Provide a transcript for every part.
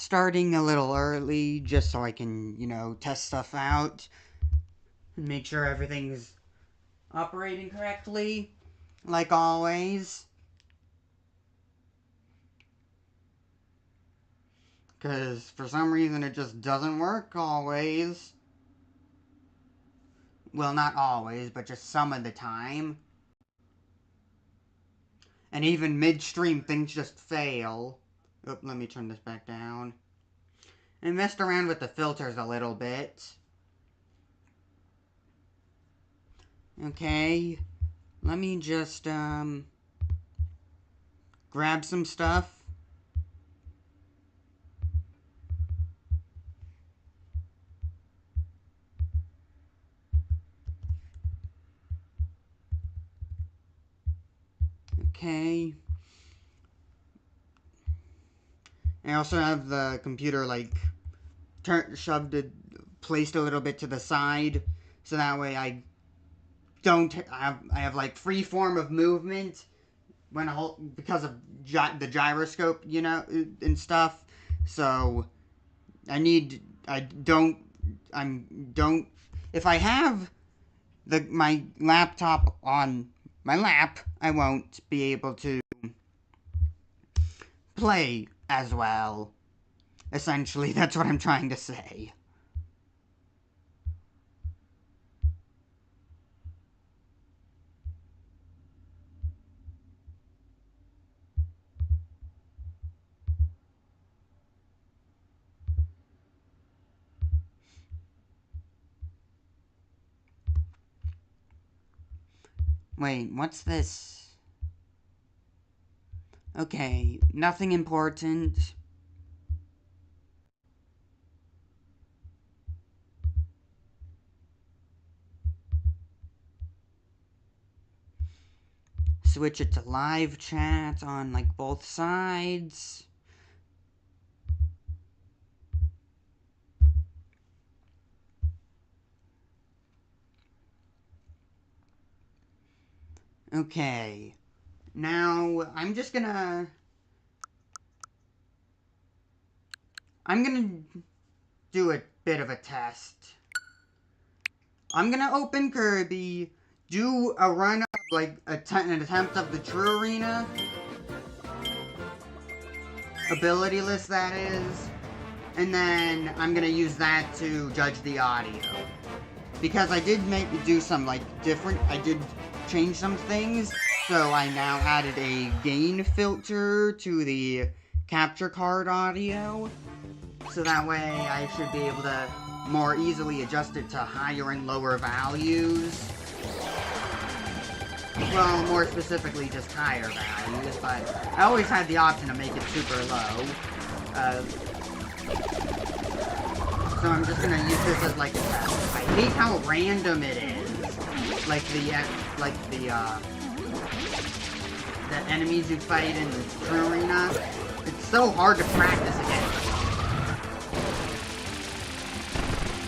starting a little early just so I can, test stuff out and make sure everything's operating correctly, like always. Because for some reason it just doesn't work always. Well, not always, but just some of the time. And even midstream things just fail. Oh, let me turn this back down. I messed around with the filters a little bit. Okay. Let me just, grab some stuff. Okay. I also have the computer, placed a little bit to the side, so that way I have like free form of movement because of the gyroscope, and stuff. So if I have my laptop on my lap, I won't be able to play as well. Essentially, that's what I'm trying to say. Wait, what's this? Okay, nothing important. Switch it to live chat on, both sides. Okay. Now, I'm gonna do a bit of a test. I'm gonna open Kirby, do a run of, an attempt of the True Arena. Ability list, that is. And then I'm gonna use that to judge the audio. Because I did do some, different... I did change some things. So I now added a gain filter to the capture card audio. So that way I should be able to more easily adjust it to higher and lower values. Well, more specifically, just higher values, but I always had the option to make it super low. So I'm just gonna use this as, a test. I hate how random it is. The enemies you fight in the True Arena. It's so hard to practice against.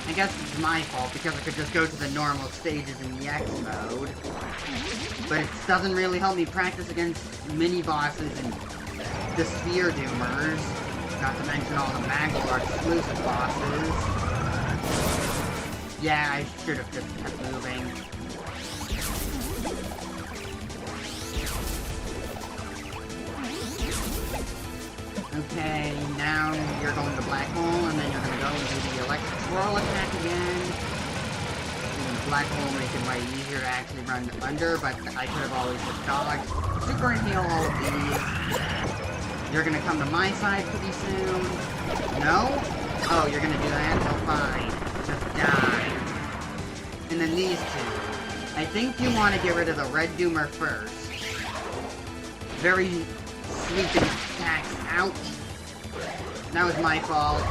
I guess it's my fault because I could just go to the normal stages in the X mode. But it doesn't really help me practice against mini-bosses and the Sphere Doomers. Not to mention all the Magolor exclusive bosses. Yeah, I should have just kept moving. Okay, now you're going to Black Hole, and then you're going to go and do the Electro attack again. And Black Hole makes it way easier to actually run under, but I could have always just dodged. Super and heal all of these. You're going to come to my side pretty soon. No? Oh, you're going to do that? Oh, fine. Just die. And then these two. I think you want to get rid of the Red Doomer first. Very sweeping attacks. Ouch. That was my fault.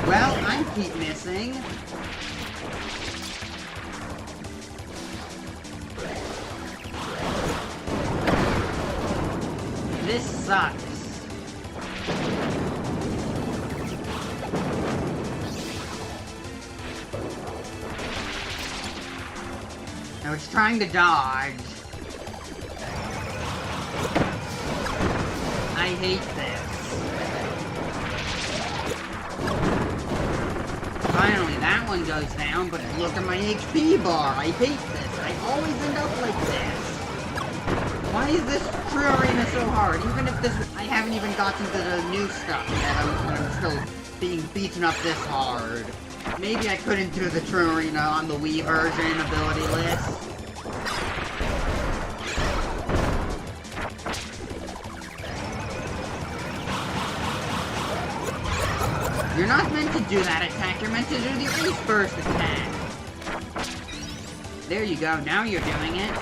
Well, I keep missing. This sucks. I was trying to dodge. I hate this. Finally, that one goes down, but look at my HP bar. I hate this. I always end up like this. Why is this true arena so hard? Even if this, I haven't even gotten to the new stuff yet. I'm still being beaten up this hard. Maybe I couldn't do the true arena on the Wii version ability list. You're not meant to do that attack, you're meant to do the Ice Burst attack. There you go, now you're doing it.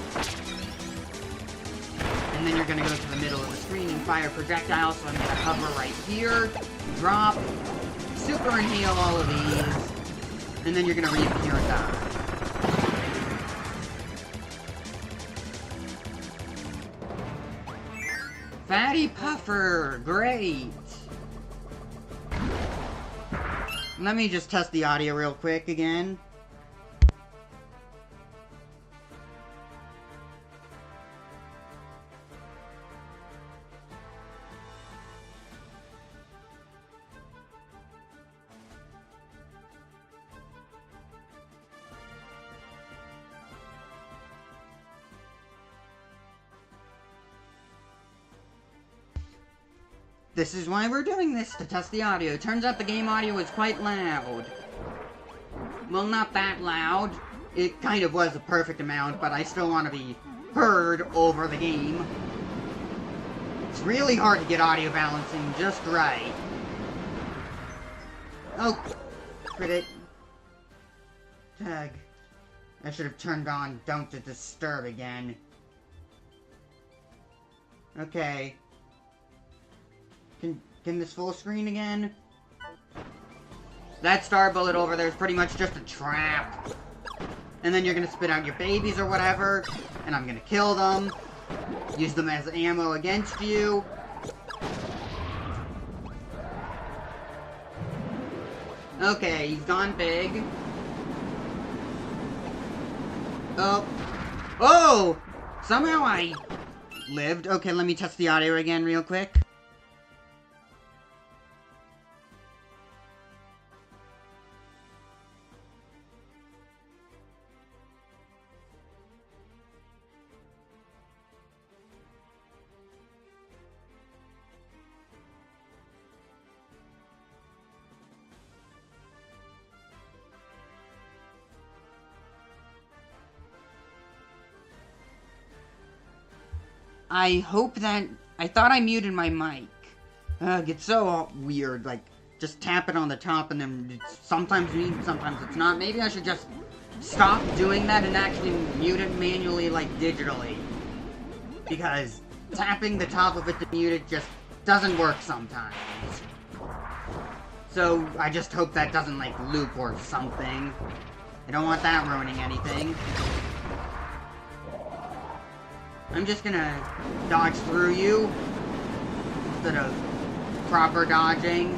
And then you're gonna go to the middle of the screen and fire projectiles, so I'm gonna hover right here, drop, super inhale all of these, and then you're gonna reappear and die. Fatty Puffer, great! Let me just test the audio real quick again. This is why we're doing this, to test the audio. Turns out the game audio is quite loud. Well, not that loud. It kind of was a perfect amount, but I still want to be heard over the game. It's really hard to get audio balancing just right. Oh, crit. Tag. I should have turned on Don't Disturb again. Okay. Can this full screen again? That star bullet over there is pretty much just a trap. And then you're gonna spit out your babies or whatever, and I'm gonna kill them. Use them as ammo against you. Okay, he's gone big. Oh. Oh! Somehow I lived. Okay, let me test the audio again real quick. I hope that... I thought I muted my mic. It's so weird, like, just tap it on the top and then it's sometimes muted, sometimes it's not. Maybe I should just stop doing that and actually mute it manually, like, digitally. Because tapping the top of it to mute it just doesn't work sometimes. So, I just hope that doesn't, like, loop or something. I don't want that ruining anything. I'm just gonna dodge through you instead of proper dodging.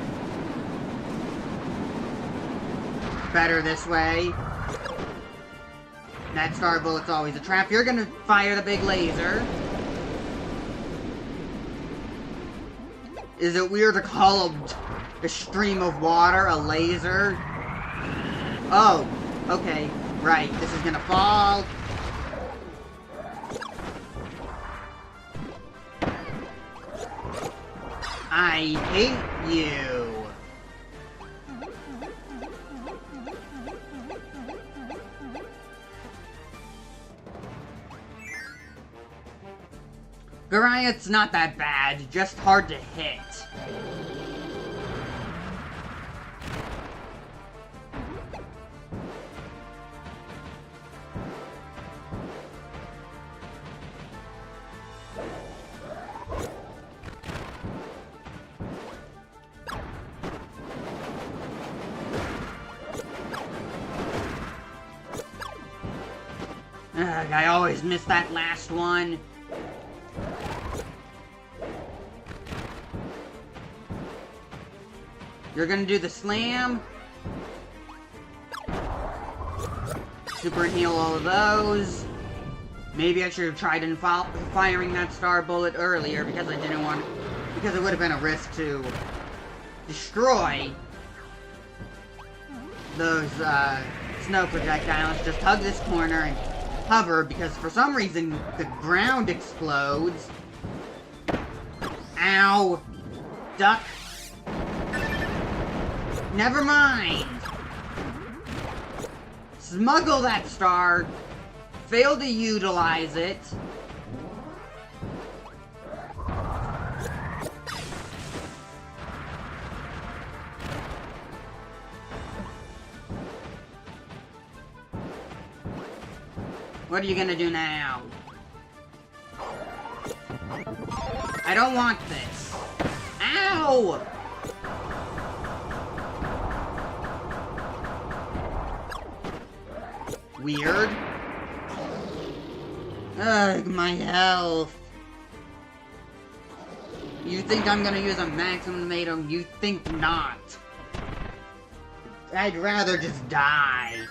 Better this way. That star bullet's always a trap. You're gonna fire the big laser. Is it weird to call a stream of water a laser? Oh, okay, right. This is gonna fall. I hate you. Goliath's not that bad, just hard to hit. Ugh, I always miss that last one. You're gonna do the slam. Super heal all of those. Maybe I should have tried firing that star bullet earlier because I didn't want because it would have been a risk to destroy those snow projectiles. Just hug this corner and hover, because for some reason the ground explodes. Ow! Duck! Never mind! Smuggle that star! Fail to utilize it. What are you gonna do now? I don't want this. Ow! Weird. Ugh, my health. You think I'm gonna use a maximum tomato? You think not. I'd rather just die.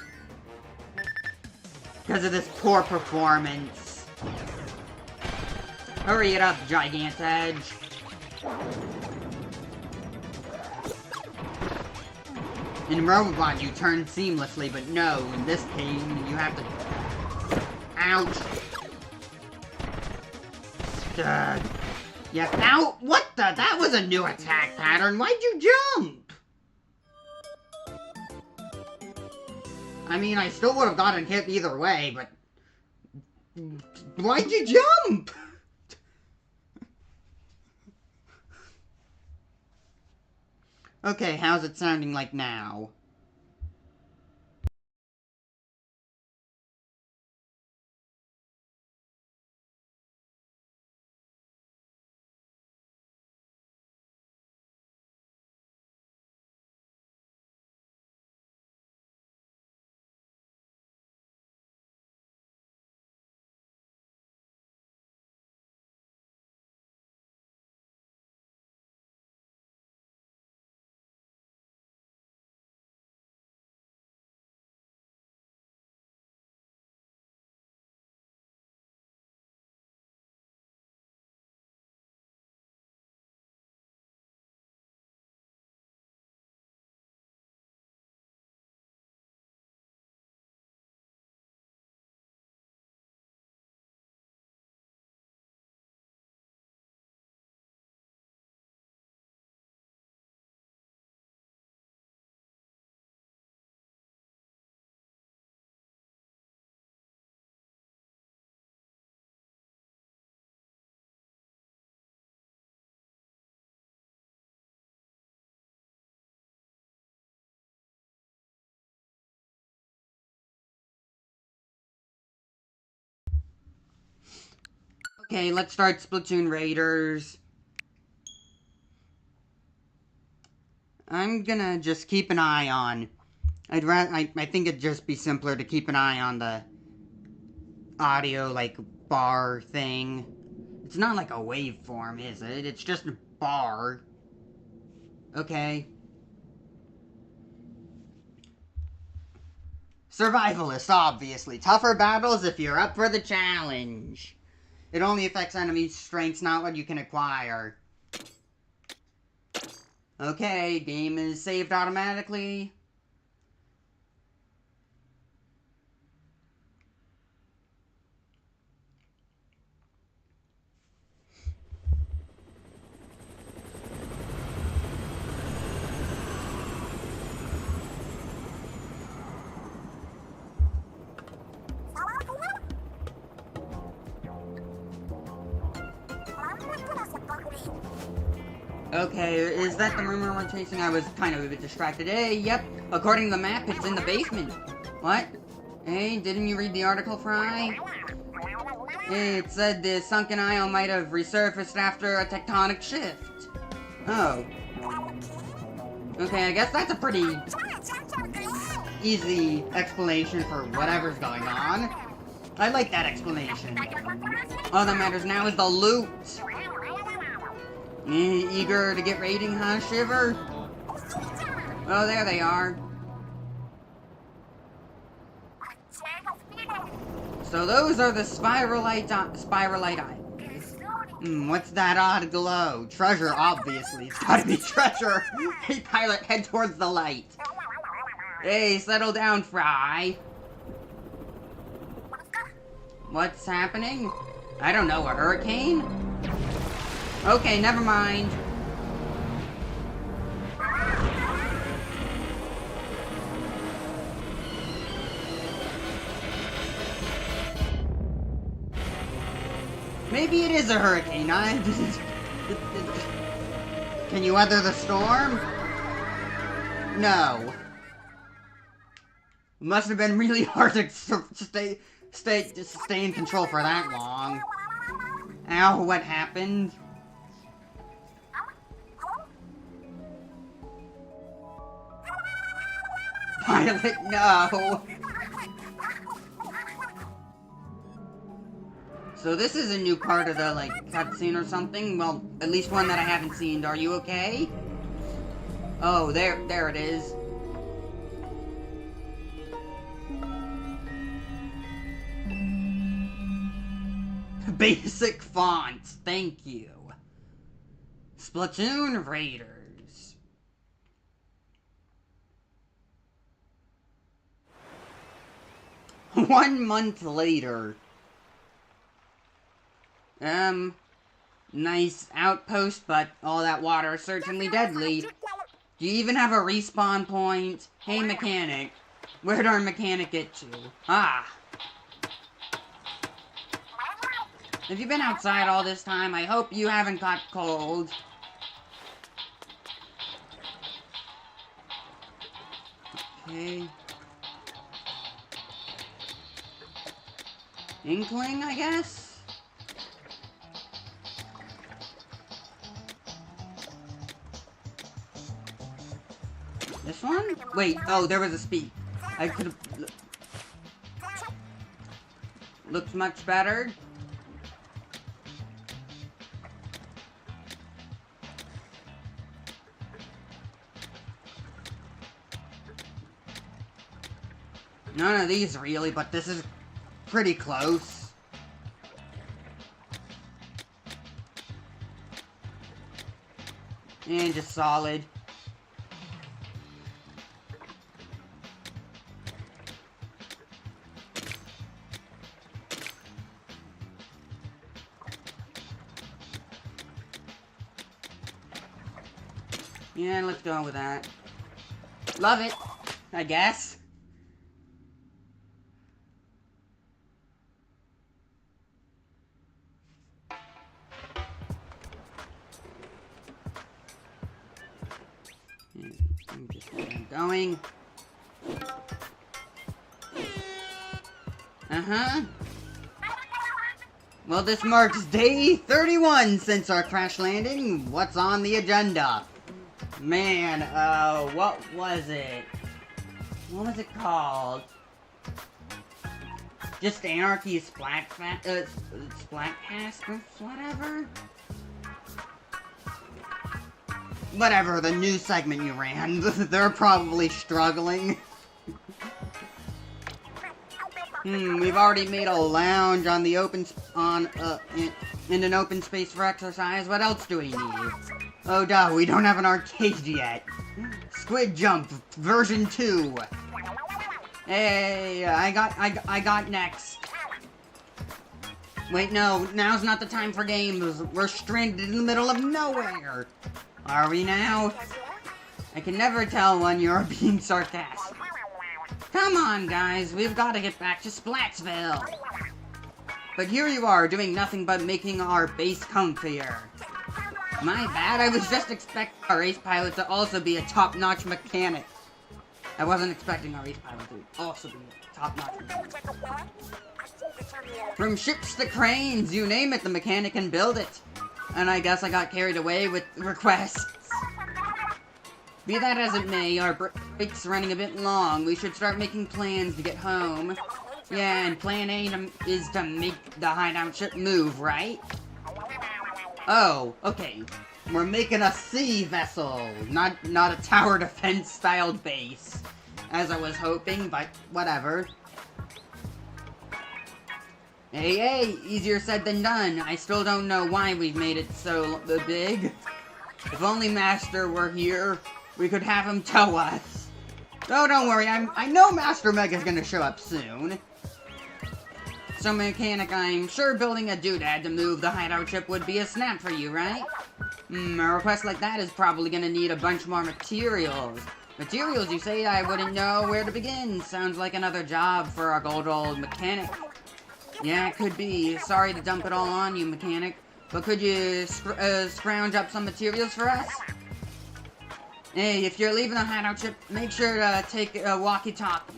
Because of this poor performance. Hurry it up, Gigantedge. In Robot, you turn seamlessly, but no, in this game, you have to... Ouch. Yeah, ow! What the? That was a new attack pattern. Why'd you jump? I mean, I still would have gotten hit either way, but... Why'd you jump? Okay, how's it sounding like now? Okay, let's start Splatoon Raiders. I'm gonna just keep an eye on... I think it'd just be simpler to keep an eye on the audio, like, bar thing. It's not like a waveform, is it? It's just a bar. Okay. Survivalist, obviously. Tougher battles if you're up for the challenge. It only affects enemy strengths, not what you can acquire. Okay, game is saved automatically. Okay, is that the rumor we're chasing? I was kind of a bit distracted. Hey, yep. According to the map, it's in the basement. What? Hey, didn't you read the article, Fry? It said the sunken isle might have resurfaced after a tectonic shift. Oh. Okay, I guess that's a pretty easy explanation for whatever's going on. I like that explanation. All that matters now is the loot. Eager to get raiding, huh, Shiver? Oh, there they are. So those are the spiralite islands. What's that odd glow? Treasure, obviously. It's gotta be treasure! Hey, pilot, head towards the light. Hey, settle down, Fry. What's happening? I don't know, a hurricane? Okay, never mind. Maybe it is a hurricane. Can you weather the storm? No. Must have been really hard to stay in control for that long. Ow, what happened? Pilot, no! So this is a new part of the, like, cutscene or something? Well, at least one that I haven't seen. Are you okay? Oh, there it is. Basic fonts, thank you. Splatoon Raiders. One month later. Nice outpost, but all that water is certainly deadly. Do you even have a respawn point? Hey, mechanic. Where'd our mechanic get to? Ah. Have you been outside all this time? I hope you haven't got cold. Okay. Inkling, I guess? This one? Wait, oh, there was a speed. I could've... Looks much better. None of these really, but this is pretty close. And just solid. Yeah, let's go with that. Love it, I guess. I'm just going. Well, this marks day 31 since our crash landing. What's on the agenda? Man, what was it? What was it called? Just Anarchy Splatcast, whatever? Whatever, the new segment you ran. They're probably struggling. We've already made a lounge on the in an open space for exercise. What else do we need? Oh duh, we don't have an arcade yet. Squid Jump version 2. Hey, I got next. Wait, no, now's not the time for games. We're stranded in the middle of nowhere. Are we now? I can never tell when you're being sarcastic. Come on, guys, we've got to get back to Splatsville. But here you are, doing nothing but making our base comfier. My bad, I was just expecting our ace pilot to also be a top-notch mechanic. I wasn't expecting our ace pilot to also be a top-notch mechanic. From ships to cranes, you name it, the mechanic can build it. And I guess I got carried away with requests. Be that as it may, our break's running a bit long. We should start making plans to get home. Yeah, and plan A is to make the hideout ship move, right? Oh, okay. We're making a sea vessel, not a tower defense styled base, as I was hoping, but whatever. Hey, easier said than done. I still don't know why we've made it so big. If only Master were here, we could have him tow us. Oh, don't worry, I know Master Mega's gonna show up soon. So, Mechanic, I'm sure building a doodad to move the hideout ship would be a snap for you, right? A request like that is probably gonna need a bunch more materials. Materials, you say? I wouldn't know where to begin. Sounds like another job for our good old Mechanic. Yeah, it could be. Sorry to dump it all on you, Mechanic. But could you scrounge up some materials for us? Hey, if you're leaving the hideout ship, make sure to take a walkie-talkie.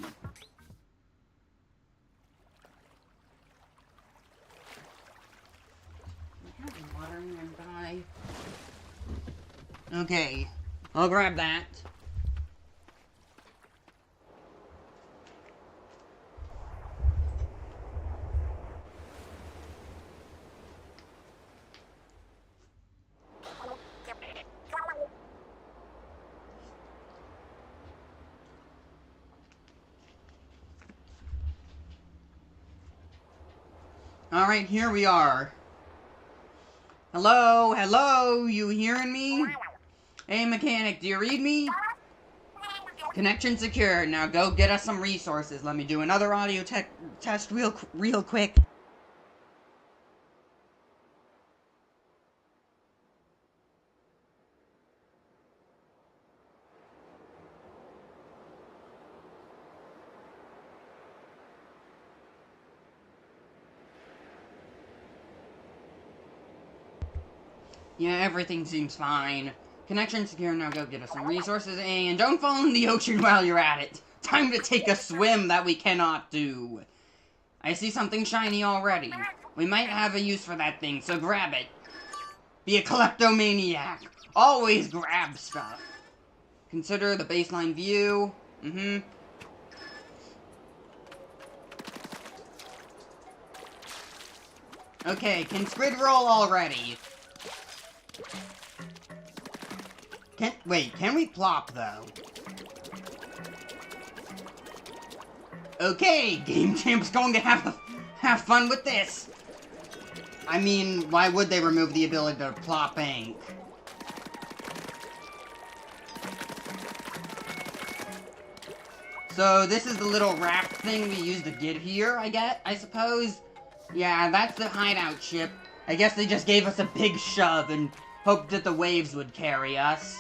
Okay, I'll grab that. Alright, here we are. Hello, hello, you hearing me? Hey, Mechanic, do you read me? Connection secured. Now go get us some resources. Let me do another audio test real quick. Yeah, everything seems fine. Connection secure, now go get us some resources, and don't fall in the ocean while you're at it. Time to take a swim that we cannot do. I see something shiny already. We might have a use for that thing, so grab it. Be a kleptomaniac. Always grab stuff. Consider the baseline view. Okay, can squid roll already? Can we plop, though? Okay, Game Champ's going to have fun with this. I mean, why would they remove the ability to plop ink? So, this is the little raft thing we used to get here, I suppose? Yeah, that's the hideout ship. I guess they just gave us a big shove and hoped that the waves would carry us.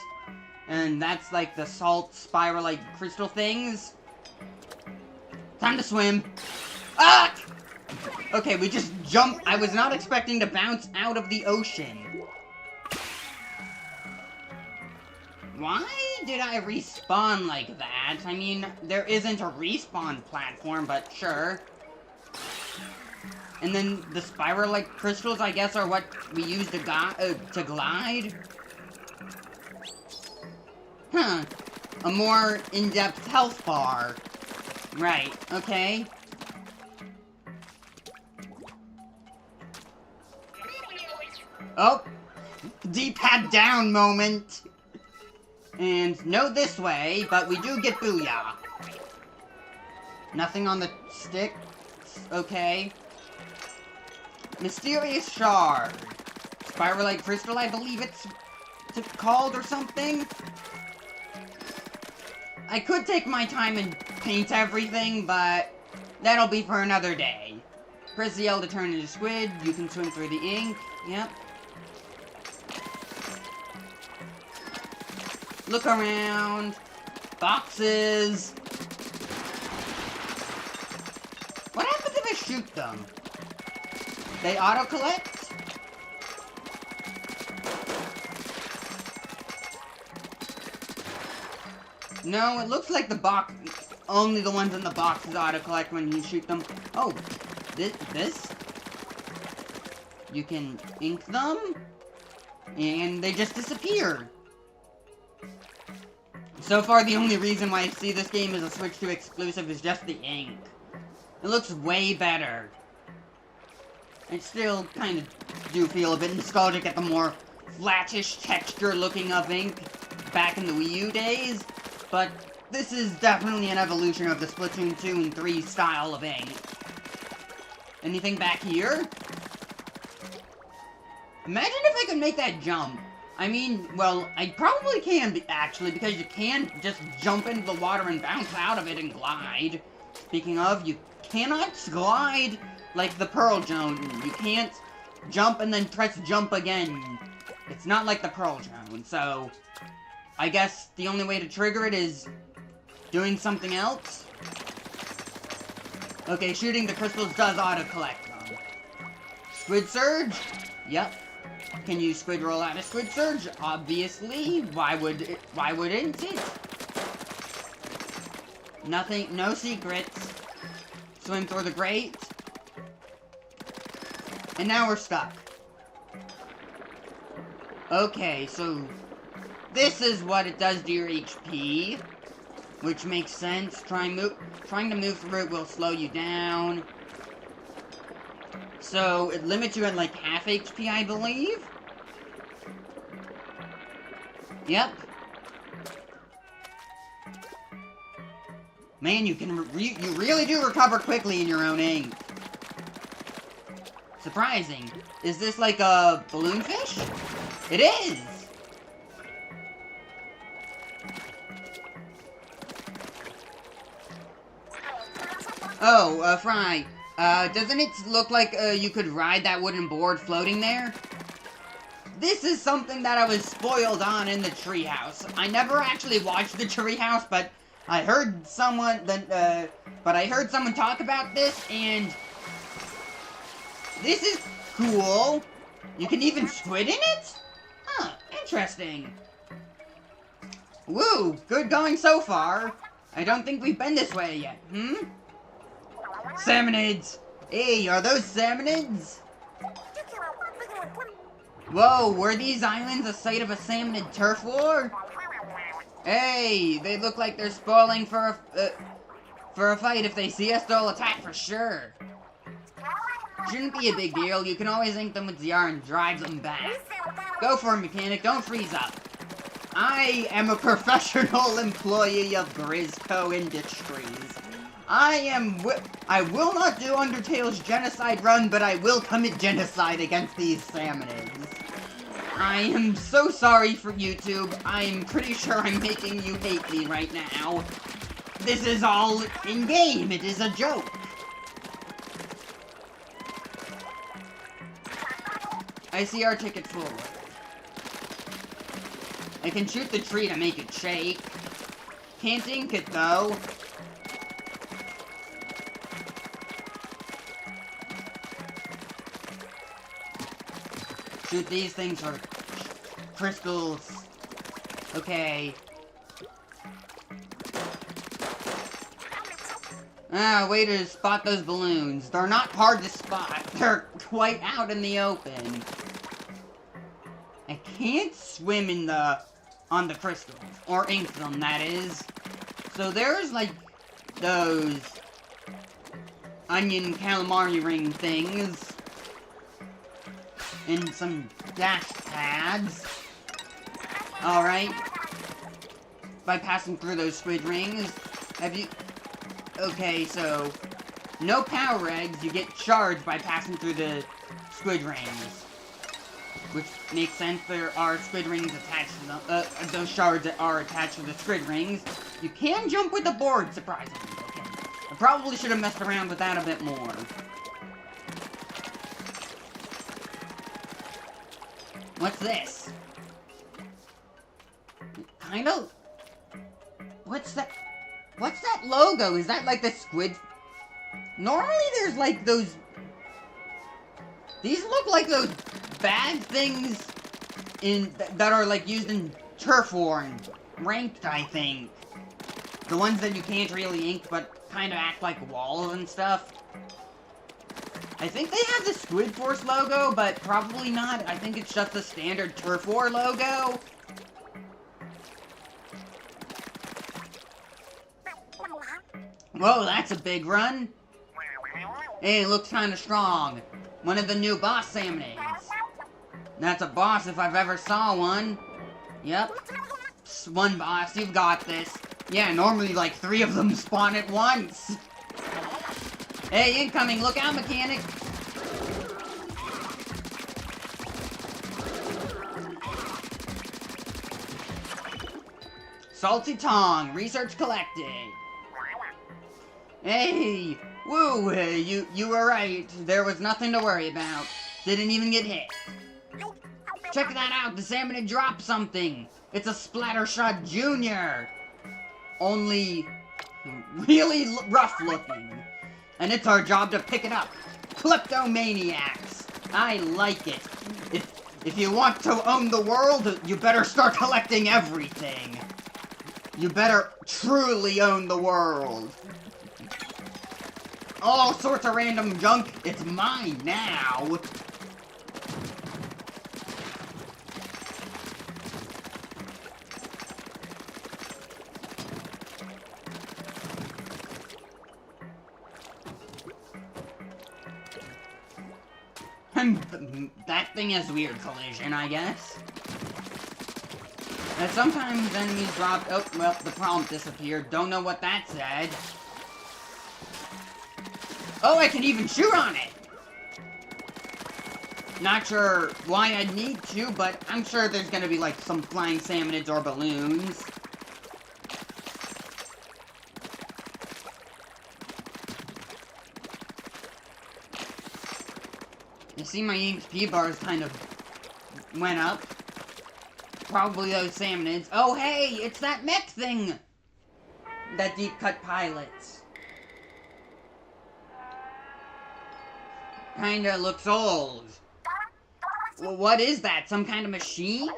And that's like the salt spiral like crystal things. Time to swim. Ah! Okay, we just jumped. I was not expecting to bounce out of the ocean. Why did I respawn like that? I mean, there isn't a respawn platform, but sure. And then the spiral-like crystals, I guess, are what we use to glide? Huh. A more in-depth health bar. Right, okay. Oh! D-pad down moment! And no this way, but we do get booyah. Nothing on the stick? Okay. Mysterious shard. Spiralite crystal, I believe it's called or something? I could take my time and paint everything, but that'll be for another day. Press the L to turn into squid. You can swim through the ink. Yep. Look around. Boxes. What happens if I shoot them? They auto-collect? No, it looks like the box... Only the ones in the boxes auto-collect when you shoot them. Oh, this? You can ink them? And they just disappear. So far, the only reason why I see this game as a Switch 2 exclusive is just the ink. It looks way better. I still kind of do feel a bit nostalgic at the more flattish texture looking of ink back in the Wii U days, but this is definitely an evolution of the Splatoon 2 and 3 style of ink. Anything back here? Imagine if I could make that jump. I mean, well, I probably can, actually, because you can just jump into the water and bounce out of it and glide. Speaking of, you cannot glide like the Pearl Zone. You can't jump and then press jump again. It's not like the Pearl Zone, so I guess the only way to trigger it is doing something else. Okay, shooting the crystals does auto-collect them. Squid Surge? Yep. Can you squid roll out a Squid Surge? Obviously. Why wouldn't it? Nothing, no secrets. Swim through the grate. And now we're stuck. Okay, so this is what it does to your HP, which makes sense. Trying to move through it will slow you down. So it limits you at like half HP, I believe. Yep. Man, you really do recover quickly in your own ink. Surprising. Is this like a balloon fish? It is! Oh, Fry, doesn't it look like, you could ride that wooden board floating there? This is something that I was spoiled on in the treehouse. I never actually watched the treehouse, but I heard someone talk about this, and this is cool. You can even squid in it? Huh, interesting. Woo, good going so far. I don't think we've been this way yet, Salmonids! Hey, are those salmonids? Whoa, were these islands a site of a salmonid turf war? Hey, they look like they're spoiling for a fight. If they see us, they'll attack for sure. Shouldn't be a big deal. You can always ink them with ZR and drive them back. Go for it, mechanic. Don't freeze up. I am a professional employee of Grizco Industries. I will not do Undertale's genocide run, but I will commit genocide against these salmonids. I am so sorry for YouTube. I'm pretty sure I'm making you hate me right now. This is all in-game. It is a joke. I see our ticket forward. I can shoot the tree to make it shake. Can't ink it, though. Shoot these things for crystals. Okay. Ah, way to spot those balloons. They're not hard to spot. They're quite out in the open. I can't swim on the crystals. Or ink them, that is. So there's, like, those onion calamari ring things. And some dash pads. Alright. By passing through those squid rings. Okay, so no power eggs, you get charged by passing through the squid rings. Which makes sense, there are squid rings attached to them, those shards that are attached to the squid rings. You can jump with the board, surprisingly, okay. I probably should have messed around with that a bit more. What's this? Kind of... What's that logo? Is that like the squid? Normally there's like those... These look like those bad things that are like used in Turf War and Ranked, I think. The ones that you can't really ink but kind of act like walls and stuff. I think they have the Squid Force logo, but probably not. I think it's just the standard Turf War logo. Whoa, that's a big run. Hey, it looks kind of strong. One of the new boss salmonids. That's a boss if I've ever saw one. Yep. One boss, you've got this. Yeah, normally like 3 of them spawn at once. Hey, incoming! Look out, mechanic! Salty Tong, research collected. Hey! Woo! You were right. There was nothing to worry about. Didn't even get hit. Check that out! The salmon had dropped something! It's a Splattershot Jr. Only really rough looking. And it's our job to pick it up. Kleptomaniacs! I like it. If you want to own the world, you better start collecting everything. You better truly own the world. All sorts of random junk, it's mine now. That thing has weird collision, I guess. And sometimes enemies drop... Oh, well, the prompt disappeared. Don't know what that said. Oh, I can even shoot on it! Not sure why I'd need to, but I'm sure there's gonna be, like, some flying salmonids or balloons. You see my HP bars kind of went up. Probably those salmonids. Oh, hey! It's that mech thing! That deep cut pilots. Kinda looks old. Well, what is that? Some kind of machine?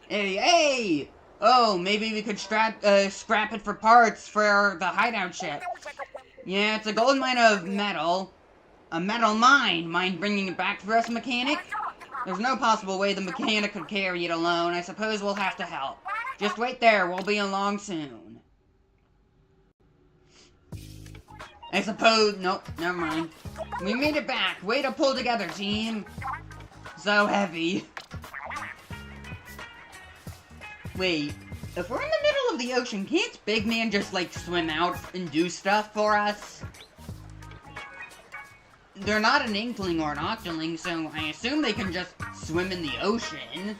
Hey! Oh, maybe we could scrap it for parts for the hideout ship. Yeah, it's a gold mine of metal. A metal mine. Mind bringing it back for us, mechanic? There's no possible way the mechanic could carry it alone. I suppose we'll have to help. Just wait there. We'll be along soon. I suppose... Nope, never mind. We made it back. Way to pull together, team. So heavy. Wait. If we're in the middle of the ocean, can't Big Man just, like, swim out and do stuff for us? They're not an inkling or an octoling, so I assume they can just swim in the ocean.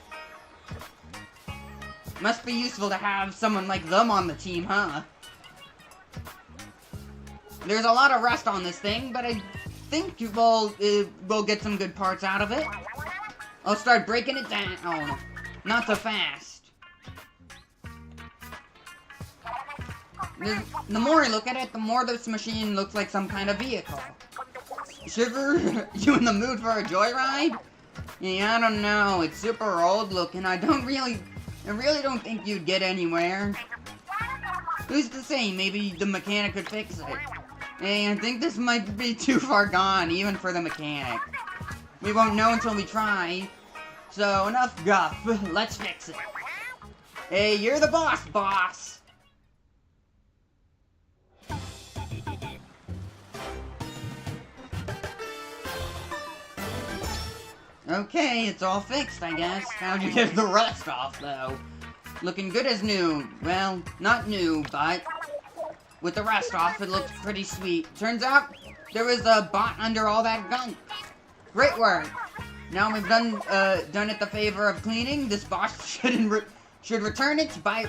Must be useful to have someone like them on the team, huh? There's a lot of rust on this thing, but I think we'll get some good parts out of it. I'll start breaking it down. Oh, not so fast. The more I look at it, the more this machine looks like some kind of vehicle. Sugar, you in the mood for a joyride? Yeah, I don't know. It's super old looking. I really don't think you'd get anywhere. Who's to say? Maybe the mechanic could fix it. Hey, I think this might be too far gone, even for the mechanic. We won't know until we try. So, enough guff. Let's fix it. Hey, you're the boss, boss! Okay, it's all fixed, I guess. How'd you get the rust off, though? Looking good as new. Well, not new, but... with the rust off, it looks pretty sweet. Turns out, there was a bot under all that gunk. Great work. Now we've done it the favor of cleaning, this boss should return it by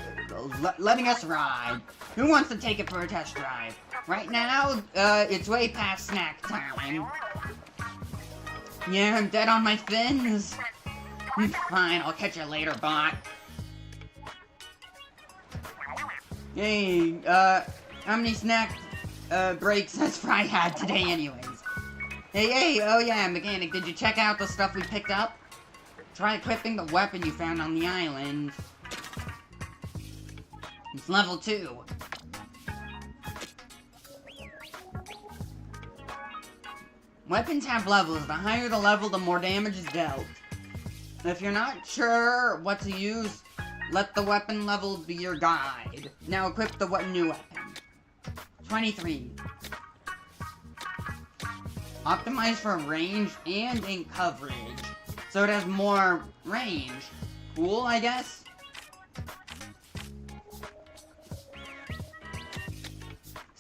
letting us ride. Who wants to take it for a test drive? Right now, it's way past snack time. Yeah, I'm dead on my fins. Fine, I'll catch you later, bot. Hey, how many snack breaks has Fry had today anyways? Hey, oh yeah, mechanic, did you check out the stuff we picked up? Try equipping the weapon you found on the island. It's level 2. Weapons have levels. The higher the level, the more damage is dealt. If you're not sure what to use, let the weapon level be your guide. Now equip the new weapon. 23. Optimized for range and in coverage. So it has more range. Cool, I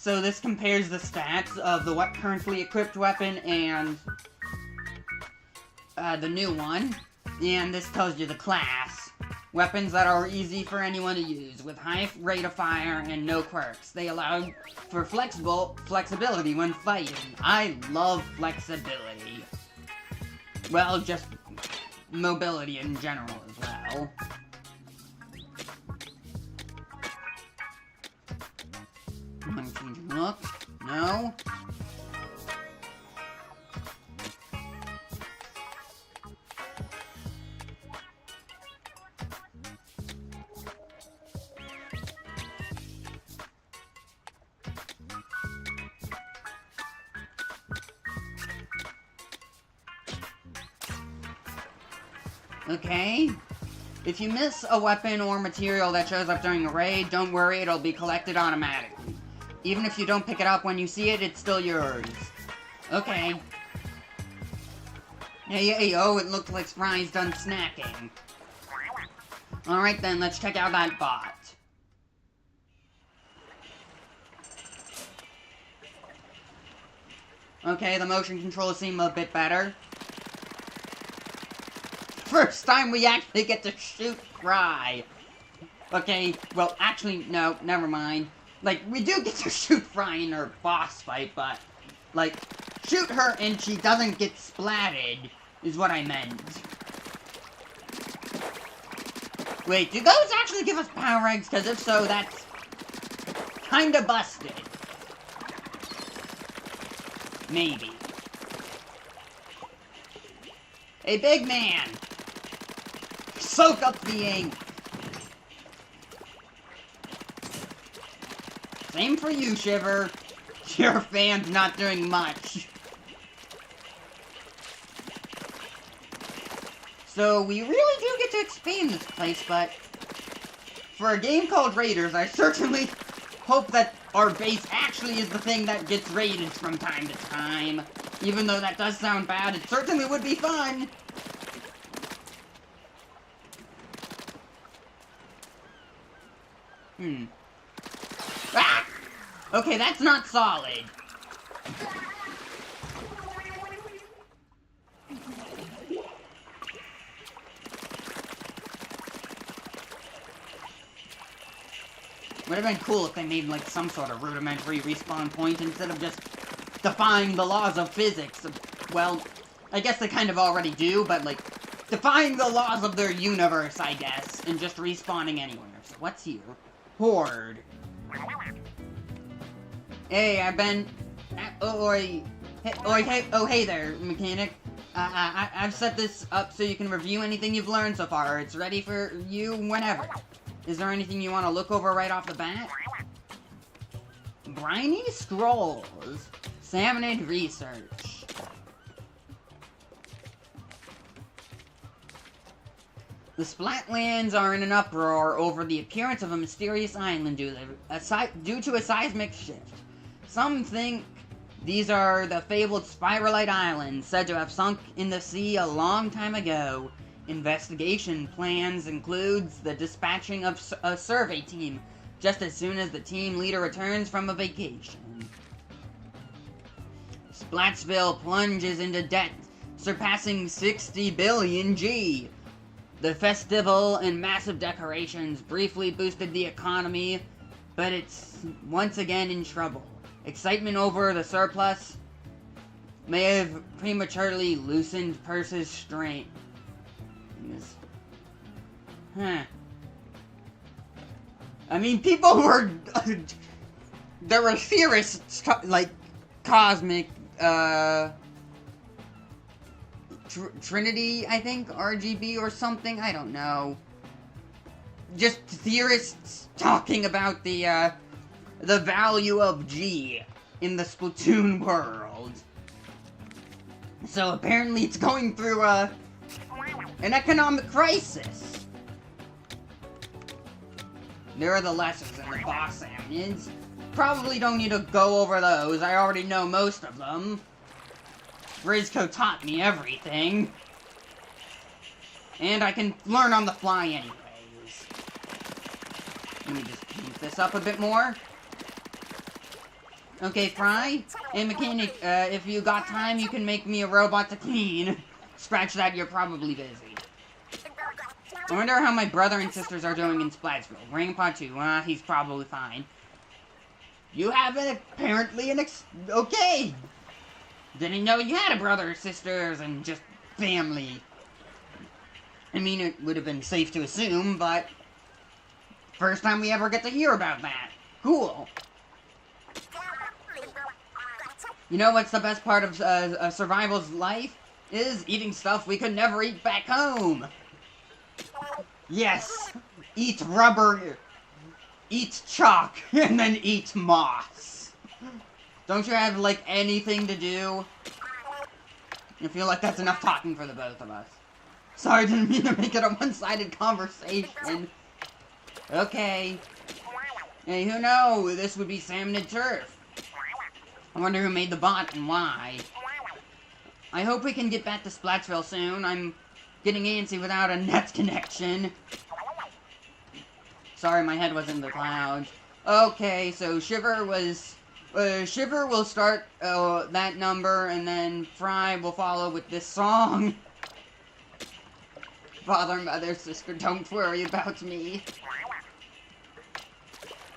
So this compares the stats of the currently equipped weapon and the new one. And this tells you the class. Weapons that are easy for anyone to use, with high rate of fire and no quirks. They allow for flexibility when fighting. I love flexibility. Well, just mobility in general as well. I'm gonna change look. No. Okay. If you miss a weapon or material that shows up during a raid, don't worry, it'll be collected automatically. Even if you don't pick it up when you see it, it's still yours. Okay. Hey, oh, it looked like Spry's done snacking. Alright then, let's check out that bot. Okay, the motion controls seem a bit better. First time we actually get to shoot Fry. Okay, well, actually, no, never mind. Like, we do get to shoot Fry in her boss fight, but, like, shoot her and she doesn't get splatted, is what I meant. Wait, do those actually give us power eggs? Because if so, that's kinda busted. Maybe. Hey, big man! Soak up the ink! Same for you, Shiver. Your fan's not doing much. So, we really do get to expand this place, but for a game called Raiders, I certainly hope that our base actually is the thing that gets raided from time to time. Even though that does sound bad, it certainly would be fun. Ah! Okay, that's not solid. Would have been cool if they made, like, some sort of rudimentary respawn point instead of just defying the laws of physics. Well, I guess they kind of already do, but, like, defying the laws of their universe, I guess, and just respawning anywhere. So what's here? Horde. Hey, I've been... hey there, mechanic. I've set this up so you can review anything you've learned so far. It's ready for you whenever. Is there anything you want to look over right off the bat? Briny Scrolls. Salmon Research. The Splatlands are in an uproar over the appearance of a mysterious island due to a seismic shift. Some think these are the fabled Spiralite Islands, said to have sunk in the sea a long time ago. Investigation plans includes the dispatching of a survey team just as soon as the team leader returns from a vacation. Splatsville plunges into debt, surpassing 60 billion G. The festival and massive decorations briefly boosted the economy, but it's once again in trouble. Excitement over the surplus may have prematurely loosened purses' strain. Huh. I mean, people were... there were theorists, like, cosmic, Trinity, I think? RGB or something? I don't know. Just theorists talking about the value of G in the Splatoon world. So apparently it's going through, an economic crisis. There are the lessons in the boss areas. Probably don't need to go over those. I already know most of them. Rizco taught me everything. And I can learn on the fly anyways. Let me just beef this up a bit more. Okay, Fry? Hey, mechanic, if you got time, you can make me a robot to clean. Scratch that, you're probably busy. I wonder how my brother and sisters are doing in Splatsville. Grandpa, too. He's probably fine. You have apparently okay! Didn't know you had a brother or sisters and just family. I mean, it would have been safe to assume, but... First time we ever get to hear about that. Cool. You know what's the best part of survival's life? Is eating stuff we could never eat back home. Yes! Eat rubber, eat chalk, and then eat moss. Don't you have, like, anything to do? I feel like that's enough talking for the both of us. Sorry, didn't mean to make it a one-sided conversation. Okay. Hey, who knows? This would be Salmon and Turf. I wonder who made the bot and why. I hope we can get back to Splatsville soon. I'm getting antsy without a net connection. Sorry, my head was in the clouds. Okay, so Shiver will start that number, and then Fry will follow with this song. Father, mother, sister, don't worry about me.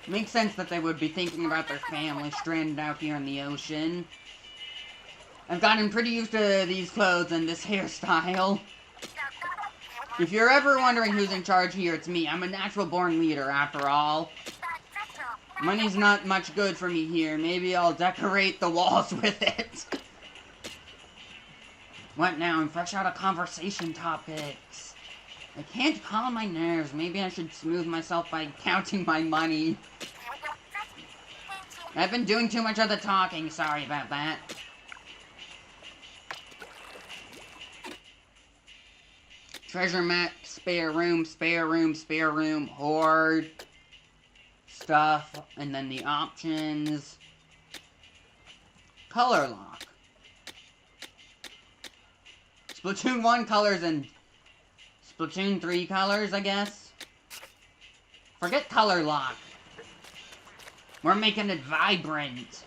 Makes sense that they would be thinking about their family stranded out here in the ocean. I've gotten pretty used to these clothes and this hairstyle. If you're ever wondering who's in charge here, it's me. I'm a natural-born leader, after all. Money's not much good for me here. Maybe I'll decorate the walls with it. What now? I'm fresh out of conversation topics. I can't calm my nerves. Maybe I should smooth myself by counting my money. I've been doing too much of the talking. Sorry about that. Treasure map, spare room, spare room, spare room, hoard, stuff, and then the options. Color lock. Splatoon 1 colors and Splatoon 3 colors, I guess. Forget color lock. We're making it vibrant.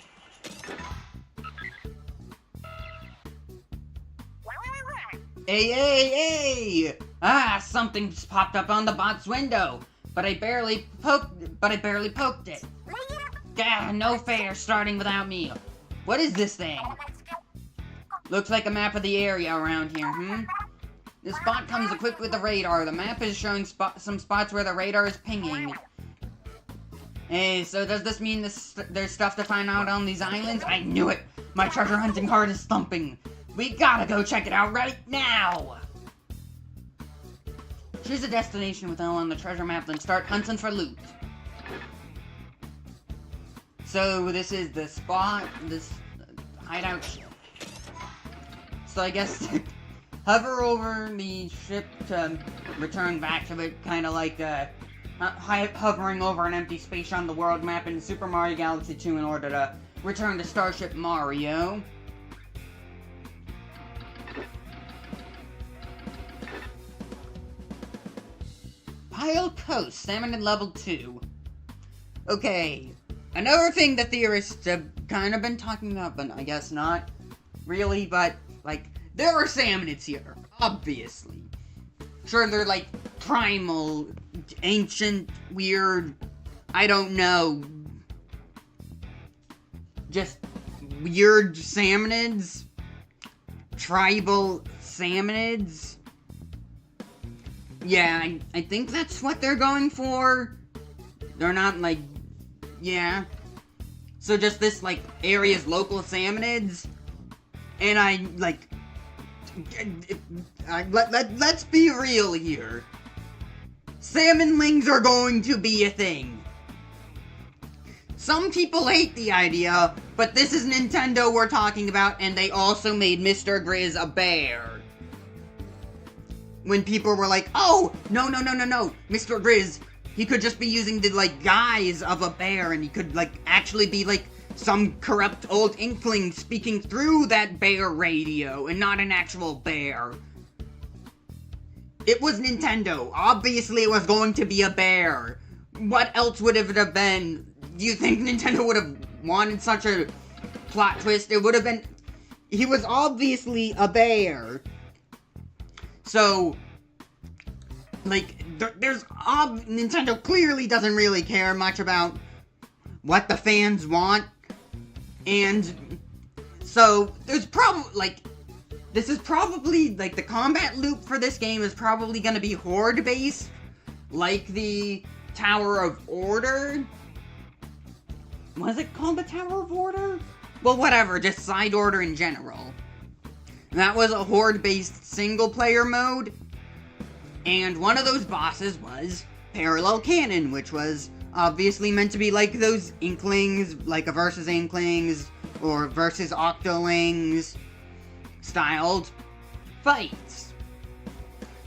Hey, hey, hey! Ah, something's popped up on the bot's window, but I barely poked it. Gah, no fair starting without me. What is this thing? Looks like a map of the area around here, This bot comes equipped with a radar. The map is showing some spots where the radar is pinging. Hey, so does this mean there's stuff to find out on these islands? I knew it! My treasure hunting heart is thumping. We gotta go check it out right now! Choose a destination with L on the treasure map, then start hunting for loot. So this is the spot, this hideout ship. So I guess hover over the ship to return back to it, kind of like hovering over an empty space on the world map in Super Mario Galaxy 2 in order to return to Starship Mario. Pile Coast, Salmon at level 2. Okay, another thing the theorists have kind of been talking about, but I guess not really, but, like, there are salmonids here, obviously. Sure, they're, like, primal, ancient, weird, I don't know, just weird salmonids, tribal salmonids. Yeah, I think that's what they're going for. They're not, like, yeah. So just this, like, area's local salmonids. And let's be real here. Salmonlings are going to be a thing. Some people hate the idea, but this is Nintendo we're talking about, and they also made Mr. Grizz a bear. When people were like, oh, no, Mr. Grizz, he could just be using the, like, guise of a bear, and he could, like, actually be, like, some corrupt old inkling speaking through that bear radio, and not an actual bear. It was Nintendo. Obviously it was going to be a bear. What else would it have been? Do you think Nintendo would have wanted such a plot twist, it would have been... He was obviously a bear. So, like, Nintendo clearly doesn't really care much about what the fans want. And so, there's probably, like, this is probably, like, the combat loop for this game is probably gonna be horde-based, like the Tower of Order. Was it called the Tower of Order? Well, whatever, just side order in general. That was a horde-based single-player mode, and one of those bosses was Parallel Cannon, which was obviously meant to be like those Inklings, like a versus Inklings, or versus Octolings styled fights.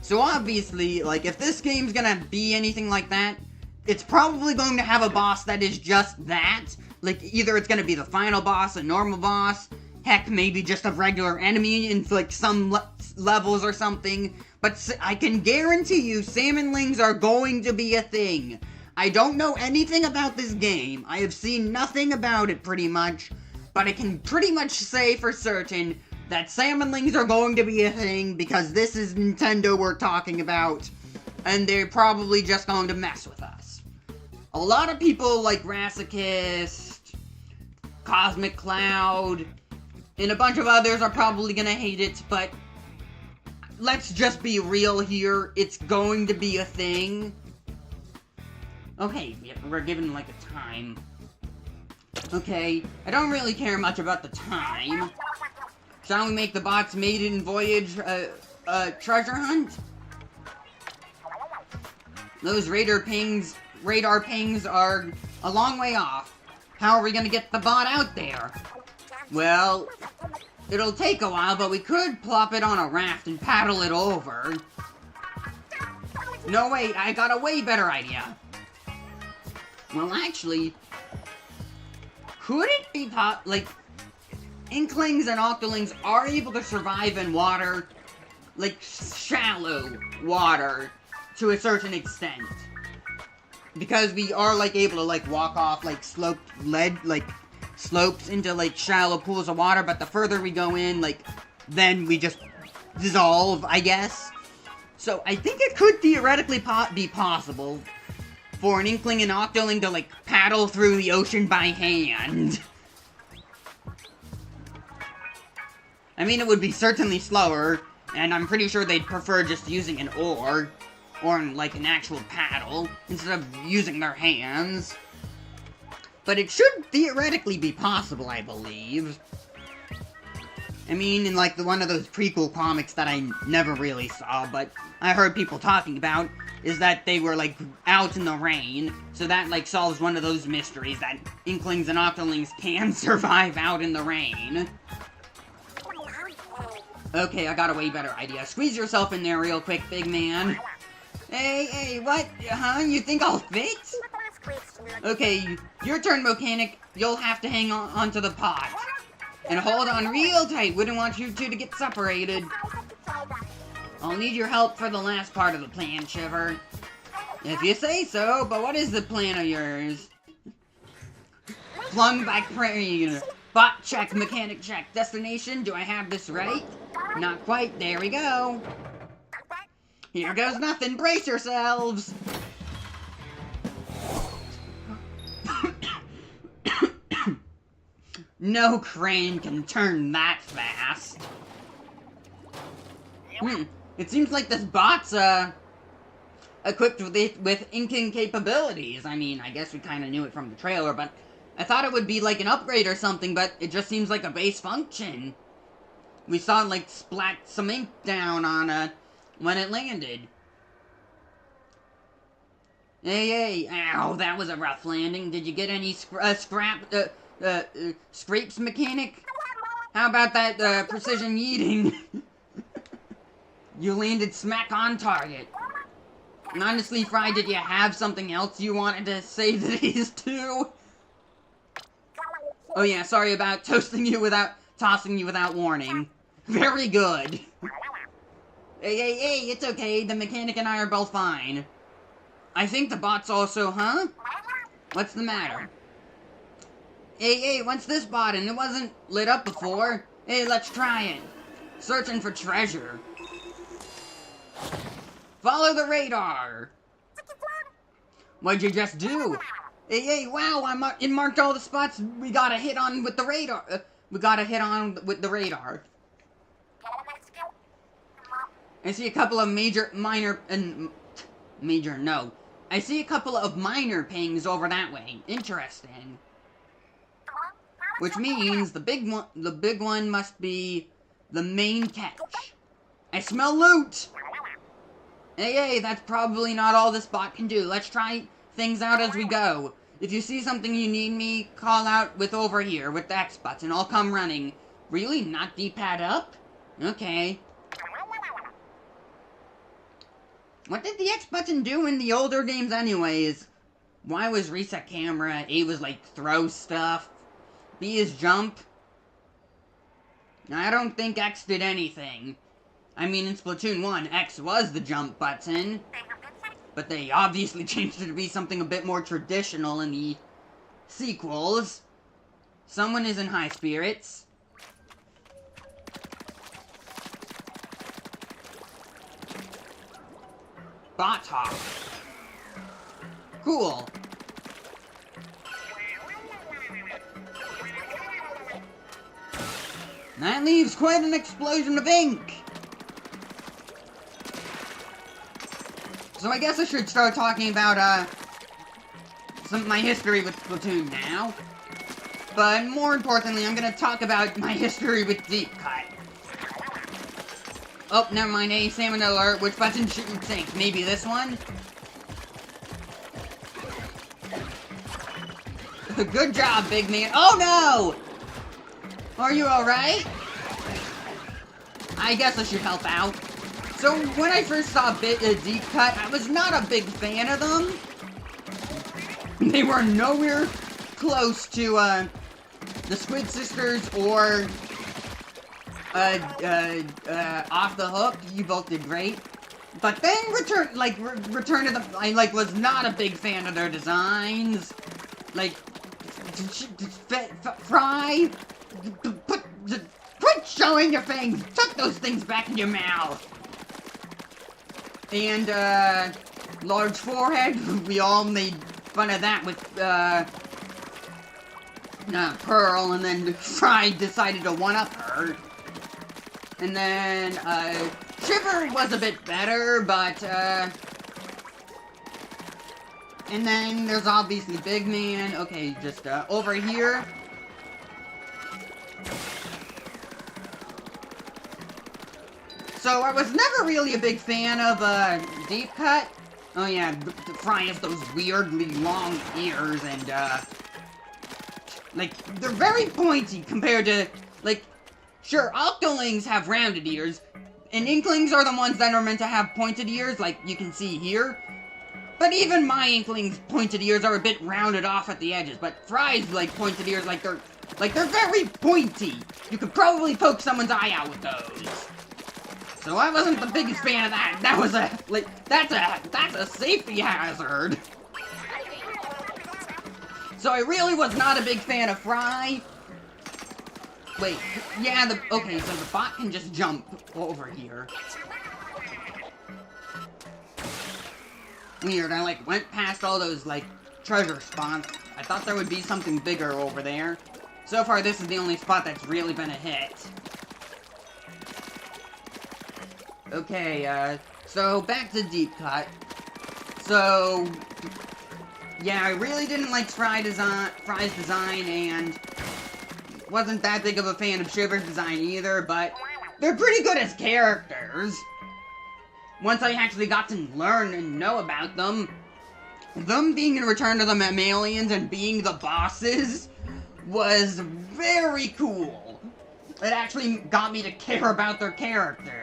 So obviously, like, if this game's gonna be anything like that, it's probably going to have a boss that is just that. Like, either it's gonna be the final boss, a normal boss, heck, maybe just a regular enemy in, like, some levels or something. But I can guarantee you, Salmonlings are going to be a thing. I don't know anything about this game. I have seen nothing about it, pretty much. But I can pretty much say for certain that Salmonlings are going to be a thing, because this is Nintendo we're talking about, and they're probably just going to mess with us. A lot of people like Rassicist, Cosmic Cloud, and a bunch of others are probably gonna hate it, but let's just be real here, it's going to be a thing. Okay, we're given like a time. Okay, I don't really care much about the time. Shall we make the bot's maiden voyage treasure hunt? Those radar pings are a long way off. How are we gonna get the bot out there? Well, it'll take a while, but we could plop it on a raft and paddle it over. No, wait, I got a way better idea. Well, actually, could it be like, Inklings and Octolings are able to survive in water, like, shallow water, to a certain extent. Because we are, like, able to, like, walk off, like, slopes into, like, shallow pools of water, but the further we go in, like, then we just dissolve, I guess. So, I think it could theoretically be possible for an Inkling and Octoling to, like, paddle through the ocean by hand. I mean, it would be certainly slower, and I'm pretty sure they'd prefer just using an oar, or like an actual paddle, instead of using their hands. But it should theoretically be possible, I believe. I mean, in like one of those prequel comics that I never really saw, but I heard people talking about, is that they were like out in the rain, so that like solves one of those mysteries, that Inklings and Octolings can survive out in the rain. Okay, I got a way better idea. Squeeze yourself in there real quick, big man. Hey, what? Huh? You think I'll fit? Okay, your turn, mechanic. You'll have to hang on to the pot. And hold on real tight. Wouldn't want you two to get separated. I'll need your help for the last part of the plan, Shiver. If you say so, but what is the plan of yours? Flung back prayer. Bot check, mechanic check. Destination, do I have this right? Not quite. There we go. Here goes nothing. Brace yourselves. No crane can turn that fast. It seems like this bot's, equipped with inking capabilities. I mean, I guess we kind of knew it from the trailer, but I thought it would be like an upgrade or something, but it just seems like a base function. We saw it, like, splat some ink down on, when it landed. Hey, ow, that was a rough landing. Did you get any scrapes, mechanic? How about that, precision yeeting? You landed smack on target. And honestly, Fry, did you have something else you wanted to say to these two? Oh yeah, sorry about tossing you without warning. Very good. Hey, it's okay. The mechanic and I are both fine. I think the bot's also, huh? What's the matter? Hey, what's this button? It wasn't lit up before. Hey, let's try it. Searching for treasure. Follow the radar. What'd you just do? Hey, wow, it marked all the spots we gotta hit on with the radar. I see a couple of I see a couple of minor pings over that way. Interesting. Which means the big one must be the main catch. I smell loot! Hey, that's probably not all this bot can do. Let's try things out as we go. If you see something you need me, call out with over here, with the X button. I'll come running. Really? Not D-pad up? Okay. What did the X button do in the older games anyways? Y was reset camera, A was like throw stuff, B is jump. I don't think X did anything. I mean, in Splatoon 1, X was the jump button. But they obviously changed it to be something a bit more traditional in the sequels. Someone is in high spirits. Bot hop. Cool. That leaves quite an explosion of ink. So I guess I should start talking about, my history with Splatoon now. But more importantly, I'm gonna talk about my history with Deep Cut. Oh, never mind, a salmon alert. Which button should you think? Maybe this one? Good job, big man. Oh no! Are you alright? I guess I should help out. So, when I first saw Deep Cut, I was not a big fan of them. They were nowhere close to, the Squid Sisters or, Off the Hook. You both did great. But then Return to the... I, was not a big fan of their designs. Fry... Quit showing your fangs! Tuck those things back in your mouth! And, large forehead, we all made fun of that with, Pearl, and then Fry decided to one-up her. And then, Shiver was a bit better, but, and then there's obviously Big Man. Okay, just, over here. So I was never really a big fan of, Deep Cut. Oh yeah, Fry has those weirdly long ears and, they're very pointy compared to, sure, Octolings have rounded ears, and Inklings are the ones that are meant to have pointed ears, like you can see here. But even my Inklings' pointed ears are a bit rounded off at the edges, but Fry's, pointed ears, they're very pointy. You could probably poke someone's eye out with those. So I wasn't the biggest fan of that. That was that's a safety hazard. So I really was not a big fan of Fry. Wait, yeah, okay, so the bot can just jump over here. Weird, I, went past all those, treasure spots. I thought there would be something bigger over there. So far, this is the only spot that's really been a hit. Okay, so back to Deep Cut. So, yeah, I really didn't like Fry's design, and wasn't that big of a fan of Shiver's design either, but they're pretty good as characters. Once I actually got to learn and know about them being in Return to the Mammalians and being the bosses was very cool. It actually got me to care about their characters.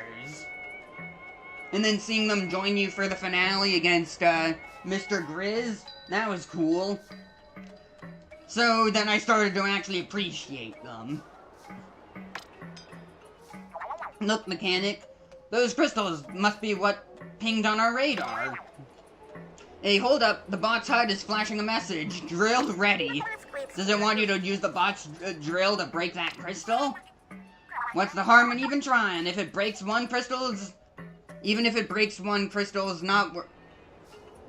And then seeing them join you for the finale against, Mr. Grizz, that was cool. So then I started to actually appreciate them. Look, mechanic. Those crystals must be what pinged on our radar. Hey, hold up. The bot's HUD is flashing a message. Drill ready. Does it want you to use the bot's drill to break that crystal? What's the harm in even trying? If it breaks one crystal, even if it breaks one crystal is not worth...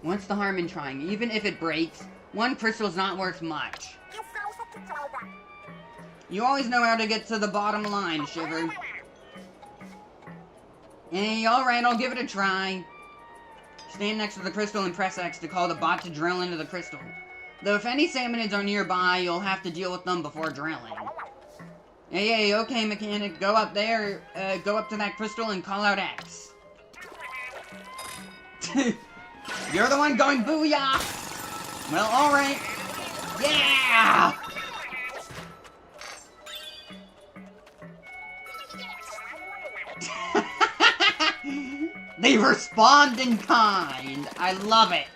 What's the harm in trying? Even if it breaks, one crystal is not worth much. You always know how to get to the bottom line, Shiver. Hey, alright, I'll give it a try. Stand next to the crystal and press X to call the bot to drill into the crystal. Though if any salmonids are nearby, you'll have to deal with them before drilling. Hey, okay, mechanic, go up there, go up to that crystal and call out X. You're the one going booyah! Well, alright. Yeah! They respond in kind. I love it.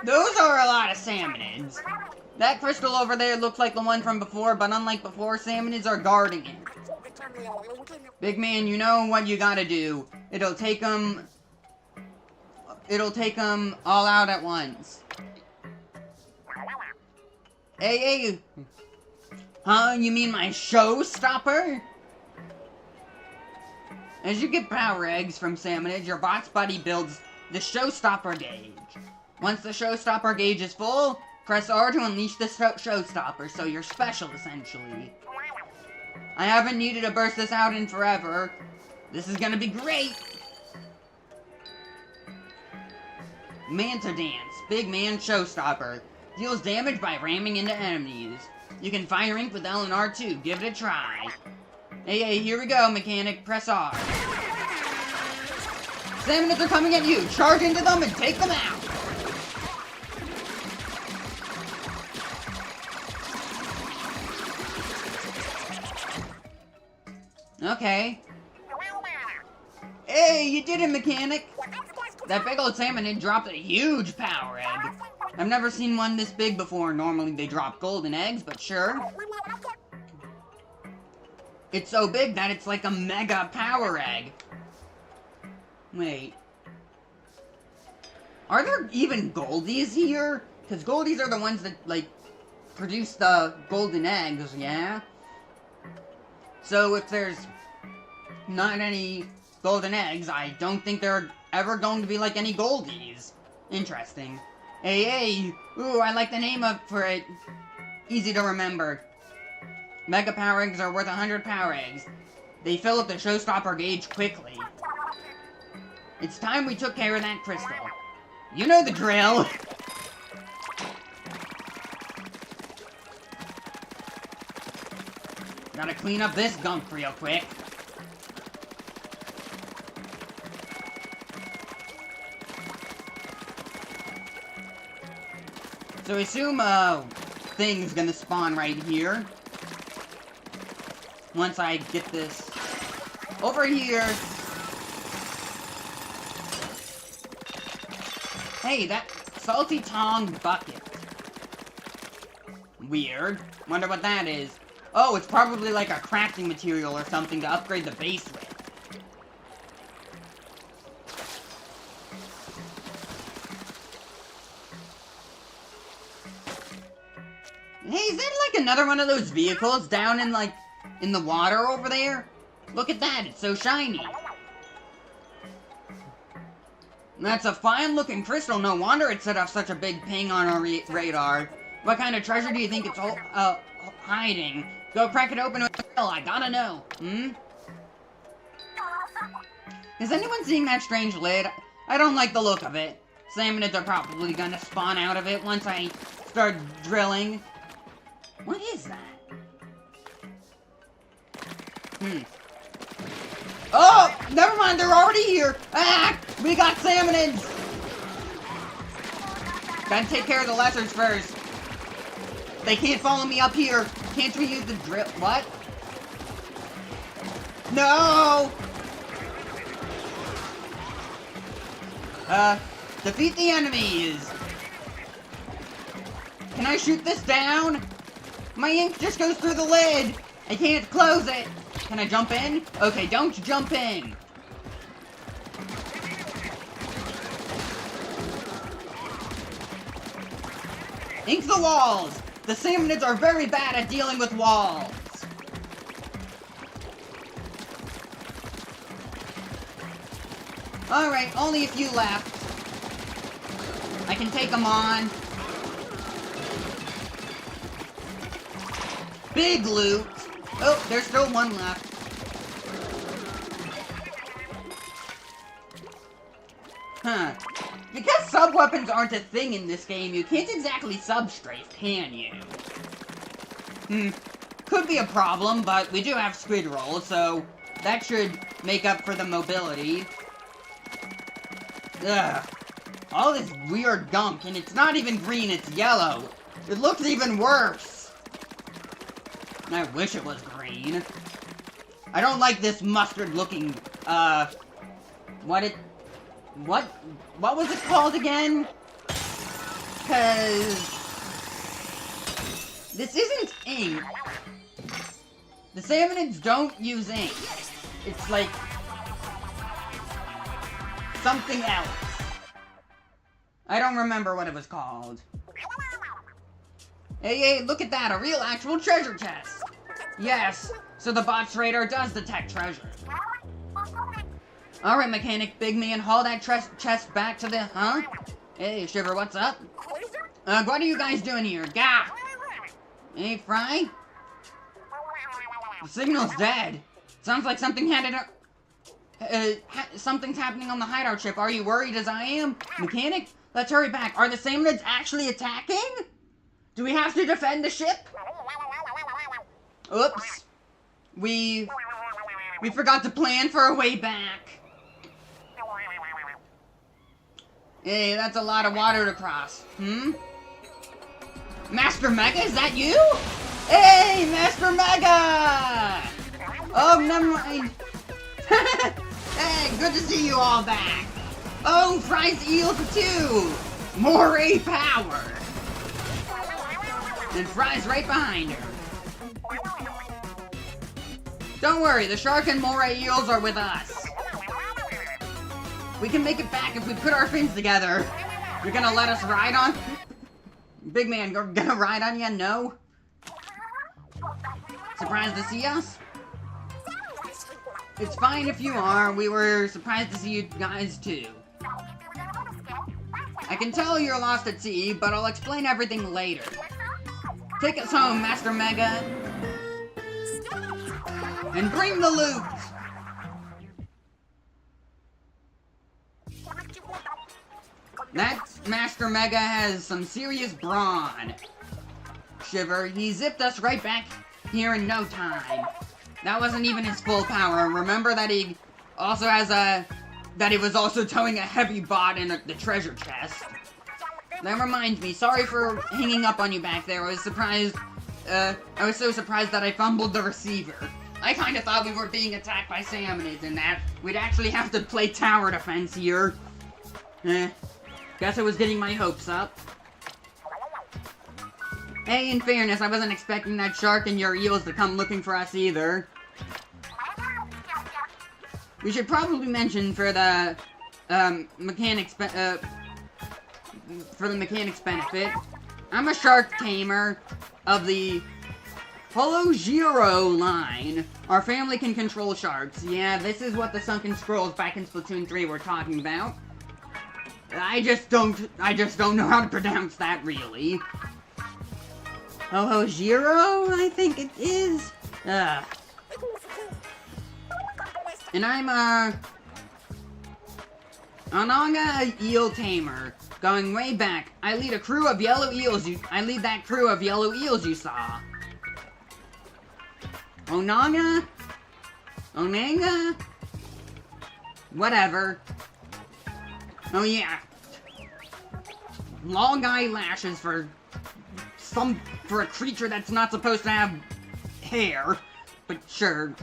Those are a lot of salmonids. That crystal over there looks like the one from before, but unlike before, salmonids are guarding it. Big man, you know what you gotta do. It'll take them all out at once. Hey. Huh? You mean my showstopper? As you get power eggs from salmonids, your bot's buddy builds the showstopper gauge. Once the showstopper gauge is full, press R to unleash the showstopper, so you're special, essentially. I haven't needed to burst this out in forever. This is gonna be great! Manta Dance, Big Man Showstopper. Deals damage by ramming into enemies. You can fire ink with L and R too. Give it a try. Hey, here we go, mechanic. Press R. Salmonids are coming at you. Charge into them and take them out. Okay. Hey, you did it, mechanic. That big old salmonid dropped a huge power egg. I've never seen one this big before. Normally they drop golden eggs, but sure. It's so big that it's like a mega power egg. Wait. Are there even goldies here? Because goldies are the ones that, like, produce the golden eggs, yeah? So if there's not any golden eggs, I don't think there are ever going to be, like, any goldies. Interesting. Hey, ooh, I like the name for it. Easy to remember. Mega power eggs are worth 100 power eggs. They fill up the showstopper gauge quickly. It's time we took care of that crystal. You know the drill. Gotta clean up this gunk real quick. So I assume, thing's gonna spawn right here. Once I get this over here. Hey, that salty tong bucket. Weird. Wonder what that is. Oh, it's probably like a crafting material or something to upgrade the base with. Hey, is that like another one of those vehicles down in like, in the water over there? Look at that, it's so shiny. That's a fine-looking crystal, no wonder it set off such a big ping on our radar. What kind of treasure do you think it's hiding? Go crack it open with a drill, I gotta know. Is anyone seeing that strange lid? I don't like the look of it. Salmonids are probably gonna spawn out of it once I start drilling. What is that? Oh! Never mind, they're already here! Ah! We got salmonids! Gotta take care of the lessers first. They can't follow me up here. Can't we use the drill? What? No! Defeat the enemies! Can I shoot this down? My ink just goes through the lid! I can't close it! Can I jump in? Okay, don't jump in! Ink the walls! The Salmonids are very bad at dealing with walls! Alright, only a few left. I can take them on. Big loot! Oh, there's still one left. Huh. Because sub-weapons aren't a thing in this game, you can't exactly sub-strafe, can you? Could be a problem, but we do have squid roll, so that should make up for the mobility. Ugh. All this weird gunk, and it's not even green, it's yellow. It looks even worse. I wish it was green. I don't like this mustard-looking, what was it called again? Cause this isn't ink. The Salmonids don't use ink. It's like something else. I don't remember what it was called. Hey, look at that, a real actual treasure chest. Yes, so the bot's radar does detect treasure. Alright, Mechanic Big Man, haul that chest back to the... Huh? Hey, Shiver, what's up? What are you guys doing here? Gah! Hey, Fry? The signal's dead. Sounds like something something's happening on the hideout ship. Are you worried as I am? Mechanic? Let's hurry back. Are the Salmonids actually attacking? Do we have to defend the ship? Oops. We forgot to plan for a way back. Hey, that's a lot of water to cross. Master Mega, is that you? Hey, Master Mega! Oh, never mind. Hey, good to see you all back. Oh, Fry's eels too. Moray power. And Fry's right behind her. Don't worry, the shark and moray eels are with us. We can make it back if we put our fins together. You're gonna let us ride on? Big Man, you're gonna ride on ya? No? Surprised to see us? It's fine if you are. We were surprised to see you guys too. I can tell you're lost at sea, but I'll explain everything later. Take us home, Master Mega. And bring the loot! That Master Mega has some serious brawn. Shiver, he zipped us right back here in no time. That wasn't even his full power. Remember that he also has that he was also towing a heavy bot in the treasure chest. That reminds me, sorry for hanging up on you back there. I was so surprised that I fumbled the receiver. I kinda thought we were being attacked by Salmonids and that we'd actually have to play tower defense here. Guess I was getting my hopes up. Hey, in fairness, I wasn't expecting that shark and your eels to come looking for us either. We should probably mention for the mechanics benefit, I'm a shark tamer of the Holojiro line. Our family can control sharks. Yeah, this is what the Sunken Scrolls back in Splatoon 3 were talking about. I just don't know how to pronounce that, really. Holojiro, I think it is. And I'm a Ananga eel tamer, going way back. I lead a crew of yellow eels. I lead that crew of yellow eels you saw. Onanga? Onanga? Whatever. Oh yeah. Long eyelashes for a creature that's not supposed to have hair. But sure,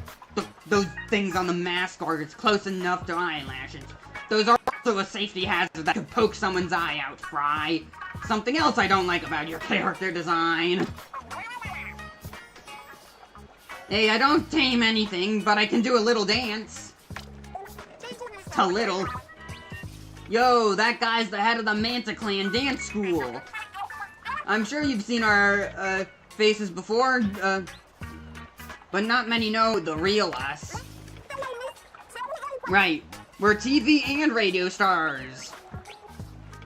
those things on the mask are close enough to eyelashes. Those are also a safety hazard that could poke someone's eye out, Fry. Something else I don't like about your character design. Hey, I don't tame anything, but I can do a little dance. A little. Yo, that guy's the head of the Manta Clan dance school. I'm sure you've seen our faces before, but not many know the real us. Right, we're TV and radio stars.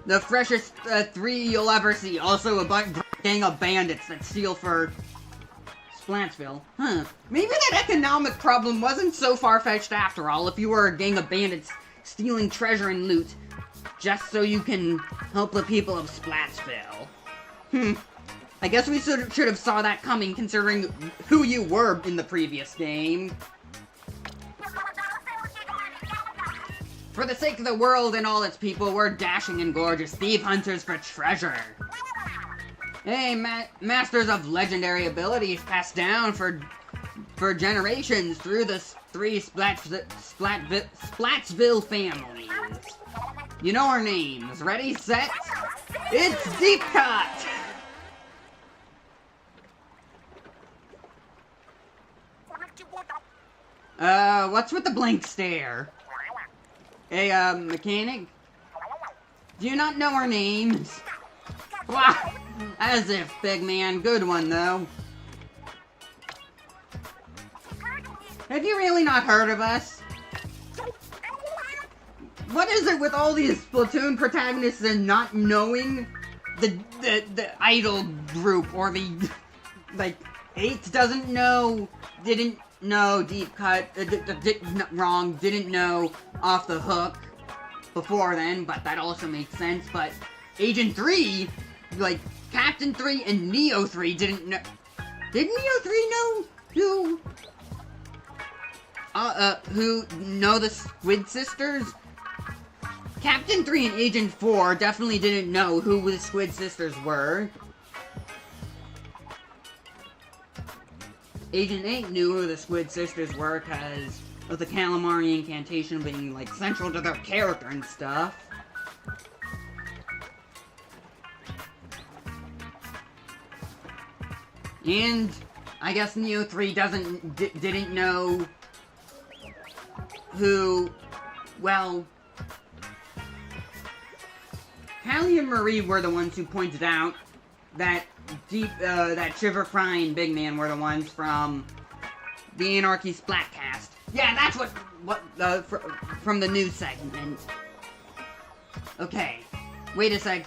The freshest three you'll ever see. Also a gang of bandits that steal for Splatsville. Huh. Maybe that economic problem wasn't so far-fetched after all if you were a gang of bandits stealing treasure and loot just so you can help the people of Splatsville. I guess we should have saw that coming considering who you were in the previous game. For the sake of the world and all its people, we're dashing and gorgeous thief hunters for treasure. Hey, masters of legendary abilities passed down for generations through the three Splatsville families. You know our names. Ready, set? It's Deep Cut! What's with the blank stare? Hey, mechanic? Do you not know our names? Wow! As if, big man. Good one, though. Have you really not heard of us? What is it with all these Splatoon protagonists and not knowing the idol group, or the, like, 8 doesn't know, didn't know, Deep Cut, didn't know Off the Hook before then, but that also makes sense, but Agent 3, like, Captain 3 and Neo 3 didn't know. Did Neo 3 know who know the Squid Sisters? Captain 3 and Agent 4 definitely didn't know who the Squid Sisters were. Agent 8 knew who the Squid Sisters were because of the Calamari incantation being, like, central to their character and stuff. And I guess Neo 3 didn't know who, well, Callie and Marie were the ones who pointed out that that Shiver Fry and Big Man were the ones from the Anarchy Splatcast. Yeah, that's from the news segment. Okay, wait a sec.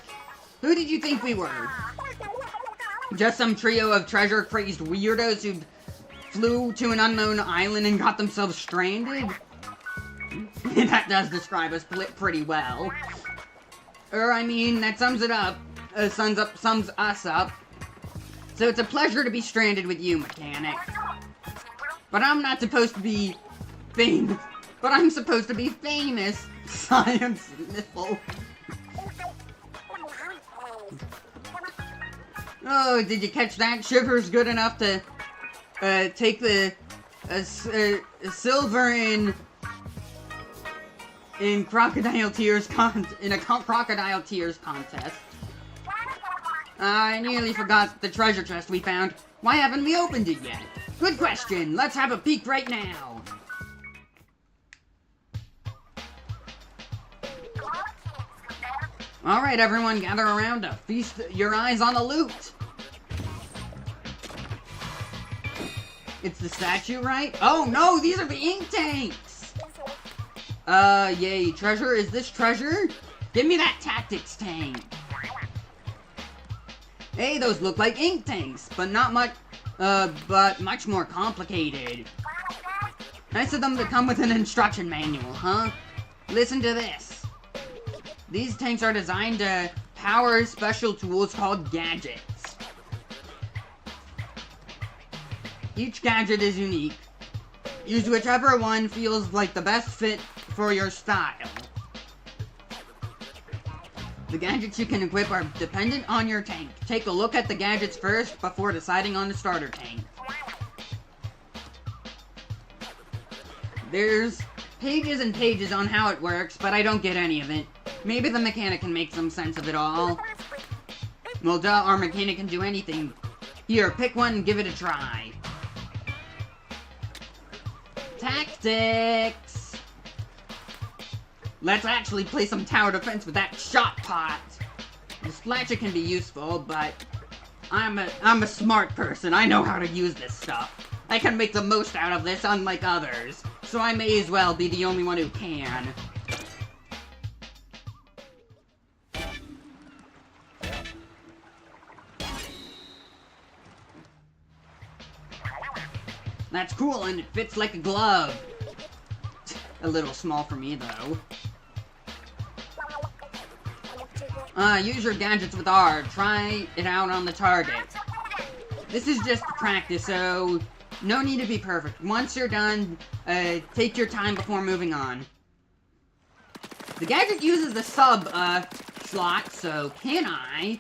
Who did you think we were? Just some trio of treasure-crazed weirdos who flew to an unknown island and got themselves stranded? That does describe us pretty well. I mean, that sums it up. Sums us up. So it's a pleasure to be stranded with you, mechanic. But I'm not supposed to be famous. But I'm supposed to be famous. Science nipple. Oh, did you catch that? Shiver's good enough to take the silver in Crocodile Tears Crocodile Tears contest. I nearly forgot the treasure chest we found. Why haven't we opened it yet? Good question. Let's have a peek right now. Alright, everyone, gather around to feast your eyes on the loot. It's the statue, right? Oh, no, these are the ink tanks! Yay, treasure? Is this treasure? Give me that tactics tank. Hey, those look like ink tanks, but not much, but much more complicated. Nice of them to come with an instruction manual, huh? Listen to this. These tanks are designed to power special tools called gadgets. Each gadget is unique. Use whichever one feels like the best fit for your style. The gadgets you can equip are dependent on your tank. Take a look at the gadgets first before deciding on the starter tank. There's pages and pages on how it works, but I don't get any of it. Maybe the mechanic can make some sense of it all. Well, duh, our mechanic can do anything. Here, pick one and give it a try. Tactics! Let's actually play some tower defense with that shot pot. The splatcher can be useful, but I'm a smart person. I know how to use this stuff. I can make the most out of this, unlike others. So I may as well be the only one who can. That's cool, and it fits like a glove. A little small for me, though. Use your gadgets with R. Try it out on the target. This is just practice, so no need to be perfect. Once you're done, take your time before moving on. The gadget uses the sub, slot, so can I?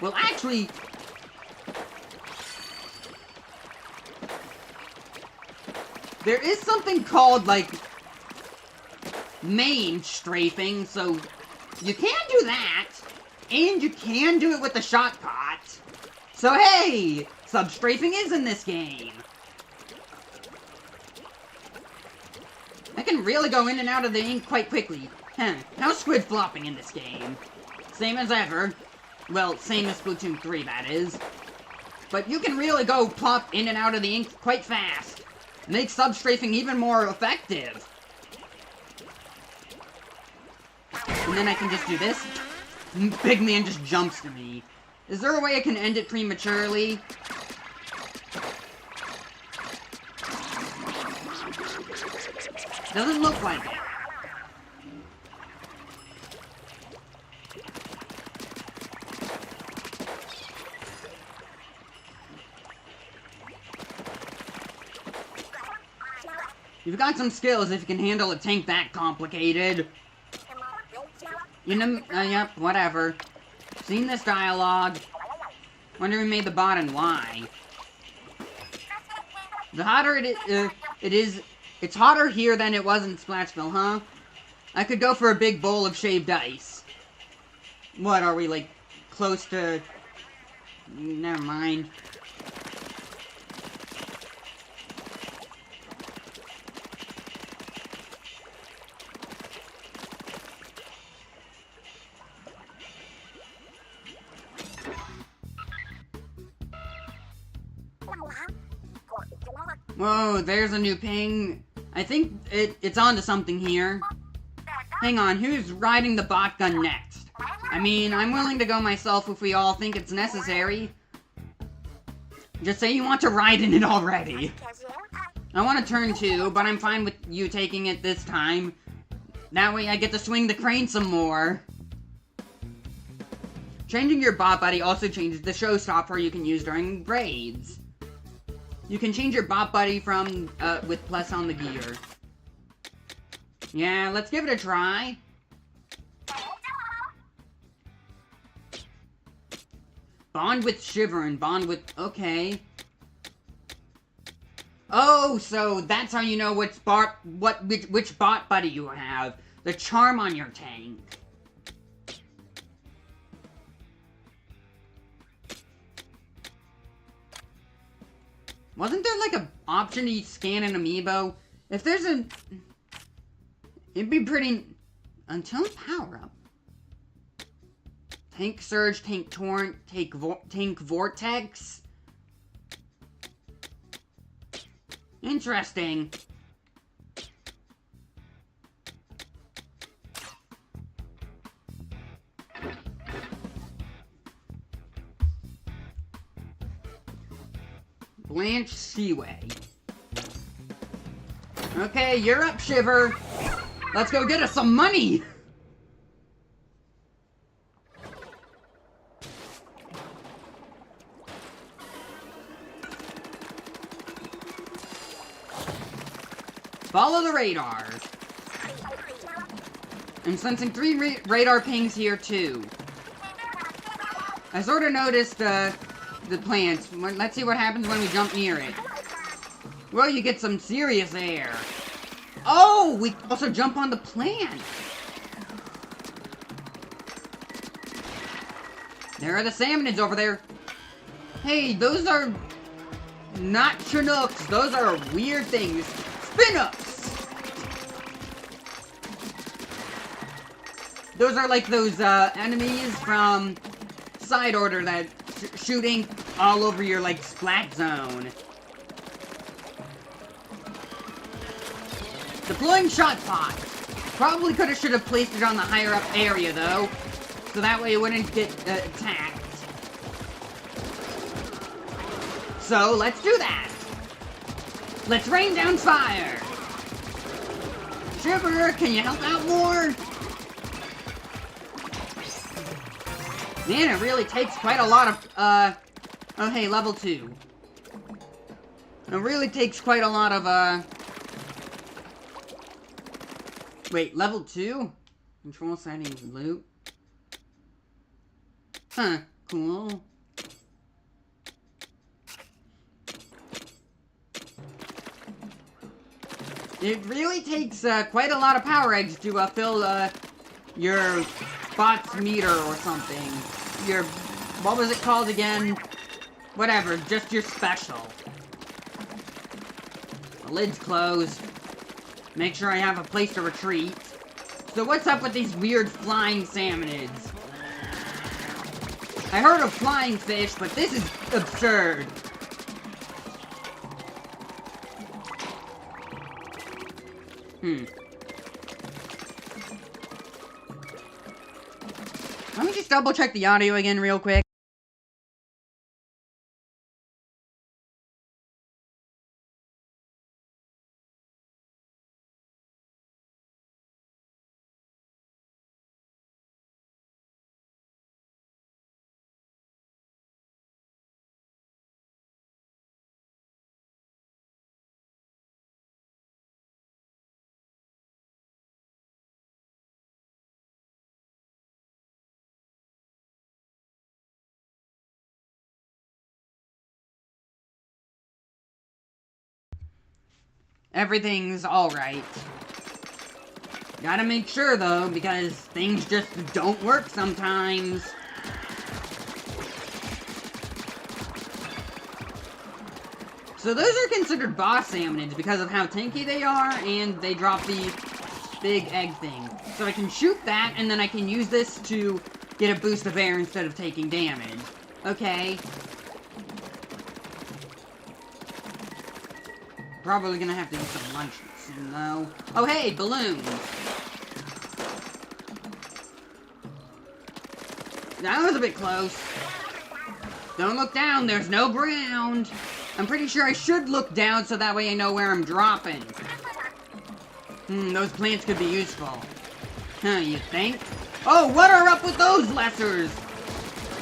Well, actually... there is something called, like, main strafing, so you can do that, and you can do it with the shot pot. So hey, sub-strafing is in this game. I can really go in and out of the ink quite quickly. No squid flopping in this game. Same as ever. Well, same as Splatoon 3, that is. But you can really go plop in and out of the ink quite fast. Make sub-strafing even more effective. And then I can just do this. Big man just jumps to me. Is there a way I can end it prematurely? Doesn't look like it. You've got some skills if you can handle a tank that complicated. You know, yep, whatever. Seen this dialogue. Wonder who made the bot and why. The hotter it's hotter here than it was in Splashville, huh? I could go for a big bowl of shaved ice. What, are we, like, close to... Never mind. Whoa, there's a new ping. I think it's onto something here. Hang on, who's riding the bot gun next? I mean, I'm willing to go myself if we all think it's necessary. Just say you want to ride in it already. I want to turn 2, but I'm fine with you taking it this time. That way I get to swing the crane some more. Changing your bot buddy also changes the showstopper you can use during raids. You can change your bot buddy from, with plus on the gear. Yeah, let's give it a try. Bond with Shiver and bond with... okay. Oh, so that's how you know which bot buddy you have. The charm on your tank. Wasn't there, like, an option to scan an amiibo? If there's a... it'd be pretty... until power-up. Tank Surge, Tank Torrent, Tank Vortex. Interesting. Blanche Seaway. Okay, you're up, Shiver. Let's go get us some money! Follow the radars. I'm sensing 3 radar pings here, too. I sort of noticed, the plant. Let's see what happens when we jump near it. Well, you get some serious air. Oh, we also jump on the plant. There are the salmonids over there. Hey, those are not Chinooks. Those are weird things. Spin-ups! Those are like those enemies from Side Order that shooting all over your like splat zone. Deploying shot pot. Probably should have placed it on the higher up area though, so that way it wouldn't get attacked. So let's do that. Let's rain down fire. Shiver, can you help out more? Man, it really takes quite a lot of, oh hey, level 2. It really takes quite a lot of, wait, level 2? Control settings, loot. Huh, cool. It really takes quite a lot of power eggs to fill your bots meter or something. Your, what was it called again? Whatever, just your special. The lid's closed. Make sure I have a place to retreat. So what's up with these weird flying salmonids? I heard of flying fish, but this is absurd. Let me just double check the audio again real quick. Everything's alright. Gotta make sure, though, because things just don't work sometimes. So those are considered boss salmonids because of how tanky they are, and they drop the big egg thing. So I can shoot that, and then I can use this to get a boost of air instead of taking damage. Okay. Probably gonna have to eat some lunch soon, though. Oh, hey, balloons! That was a bit close. Don't look down, there's no ground. I'm pretty sure I should look down so that way I know where I'm dropping. Those plants could be useful. Huh, you think? Oh, what are up with those lessers?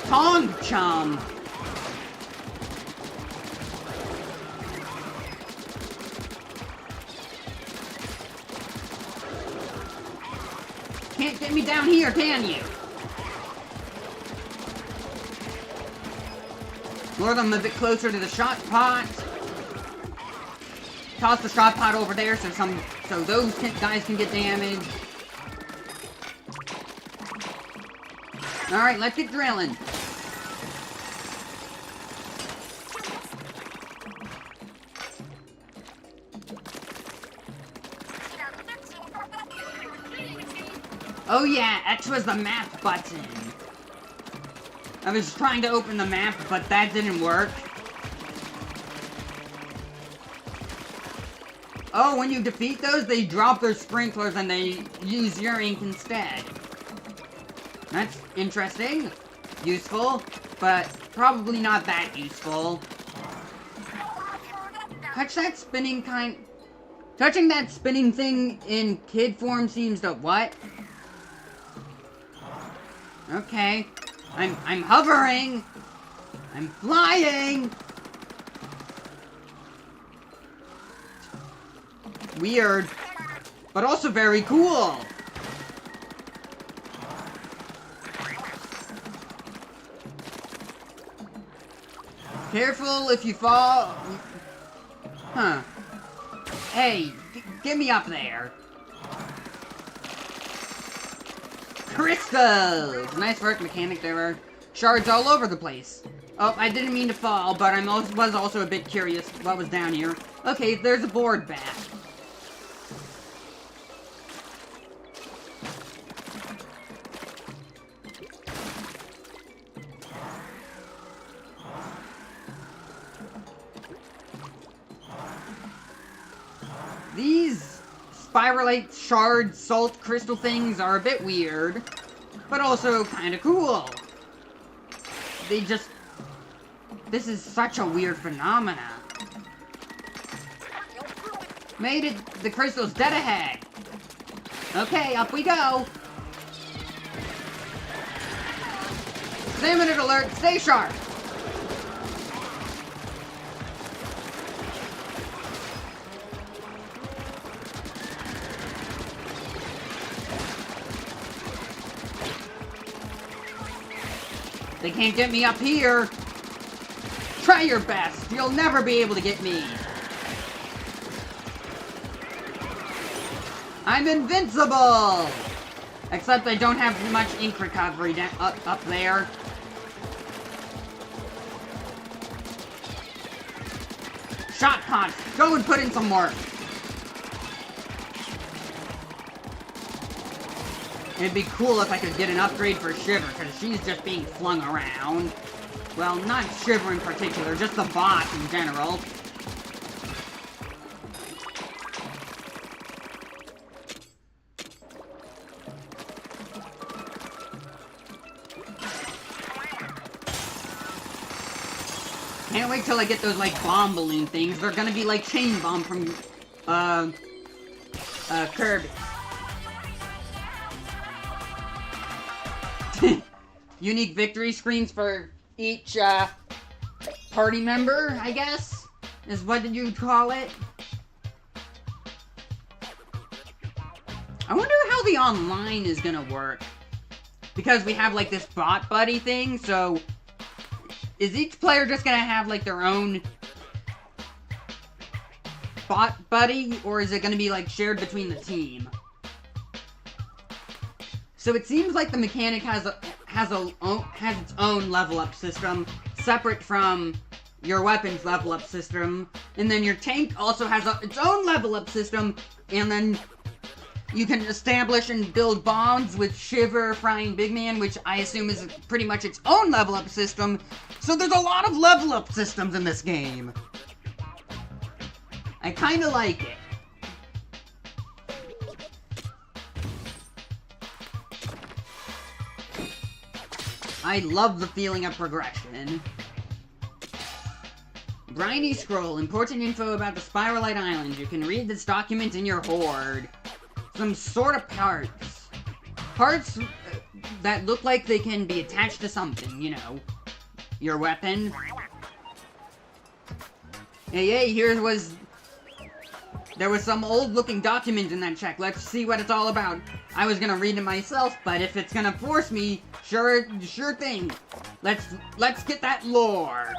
Tong chum. Can't get me down here, can you? Lure them a bit closer to the shot pot. Toss the shot pot over there so those guys can get damaged. Alright, let's get drilling. Oh yeah, X was the map button. I was trying to open the map, but that didn't work. Oh, when you defeat those, they drop their sprinklers and they use your ink instead. That's interesting. Useful, but probably not that useful. Touching that spinning thing in kid form seems to what? Okay. I'm hovering! I'm flying! Weird. But also very cool! Careful if you fall. Huh. Hey, get me up there. Crystals! Nice work, mechanic. There are shards all over the place. Oh, I didn't mean to fall, but I was also a bit curious what was down here. Okay, there's a board back. spiralite shard salt crystal things are a bit weird, but also kind of cool. This is such a weird phenomena. Made it, the crystal's dead ahead. Okay, up we go. Salmon alert, stay sharp. They can't get me up here. Try your best. You'll never be able to get me. I'm invincible! Except I don't have much ink recovery up there. Shot punch! Go and put in some work! It'd be cool if I could get an upgrade for Shiver, because she's just being flung around. Well, not Shiver in particular, just the boss in general. Can't wait till I get those, like, bomb balloon things. They're gonna be like Chain Bomb from, Kirby. Unique victory screens for each, party member, I guess? Is what did you call it? I wonder how the online is gonna work. Because we have, like, this bot buddy thing, so... Is each player just gonna have, like, their own bot buddy, or is it gonna be, like, shared between the team? So it seems like the mechanic has its own level up system, separate from your weapons level up system, and then your tank also has its own level up system, and then you can establish and build bonds with Shiver, Frying Big Man, which I assume is pretty much its own level up system. So there's a lot of level up systems in this game. I kinda like it. I love the feeling of progression. Briny Scroll, important info about the Spiralite Islands. You can read this document in your hoard. Some sort of parts. Parts that look like they can be attached to something, you know. Your weapon. Hey, there was some old-looking document in that check. Let's see what it's all about. I was gonna read it myself, but if it's gonna force me, sure thing. Let's get that lore.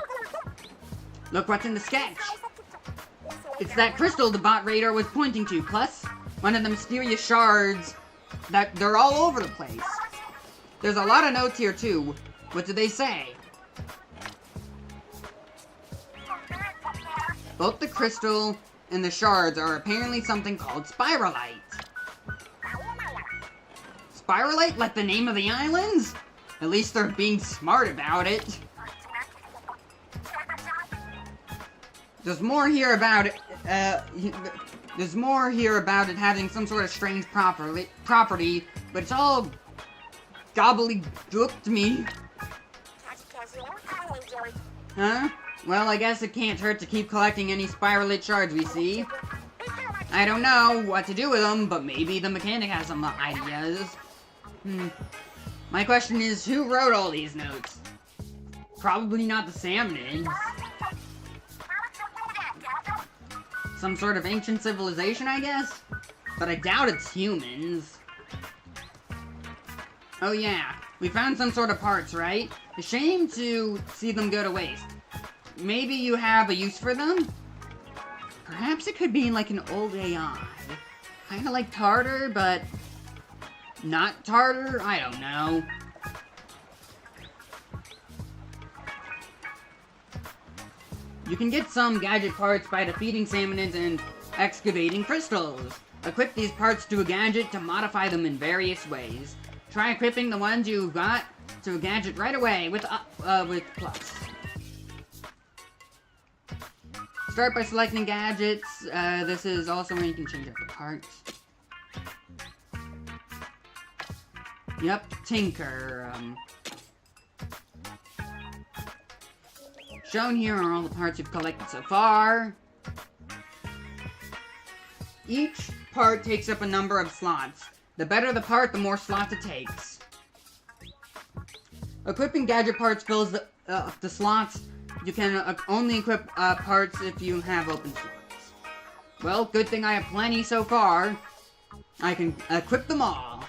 Look what's in the sketch. It's that crystal the bot raider was pointing to, plus one of the mysterious shards that they're all over the place. There's a lot of notes here too. What do they say? Both the crystal and the shards are apparently something called spiralite. Spiralite, like the name of the islands? At least they're being smart about it. There's more here about it, having some sort of strange property, but it's all gobbledygook to me. Huh? Well, I guess it can't hurt to keep collecting any spiralite shards we see. I don't know what to do with them, but maybe the mechanic has some ideas. My question is, who wrote all these notes? Probably not the Salmonids. Some sort of ancient civilization, I guess? But I doubt it's humans. Oh yeah, we found some sort of parts, right? A shame to see them go to waste. Maybe you have a use for them? Perhaps it could be like an old AI. Kinda like Tartar, but not Tartar? I don't know. You can get some gadget parts by defeating Salmonids and excavating crystals. Equip these parts to a gadget to modify them in various ways. Try equipping the ones you've got to a gadget right away with plus. Start by selecting gadgets. This is also where you can change out the parts. Yep, Tinker. Shown here are all the parts you've collected so far. Each part takes up a number of slots. The better the part, the more slots it takes. Equipping gadget parts fills the slots. You can only equip parts if you have open slots. Well, good thing I have plenty so far. I can equip them all.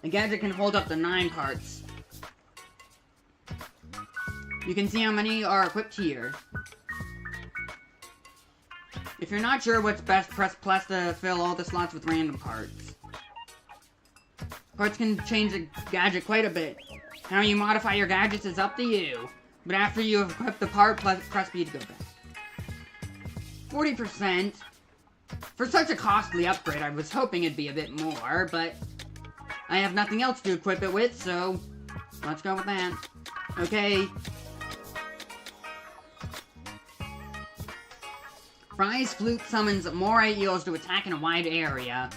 A gadget can hold up to 9 parts. You can see how many are equipped here. If you're not sure what's best, press plus to fill all the slots with random parts. Parts can change a gadget quite a bit. How you modify your gadgets is up to you. But after you have equipped the part, press B to go back. 40%. For such a costly upgrade, I was hoping it'd be a bit more, but I have nothing else to equip it with, so let's go with that. Okay. Fry's flute summons more eels to attack in a wide area.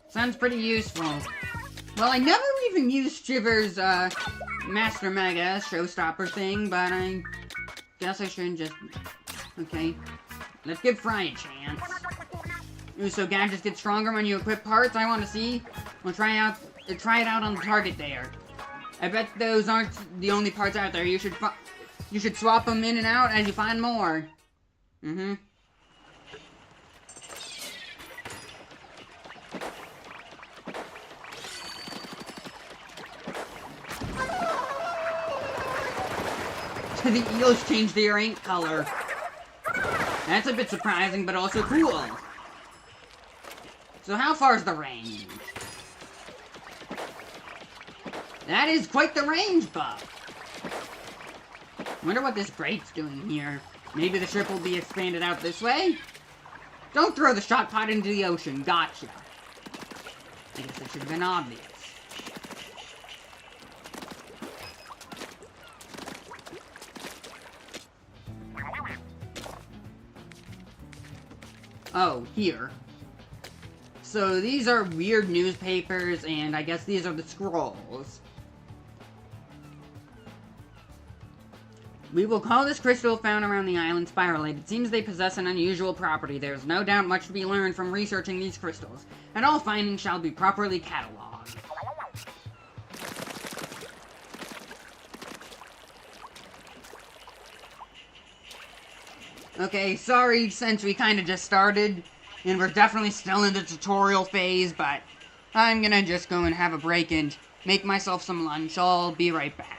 Sounds pretty useful. Well, I never even used Shiver's, Master Mega Showstopper thing, but I guess I shouldn't just... Okay. Let's give Fry a chance. Ooh, so gadgets get stronger when you equip parts? I want to see. We'll try it out on the target there. I bet those aren't the only parts out there. You should swap them in and out as you find more. Mm-hmm. The eels changed their ink color. That's a bit surprising, but also cool. So how far is the range? That is quite the range buff. Wonder what this grate's doing here. Maybe the ship will be expanded out this way? Don't throw the shot pot into the ocean. Gotcha. I guess that should have been obvious. Oh, here. So these are weird newspapers, and I guess these are the scrolls. We will call this crystal found around the island Spiralite. It seems they possess an unusual property. There is no doubt much to be learned from researching these crystals, and all findings shall be properly cataloged. Okay, sorry since we kind of just started, and we're definitely still in the tutorial phase, but I'm gonna just go and have a break and make myself some lunch. I'll be right back.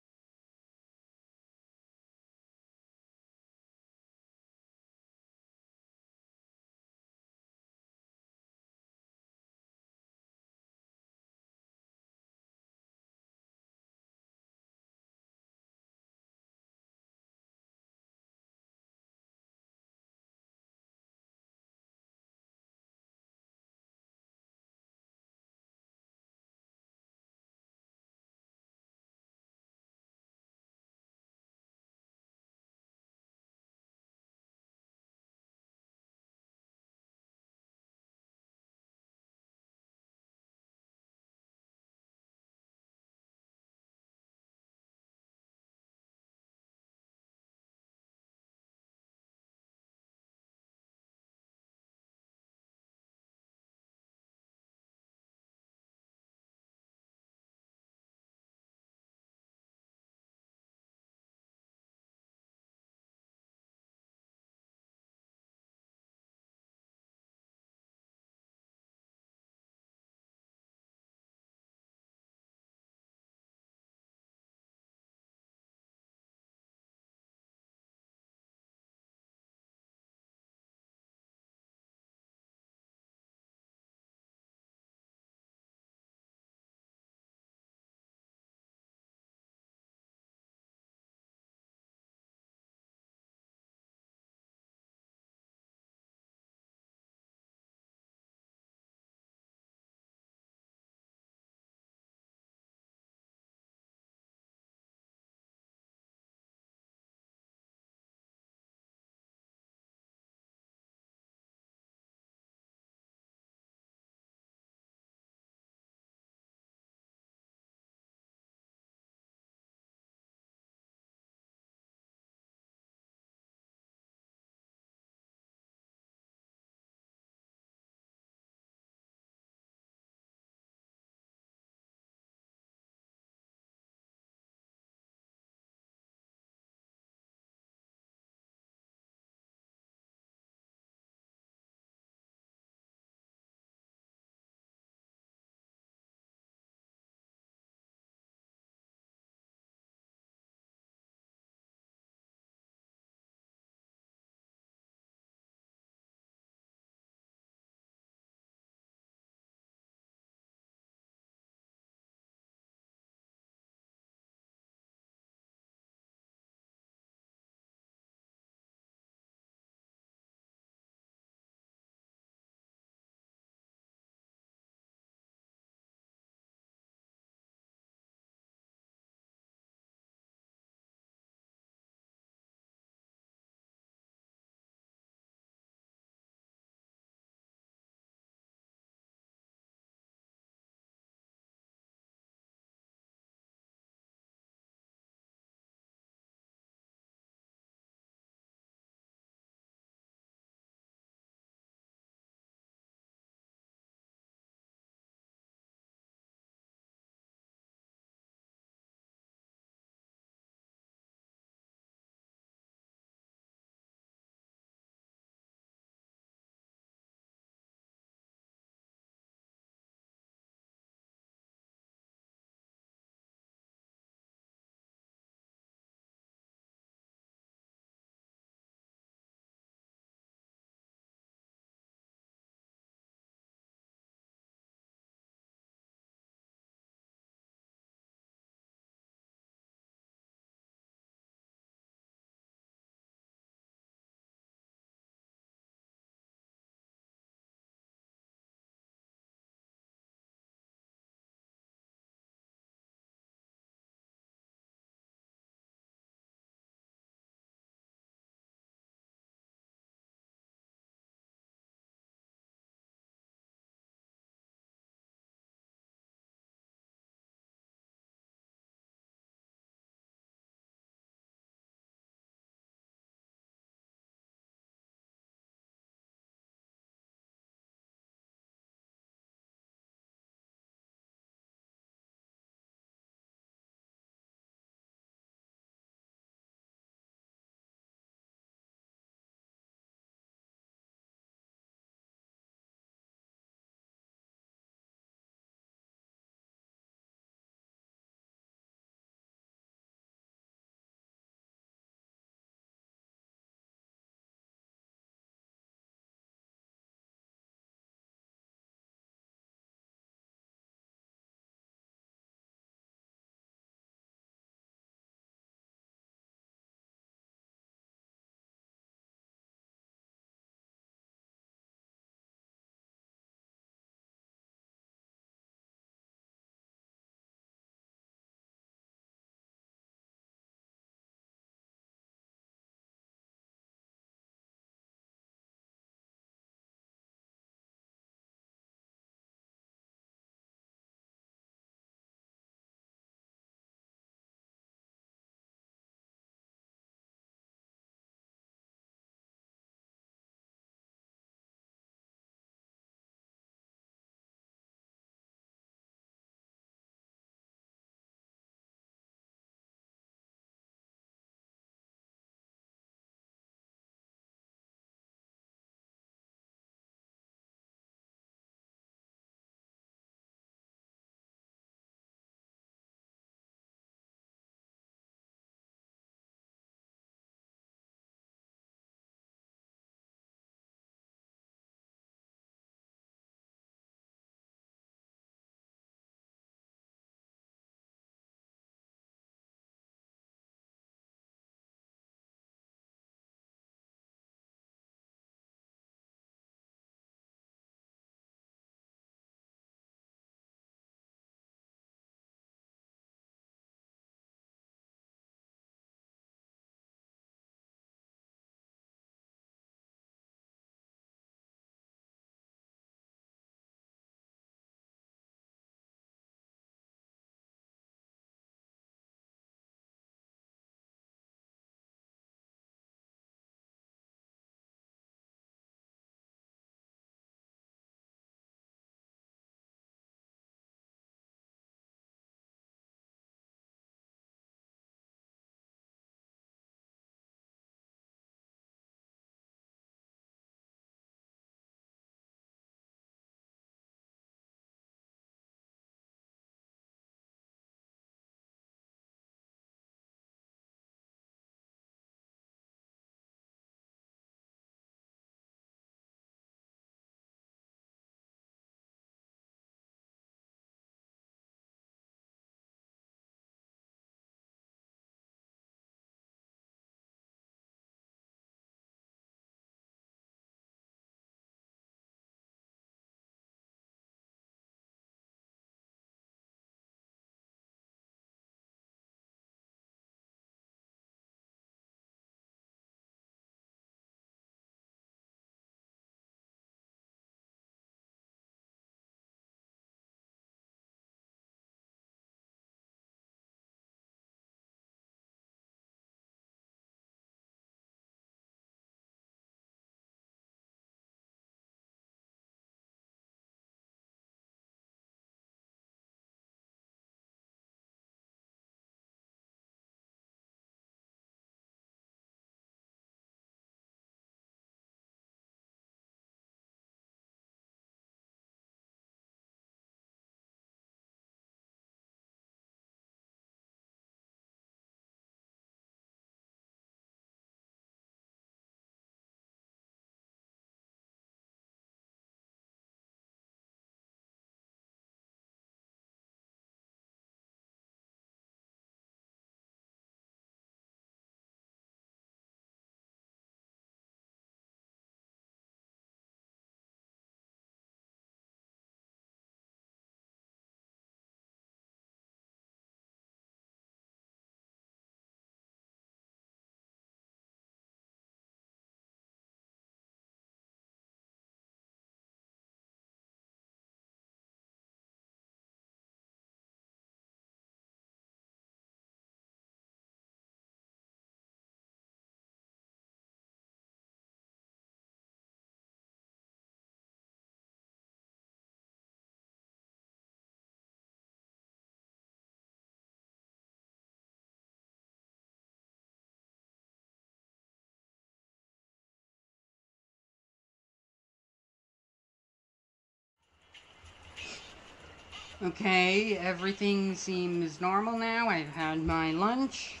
Okay, everything seems normal now. I've had my lunch.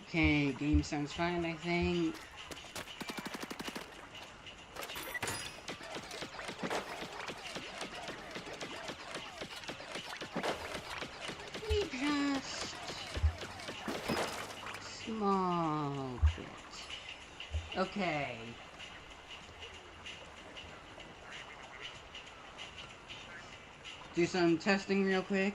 Okay, game sounds fine, I think. We just... small bit. Okay. Do some testing real quick.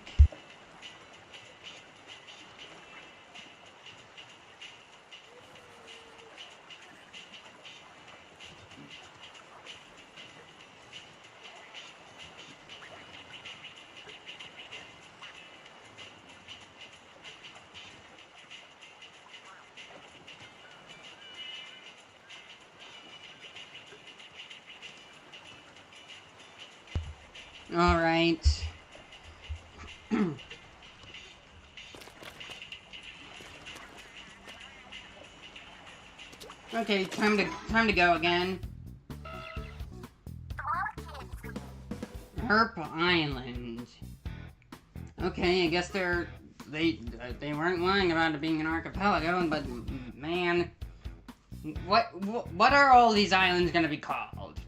Alright. Okay, time to go again. Herp Island. Okay, I guess they weren't lying about it being an archipelago, but man, what are all these islands gonna be called?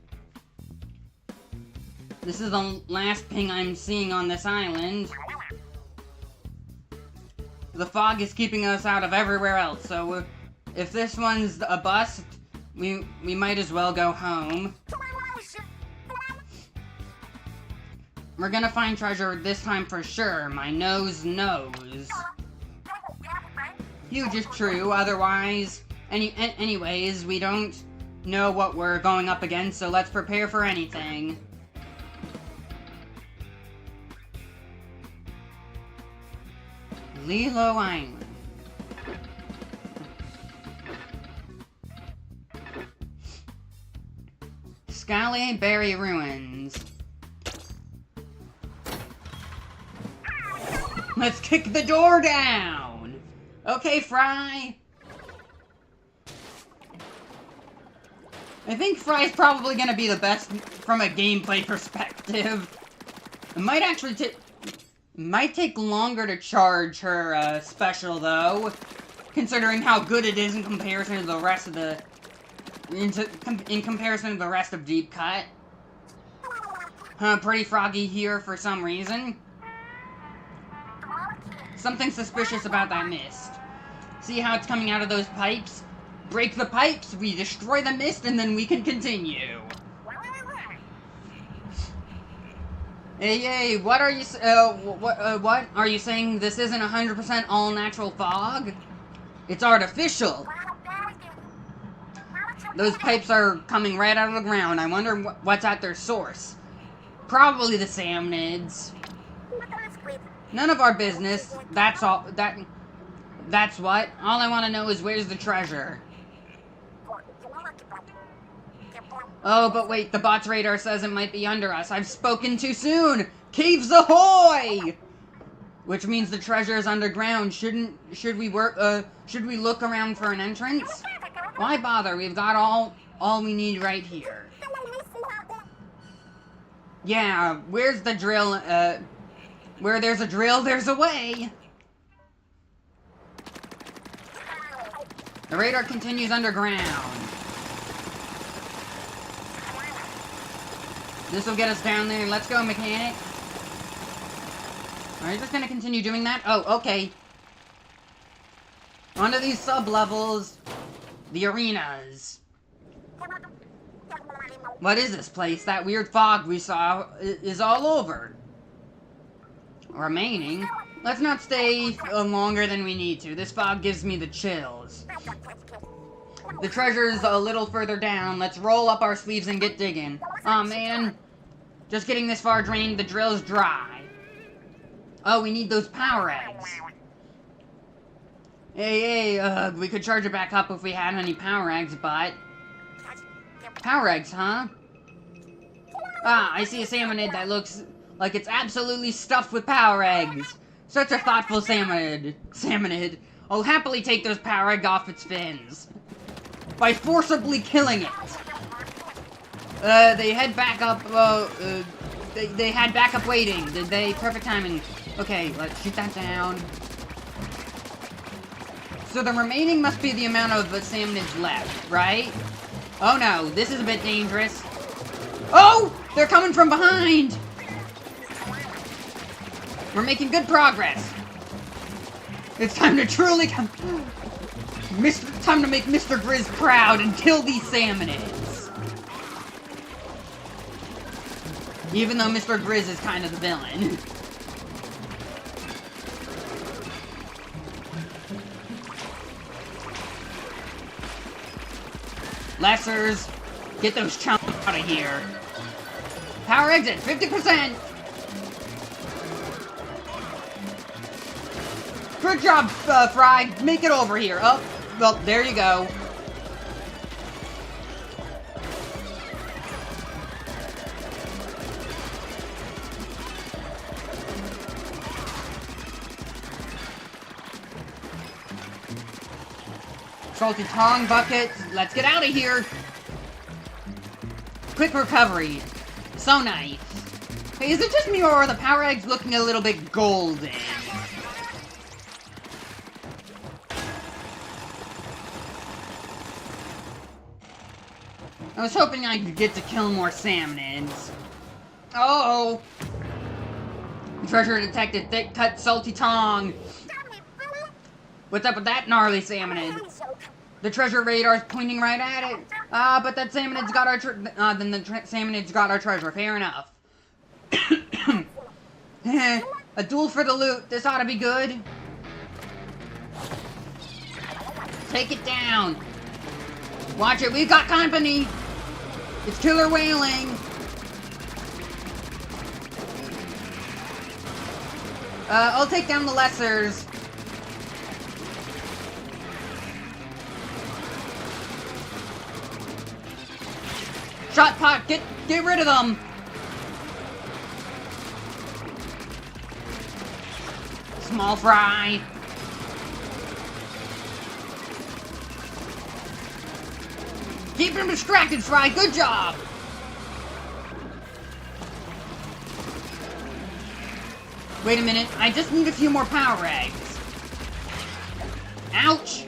This is the last ping I'm seeing on this island. The fog is keeping us out of everywhere else, so if this one's a bust, we might as well go home. We're gonna find treasure this time for sure, my nose knows. Huge is true, otherwise... anyways, we don't know what we're going up against, so let's prepare for anything. Lilo Island. Scally Berry Ruins. Let's kick the door down! Okay, Fry. I think Fry's probably gonna be the best from a gameplay perspective. It might actually might take longer to charge her special though, considering how good it is in comparison to the rest of the in comparison to the rest of Deep Cut. Pretty froggy here for some reason. Something suspicious about that mist. See how it's coming out of those pipes? Break the pipes, we destroy the mist, and then we can continue. Hey, what are you, what? Are you saying this isn't 100% all-natural fog? It's artificial. Those pipes are coming right out of the ground. I wonder what's at their source. Probably the salmonids. None of our business. That's all. That's what. All I want to know is where's the treasure. Oh, but wait, the bot's radar says it might be under us. I've spoken too soon! Caves ahoy! Which means the treasure is underground. Should we look around for an entrance? Why bother? We've got all we need right here. Yeah, where's the drill? Where there's a drill, there's a way! The radar continues underground. This will get us down there. Let's go, mechanic. Are you just gonna continue doing that? Oh, okay. Onto these sub-levels. The arenas. What is this place? That weird fog we saw is all over. Remaining. Let's not stay longer than we need to. This fog gives me the chills. The treasure's a little further down. Let's roll up our sleeves and get digging. Aw, man. Just getting this far drained, the drill's dry. Oh, we need those power eggs. Hey, we could charge it back up if we had any power eggs, but... Power eggs, huh? Ah, I see a salmonid that looks like it's absolutely stuffed with power eggs. Such a thoughtful salmonid. I'll happily take those power egg off its fins. By forcibly killing it. They head back up, they had backup waiting. Did they? Perfect timing. Okay, let's shoot that down. So the remaining must be the amount of salmonage left, right? Oh no, this is a bit dangerous. Oh! They're coming from behind! We're making good progress. It's time to truly come... time to make Mr. Grizz proud and kill these salmonids. Even though Mr. Grizz is kind of the villain. Lessers, get those chumps out of here. Power exit, 50%! Good job, Fry. Make it over here. Oh, well, there you go. Salty Tong bucket. Let's get out of here. Quick recovery. So nice. Hey, is it just me or are the power eggs looking a little bit golden? I was hoping I could get to kill more salmonids. Oh! Treasure detected, thick cut salty tong. What's up with that gnarly salmonid? The treasure radar's pointing right at it. But that salmonid's got our then the salmonid's got our treasure. Fair enough. A duel for the loot. This ought to be good. Take it down. Watch it. We've got company. It's killer whaling. I'll take down the lessers. Shot pot, get rid of them. Small fry. Keep him distracted, Fry. Good job. Wait a minute. I just need a few more power eggs. Ouch.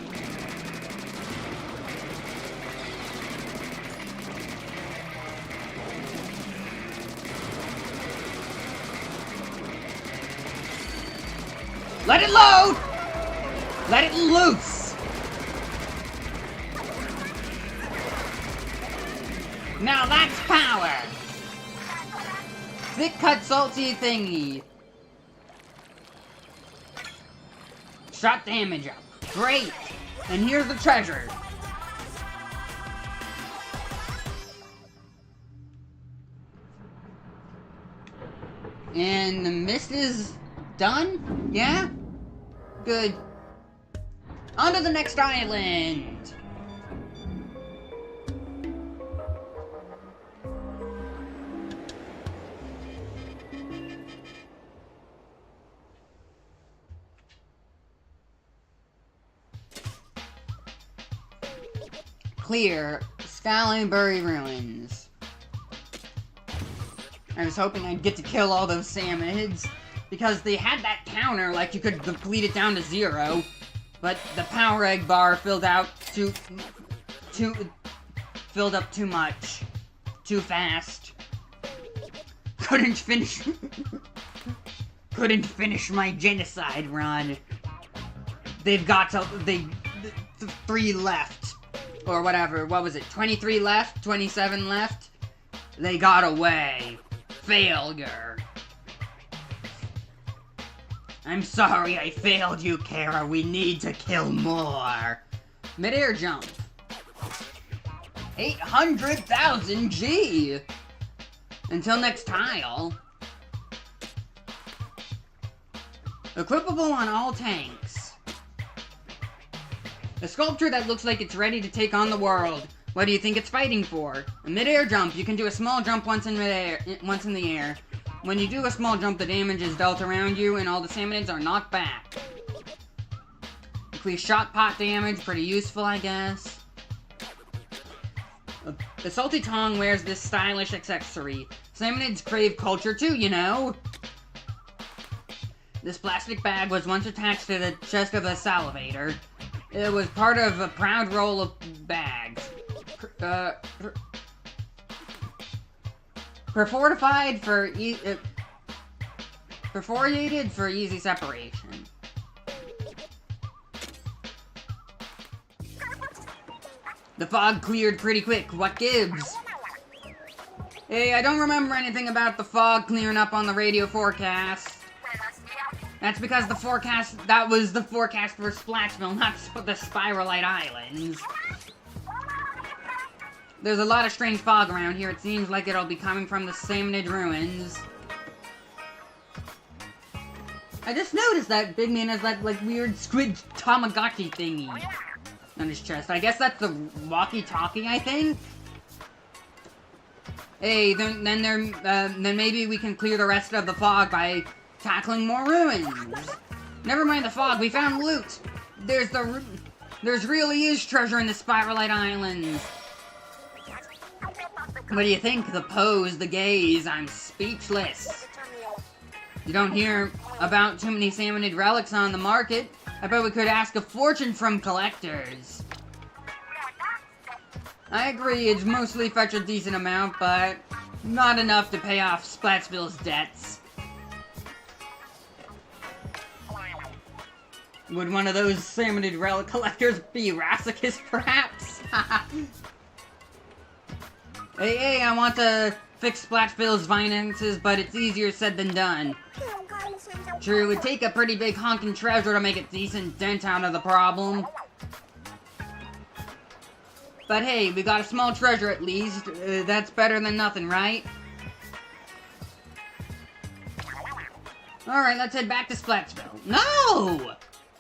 Let it load! Let it loose! Now that's power! Thick cut salty thingy. Shot damage up. Great! And here's the treasure. And the mist is done? Yeah? Good. On to the next island! Clear. Scallonbury Ruins. I was hoping I'd get to kill all those salmonids, because they had that counter, like you could deplete it down to 0, but the power egg bar filled up too much. Too fast. Couldn't finish my genocide run. They've got to, 3 left. Or whatever, what was it, 23 left? 27 left? They got away. Failure. I'm sorry I failed you, Kara. We need to kill more. Mid-air jump. 800,000 G! Until next tile. Equipable on all tanks. A sculpture that looks like it's ready to take on the world. What do you think it's fighting for? A mid-air jump. You can do a small jump once in the air. When you do a small jump, the damage is dealt around you, and all the salmonids are knocked back. Increase shot pot damage. Pretty useful, I guess. The salty tongue wears this stylish accessory. Salmonids crave culture too, you know. This plastic bag was once attached to the chest of a salivator. It was part of a proud roll of bags. Perforated for easy separation. The fog cleared pretty quick. What gives? Hey, I don't remember anything about the fog clearing up on the radio forecast. That's because that was the forecast for Splatsville, not the Spiralite Islands. There's a lot of strange fog around here. It seems like it'll be coming from the Salmonid ruins. I just noticed that Big Man has that, like, weird squid Tamagotchi thingy on his chest. I guess that's the walkie-talkie, I think? Hey, then maybe we can clear the rest of the fog by tackling more ruins. Never mind the fog, we found loot. There's really is treasure in the Spiralite Islands. What do you think? The pose, the gaze, I'm speechless. You don't hear about too many salmonid relics on the market. I bet we could ask a fortune from collectors. I agree, it's mostly fetch a decent amount, but not enough to pay off Splatsville's debts. Would one of those salmonid relic collectors be Rassicus, perhaps? Hey, I want to fix Splatsville's finances, but it's easier said than done. Sure, it would take a pretty big honking treasure to make a decent dent out of the problem. But hey, we got a small treasure at least. That's better than nothing, right? Alright, let's head back to Splatsville. No!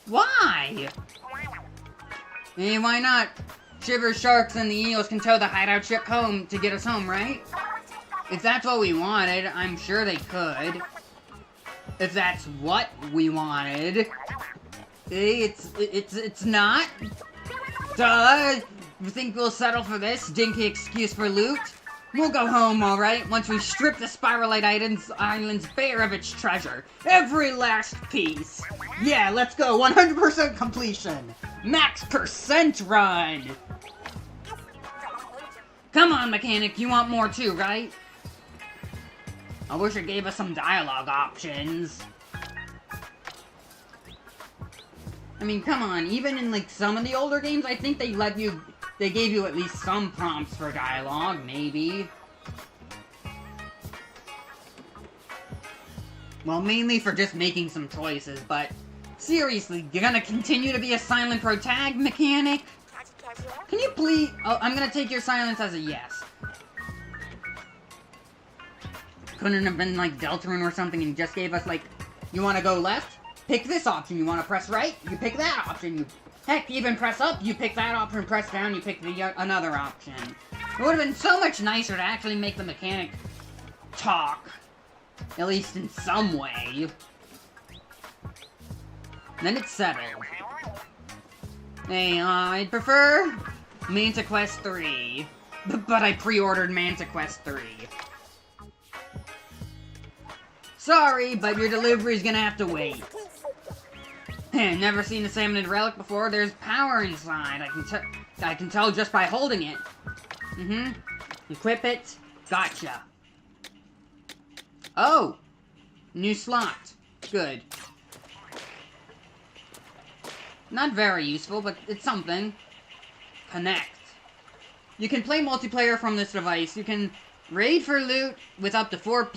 Why? Hey, why not? Shiver Sharks and the Eels can tow the hideout ship home to get us home, right? If that's what we wanted, I'm sure they could. If that's what we wanted. Hey, it's not? Duh! You think we'll settle for this dinky excuse for loot? We'll go home, alright, once we strip the Spiralite Islands bare of its treasure. Every last piece. Yeah, let's go, 100% completion. Max percent run. Come on, mechanic, you want more too, right? I wish it gave us some dialogue options. I mean, come on, even in, like, some of the older games, I think they gave you at least some prompts for dialogue, maybe. Well, mainly for just making some choices, but seriously, you're gonna continue to be a silent protag mechanic? Can you please... Oh, I'm gonna take your silence as a yes. Couldn't have been like Deltarune or something and just gave us like, you wanna go left? Pick this option. You wanna press right? You pick that option. Heck, even press up, you pick that option, press down, you pick another option. It would have been so much nicer to actually make the mechanic talk. At least in some way. Then it's settled. Hey, I'd prefer Manta Quest 3. But I pre-ordered Manta Quest 3. Sorry, but your delivery's gonna have to wait. Never seen a salmonid relic before. There's power inside. I can tell just by holding it. Equip it. Gotcha. Oh! New slot. Good. Not very useful, but it's something. Connect. You can play multiplayer from this device. You can raid for loot with up to 4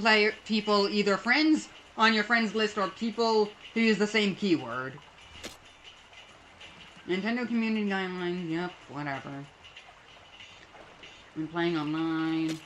people, either friends on your friends list or people who use the same keyword. Nintendo Community Guidelines, yep, whatever. I'm playing online.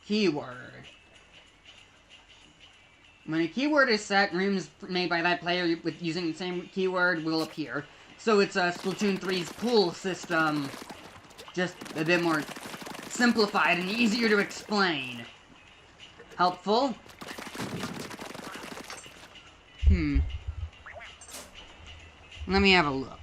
Keyword. When a keyword is set, rooms made by that player with using the same keyword will appear. So it's Splatoon 3's pool system, just a bit more simplified and easier to explain. Helpful? Let me have a look.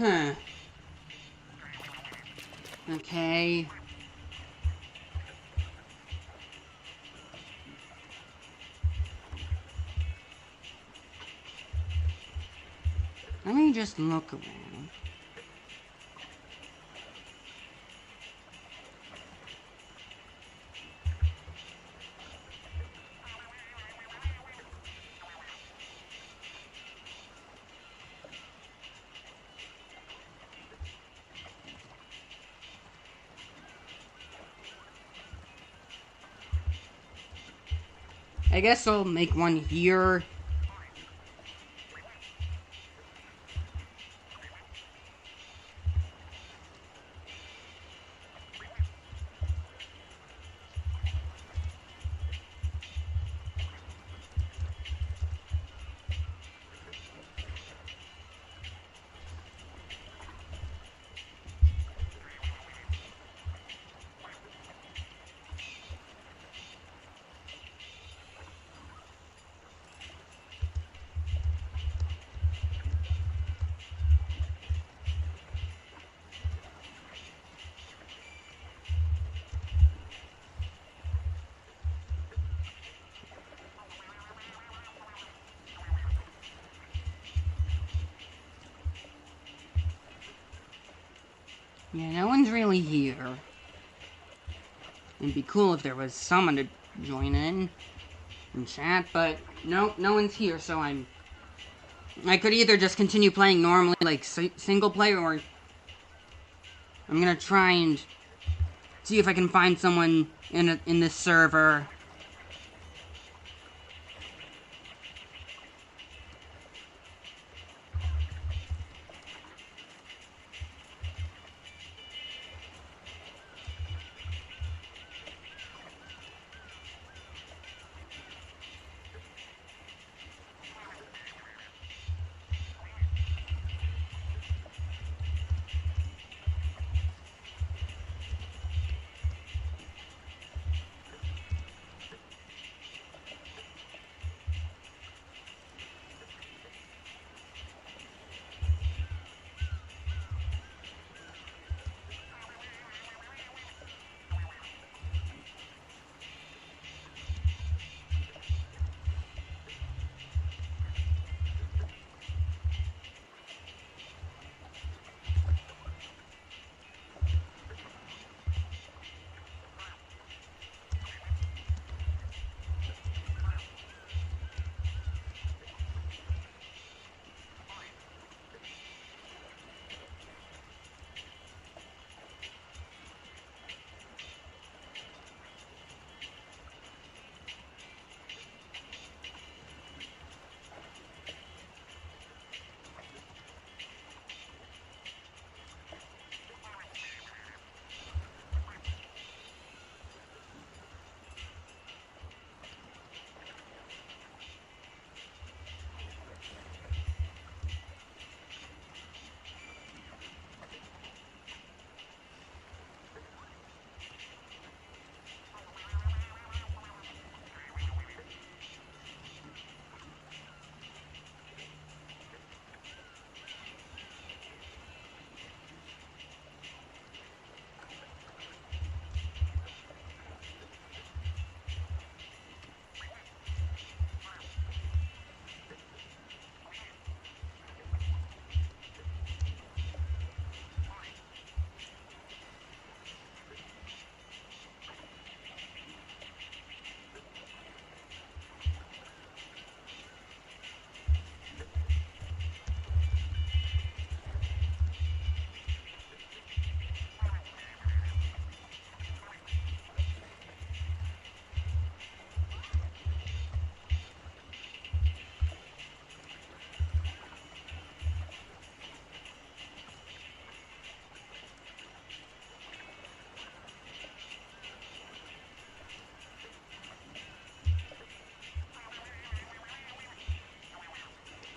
Huh. Okay. Let me just look around. I guess I'll make one here. Yeah, no one's really here. It'd be cool if there was someone to join in and chat, but nope, no one's here, so I could either just continue playing normally, like single player, or I'm gonna try and see if I can find someone in this server.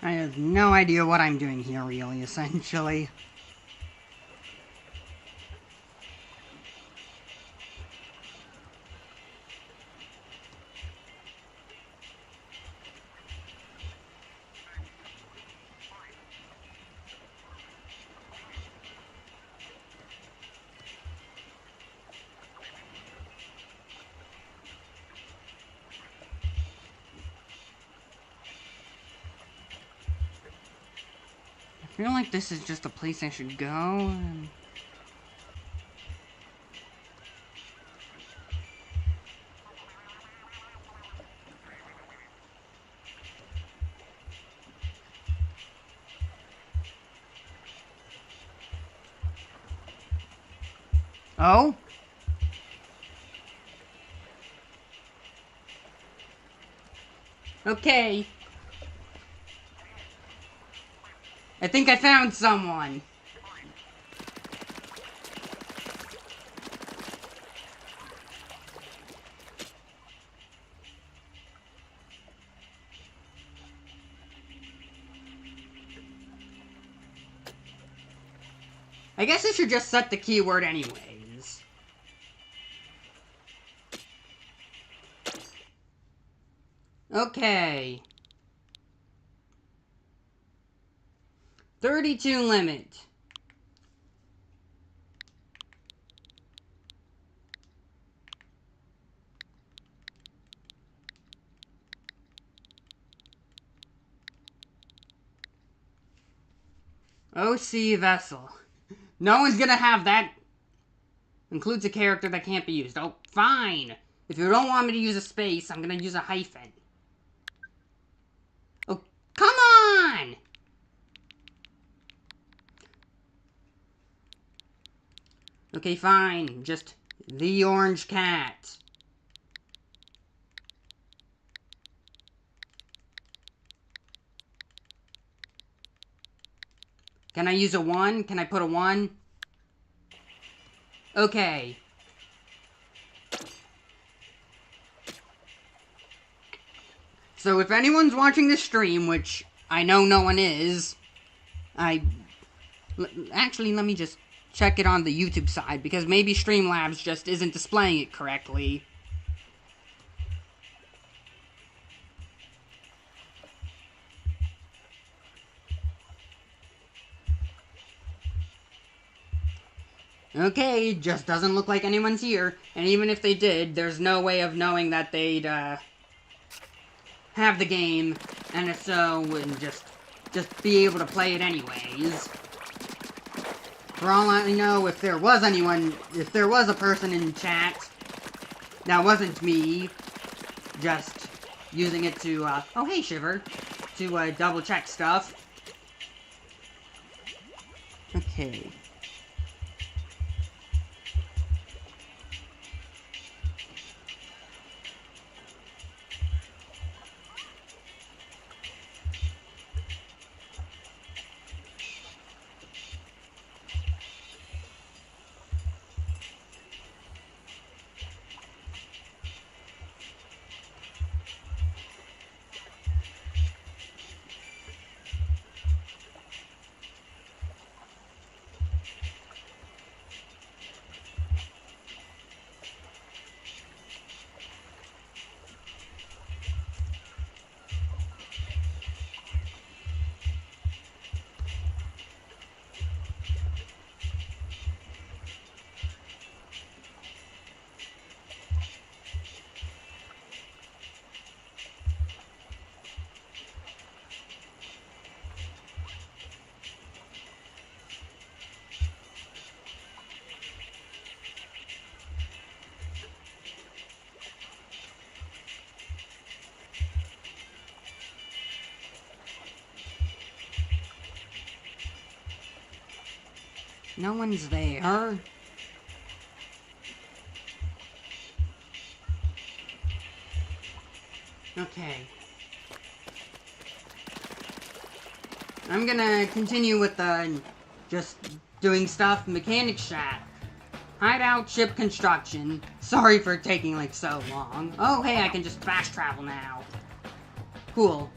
I have no idea what I'm doing here, really, essentially. I feel like this is just a place I should go. Oh? Okay. I think I found someone. I guess I should just set the keyword anyways. Okay. 32 limit. OC vessel. No one's gonna have that. Includes a character that can't be used. Oh, fine. If you don't want me to use a space, I'm gonna use a hyphen. Oh, come on! Okay, fine. Just the orange cat. Can I use a 1? Can I put a 1? Okay. So if anyone's watching this stream, which I know no one is, actually, let me just check it on the YouTube side, because maybe Streamlabs just isn't displaying it correctly. Okay, just doesn't look like anyone's here, and even if they did, there's no way of knowing that they'd, have the game, and if so, wouldn't just be able to play it anyways. For all I know, if there was a person in chat that wasn't me, just using it to, oh hey Shiver, to, double check stuff. Okay. No one's there. Okay. I'm gonna continue with just doing stuff. Mechanics chat. Hideout ship construction. Sorry for taking like so long. Oh hey, I can just fast travel now. Cool.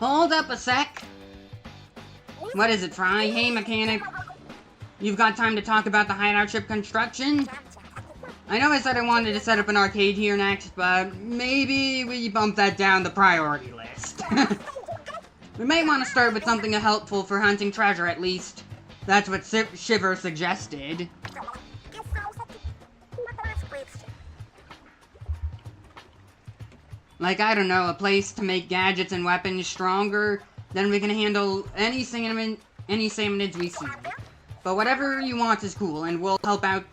Hold up a sec. What is it, Fry? Hey, mechanic. You've got time to talk about the hideout ship construction? I know I said I wanted to set up an arcade here next, but maybe we bump that down the priority list. We might want to start with something helpful for hunting treasure, at least. That's what Shiver suggested. Like, I don't know, a place to make gadgets and weapons stronger, then we can handle any salmonids we see. But whatever you want is cool, and we'll help out,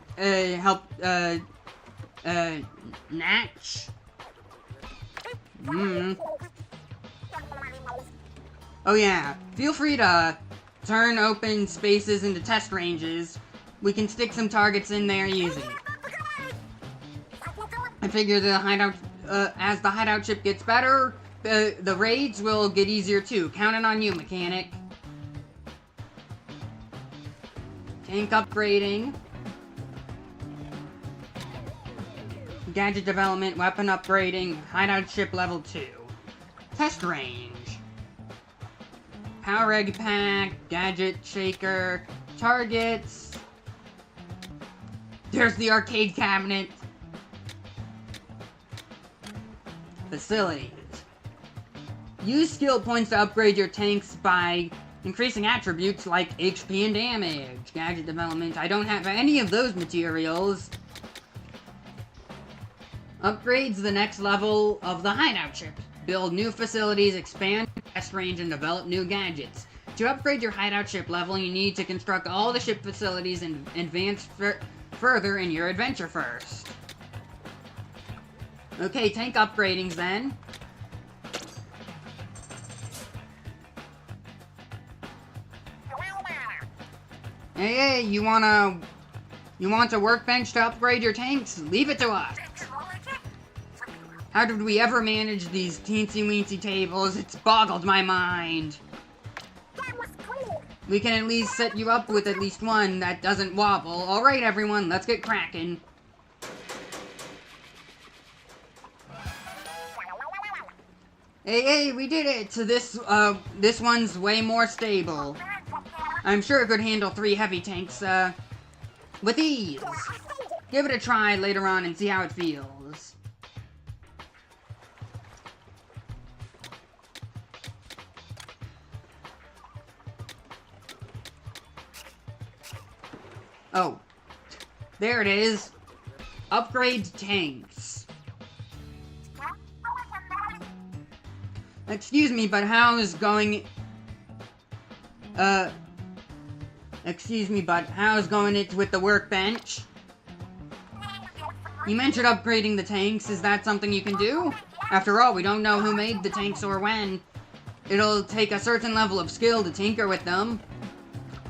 Natch? Oh yeah, feel free to turn open spaces into test ranges. We can stick some targets in there easy. I figure the hideout, as the hideout ship gets better, the raids will get easier too. Counting on you, mechanic. Tank upgrading. Gadget development, weapon upgrading, hideout ship level 2. Test range. Power egg pack, gadget shaker, targets. There's the arcade cabinet. Facilities. Use skill points to upgrade your tanks by increasing attributes like HP and damage. Gadget development. I don't have any of those materials. Upgrades the next level of the hideout ship. Build new facilities, expand test range, and develop new gadgets. To upgrade your hideout ship level, you need to construct all the ship facilities and advance further in your adventure first. Okay, tank upgradings then. Hey, you want a workbench to upgrade your tanks? Leave it to us. How did we ever manage these teensy-weensy tables? It's boggled my mind. We can at least set you up with at least one that doesn't wobble. Alright, everyone, let's get cracking. Hey, we did it! So this one's way more stable. I'm sure it could handle 3 heavy tanks, with ease. Give it a try later on and see how it feels. Oh. There it is. Upgrade tanks. Excuse me, but how is going... Excuse me, but how's going it with the workbench? You mentioned upgrading the tanks. Is that something you can do? After all, we don't know who made the tanks or when. It'll take a certain level of skill to tinker with them.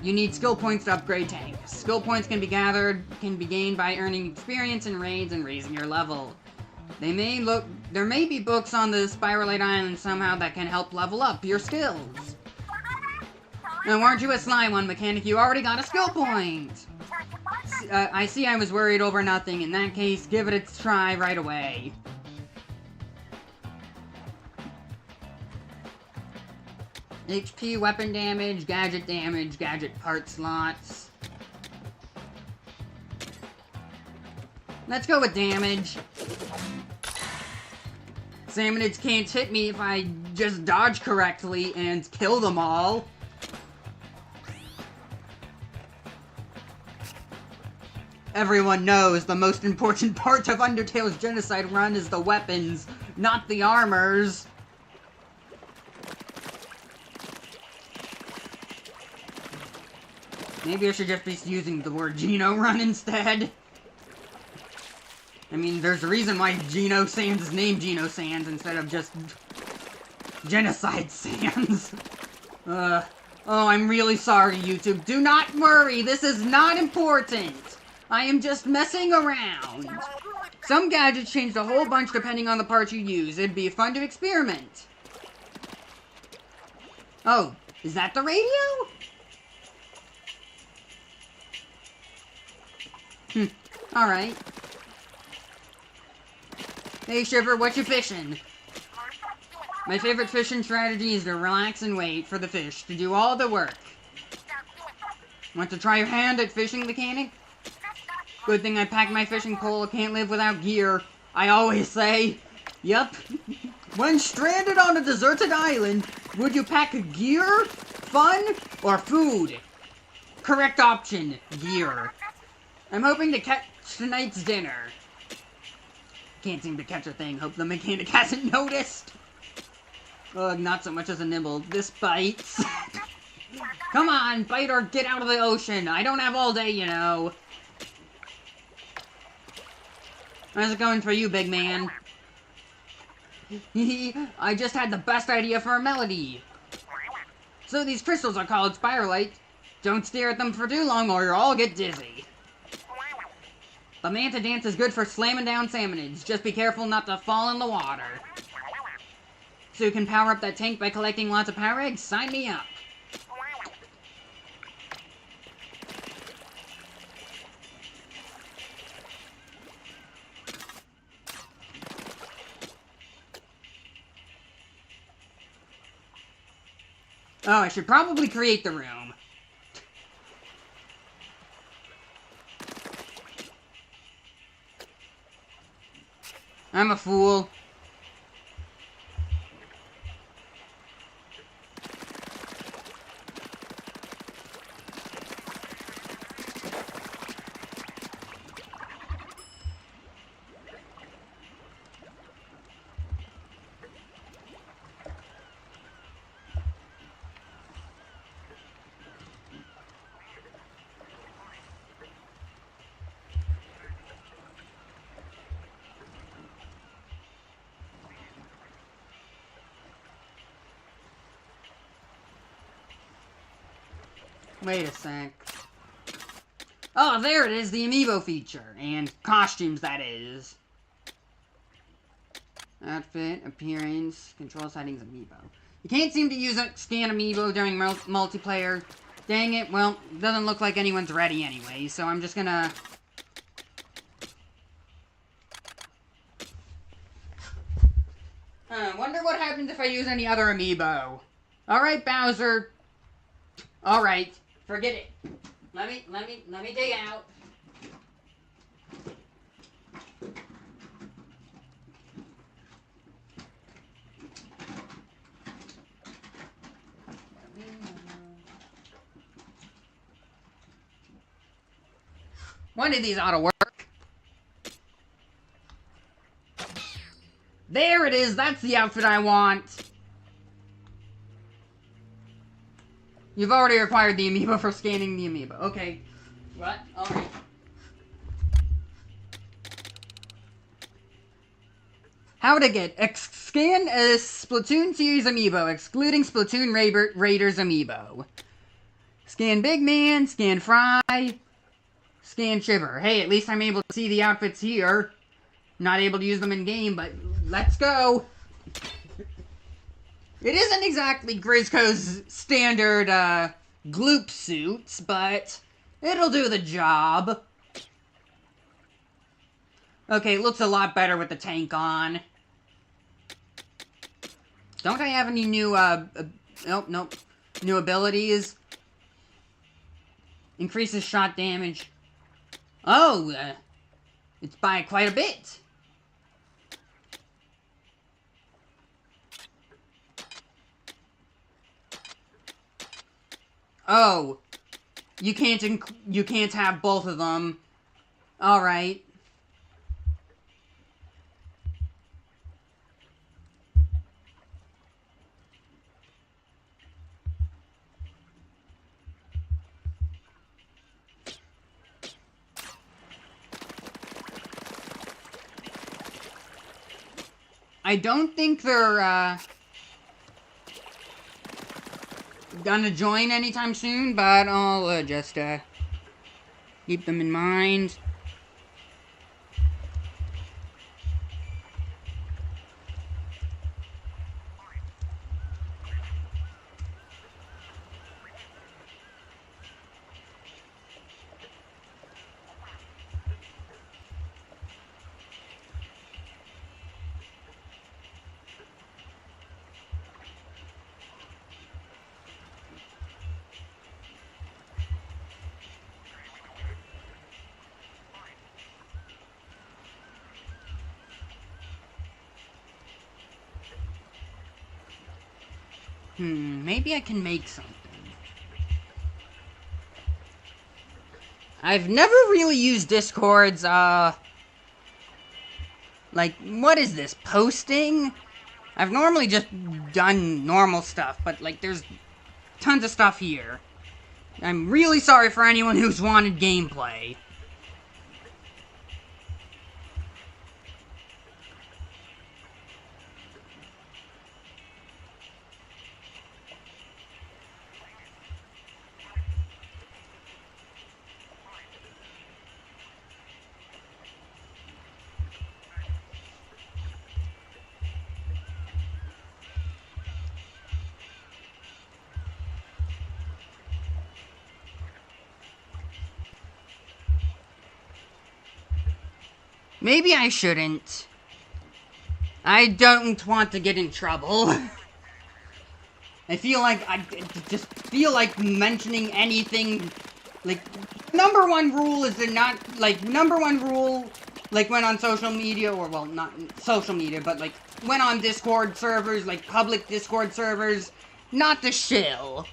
You need skill points to upgrade tanks. Skill points can be gained by earning experience in raids and raising your level. There may be books on the Spiralite Island somehow that can help level up your skills. Now, weren't you a sly one, mechanic? You already got a skill point! I see I was worried over nothing. In that case, give it a try right away. HP, weapon damage, gadget part slots. Let's go with damage. Salmonids can't hit me if I just dodge correctly and kill them all. Everyone knows the most important part of Undertale's genocide run is the weapons, not the armors. Maybe I should just be using the word Geno Run instead. I mean, there's a reason why Geno Sans is named Geno Sans instead of just Genocide Sans. Oh, I'm really sorry, YouTube. Do not worry, this is not important. I am just messing around. Some gadgets changed a whole bunch depending on the part you use. It'd be fun to experiment. Oh, is that the radio? Alright. Hey, Shiver, what you fishing? My favorite fishing strategy is to relax and wait for the fish to do all the work. Want to try your hand at fishing, mechanic? Good thing I packed my fishing pole. Can't live without gear. I always say. Yup. When stranded on a deserted island, would you pack gear, fun, or food? Correct option, gear. I'm hoping to catch tonight's dinner. Can't seem to catch a thing. Hope the mechanic hasn't noticed. Ugh, not so much as a nibble. This bites. Come on, bite or get out of the ocean. I don't have all day, you know. How's it going for you, big man? I just had the best idea for a melody. So these crystals are called spiralite. Don't stare at them for too long or you'll all get dizzy. The manta dance is good for slamming down salmonids. Just be careful not to fall in the water. So you can power up that tank by collecting lots of power eggs? Sign me up. Oh, I should probably create the room. I'm a fool. Wait a sec. Oh, there it is, the amiibo feature. And costumes, that is. Outfit, appearance, control settings, amiibo. You can't seem to use a scan amiibo during multiplayer. Dang it, well, doesn't look like anyone's ready anyway, so I'm just gonna... Wonder what happens if I use any other amiibo. Alright, Bowser. Alright, forget it. Let me dig out. One of these ought to work. There it is, that's the outfit I want. You've already acquired the amiibo for scanning the amiibo. Okay. What? Alright. How to get scan a Splatoon series amiibo, excluding Splatoon Raiders amiibo. Scan Big Man, scan Fry, scan Shiver. Hey, at least I'm able to see the outfits here. Not able to use them in game, but let's go. It isn't exactly Grizzco's standard gloop suits, but it'll do the job. Okay, it looks a lot better with the tank on. Don't I have any new, nope. New abilities? Increases shot damage. Oh, it's by quite a bit. Oh, you can't have both of them. All right. I don't think they're gonna join anytime soon, but I'll just keep them in mind. Maybe I can make something. I've never really used Discord's, like, what is this, posting? I've normally just done normal stuff, but, like, there's tons of stuff here. I'm really sorry for anyone who's wanted gameplay. Maybe I shouldn't. I don't want to get in trouble. I just feel like mentioning anything, like, number one rule is to not, like, when on social media, or, well, not social media, but, like, when on Discord servers, like, public Discord servers, not to shill.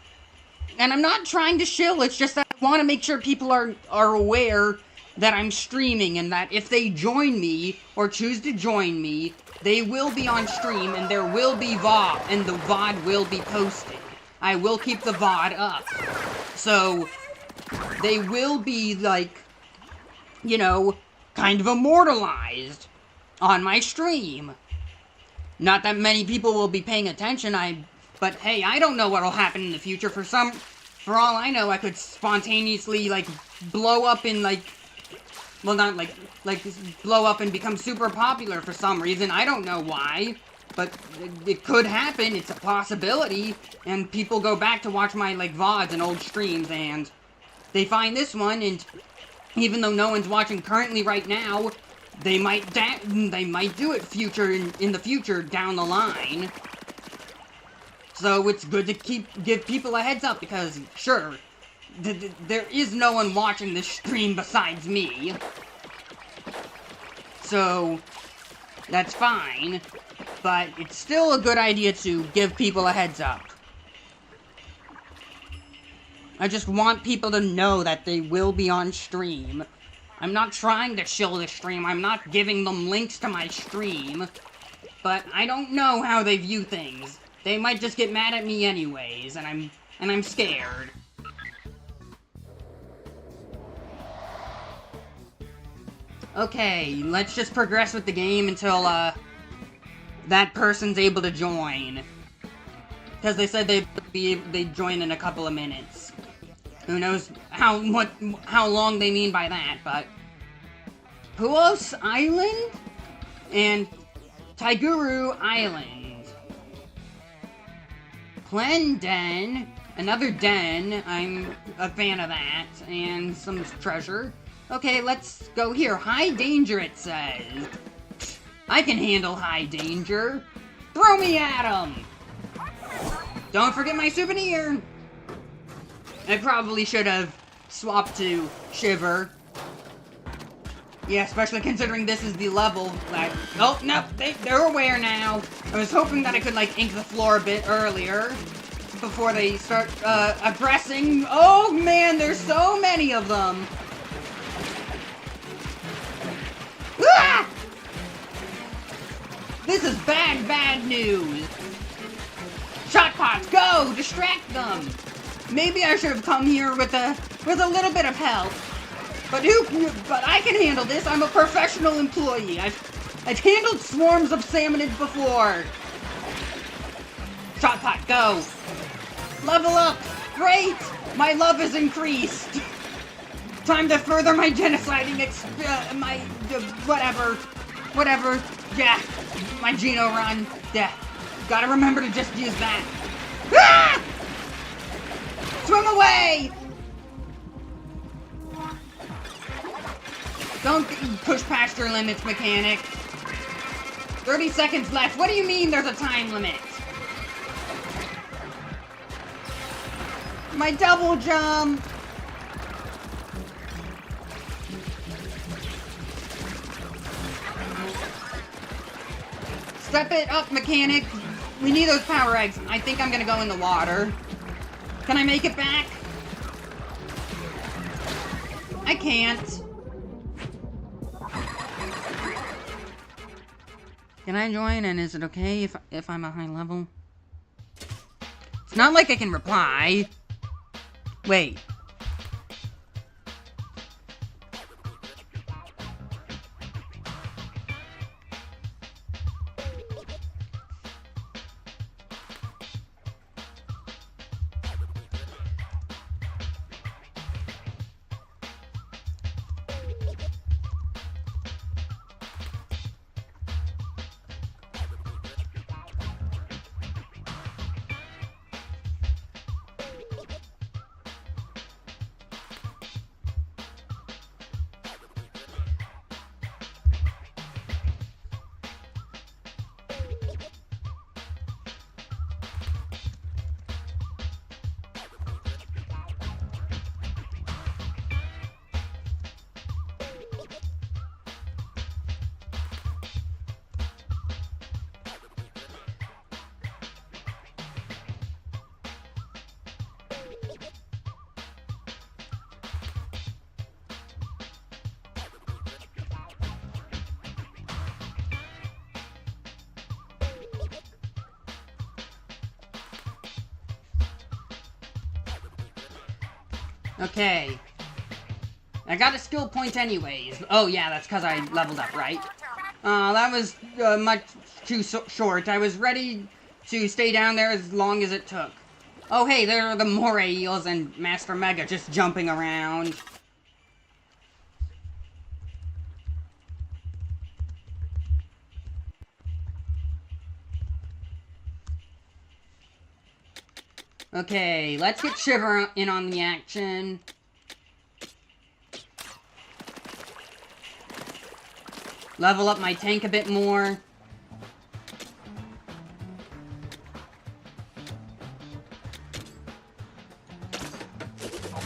And I'm not trying to shill, it's just that I want to make sure people are aware that I'm streaming, and that if they join me, or choose to join me, they will be on stream, and there will be VOD, and the VOD will be posted. I will keep the VOD up. So, they will be, like, you know, kind of immortalized on my stream. Not that many people will be paying attention, but hey, I don't know what'll happen in the future. For all I know, I could spontaneously, like, blow up in, like, well, not like blow up and become super popular for some reason. I don't know why, but it could happen. It's a possibility, and people go back to watch my, like, VODs and old streams, and they find this one, and even though no one's watching currently right now, they might do it in the future down the line. So it's good to give people a heads up, because sure, there is no one watching this stream besides me. So, that's fine, but it's still a good idea to give people a heads up. I just want people to know that they will be on stream. I'm not trying to shill the stream, I'm not giving them links to my stream, but I don't know how they view things. They might just get mad at me anyways, and I'm scared. Okay, let's just progress with the game until, that person's able to join. Because they said they'd join in a couple of minutes. Who knows how long they mean by that, but... Puos Island? And Taiguru Island. Plen Den, another den, I'm a fan of that, and some treasure. Okay, let's go here. High danger, it says. I can handle high danger. Throw me at him! Don't forget my souvenir! I probably should have swapped to Shiver. Yeah, especially considering this is the level that... Oh, no, they're aware now. I was hoping that I could, like, ink the floor a bit earlier before they start, aggressing. Oh, man, there's so many of them! Ah! This is bad news! Shot pots, go! Distract them! Maybe I should have come here with a little bit of help. But I can handle this. I'm a professional employee. I've handled swarms of salmonids before. Shot pot, go! Level up! Great! My love is increased! Time to further my genociding whatever, yeah, my Geno run, yeah, gotta remember to just use that. Ah! Swim away! Don't push past your limits, mechanic. 30 seconds left. What do you mean there's a time limit? My double jump! Step it up, mechanic! We need those power eggs. I think I'm gonna go in the water. Can I make it back? I can't. Can I join, and is it okay if I'm a high level? It's not like I can reply. Wait. Okay. I got a skill point anyways. Oh yeah, that's because I leveled up, right? That was much too short. I was ready to stay down there as long as it took. Oh hey, there are the moray eels and Master Mega just jumping around. Okay, let's get Shiver in on the action. Level up my tank a bit more.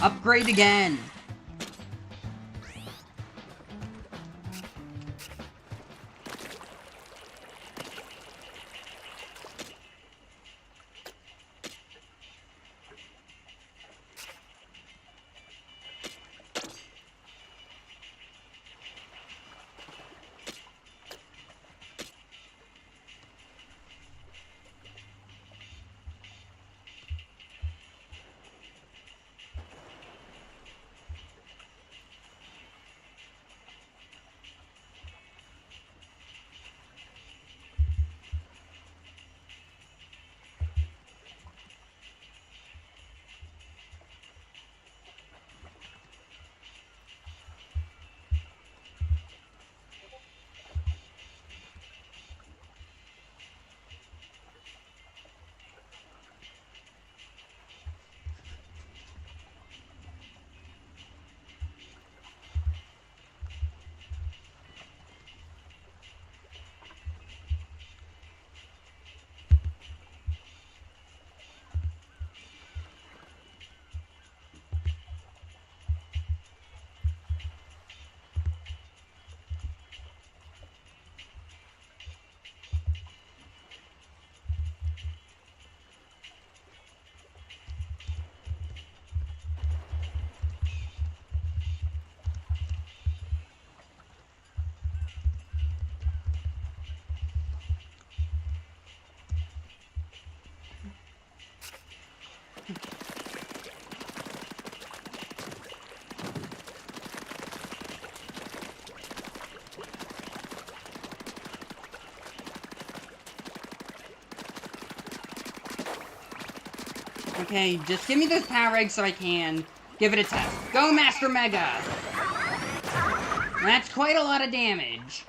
Upgrade again. Okay, just give me those power eggs so I can give it a test. Go, Master Mega! That's quite a lot of damage.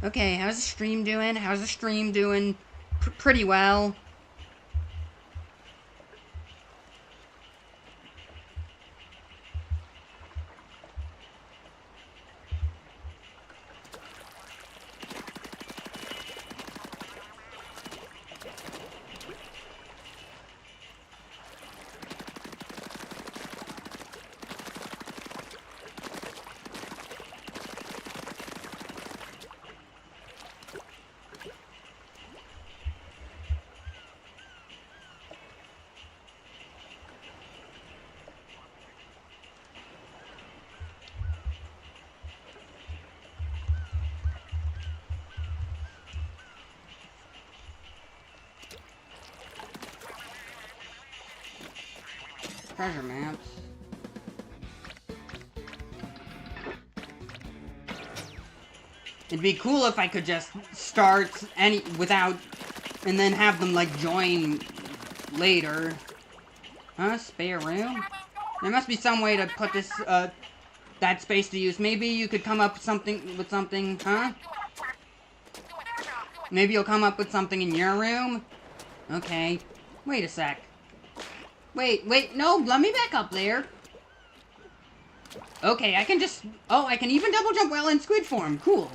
Okay, how's the stream doing? How's the stream doing? Pretty well. treasure maps. It'd be cool if I could just start without, and then have them, like, join later. Huh? Spare room? There must be some way to put this, that space to use. Maybe you could come up with something, huh? Maybe you'll come up with something in your room? Okay. Wait a sec. Wait, no, let me back up there. Okay, I can just... Oh, I can even double jump while in squid form. Cool.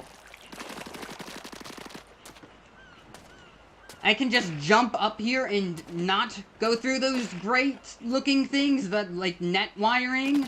I can just jump up here and not go through those great-looking things, that, like, net wiring.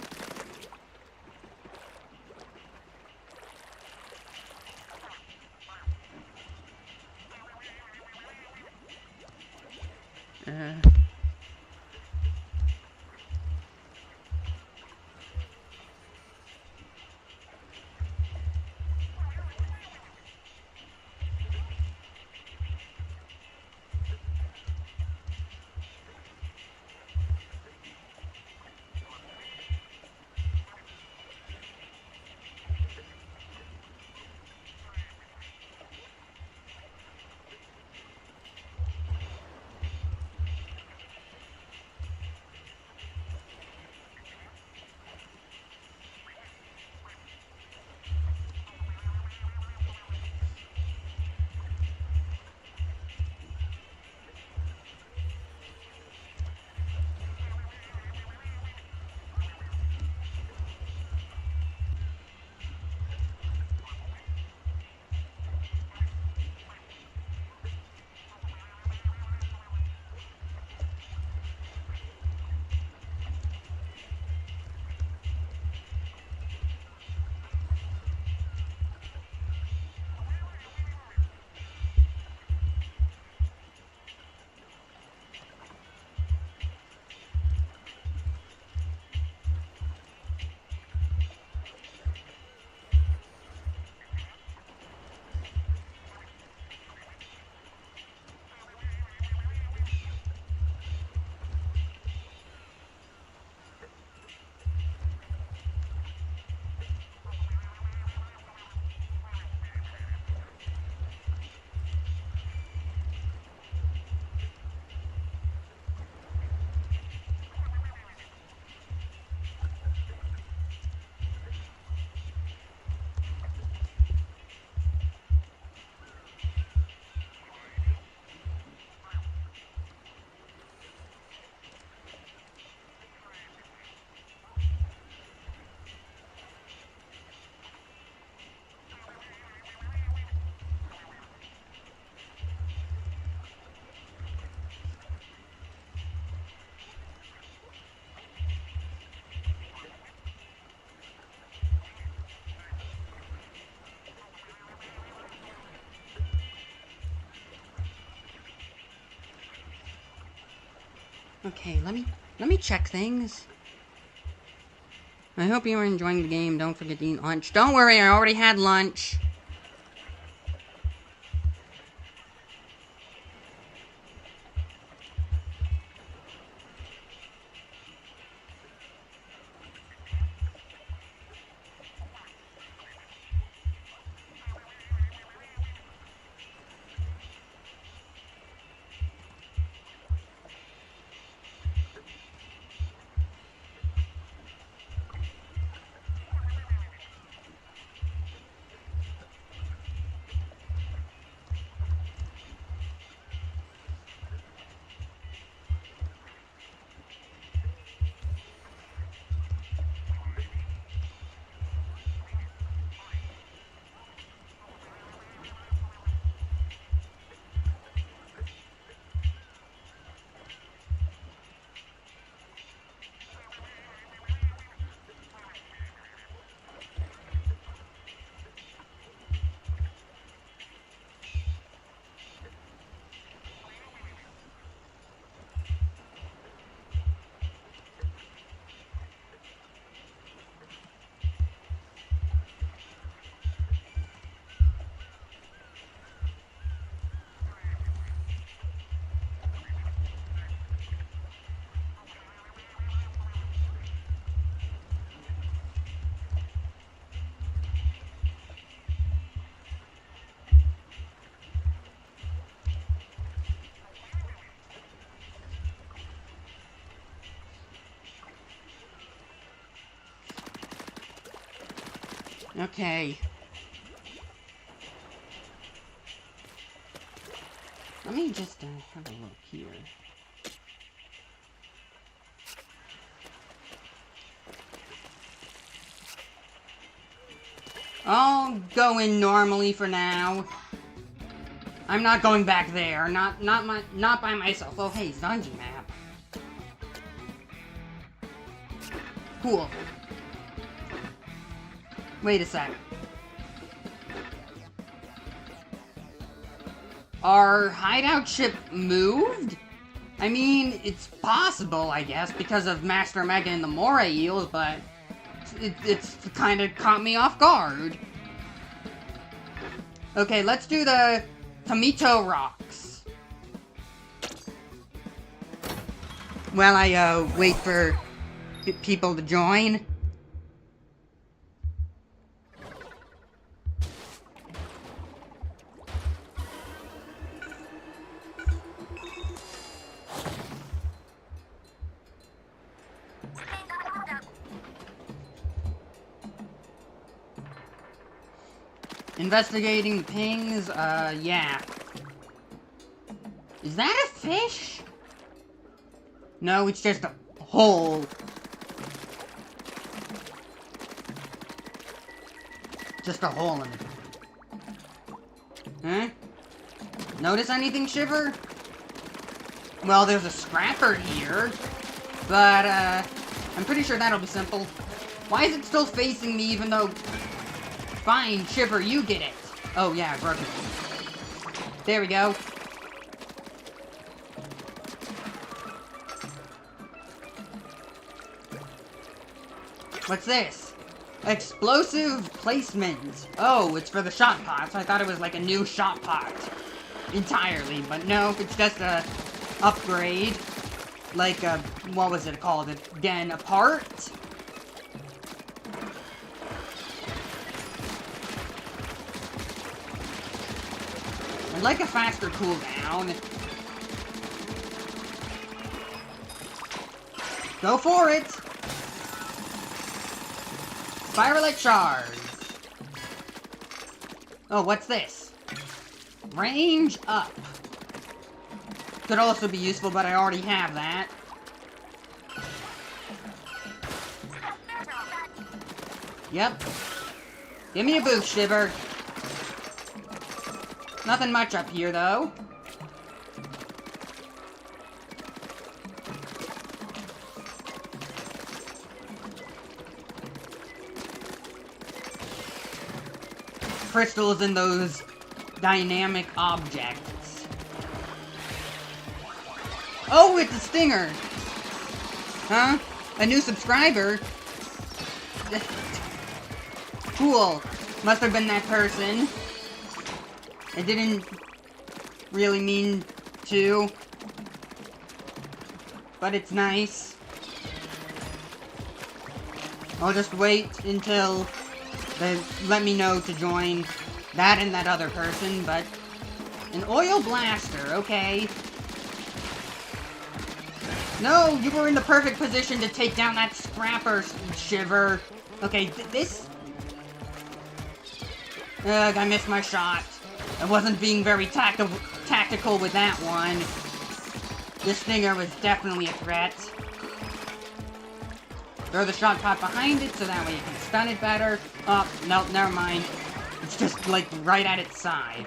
Okay, let me check things. I hope you are enjoying the game. Don't forget to eat lunch. Don't worry, I already had lunch. Okay. Let me just have a look here. I'll go in normally for now. I'm not going back there. Not by myself. Oh, hey, dungeon map. Cool. Wait a sec. Our hideout ship moved? I mean, it's possible, I guess, because of Master Mega and the Moray Eels, but it's kind of caught me off guard. Okay, let's do the Tomato Rocks. While I wait for people to join. Investigating the pings, yeah. Is that a fish? No, it's just a hole. Just a hole in it. Huh? Notice anything, Shiver? Well, there's a scrapper here, but, I'm pretty sure that'll be simple. Why is it still facing me even though... Fine, Shiver, you get it. Oh, yeah, I broke it. There we go. What's this? Explosive placement. Oh, it's for the shot pots. I thought it was like a new shot pot. Entirely, but no, it's just a upgrade. Like a, what was it called? Again, a part? I'd like a faster cooldown. Go for it! Spiralite shards. Oh, what's this? Range up. Could also be useful, but I already have that. Yep. Give me a boost, Shiver. Nothing much up here, though. Crystals in those dynamic objects. Oh, it's a stinger! Huh? A new subscriber? Cool. Must have been that person. I didn't really mean to, but it's nice. I'll just wait until they let me know to join that and that other person, but an oil blaster, okay. No, you were in the perfect position to take down that scrapper, Shiver. Okay, this... Ugh, I missed my shot. I wasn't being very tactical with that one. This stinger was definitely a threat. Throw the shot pot behind it so that way you can stun it better. Oh, no, never mind. It's just, like, right at its side.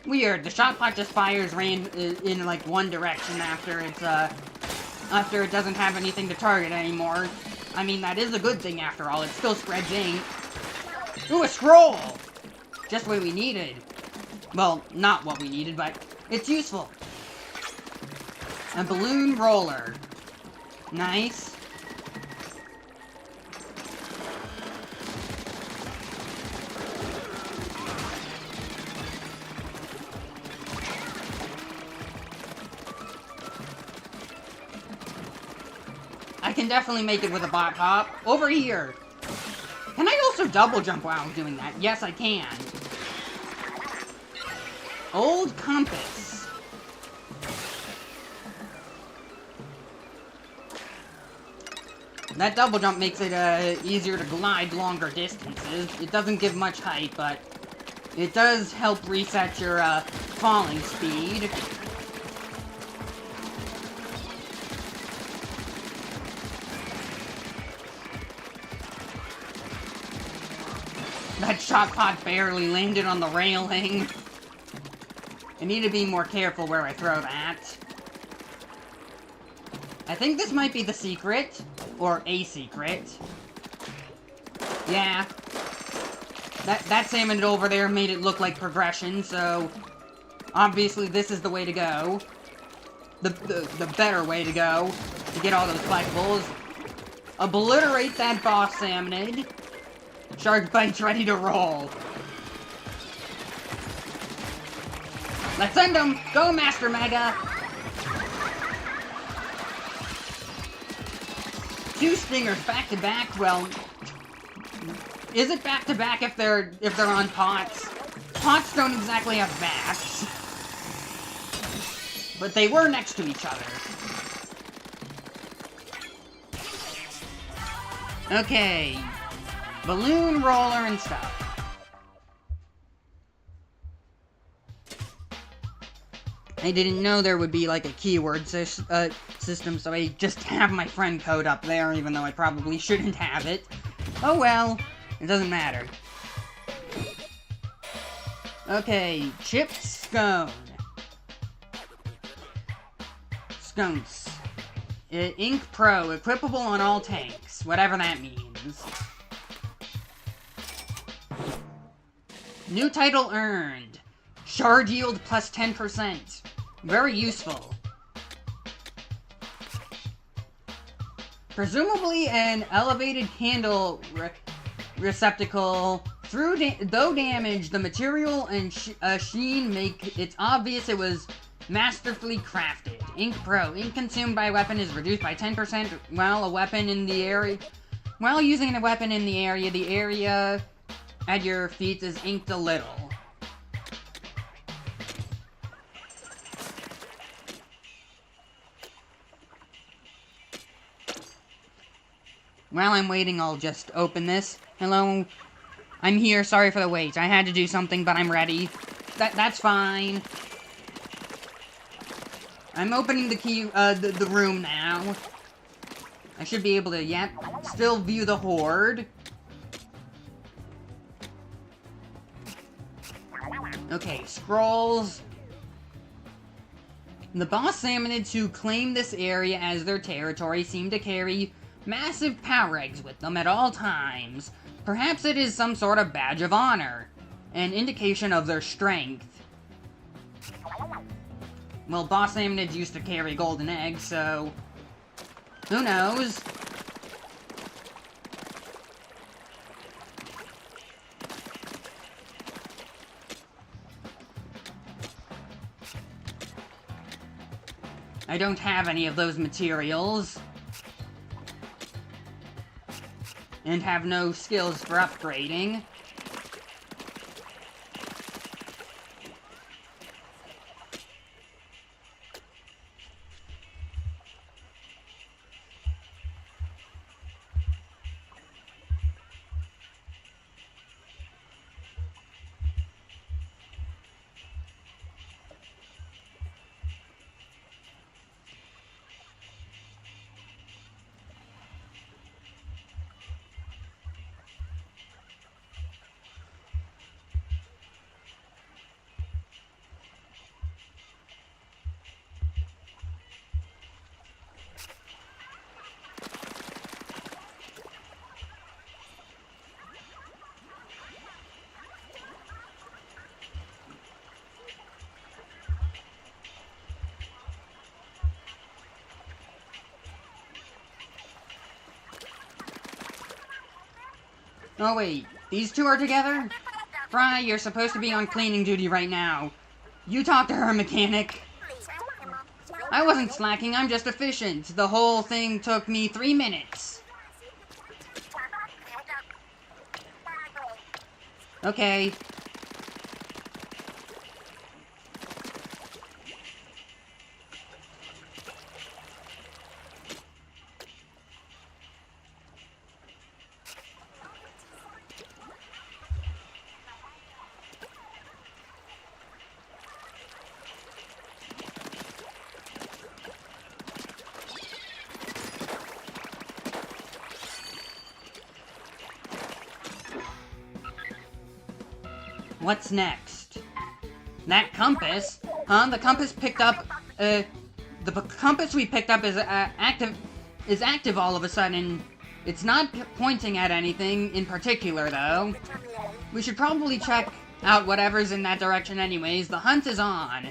Weird, the shot pot just fires in like, one direction after it's, after it doesn't have anything to target anymore. I mean, that is a good thing after all. It still spreads ink. Ooh, a scroll! Just what we needed. Well, not what we needed, but it's useful. A balloon roller. Nice. I can definitely make it with a bot hop. Over here. Can I also double jump while I'm doing that? Yes, I can. Old compass. That double jump makes it easier to glide longer distances. It doesn't give much height, but it does help reset your falling speed. That shot pot barely landed on the railing. I need to be more careful where I throw that. I think this might be the secret, or a secret. Yeah. That salmon over there made it look like progression, so obviously this is the way to go. The better way to go to get all those collectibles. Obliterate that boss salmonid. Shark Bite's ready to roll. Let's send him! Go, Master Mega! 2 stingers back to back. Well, is it back to back if they're on pots? Pots don't exactly have backs, but they were next to each other. Okay, balloon roller and stuff. I didn't know there would be like a keyword system, so I just have my friend code up there, even though I probably shouldn't have it. Oh well, it doesn't matter. Okay, chip scone. Sconce. Ink Pro, equipable on all tanks, whatever that means. New title earned. Shard yield plus 10%. Very useful. Presumably an elevated candle receptacle. Though damaged, the material and sheen make it obvious it was masterfully crafted. Ink Pro. Ink consumed by a weapon is reduced by 10% while using a weapon in the area at your feet is inked a little. While I'm waiting, I'll just open this. Hello? I'm here, sorry for the wait. I had to do something, but I'm ready. That's fine. I'm opening the room now. I should be able to, still view the horde. Okay, scrolls. The boss salmonids who claim this area as their territory seem to carry massive power eggs with them at all times. Perhaps it is some sort of badge of honor, an indication of their strength. Well, boss salmonids used to carry golden eggs, so who knows? I don't have any of those materials. And have no skills for upgrading. Oh wait, these two are together? Fry, you're supposed to be on cleaning duty right now. You talk to her, mechanic. I wasn't slacking, I'm just efficient. The whole thing took me 3 minutes. Okay. What's next? That compass? Huh? The compass picked up, the compass we picked up is, active all of a sudden. It's not pointing at anything in particular, though. We should probably check out whatever's in that direction anyways. The hunt is on.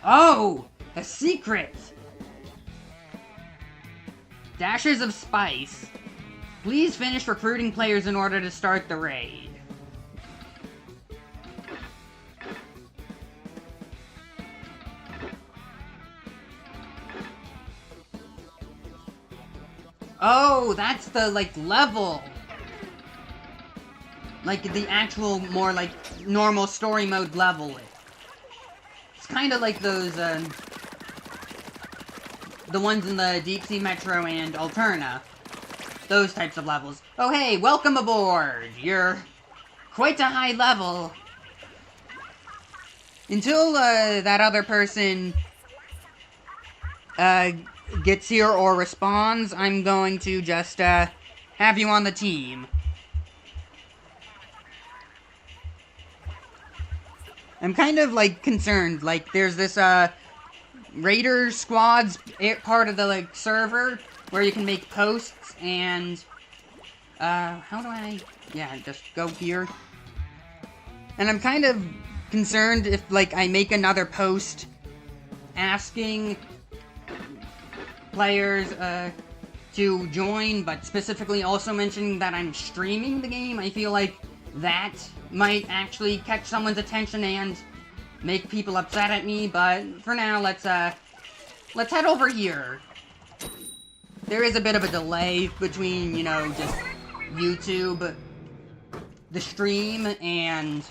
Oh! A secret! Dashes of spice. Please finish recruiting players in order to start the raid. Oh, that's the, like, level. Like, the actual, more, like, normal story mode level. It's kind of like those, the ones in the Deep Sea Metro and Alterna. Those types of levels. Oh, hey, welcome aboard! You're quite a high level. Until, that other person, gets here or responds, I'm going to just, have you on the team. I'm kind of, like, concerned. Like, there's this, Raiders squads part of the, like, server where you can make posts, and, how do I... Yeah, just go here. And I'm kind of concerned if, like, I make another post asking players, to join, but specifically also mentioning that I'm streaming the game. I feel like that might actually catch someone's attention and make people upset at me, but for now, let's head over here. There is a bit of a delay between, you know, just YouTube, the stream, and,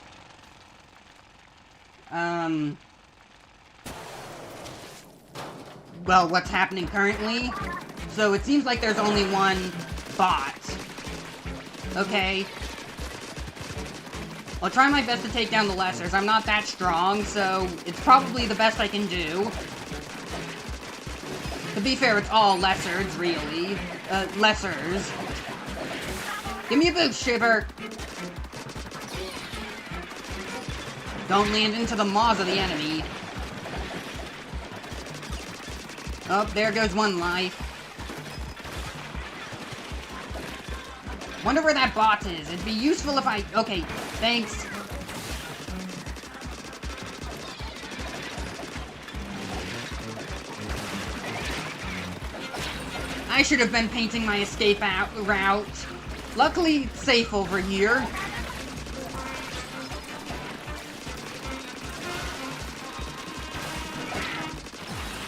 well, what's happening currently. So it seems like there's only one bot. Okay. I'll try my best to take down the lessers. I'm not that strong, so it's probably the best I can do. To be fair, it's all lessers, really. Lessers. Give me a boost, Shiver! Don't land into the maws of the enemy. Oh, there goes one life. Wonder where that bot is. It'd be useful if I... Okay, thanks. I should have been painting my escape route. Luckily, it's safe over here.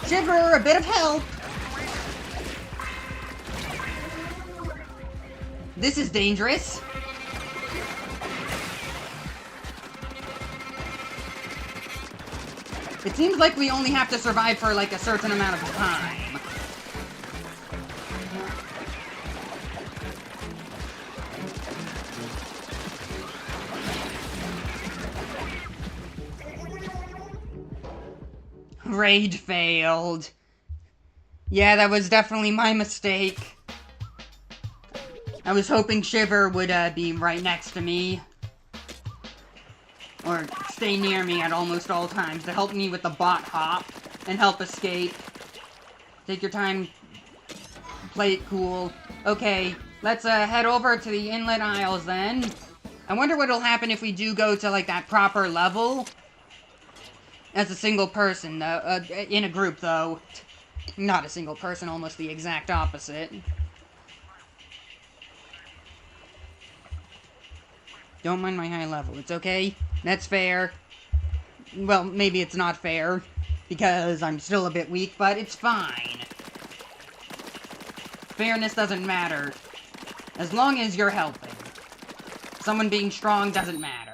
Shiver, a bit of help! This is dangerous. It seems like we only have to survive for, like, a certain amount of time. Raid failed. Yeah, that was definitely my mistake. I was hoping Shiver would be right next to me. Or stay near me at almost all times to help me with the bot hop and help escape. Take your time. Play it cool. Okay, let's head over to the inlet aisles then. I wonder what'll happen if we do go to, like, that proper level. As a single person, in a group, though. Not a single person, almost the exact opposite. Don't mind my high level, it's okay. That's fair. Well, maybe it's not fair, because I'm still a bit weak, but it's fine. Fairness doesn't matter, as long as you're helping. Someone being strong doesn't matter.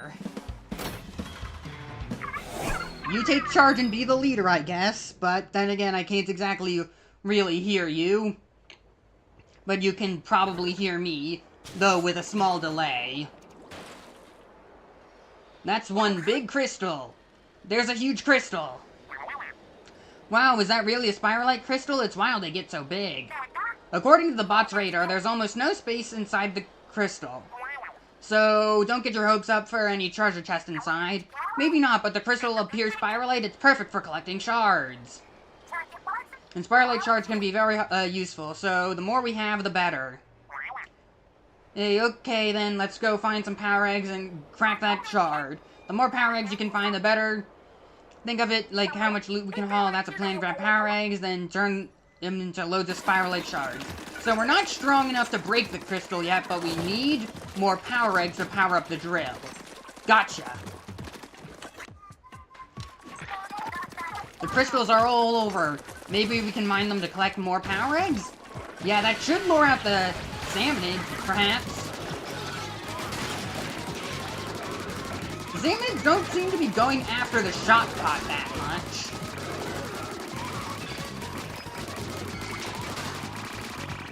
You take charge and be the leader, I guess, but then again, I can't exactly really hear you. But you can probably hear me, though with a small delay. That's one big crystal. There's a huge crystal. Wow, is that really a spiralite crystal? It's wild they get so big. According to the bot's radar, there's almost no space inside the crystal. So, don't get your hopes up for any treasure chest inside. Maybe not, but the crystal appears spiralite. It's perfect for collecting shards. And spiralite shards can be very useful, so the more we have, the better. Hey, okay then, let's go find some power eggs and crack that shard. The more power eggs you can find, the better. Think of it like how much loot we can haul. That's a plan. Grab power eggs, then turn them into loads of spiralite shards. So we're not strong enough to break the crystal yet, but we need more power eggs to power up the drill. Gotcha. The crystals are all over. Maybe we can mine them to collect more power eggs? Yeah, that should lure out the salmonid, perhaps. The salmonids don't seem to be going after the shot pot that much.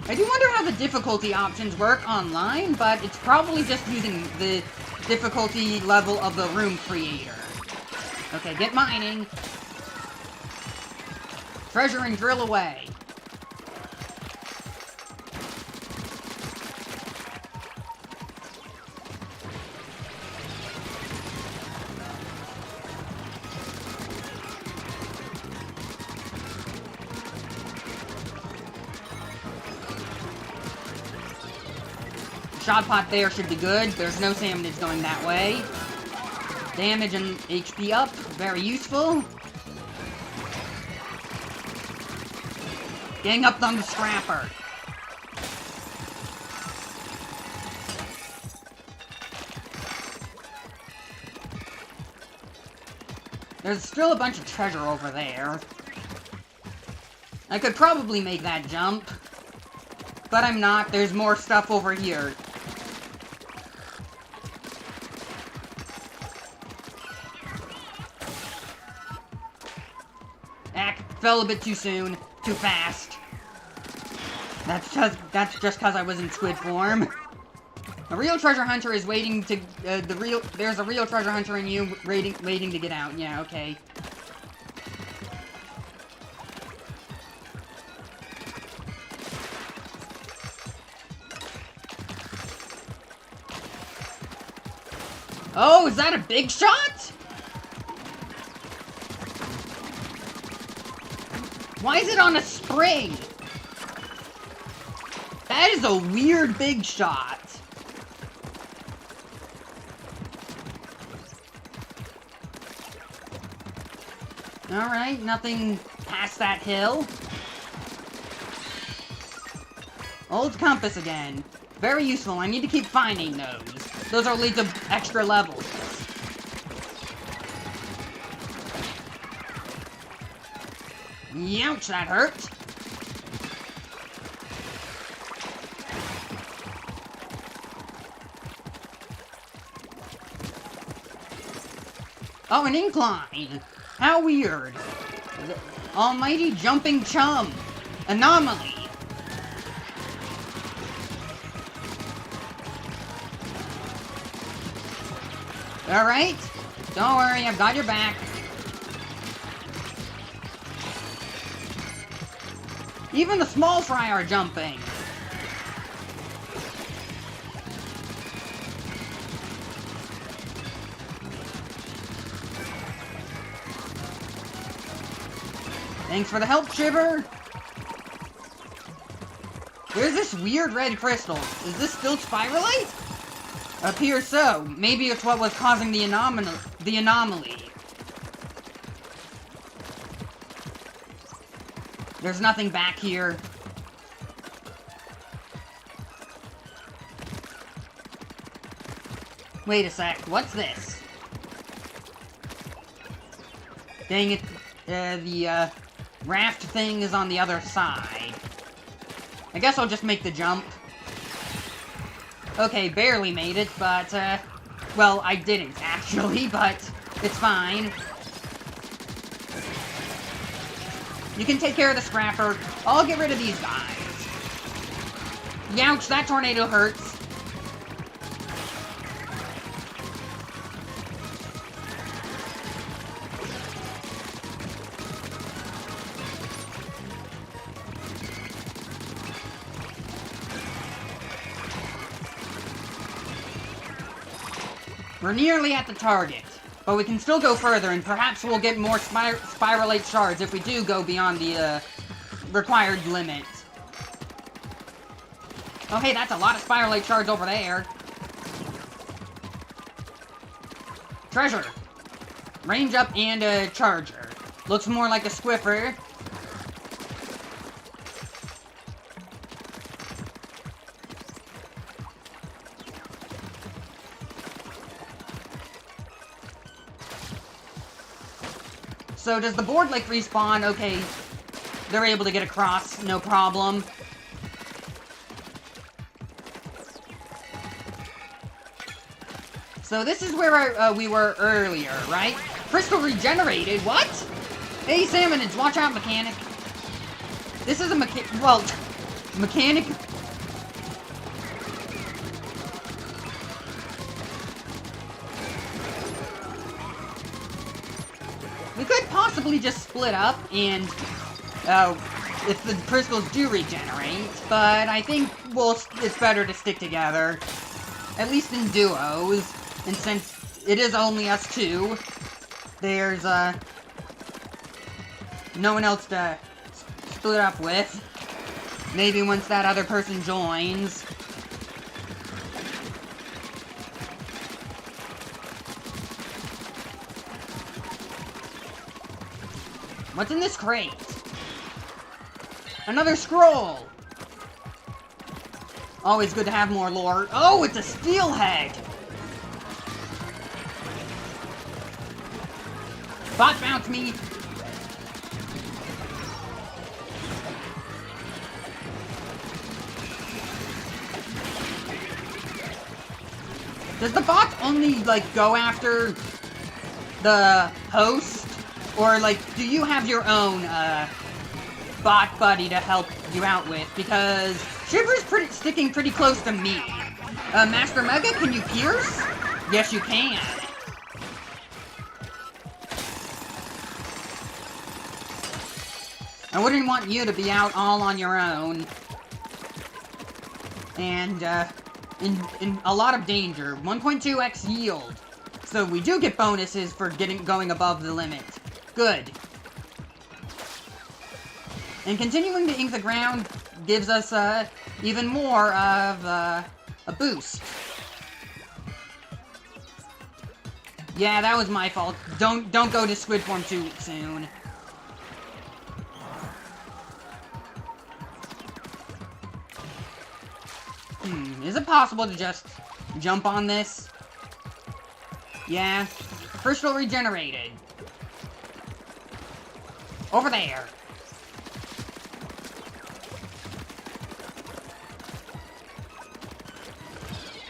I do wonder how the difficulty options work online, but it's probably just using the difficulty level of the room creator. Okay, get mining. Treasure and drill away. Shot pot there should be good. There's no salmonids going that way. Damage and HP up. Very useful. Gang up on the scrapper. There's still a bunch of treasure over there. I could probably make that jump. But I'm not. There's more stuff over here. Fell a bit too soon. Too fast. That's just cause I was in squid form. A real treasure hunter is waiting to, there's a real treasure hunter in you waiting to get out. Yeah, okay. Oh, is that a big shot? Why is it on a spring? That is a weird big shot. Alright, nothing past that hill. Old compass again. Very useful. I need to keep finding those. Those are leads to extra levels. Youch, that hurt. Oh, an incline. How weird. The almighty jumping chum. Anomaly. Alright. Don't worry, I've got your back. Even the small fry are jumping. Thanks for the help, Shiver. There's this weird red crystal. Is this still spiralite? Appears so. Maybe it's what was causing the anomaly. There's nothing back here. Wait a sec, what's this? Dang it, the raft thing is on the other side. I guess I'll just make the jump. Okay, barely made it, but, well, I didn't, actually, but it's fine. You can take care of the scrapper. I'll get rid of these guys. Youch, that tornado hurts. We're nearly at the target, but we can still go further, and perhaps we'll get more Spiralate shards if we do go beyond the required limit. Oh hey, that's a lot of Spiralate shards over there. Treasure! Range up and a charger. Looks more like a Squiffer. So does the board like respawn? Okay, they're able to get across, no problem. So this is where we were earlier, right? Crystal regenerated, what? Hey Salmonids, watch out, mechanic. This is a mechanic. We could possibly just split up and, if the crystals do regenerate, but I think it's better to stick together. At least in duos, and since it is only us two, there's, no one else to split up with. Maybe once that other person joins. What's in this crate? Another scroll! Always good to have more lore. Oh, it's a steelhead! Bot bounce me! Does the bot only, like, go after the host? Or, like, do you have your own, bot buddy to help you out with? Because Shiver's sticking pretty close to me. Master Mega, can you pierce? Yes, you can. I wouldn't want you to be out all on your own. And, in a lot of danger. 1.2x yield. So we do get bonuses for going above the limit. Good. And continuing to ink the ground gives us, even more of, a boost. Yeah, that was my fault. Don't go to squid form too soon. Is it possible to just jump on this? Yeah. Crystal regenerated. Over there.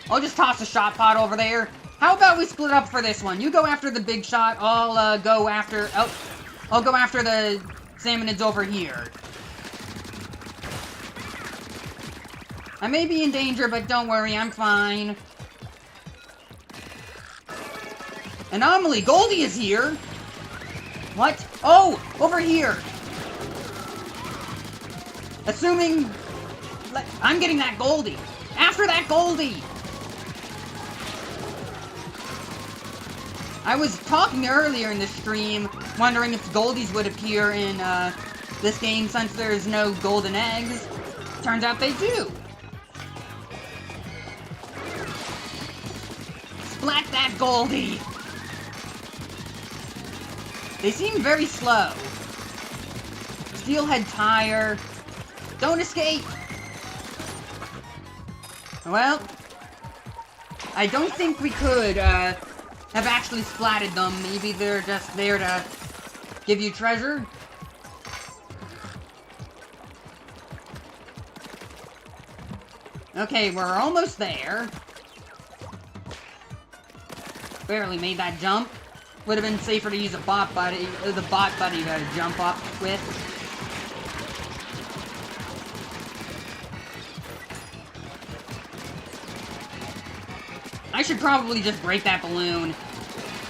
I'll just toss a shot pot over there. How about we split up for this one? You go after the big shot, I'll go after the Salmonids over here. I may be in danger, but don't worry, I'm fine. Anomaly, Goldie is here! What? Oh! Over here! Assuming... I'm getting that Goldie! After that Goldie! I was talking earlier in the stream, wondering if Goldies would appear in, this game since there's no golden eggs. Turns out they do! Splat that Goldie! They seem very slow. Steelhead tire. Don't escape! Well, I don't think we could, have actually splatted them. Maybe they're just there to give you treasure? Okay, we're almost there. Barely made that jump. Would have been safer to use the bot buddy to jump up with. I should probably just break that balloon.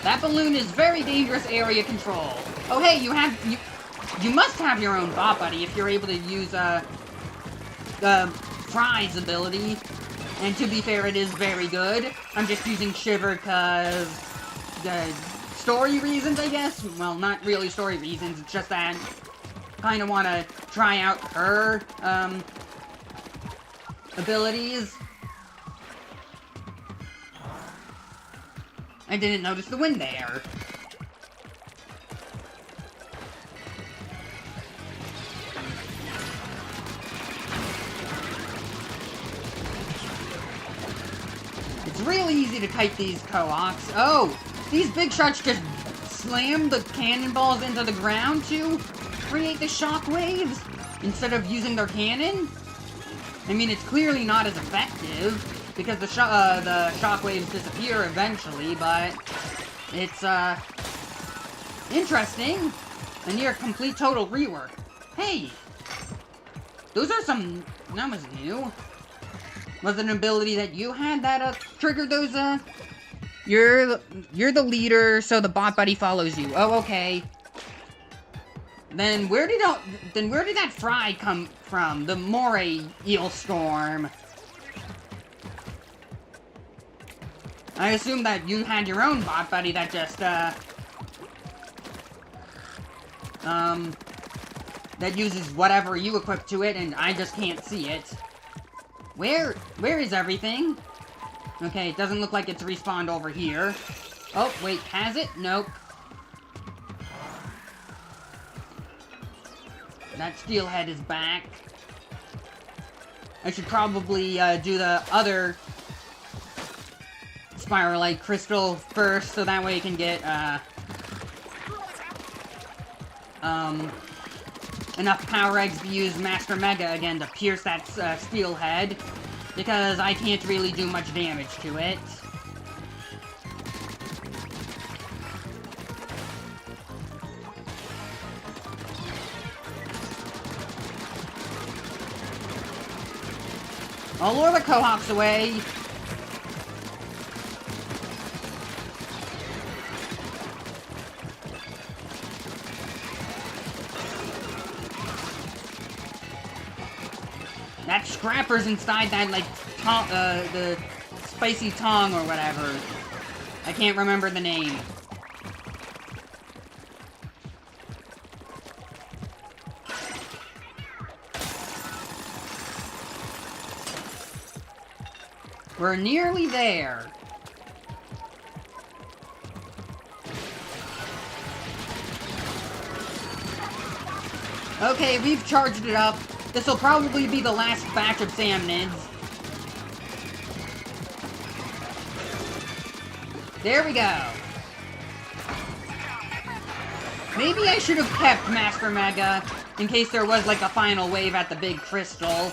That balloon is very dangerous area control. Oh hey, you must have your own bot buddy if you're able to use Fry's ability. And to be fair, it is very good. I'm just using Shiver because the story reasons, I guess. Well, not really story reasons. It's just that I kind of want to try out her abilities. I didn't notice the wind there. It's really easy to kite these co-ops. Oh! These big sharks just slam the cannonballs into the ground to create the shock waves instead of using their cannon? I mean, it's clearly not as effective because the shock waves disappear eventually, but it's interesting. A near complete total rework. Hey! Those are some... That was new. Was it an ability that you had that triggered those You're the leader, so the bot buddy follows you. Oh, okay. Then where did that fry come from? The Moray eel storm. I assume that you had your own bot buddy that just that uses whatever you equip to it, and I just can't see it. Where is everything? Okay, it doesn't look like it's respawned over here. Oh, wait, has it? Nope. That steelhead is back. I should probably do the other Spiralite crystal first, so that way you can get enough power eggs to use Master Mega again to pierce that steelhead, because I can't really do much damage to it. I'll lure the Cohops away. That scrapper's inside that, like, the spicy tongue or whatever. I can't remember the name. We're nearly there. Okay, we've charged it up. This will probably be the last batch of salmonids. There we go. Maybe I should have kept Master Mega in case there was like a final wave at the big crystal.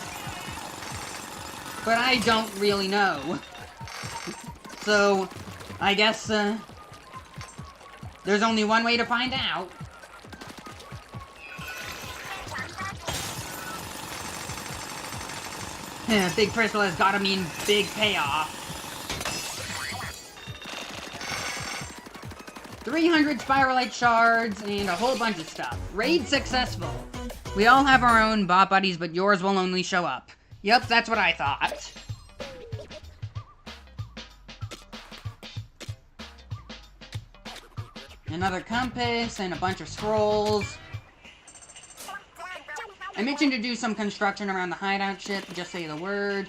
But I don't really know. So, I guess there's only one way to find out. Big crystal has gotta mean big payoff. 300 Spiralite shards and a whole bunch of stuff. Raid successful. We all have our own bot buddies, but yours will only show up. Yep, that's what I thought. Another compass and a bunch of scrolls. I mentioned to do some construction around the hideout ship, just say the word.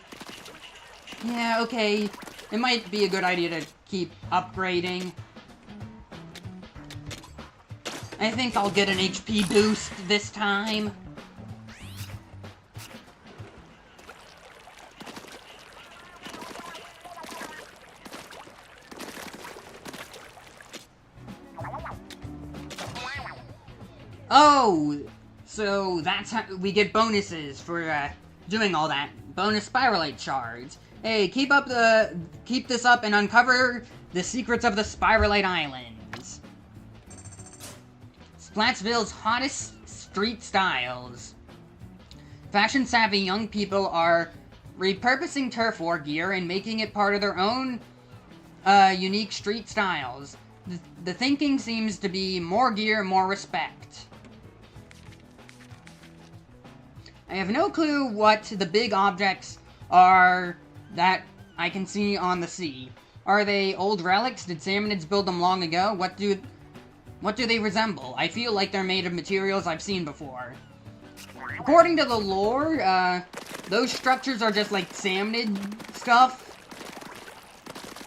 Yeah, okay. It might be a good idea to keep upgrading. I think I'll get an HP boost this time. Oh! So that's how we get bonuses for doing all that. Bonus Spiralite shards. Hey, keep this up and uncover the secrets of the Spiralite Islands. Splatsville's hottest street styles. Fashion-savvy young people are repurposing turf war gear and making it part of their own unique street styles. The thinking seems to be more gear, more respect. I have no clue what the big objects are that I can see on the sea. Are they old relics? Did salmonids build them long ago? What do they resemble? I feel like they're made of materials I've seen before. According to the lore, those structures are just like salmonid stuff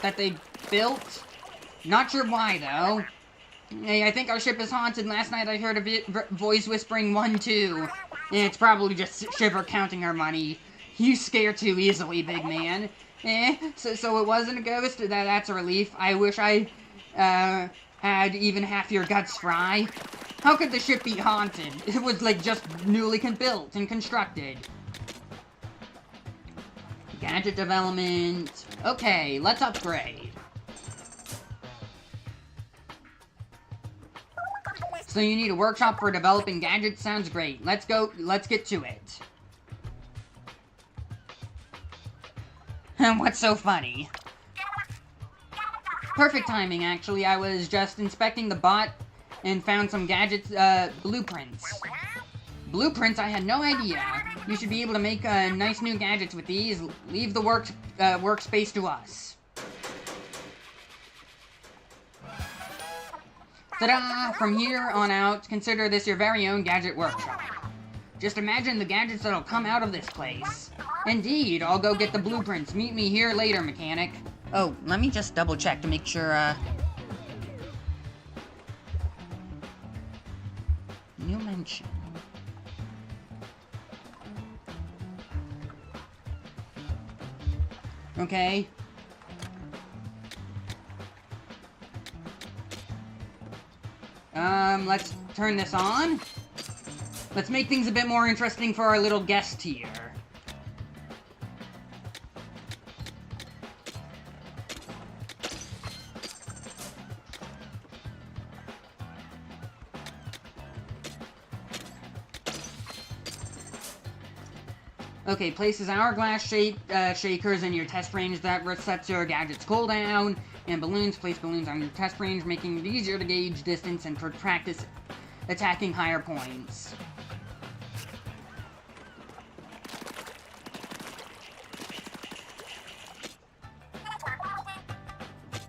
that they built. Not sure why, though. Hey, I think our ship is haunted. Last night I heard a voice whispering 1-2. It's probably just Shiver counting her money. You scare too easily, big man. So it wasn't a ghost? That's a relief. I wish I, had even half your guts, Fry. How could the ship be haunted? It was, like, just newly built and constructed. Gadget development. Okay, let's upgrade. So you need a workshop for developing gadgets? Sounds great. Let's get to it. What's so funny? Perfect timing, actually. I was just inspecting the bot and found some gadgets, blueprints. Blueprints? I had no idea. You should be able to make, nice new gadgets with these. Leave the workspace to us. Ta-da! From here on out, consider this your very own gadget workshop. Just imagine the gadgets that'll come out of this place. Indeed, I'll go get the blueprints. Meet me here later, mechanic. Oh, let me just double check to make sure, New mention. Okay. Let's turn this on. Let's make things a bit more interesting for our little guest here. Okay, places hourglass shakers in your test range that resets your gadget's cooldown, and balloons. Place balloons on your test range, making it easier to gauge distance and practice attacking higher points.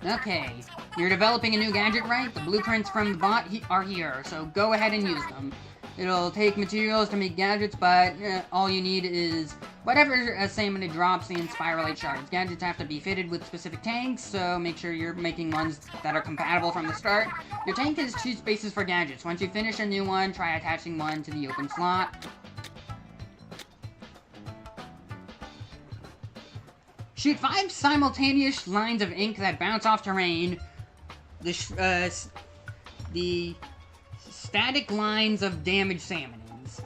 Okay, you're developing a new gadget, right? The blueprints from the bot are here, so go ahead and use them. It'll take materials to make gadgets, but all you need is whatever a salmonid drops and spiralite shards. Gadgets have to be fitted with specific tanks, so make sure you're making ones that are compatible from the start. Your tank has 2 spaces for gadgets. Once you finish a new one, try attaching one to the open slot. Shoot 5 simultaneous lines of ink that bounce off terrain. The static lines of damaged salmonids.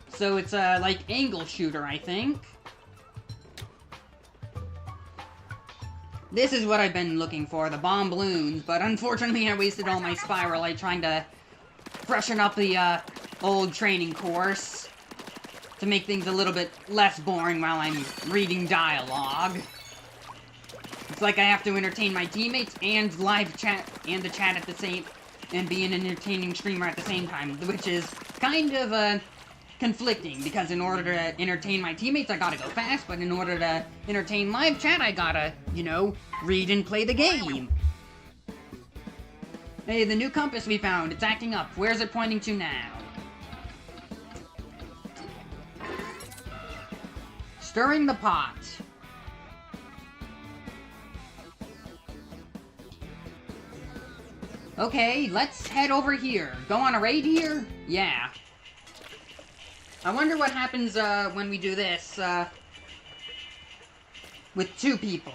So it's a, like, angle shooter, I think. This is what I've been looking for, the bomb balloons, but unfortunately I wasted all my spiralite trying to freshen up the, old training course to make things a little bit less boring while I'm reading dialogue. It's like I have to entertain my teammates and live chat and the chat at the same, and be an entertaining streamer at the same time, which is kind of, conflicting, because in order to entertain my teammates, I gotta go fast, but in order to entertain live chat, I gotta, you know, read and play the game. Hey, the new compass we found, it's acting up. Where's it pointing to now? Stirring the pot. Okay, let's head over here. Go on a raid here? Yeah. I wonder what happens, when we do this, with 2 people.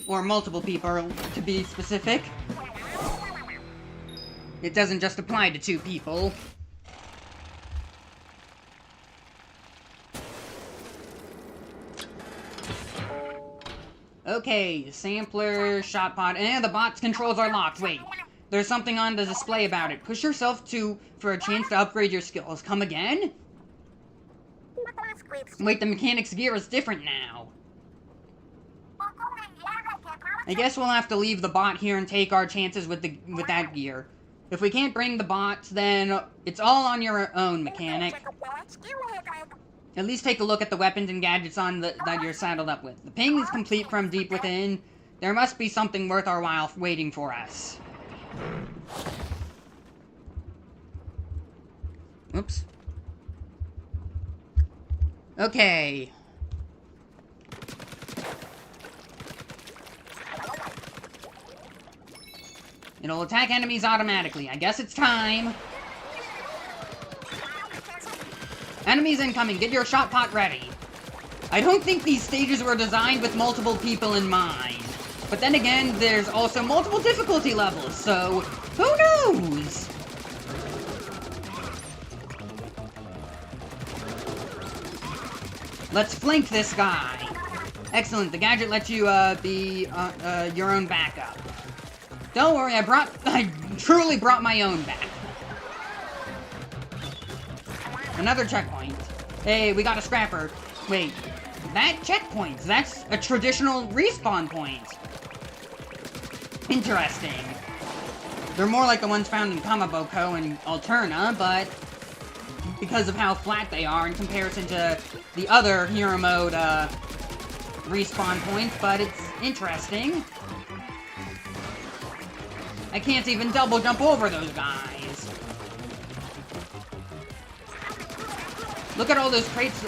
Or multiple people, to be specific. It doesn't just apply to 2 people. Okay, sampler, shot pod, and the bot's controls are locked. Wait. There's something on the display about it. Push yourself for a chance to upgrade your skills. Come again? Wait, the mechanic's gear is different now. I guess we'll have to leave the bot here and take our chances with that gear. If we can't bring the bot, then it's all on your own, mechanic. At least take a look at the weapons and gadgets that you're saddled up with. The ping is complete from deep within. There must be something worth our while waiting for us. Oops. Okay. It'll attack enemies automatically. I guess it's time. Enemies incoming. Get your shot pot ready. I don't think these stages were designed with multiple people in mind. But then again, there's also multiple difficulty levels, so who knows? Let's flank this guy. Excellent. The gadget lets you be your own backup. Don't worry, I truly brought my own back. Another checkpoint. Hey, we got a scrapper. Wait, that checkpoint, that's a traditional respawn point. Interesting. They're more like the ones found in Kamaboko and Alterna, but because of how flat they are in comparison to the other hero mode respawn points, but it's interesting. I can't even double jump over those guys. Look at all those crates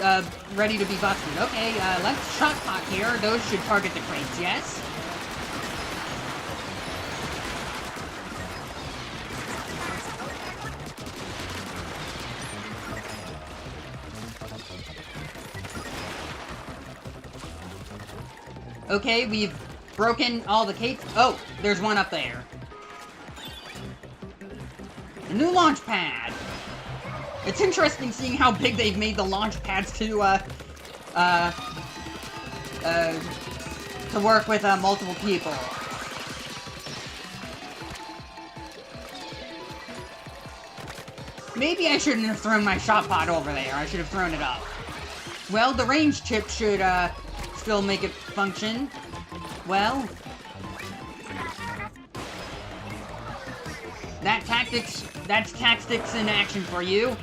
ready to be busted. Okay, let's shot pot here. Those should target the crates, yes? Okay, we've broken all the crates. Oh, there's one up there. A new launch pad. It's interesting seeing how big they've made the launch pads to work with multiple people. Maybe I shouldn't have thrown my shot pod over there. I should have thrown it up. Well, the range chip should still make it function. Well, that's tactics in action for you.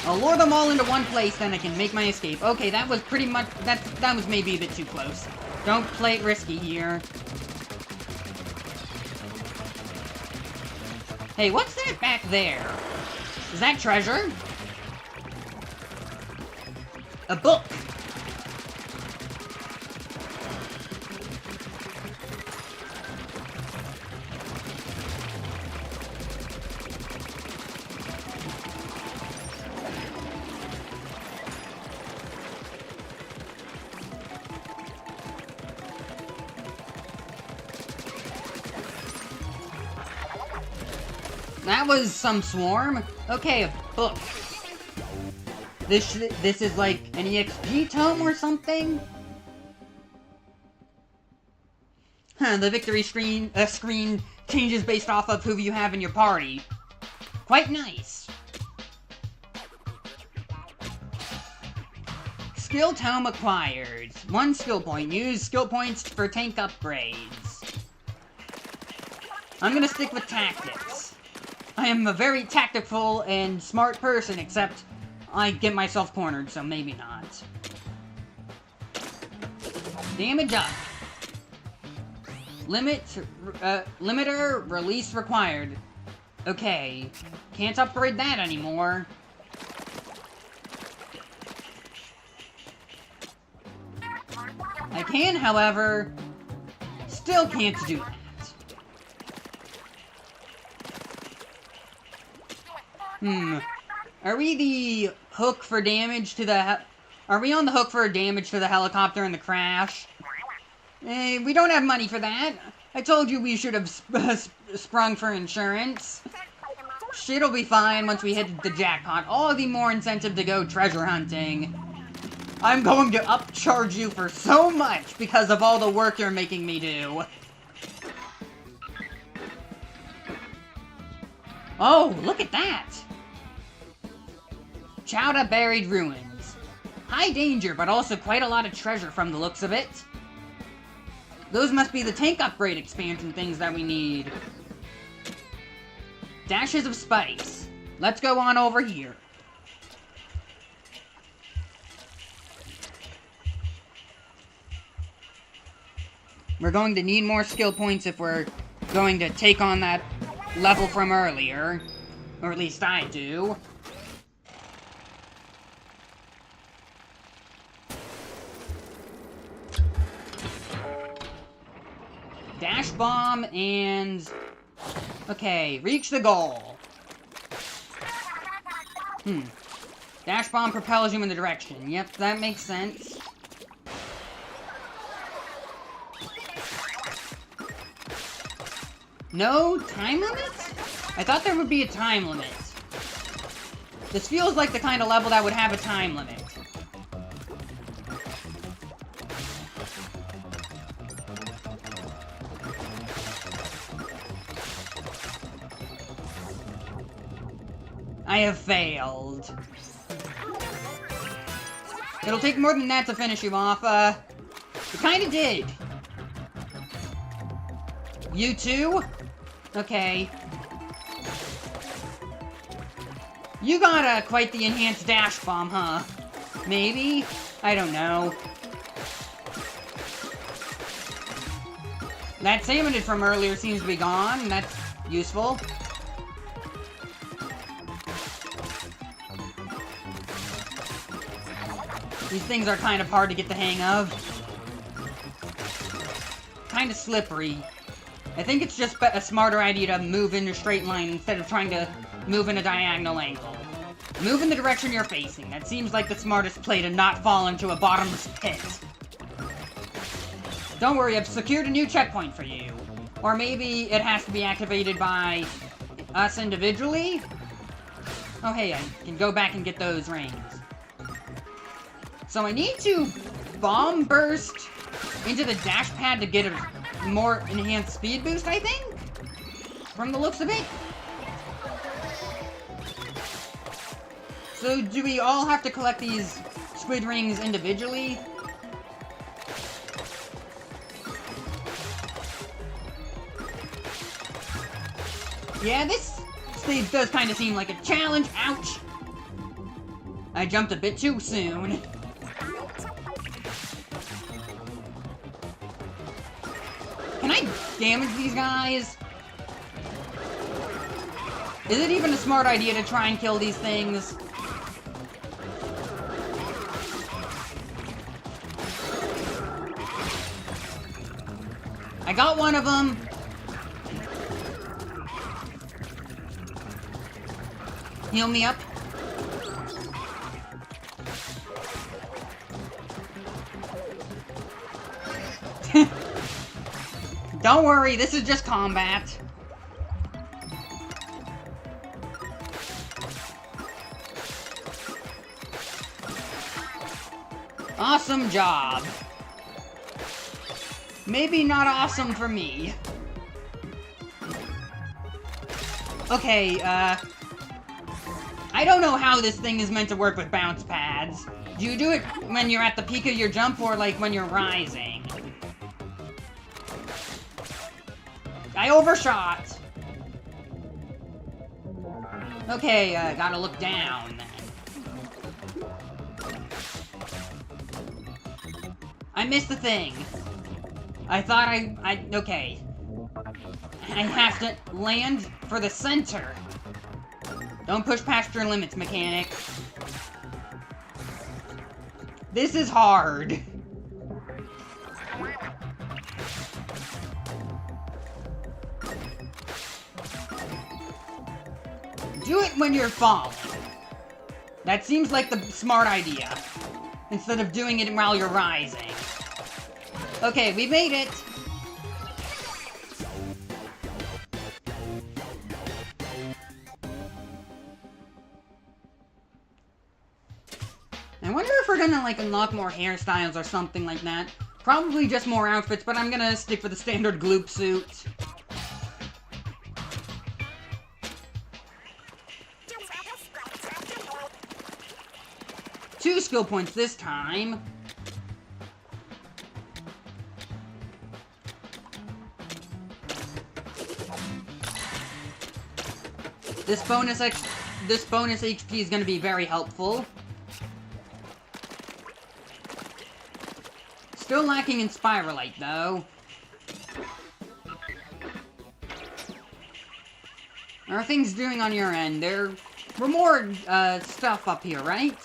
I'll lure them all into one place, then I can make my escape. Okay, that was pretty much, that was maybe a bit too close. Don't play it risky here. Hey, what's that back there? Is that treasure? A book. That was some swarm. Okay, a book. This is like an EXP tome or something? Huh, the victory screen changes based off of who you have in your party. Quite nice. Skill tome acquired. 1 skill point. Use skill points for tank upgrades. I'm gonna stick with tactics. I am a very tactful and smart person, except I get myself cornered, so maybe not. Damage up. Limiter release required. Okay. Can't upgrade that anymore. I can, however, still can't do that. Are we the hook for damage to the Are we on the hook for damage to the helicopter in the crash? We don't have money for that. I told you we should have sprung for insurance. Shit'll be fine once we hit the jackpot. All the more incentive to go treasure hunting. I'm going to upcharge you for so much because of all the work you're making me do. Oh, look at that! Chowda Buried Ruins. High danger, but also quite a lot of treasure from the looks of it. Those must be the tank upgrade expansion things that we need. Dashes of spice. Let's go on over here. We're going to need more skill points if we're going to take on that level from earlier. Or at least I do. Dash bomb and... Okay, reach the goal. Dash bomb propels you in the direction. Yep, that makes sense. No time limit? I thought there would be a time limit. This feels like the kind of level that would have a time limit. I have failed. It'll take more than that to finish you off, it kinda did. You too? Okay. You got quite the enhanced dash bomb, huh? Maybe? I don't know. That salmon from earlier seems to be gone, that's useful. These things are kind of hard to get the hang of. Kind of slippery. I think it's just a smarter idea to move in a straight line instead of trying to move in a diagonal angle. Move in the direction you're facing. That seems like the smartest play to not fall into a bottomless pit. Don't worry, I've secured a new checkpoint for you. Or maybe it has to be activated by us individually? Oh hey, I can go back and get those rings. So I need to bomb burst into the dash pad to get a more enhanced speed boost, I think? From the looks of it? So do we all have to collect these squid rings individually? Yeah, this stage does kind of seem like a challenge. Ouch! I jumped a bit too soon. Can I damage these guys? Is it even a smart idea to try and kill these things? I got one of them. Heal me up. Don't worry, this is just combat. Awesome job. Maybe not awesome for me. Okay, I don't know how this thing is meant to work with bounce pads. Do you do it when you're at the peak of your jump or like when you're rising? I overshot. Okay, gotta look down then. I missed the thing. I thought okay. I have to land for the center. Don't push past your limits, mechanic. This is hard. Do it when you're falling. That seems like the smart idea. Instead of doing it while you're rising. Okay, we made it. I wonder if we're gonna, like, unlock more hairstyles or something like that. Probably just more outfits, but I'm gonna stick with the standard gloop suit. Two skill points this time. This bonus HP is gonna be very helpful. Still lacking in Spiralite, though. How are things doing on your end? There were more, stuff up here, right?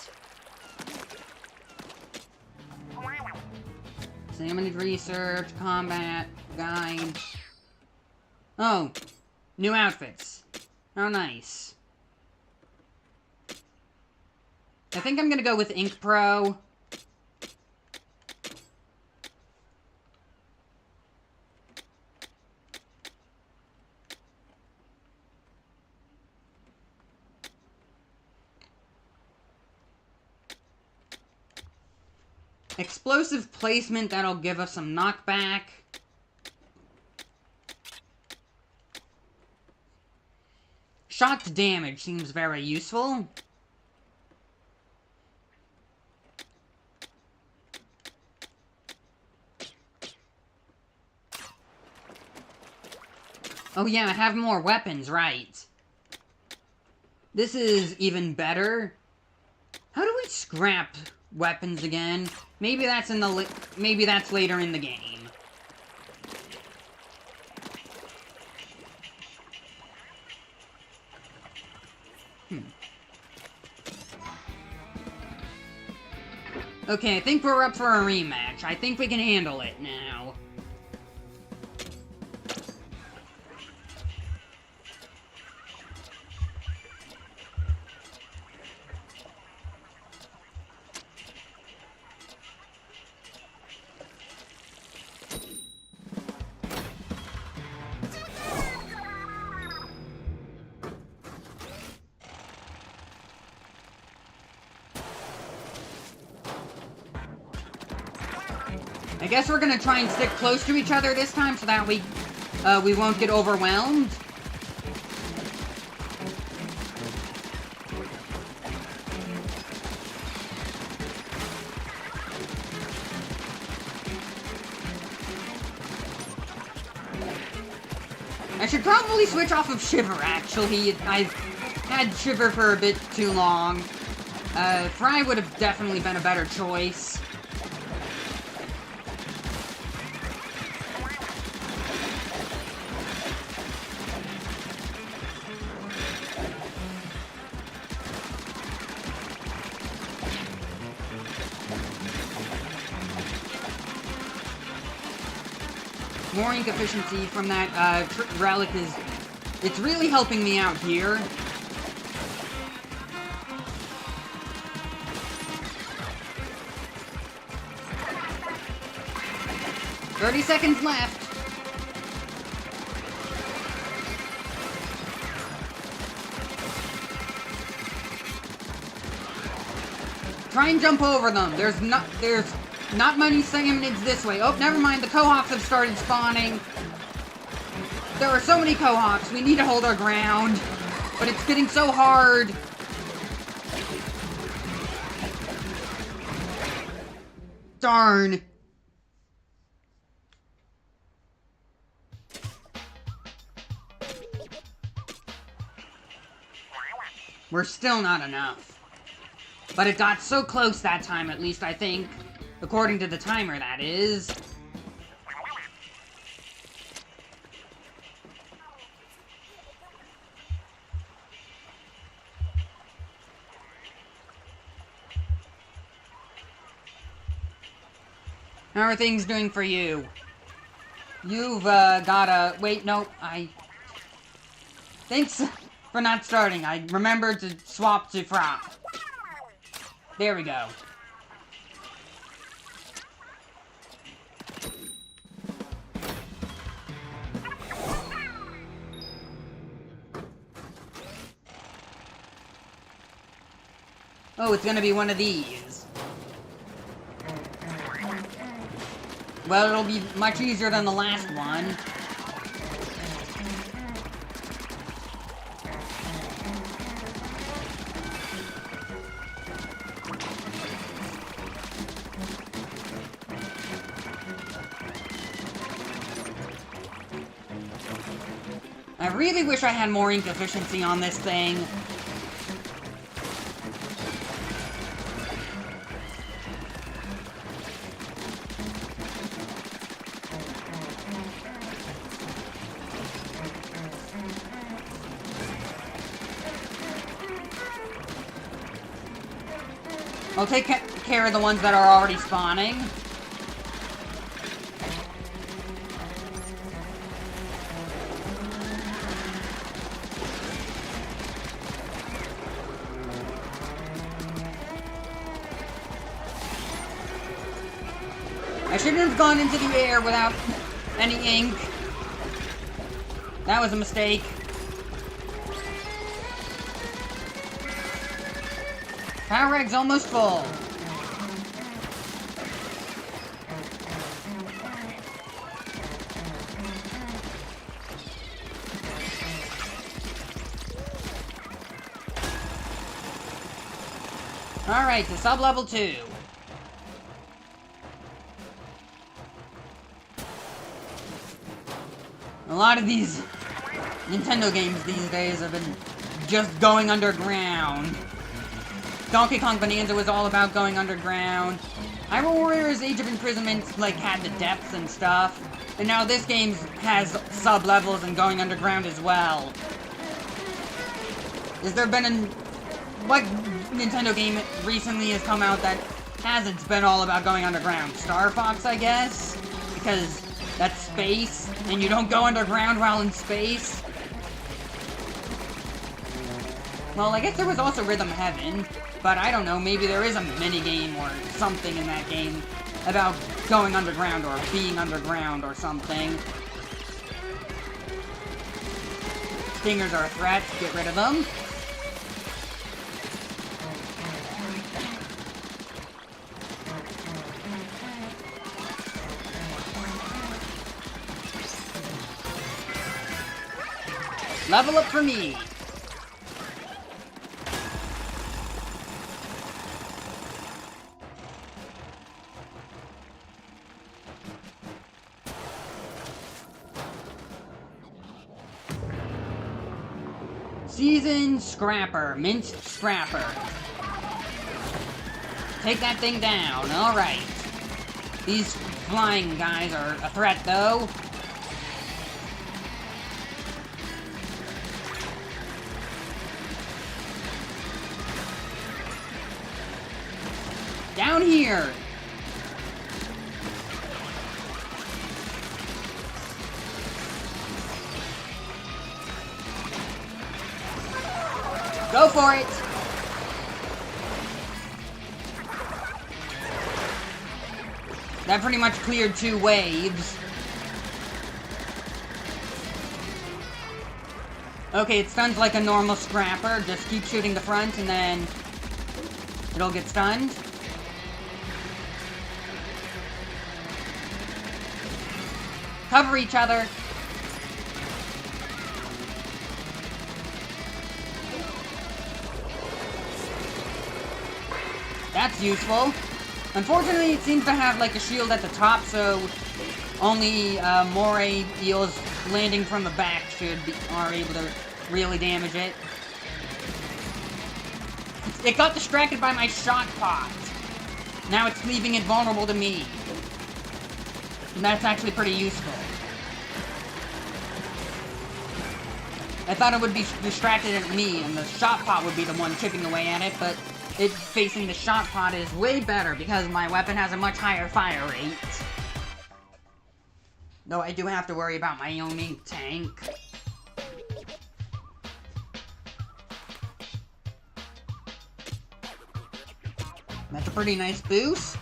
Salmon research, combat, guide. Oh, new outfits. How nice. I think I'm gonna go with Ink Pro. Explosive placement, that'll give us some knockback. Shocked damage seems very useful. Oh yeah, I have more weapons, right. This is even better. How do we scrap weapons again? Maybe that's in the maybe that's later in the game. Okay, I think we're up for a rematch. I think we can handle it now. I guess we're gonna try and stick close to each other this time so that we won't get overwhelmed. I should probably switch off of Shiver, actually. I've had Shiver for a bit too long. Fry would have definitely been a better choice. More ink efficiency from that relic it's really helping me out here. "30 seconds left." Try and jump over them. There's not many salmonids this way. Oh, never mind. The Quahocs have started spawning. There are so many Quahocs. We need to hold our ground. But it's getting so hard. Darn. We're still not enough. But it got so close that time, at least, I think. According to the timer, that is. How are things doing for you? You've, gotta... Wait, no, Thanks for not starting. I remembered to swap to Frop. There we go. Oh, it's gonna be one of these. Well, it'll be much easier than the last one. I really wish I had more ink efficiency on this thing. I'll take care of the ones that are already spawning. I shouldn't have gone into the air without any ink. That was a mistake. Power reg's almost full. Alright, to sub-level 2. A lot of these Nintendo games these days have been just going underground. Donkey Kong Bonanza was all about going underground. Hyrule Warriors Age of Imprisonment, like, had the depths and stuff. And now this game has sub-levels and going underground as well. Has there been what Nintendo game recently has come out that hasn't been all about going underground? Star Fox, I guess? Because that's space, and you don't go underground while in space. Well, I guess there was also Rhythm Heaven. But I don't know, maybe there is a mini-game or something in that game about going underground or being underground or something. Stingers are a threat, get rid of them. Level up for me! Seasoned Scrapper. Minced Scrapper. Take that thing down. Alright. These flying guys are a threat, though. Down here! Go for it! That pretty much cleared 2 waves. Okay, it stuns like a normal Scrapper. Just keep shooting the front and then it'll get stunned. Cover each other. That's useful. Unfortunately, it seems to have like a shield at the top, so only moray eels landing from the back are able to really damage it. It got distracted by my shot pot. Now it's leaving it vulnerable to me. And that's actually pretty useful. I thought it would be distracted at me, and the shot pot would be the one chipping away at it, but it facing the shot pot is way better because my weapon has a much higher fire rate. Though I do have to worry about my own ink tank. That's a pretty nice boost.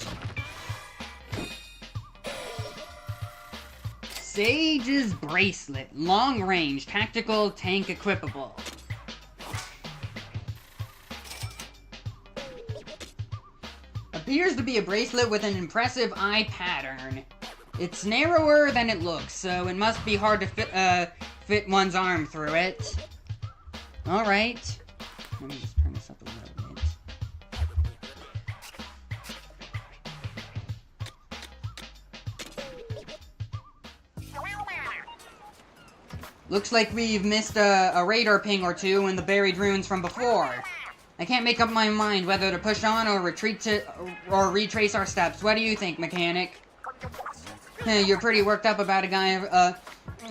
Sage's Bracelet. Long range, tactical, tank equipable. Appears to be a bracelet with an impressive eye pattern. It's narrower than it looks, so it must be hard to fit one's arm through it. Alright. Let me just turn this up a little bit. Looks like we've missed a radar ping or two in the buried ruins from before. I can't make up my mind whether to push on or or retrace our steps. What do you think, mechanic? You're pretty worked up about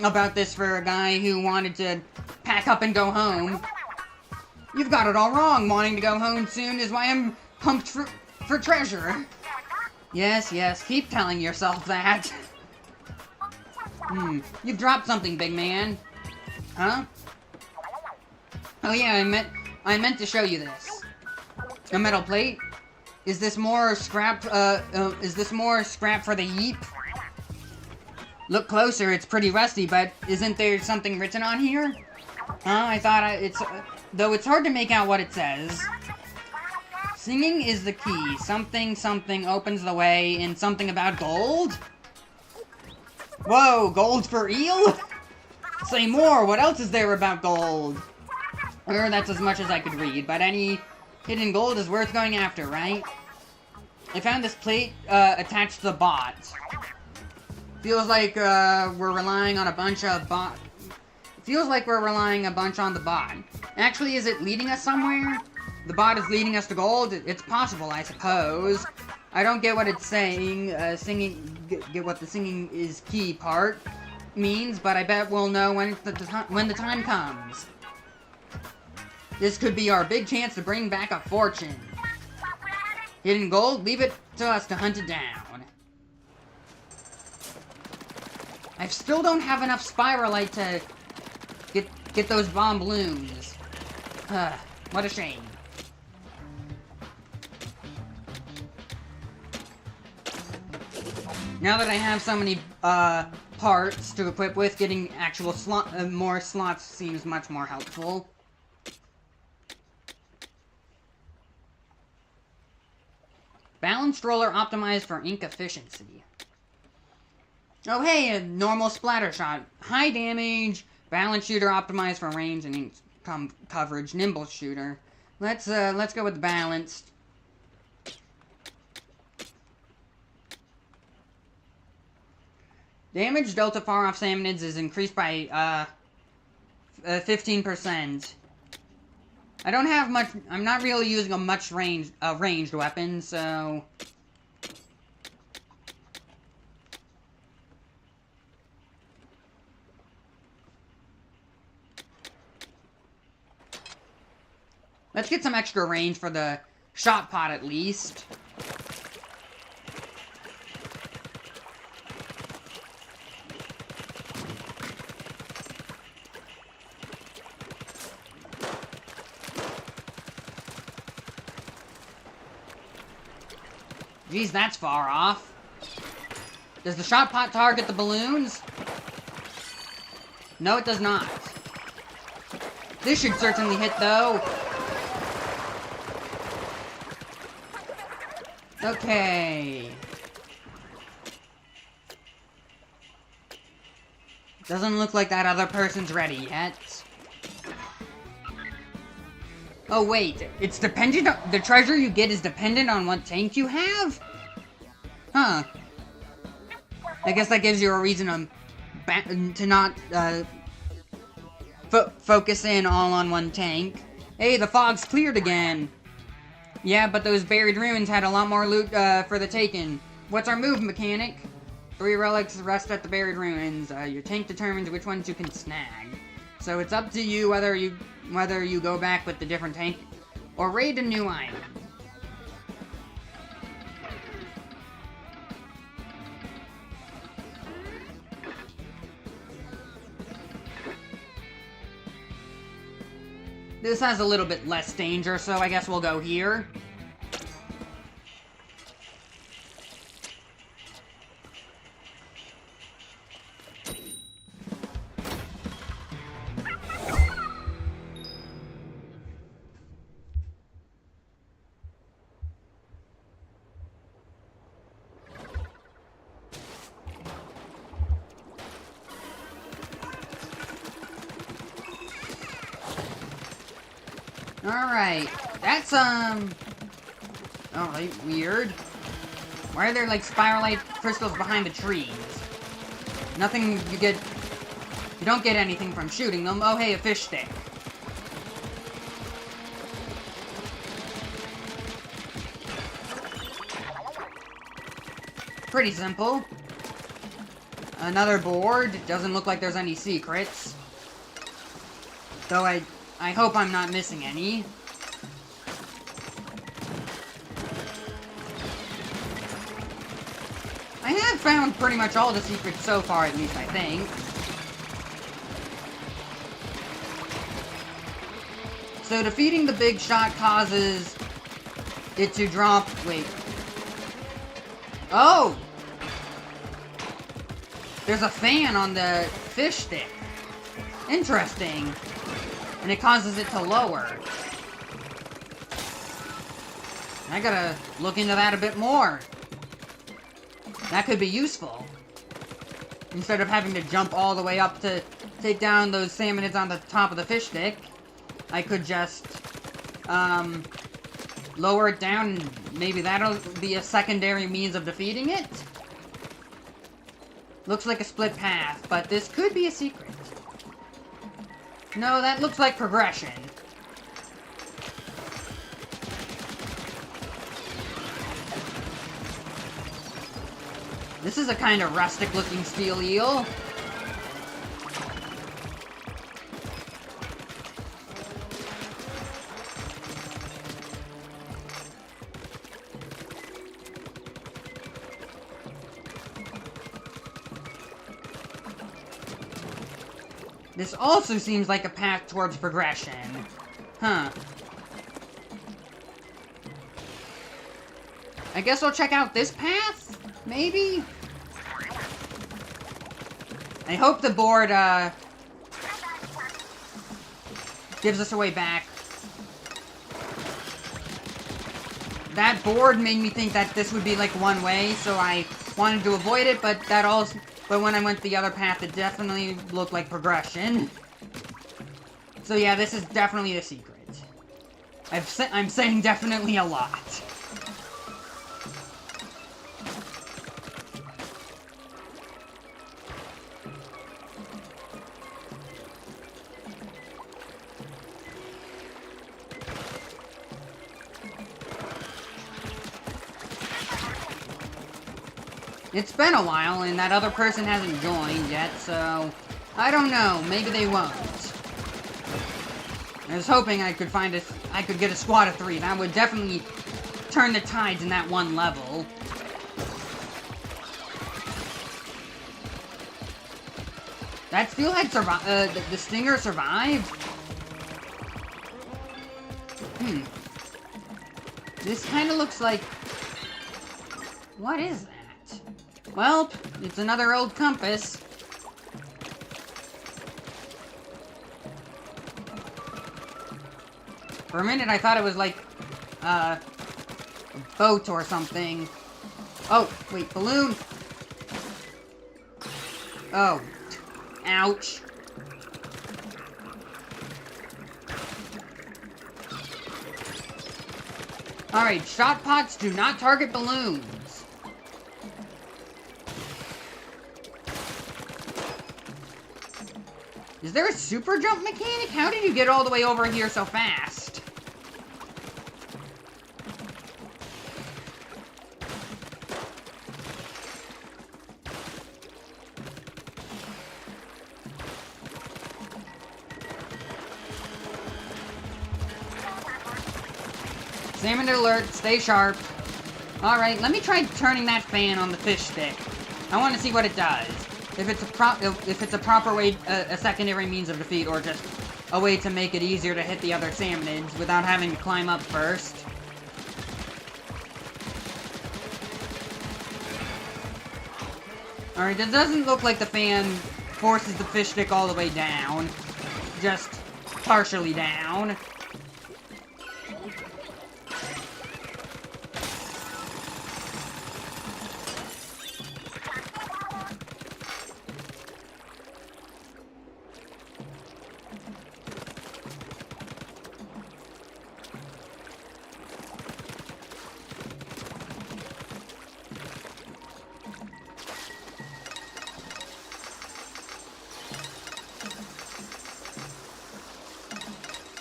about this for a guy who wanted to pack up and go home. You've got it all wrong. Wanting to go home soon is why I'm pumped for treasure. Yes, yes, keep telling yourself that. You've dropped something, big man. Huh? Oh yeah, I meant to show you this. A metal plate? Is this more scrap for the heap? Look closer, it's pretty rusty, but isn't there something written on here? I thought though it's hard to make out what it says. Singing is the key. Something, something opens the way, and something about gold? Whoa, gold for eel? Say more, what else is there about gold? That's as much as I could read, but any hidden gold is worth going after, right? I found this plate, attached to the bot. Feels like, we're relying on a bunch of Feels like we're relying a bunch on the bot. Actually, is it leading us somewhere? The bot is leading us to gold? It's possible, I suppose. I don't get what it's saying, get what the singing is key part means, but I bet we'll know when the time comes. This could be our big chance to bring back a fortune. Hidden gold? Leave it to us to hunt it down. I still don't have enough spiralite to get those bomb balloons. What a shame. Now that I have so many parts to equip with, getting actual more slots seems much more helpful. Balanced roller optimized for ink efficiency. Oh hey, a normal splatter shot. High damage, balance shooter optimized for range and ink coverage. Nimble shooter. Let's go with the balanced. Damage delta far off salmonids is increased by 15%. I don't have much. I'm not really using a much ranged weapon, so. Let's get some extra range for the shot pot at least. Geez, that's far off. Does the shot pot target the balloons? No, it does not. This should certainly hit, though. Okay. Doesn't look like that other person's ready yet. Oh wait, it's dependent on, the treasure you get is dependent on what tank you have? Huh. I guess that gives you a reason to not, focus in all on one tank. Hey, the fog's cleared again. Yeah, but those buried ruins had a lot more loot, for the taking. What's our move, mechanic? 3 relics rest at the buried ruins. Your tank determines which ones you can snag. So it's up to you whether you go back with the different tank or raid a new item. This has a little bit less danger, so I guess we'll go here. Alright, that's, alright, weird. Why are there, like, spiralite crystals behind the trees? Nothing you get... You don't get anything from shooting them. Oh, hey, a fish stick. Pretty simple. Another board. Doesn't look like there's any secrets. Though I hope I'm not missing any. I have found pretty much all the secrets so far, at least I think. So defeating the big shot causes it to drop... Wait. Oh! There's a fan on the fish stick. Interesting. And it causes it to lower. I gotta look into that a bit more. That could be useful. Instead of having to jump all the way up to take down those salmonids on the top of the fish stick, I could just, lower it down, and maybe that'll be a secondary means of defeating it? Looks like a split path, but this could be a secret. No, that looks like progression. This is a kind of rustic-looking steel eel. This also seems like a path towards progression. Huh. I guess I'll check out this path? Maybe? I hope the board, gives us a way back. That board made me think that this would be, like, one way, so I wanted to avoid it, but that also... But when I went the other path, it definitely looked like progression. So yeah, this is definitely a secret. I'm saying definitely a lot. It's been a while, and that other person hasn't joined yet, so... I don't know, maybe they won't. I was hoping I could get a squad of 3. That would definitely turn the tides in that one level. That steelhead survived, the stinger survived? This kind of looks like... What is that? Well, it's another old compass. For a minute, I thought it was like, a boat or something. Oh, wait, balloon. Oh. Ouch. Alright, shot pots do not target balloons. Is there a super jump mechanic? How did you get all the way over here so fast? Salmon alert, stay sharp. Alright, let me try turning that fan on the fish stick. I want to see what it does. If it's a proper way, a secondary means of defeat, or just a way to make it easier to hit the other salmonids without having to climb up first. Alright, it doesn't look like the fan forces the fish stick all the way down. Just partially down.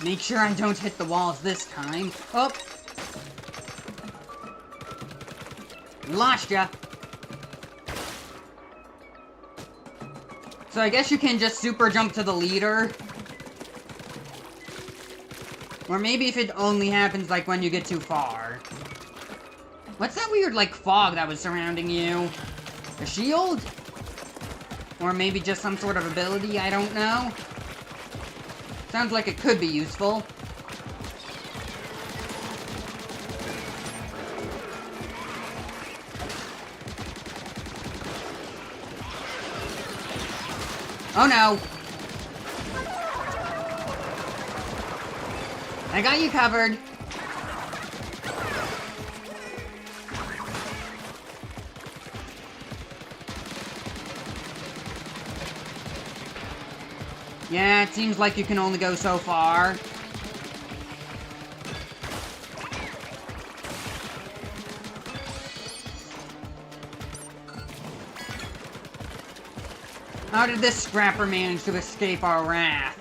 Make sure I don't hit the walls this time. Oh! Lost ya! So I guess you can just super jump to the leader. Or maybe if it only happens, like, when you get too far. What's that weird, like, fog that was surrounding you? A shield? Or maybe just some sort of ability, I don't know. Sounds like it could be useful. Oh no! I got you covered. Yeah, it seems like you can only go so far. How did this scrapper manage to escape our wrath?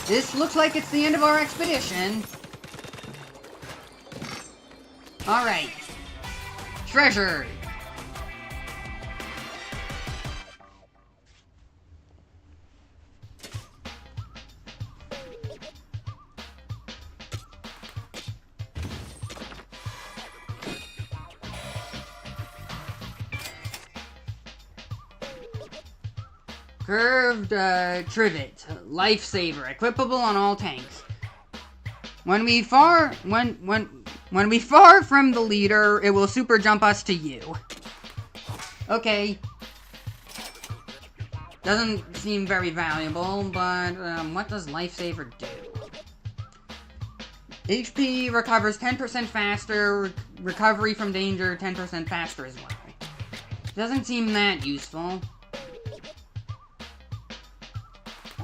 This looks like it's the end of our expedition. Alright. Treasure! Curved trivet, lifesaver, equipable on all tanks. When we far from the leader, it will super jump us to you. Okay. Doesn't seem very valuable, but what does lifesaver do? HP recovers 10% faster, recovery from danger 10% faster as well. Doesn't seem that useful.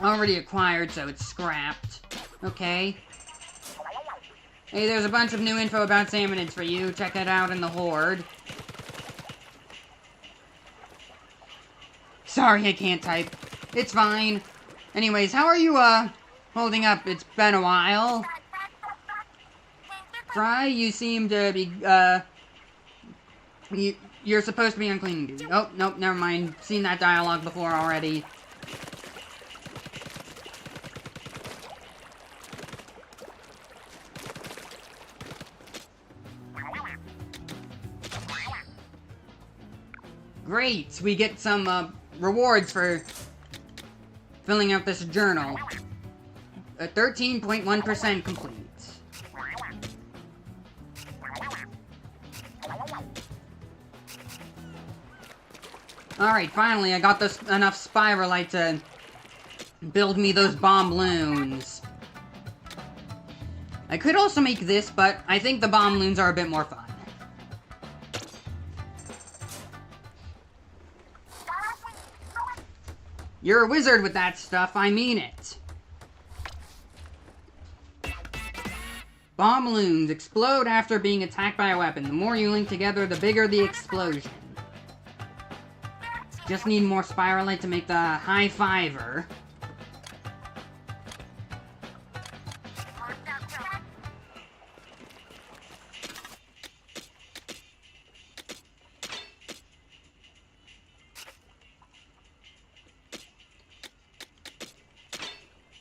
Already acquired, so it's scrapped. Okay. Hey, there's a bunch of new info about salmonids for you. Check it out in the Horde. Sorry, I can't type. It's fine. Anyways, how are you, holding up? It's been a while. Fry, you seem to be, you're supposed to be on cleaning duty. Oh, nope, never mind. Seen that dialogue before already. Great! We get some, rewards for filling out this journal. 13.1% complete. Alright, finally, I got enough spiralite to build me those bomb loons. I could also make this, but I think the bomb loons are a bit more fun. You're a wizard with that stuff, I mean it. Bomb loons explode after being attacked by a weapon. The more you link together, the bigger the explosion. Just need more spiralite to make the high fiver.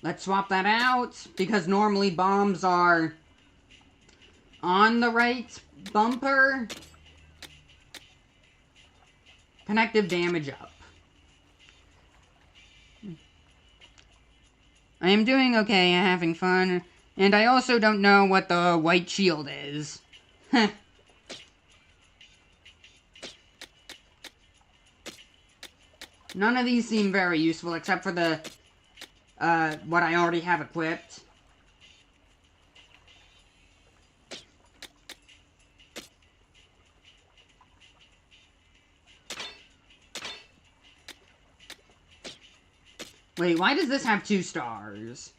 Let's swap that out, because normally bombs are on the right bumper. Connective damage up. I am doing okay, having fun, and I also don't know what the white shield is. Heh. None of these seem very useful, except for the what I already have equipped. Wait, why does this have 2 stars?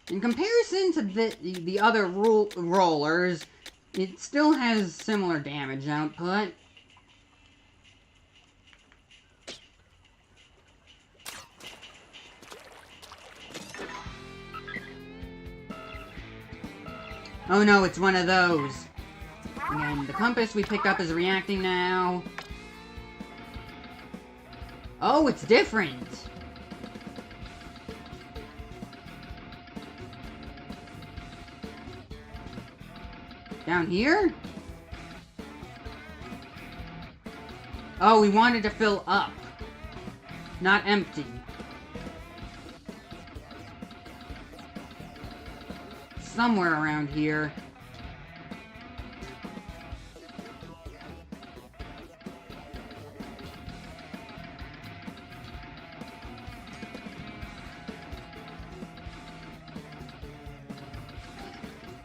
In comparison to the other rollers, it still has similar damage output. Oh no, it's one of those. Again, the compass we picked up is reacting now. Oh, it's different! Down here? Oh, we wanted to fill up, not empty. Somewhere around here.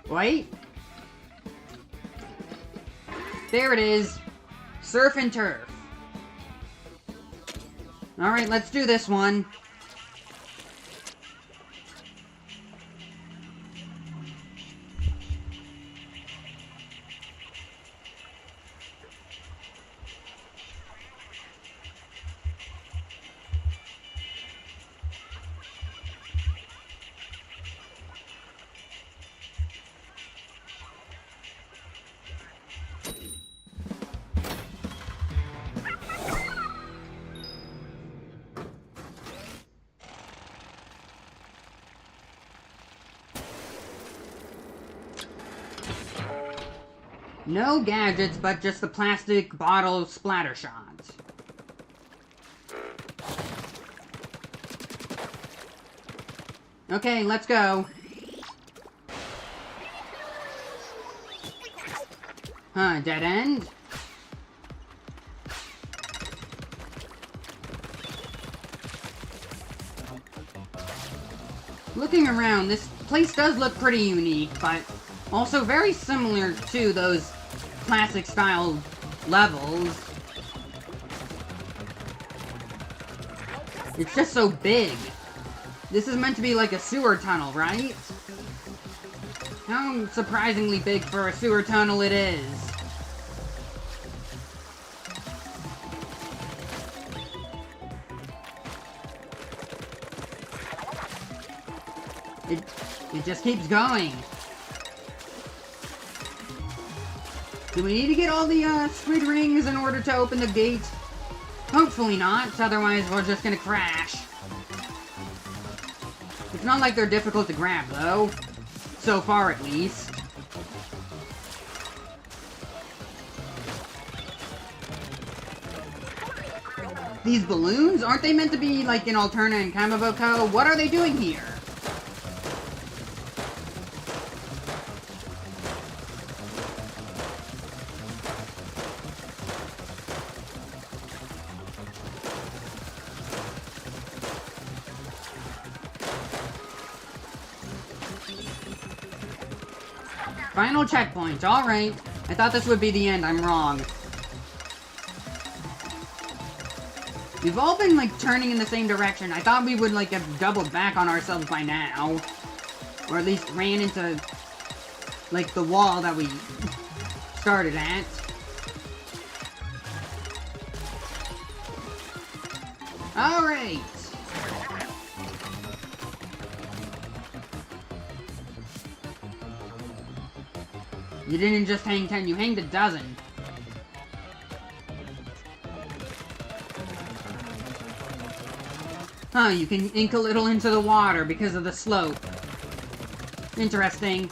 Wait. There it is. Surf and turf. Alright, let's do this one. No gadgets, but just the plastic bottle splatter shots. Okay, let's go. Huh, dead end? Looking around, this place does look pretty unique, but also very similar to those classic style levels. It's just so big. This is meant to be like a sewer tunnel, right? How surprisingly big for a sewer tunnel it is. It just keeps going. Do we need to get all the squid rings in order to open the gate? Hopefully not, otherwise we're just gonna crash. It's not like they're difficult to grab, though. So far, at least. These balloons? Aren't they meant to be, like, in Alterna and Kamaboko? What are they doing here? Final checkpoint, alright. I thought this would be the end, I'm wrong. We've all been, like, turning in the same direction. I thought we would, like, have doubled back on ourselves by now. Or at least ran into, like, the wall that we started at. Alright. You didn't just hang 10, you hanged a dozen. Huh, you can ink a little into the water because of the slope. Interesting.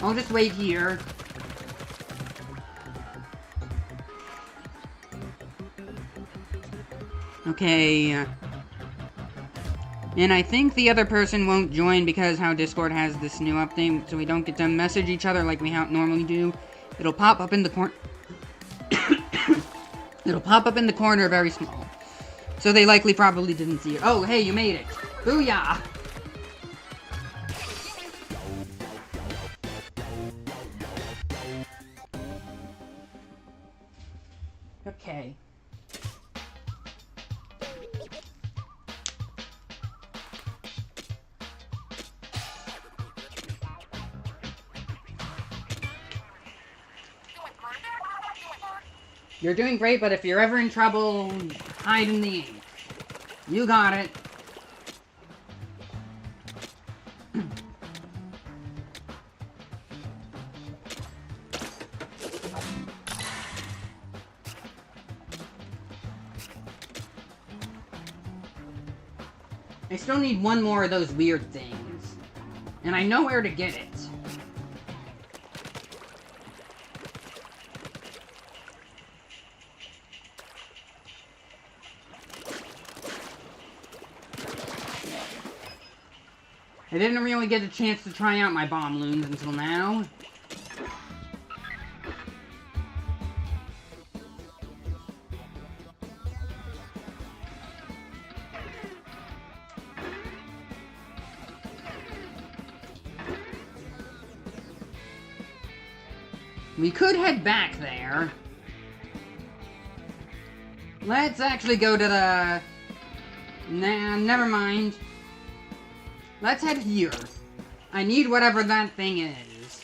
I'll just wait here. Okay, and I think the other person won't join because how Discord has this new update, so we don't get to message each other like we normally do. It'll pop up in the corner. It'll pop up in the corner very small. So they likely probably didn't see it. Oh, hey, you made it. Booyah! Okay. You're doing great, but if you're ever in trouble, hide in the ink. You got it. I still need one more of those weird things. And I know where to get it. I didn't really get a chance to try out my bomb loons until now. We could head back there. Let's actually go to the... Nah, never mind. Let's head here. I need whatever that thing is.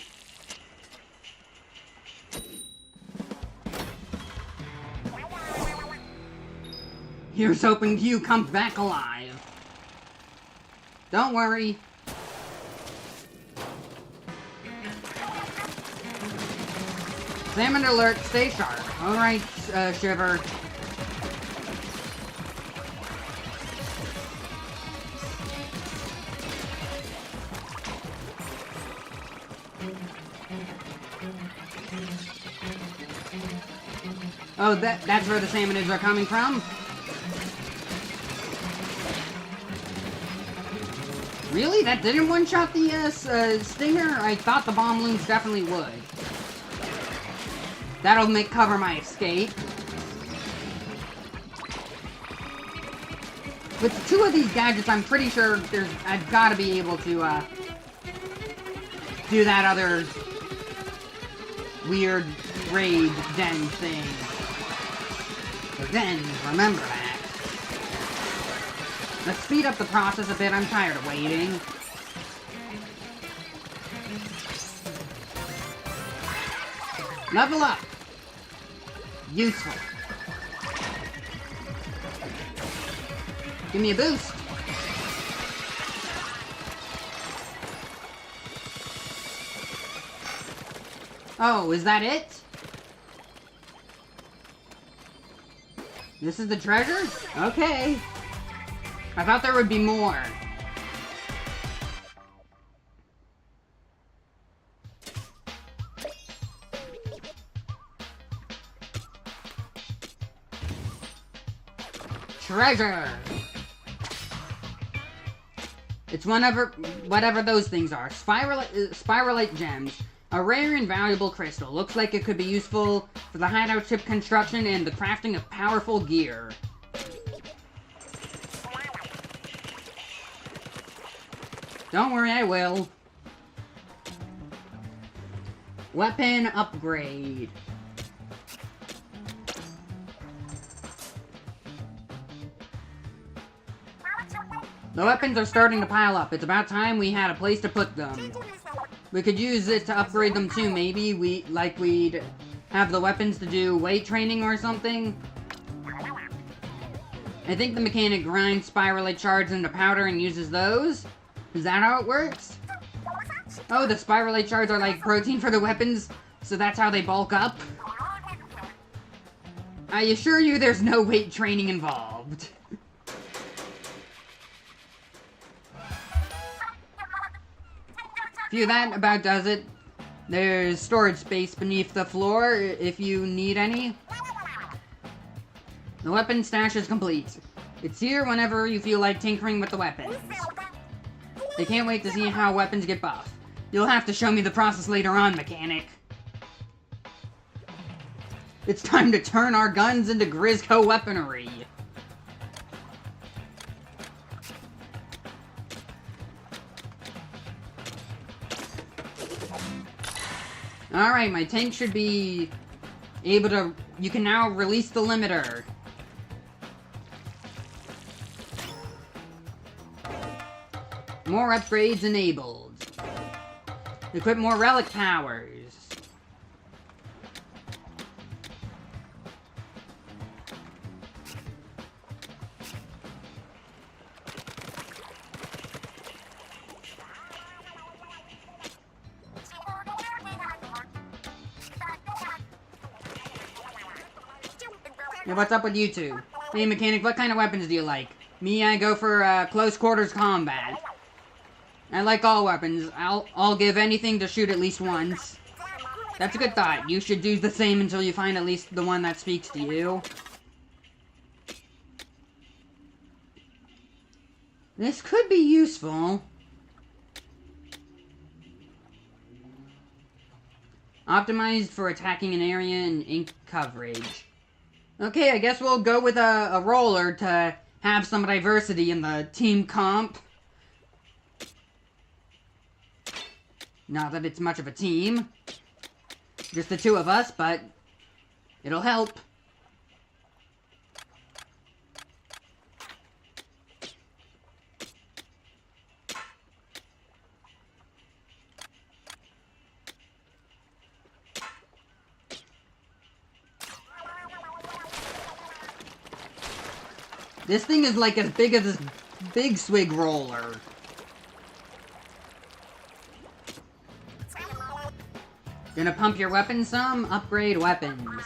Here's hoping you come back alive. Don't worry. Salmon alert, stay sharp. Alright, Shiver. Oh, that's where the salmonids are coming from? Really? That didn't one-shot the, stinger? I thought the bomb loons definitely would. That'll cover my escape. With two of these gadgets, I'm pretty sure I've got to be able to, do that other weird raid den thing. So then, remember that. Let's speed up the process a bit, I'm tired of waiting. Level up! Useful. Give me a boost. Oh, is that it? This is the treasure? Okay. I thought there would be more. Treasure! It's whatever those things are. Spiralite gems. A rare and valuable crystal. Looks like it could be useful for the hideout ship construction and the crafting of powerful gear. Don't worry, I will. Weapon upgrade. The weapons are starting to pile up. It's about time we had a place to put them. We could use it to upgrade them too, maybe. We'd have the weapons to do weight training or something. I think the mechanic grinds spiralite shards into powder and uses those. Is that how it works? Oh, the spiralite shards are like protein for the weapons, so that's how they bulk up? I assure you there's no weight training involved. Phew, that about does it. There's storage space beneath the floor if you need any. The weapon stash is complete. It's here whenever you feel like tinkering with the weapons. I can't wait to see how weapons get buffed. You'll have to show me the process later on, mechanic. It's time to turn our guns into Grizzco weaponry. Alright, my tank should be You can now release the limiter. More upgrades enabled. Equip more relic powers. Hey, what's up with you two? Hey, mechanic, what kind of weapons do you like? Me, I go for close quarters combat. I like all weapons. I'll give anything to shoot at least once. That's a good thought. You should do the same until you find at least the one that speaks to you. This could be useful. Optimized for attacking an area and ink coverage. Okay, I guess we'll go with a roller to have some diversity in the team comp. Not that it's much of a team. Just the two of us, but it'll help. This thing is like as big as this big swig roller. Gonna pump your weapons some? Upgrade weapons.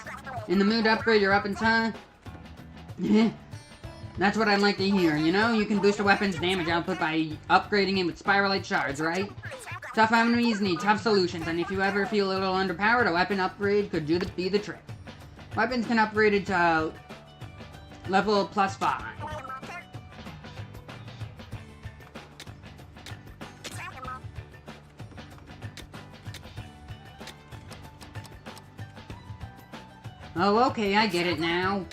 In the mood to upgrade your weapons, huh? That's what I'd like to hear, you know? You can boost a weapon's damage output by upgrading it with Spiralite shards, right? Tough enemies need tough solutions, and if you ever feel a little underpowered, a weapon upgrade could be the trick. Weapons can upgrade it to level +5. Oh, okay, I get it now.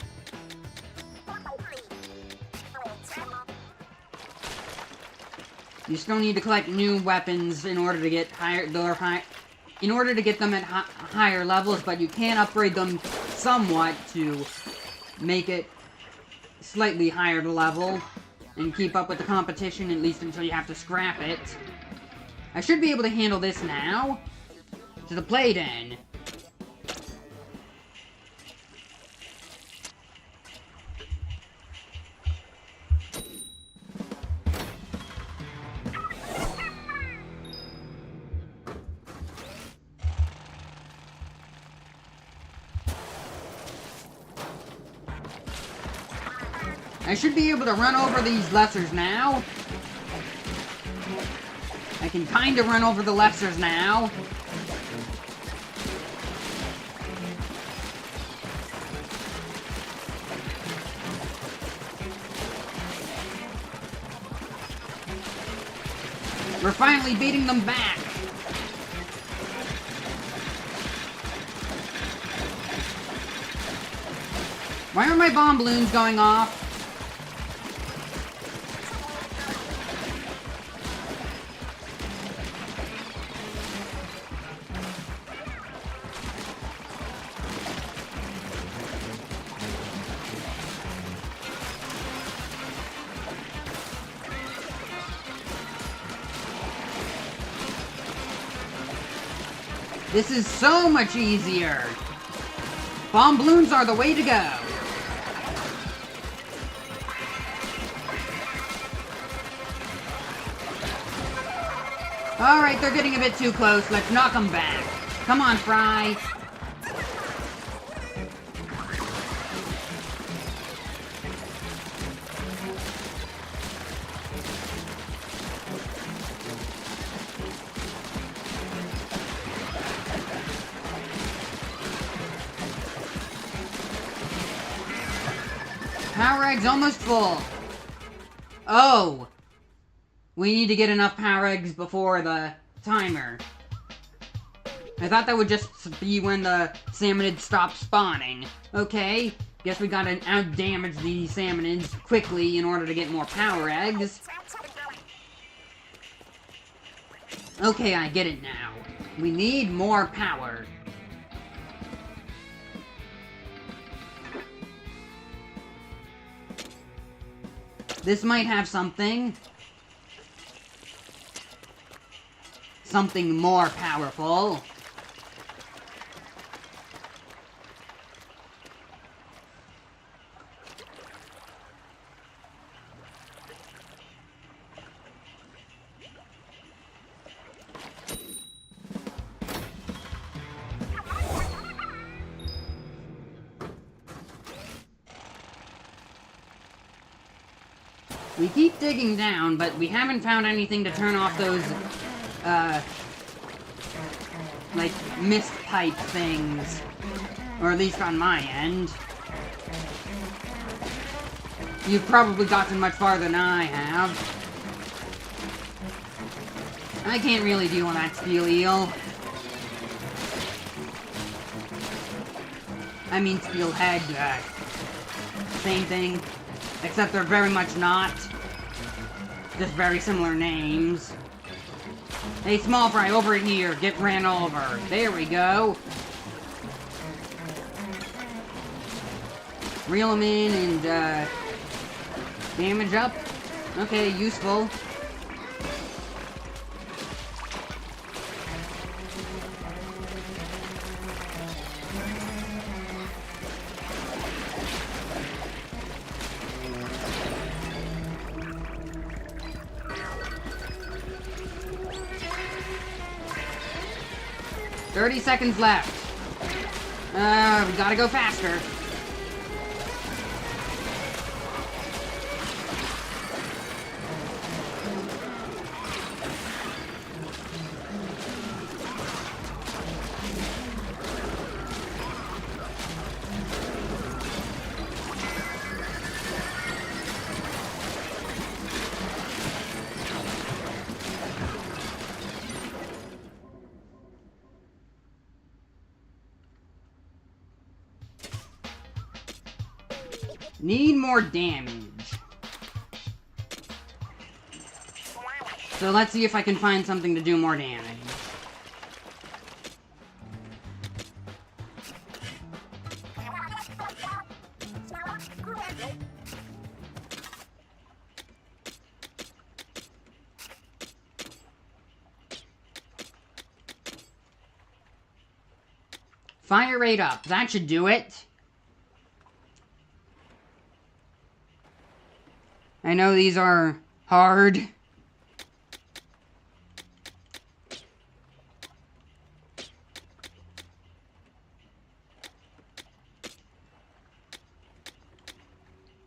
You still need to collect new weapons in order to get in order to get them at higher levels, but you can upgrade them somewhat to make it slightly higher level and keep up with the competition, at least until you have to scrap it. I should be able to handle this now. To the play den. I should be able to run over these lessers now. I can kinda run over the lessers now. We're finally beating them back. Why are my bomb balloons going off? This is so much easier! Bomb balloons are the way to go! Alright, they're getting a bit too close. Let's knock them back. Come on, Fry. Power egg's almost full. Oh! We need to get enough power eggs before the timer. I thought that would just be when the salmonids stop spawning. Okay, guess we gotta out-damage the salmonids quickly in order to get more power eggs. Okay, I get it now. We need more power. This might have something. Something more powerful. We keep digging down, but we haven't found anything to turn off those, like, mist pipe things. Or at least on my end. You've probably gotten much farther than I have. I can't really deal with that steel eel. I mean steelhead, same thing. Except they're very much not. Just very similar names. Hey, small fry, over here. Get ran over. There we go. Reel them in and, damage up. Okay, useful. "30 seconds left. We gotta go faster. Need more damage. So let's see if I can find something to do more damage. Fire rate up. That should do it. I know these are hard.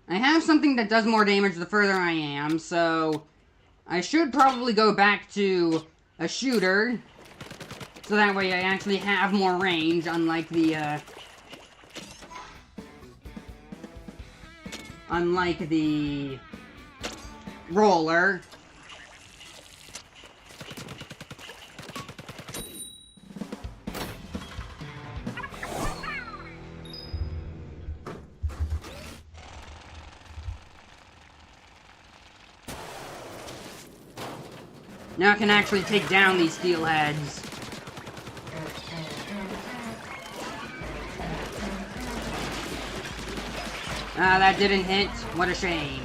I have something that does more damage the further I am, so I should probably go back to a shooter, so that way I actually have more range, unlike the roller. Now I can actually take down these steelheads. Ah, that didn't hit. What a shame.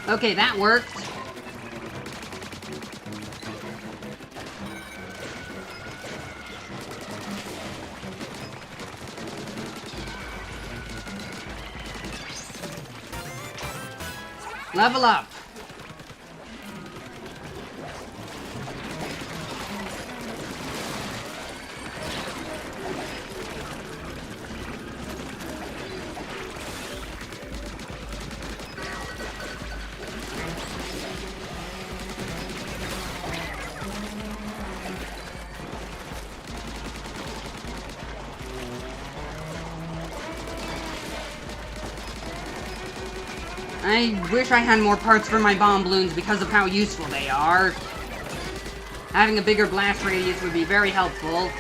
Okay, that worked. Level up. I wish I had more parts for my bomb balloons because of how useful they are. Having a bigger blast radius would be very helpful.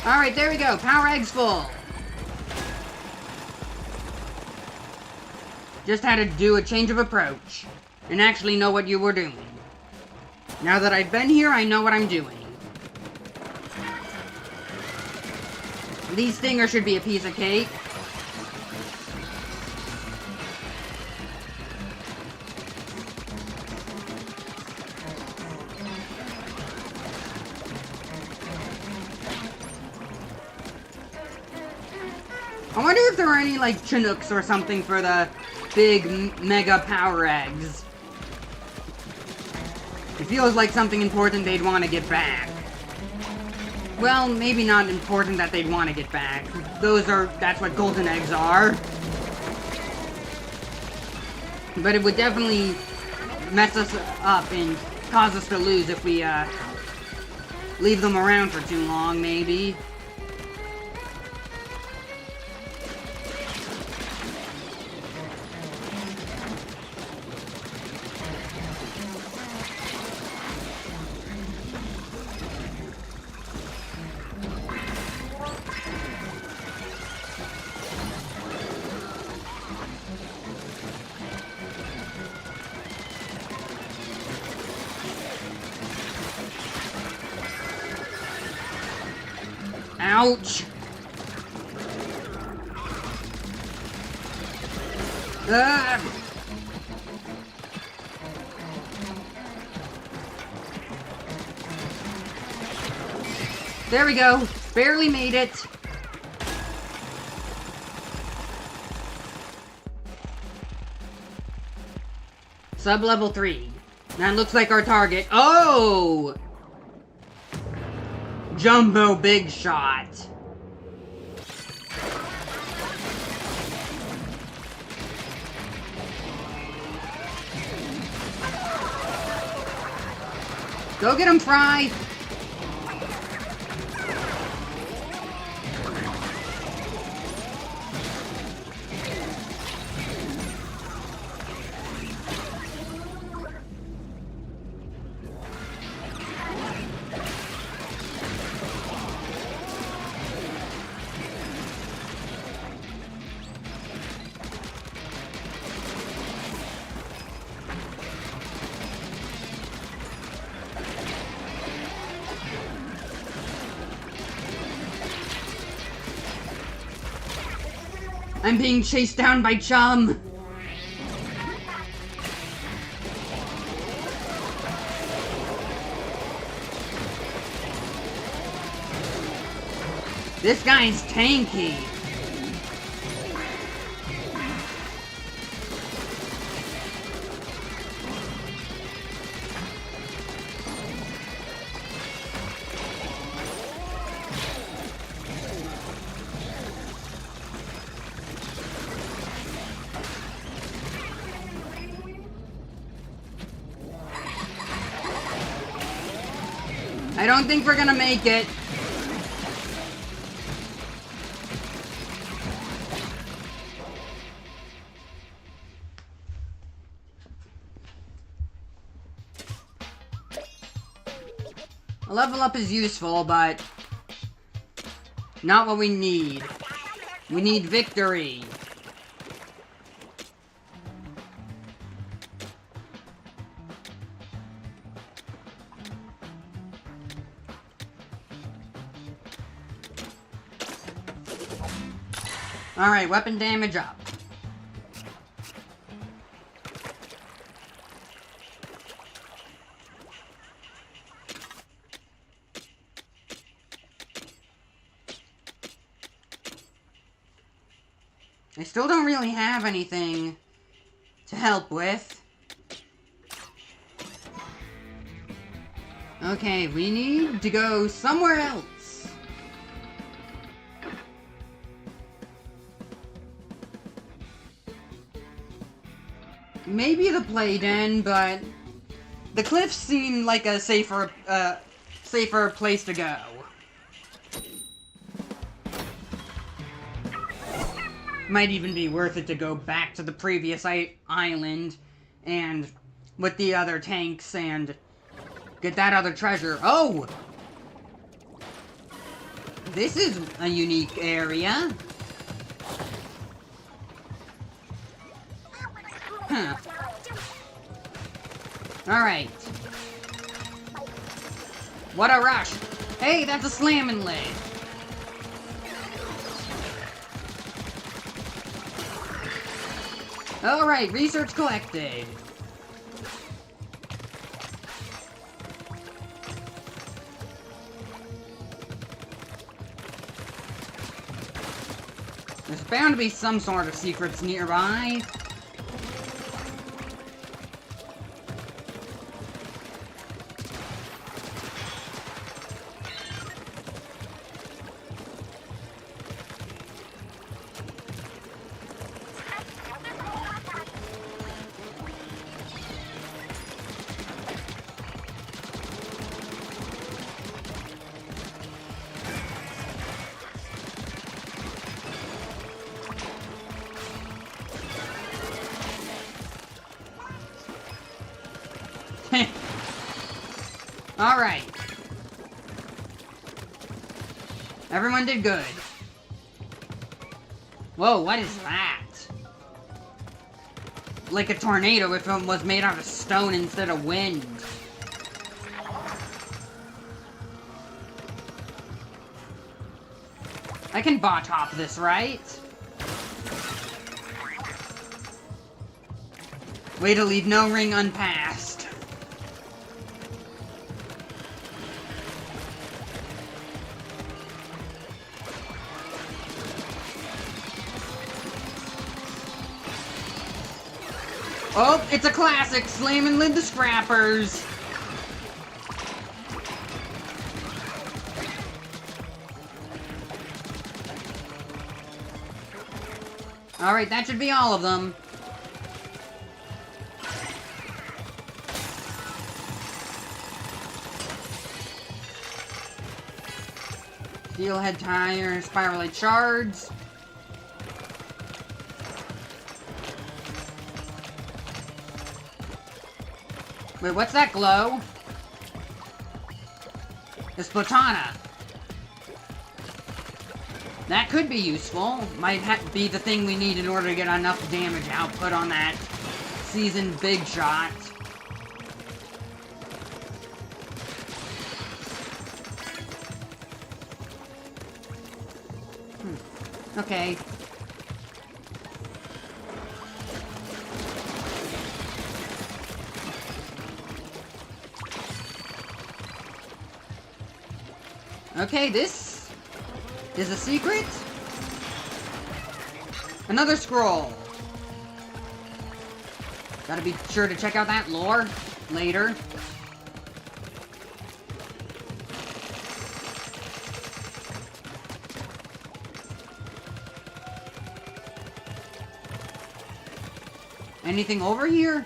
Alright, there we go. Power egg's full. just had to do a change of approach and actually know what you were doing. Now that I've been here, I know what I'm doing. These stingers should be a piece of cake. I wonder if there are any, like, Chinooks or something for the big mega power eggs. It feels like something important they'd want to get back. Well, maybe not important that they'd want to get back. That's what golden eggs are. But it would definitely mess us up and cause us to lose if we, leave them around for too long, maybe. Ouch! Ah! There we go. Barely made it. Sub-level 3. That looks like our target. Oh! Jumbo Big Shot. Go get him, Fry! I'm being chased down by Chum! This guy's tanky! I don't think we're gonna make it. A level up is useful, but not what we need. We need victory. Alright, weapon damage up. I still don't really have anything to help with. Okay, we need to go somewhere else. Maybe the play den, but the cliffs seem like a safer place to go. Might even be worth it to go back to the previous island and with the other tanks and get that other treasure. Oh! This is a unique area. Huh. Alright. What a rush! Hey, that's a slamming leg! Alright, research collected. There's bound to be some sort of secrets nearby. Alright. Everyone did good. Whoa, what is that? Like a tornado if it was made out of stone instead of wind. I can bot-hop this, right? Way to leave no ring unpassed. Oh, it's a classic! Slamming lid the scrappers! Alright, that should be all of them. Steelhead tire, spiralite shards. Wait, what's that glow? It's Platana. That could be useful. Might be the thing we need in order to get enough damage output on that seasoned big shot. Okay. Okay, this is a secret. Another scroll. Gotta be sure to check out that lore later. Anything over here?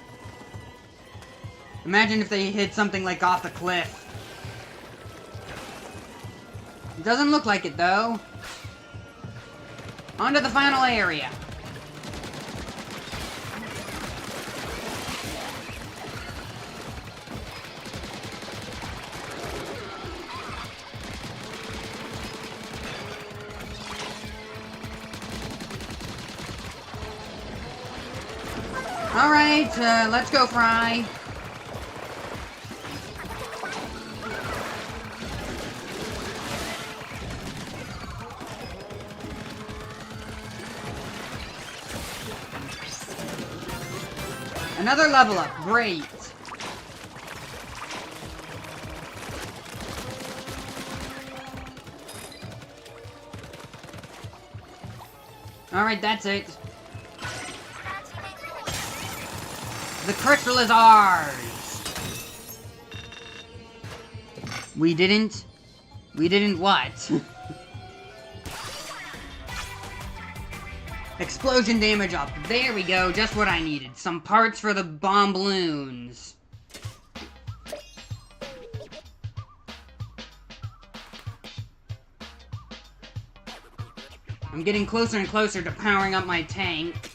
Imagine if they hit something like off the cliff. It doesn't look like it, though. On to the final area. Alright, let's go, Fry. Another level up, great. Alright, that's it. The crystal is ours! We didn't what? Explosion damage up. There we go, just what I needed. Some parts for the bomb balloons. I'm getting closer and closer to powering up my tank.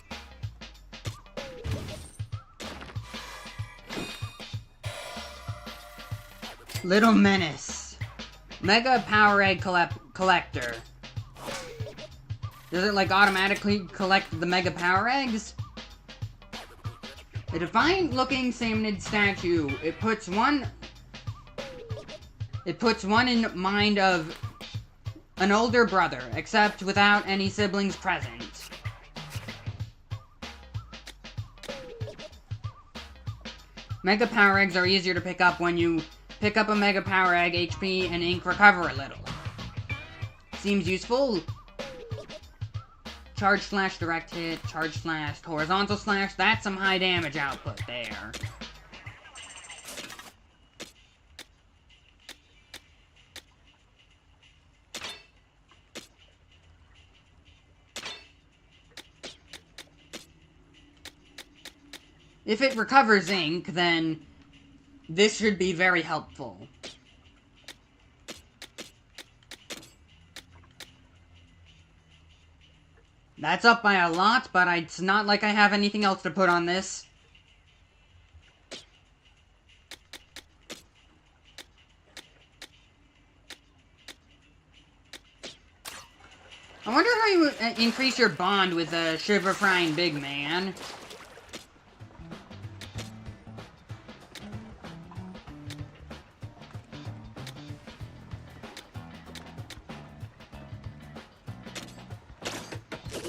Little Menace. Mega Power Egg Collector. Does it, like, automatically collect the Mega Power Eggs? A defiant-looking salmonid statue. It puts one in mind of an older brother, except without any siblings present. Mega Power Eggs are easier to pick up when you pick up a Mega Power Egg, HP and ink recover a little. Seems useful. Charge slash direct hit, charge slash horizontal slash, that's some high damage output there. If it recovers ink, then this should be very helpful. That's up by a lot, but it's not like I have anything else to put on this. I wonder how you increase your bond with a Shiver-Frying Big Man.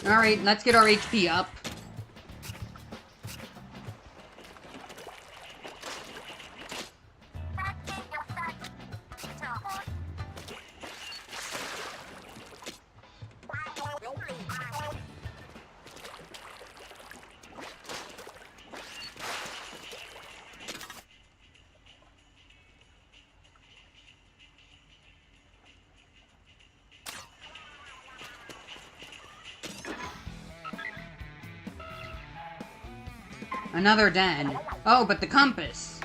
Alright, let's get our HP up. Another den. Oh, but the compass.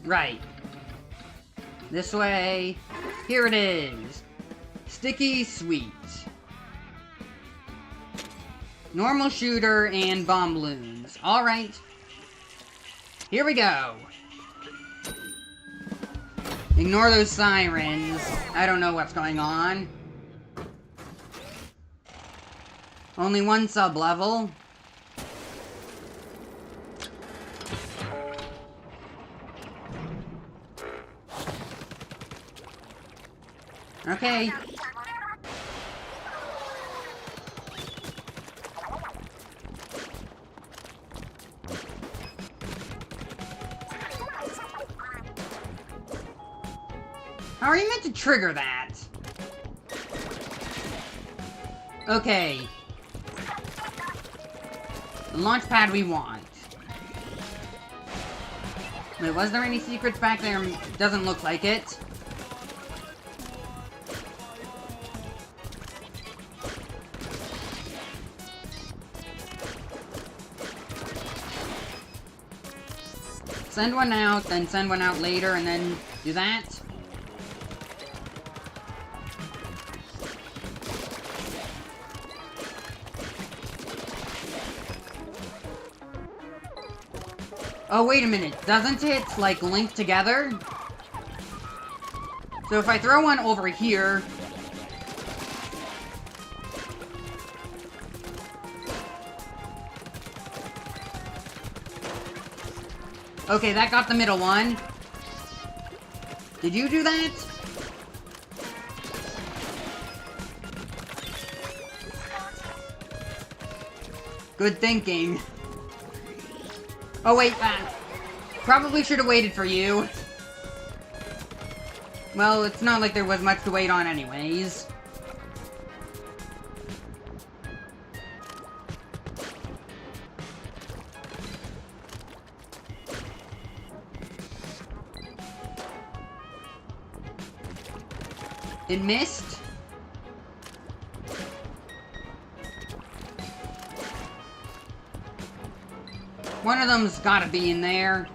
Right. This way. Here it is. Sticky Sweet. Normal shooter and bomb balloons. Alright. Here we go. Ignore those sirens. I don't know what's going on. Only one sub-level. Okay. How are you meant to trigger that? Okay. The launch pad we want. Wait, was there any secrets back there? Doesn't look like it. Send one out, then send one out later, and then do that. Oh, wait a minute. Doesn't it, like, link together? So if I throw one over here... Okay, that got the middle one. Did you do that? Good thinking. Oh wait, probably should have waited for you. Well, it's not like there was much to wait on anyways. It missed? One of them's gotta be in there.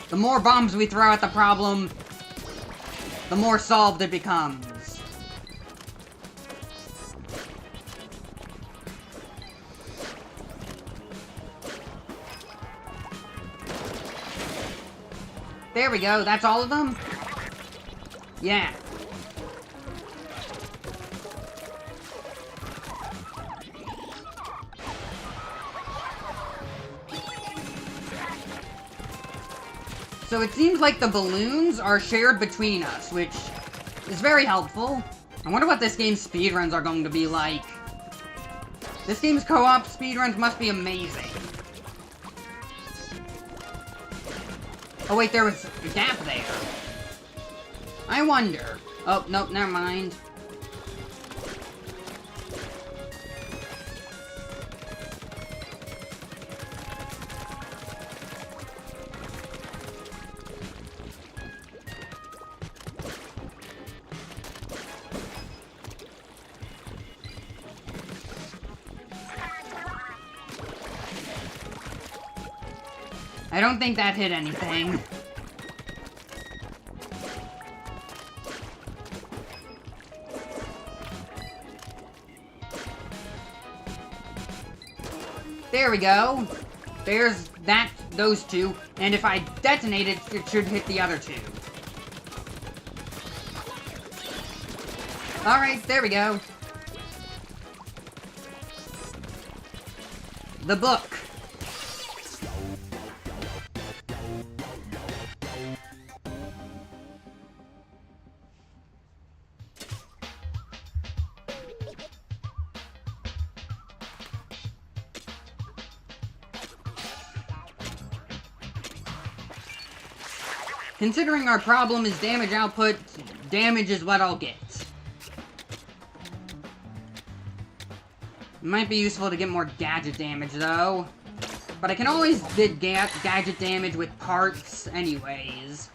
The more bombs we throw at the problem, the more solved it becomes. There we go, that's all of them? Yeah. So it seems like the balloons are shared between us, which is very helpful. I wonder what this game's speedruns are going to be like. This game's co-op speedruns must be amazing. Oh wait, there was a gap there. I wonder. Oh, nope, never mind. I don't think that hit anything. There we go. There's those two, and if I detonate it, it should hit the other two. Alright, there we go. The book. Considering our problem is damage output, damage is what I'll get. Might be useful to get more gadget damage, though. But I can always get gadget damage with parts anyways.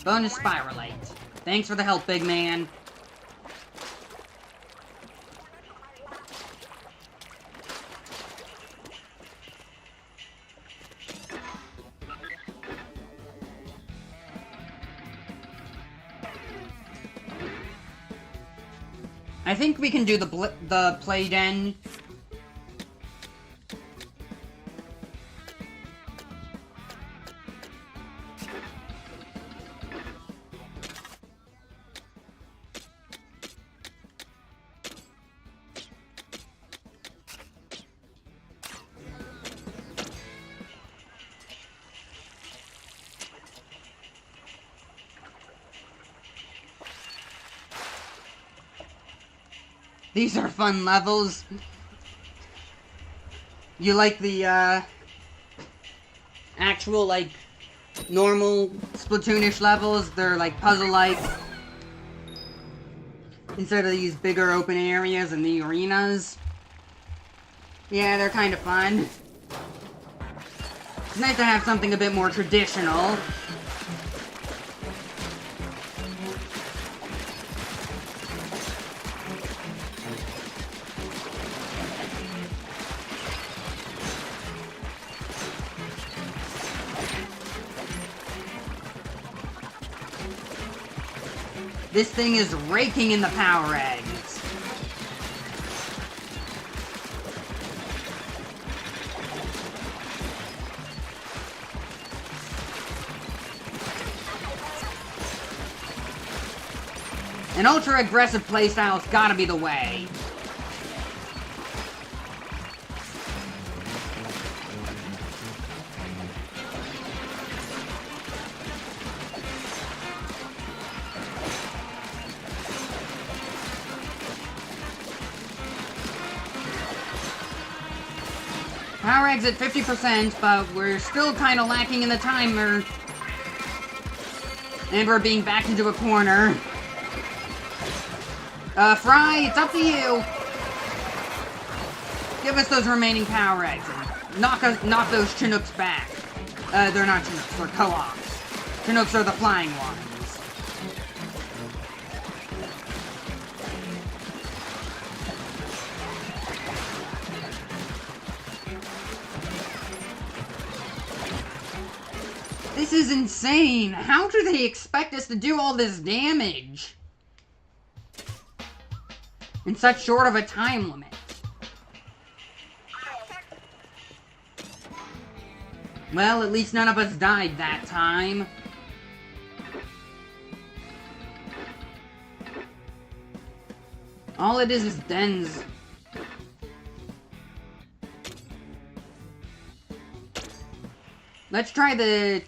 Bonus Spiralite. Thanks for the help, big man. I think we can do the play den. These are fun levels. You like the, actual, like, normal Splatoonish levels? They're, like, puzzle-like. Instead of these bigger open areas and the arenas. Yeah, they're kind of fun. It's nice to have something a bit more traditional. This thing is raking in the power eggs. An ultra-aggressive playstyle's gotta be the way. Power eggs at 50%, but we're still kind of lacking in the timer. And we're being backed into a corner. Fry, it's up to you. Give us those remaining power eggs and knock those Chinooks back. They're not Chinooks, they're co-ops. Chinooks are the flying ones. This is insane! How do they expect us to do all this damage? In such short of a time limit. Well, at least none of us died that time. All it is dens. Let's try the,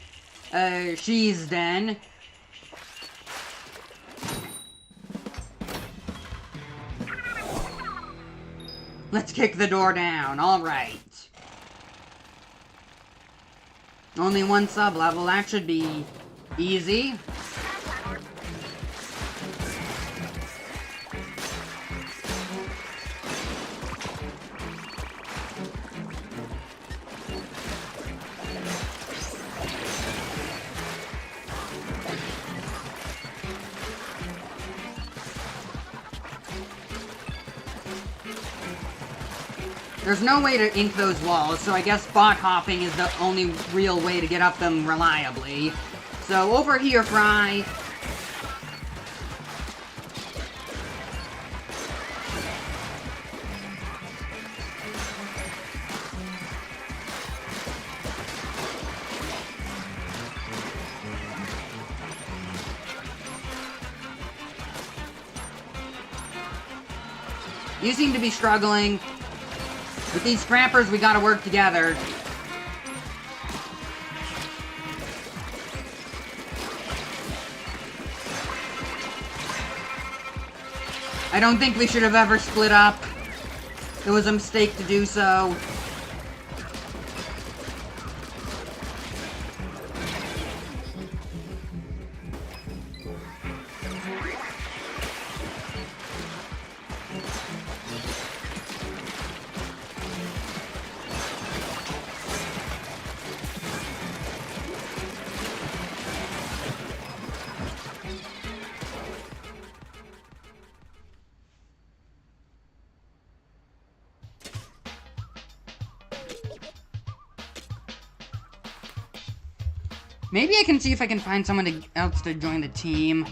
she's den. Let's kick the door down, alright. Only one sub-level, that should be easy. There's no way to ink those walls, so I guess bot hopping is the only real way to get up them reliably. So over here, Fry. You seem to be struggling. With these scrappers, we gotta work together. I don't think we should have ever split up. It was a mistake to do so. Maybe I can see if I can find someone else to join the team.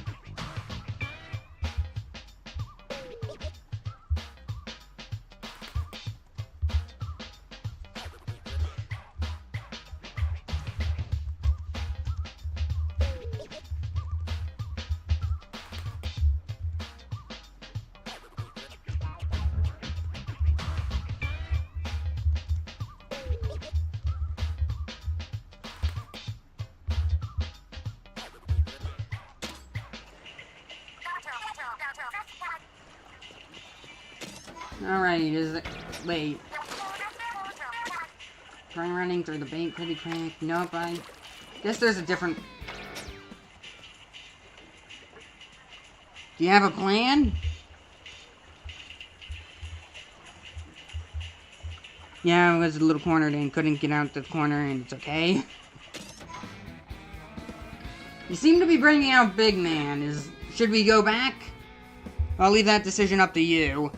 Alright, is it... Wait. Try running through the bank pretty quick. Nope, I guess there's a different... Do you have a plan? Yeah, I was a little cornered and couldn't get out the corner, and it's okay. You seem to be bringing out Big Man. Should we go back? I'll leave that decision up to you.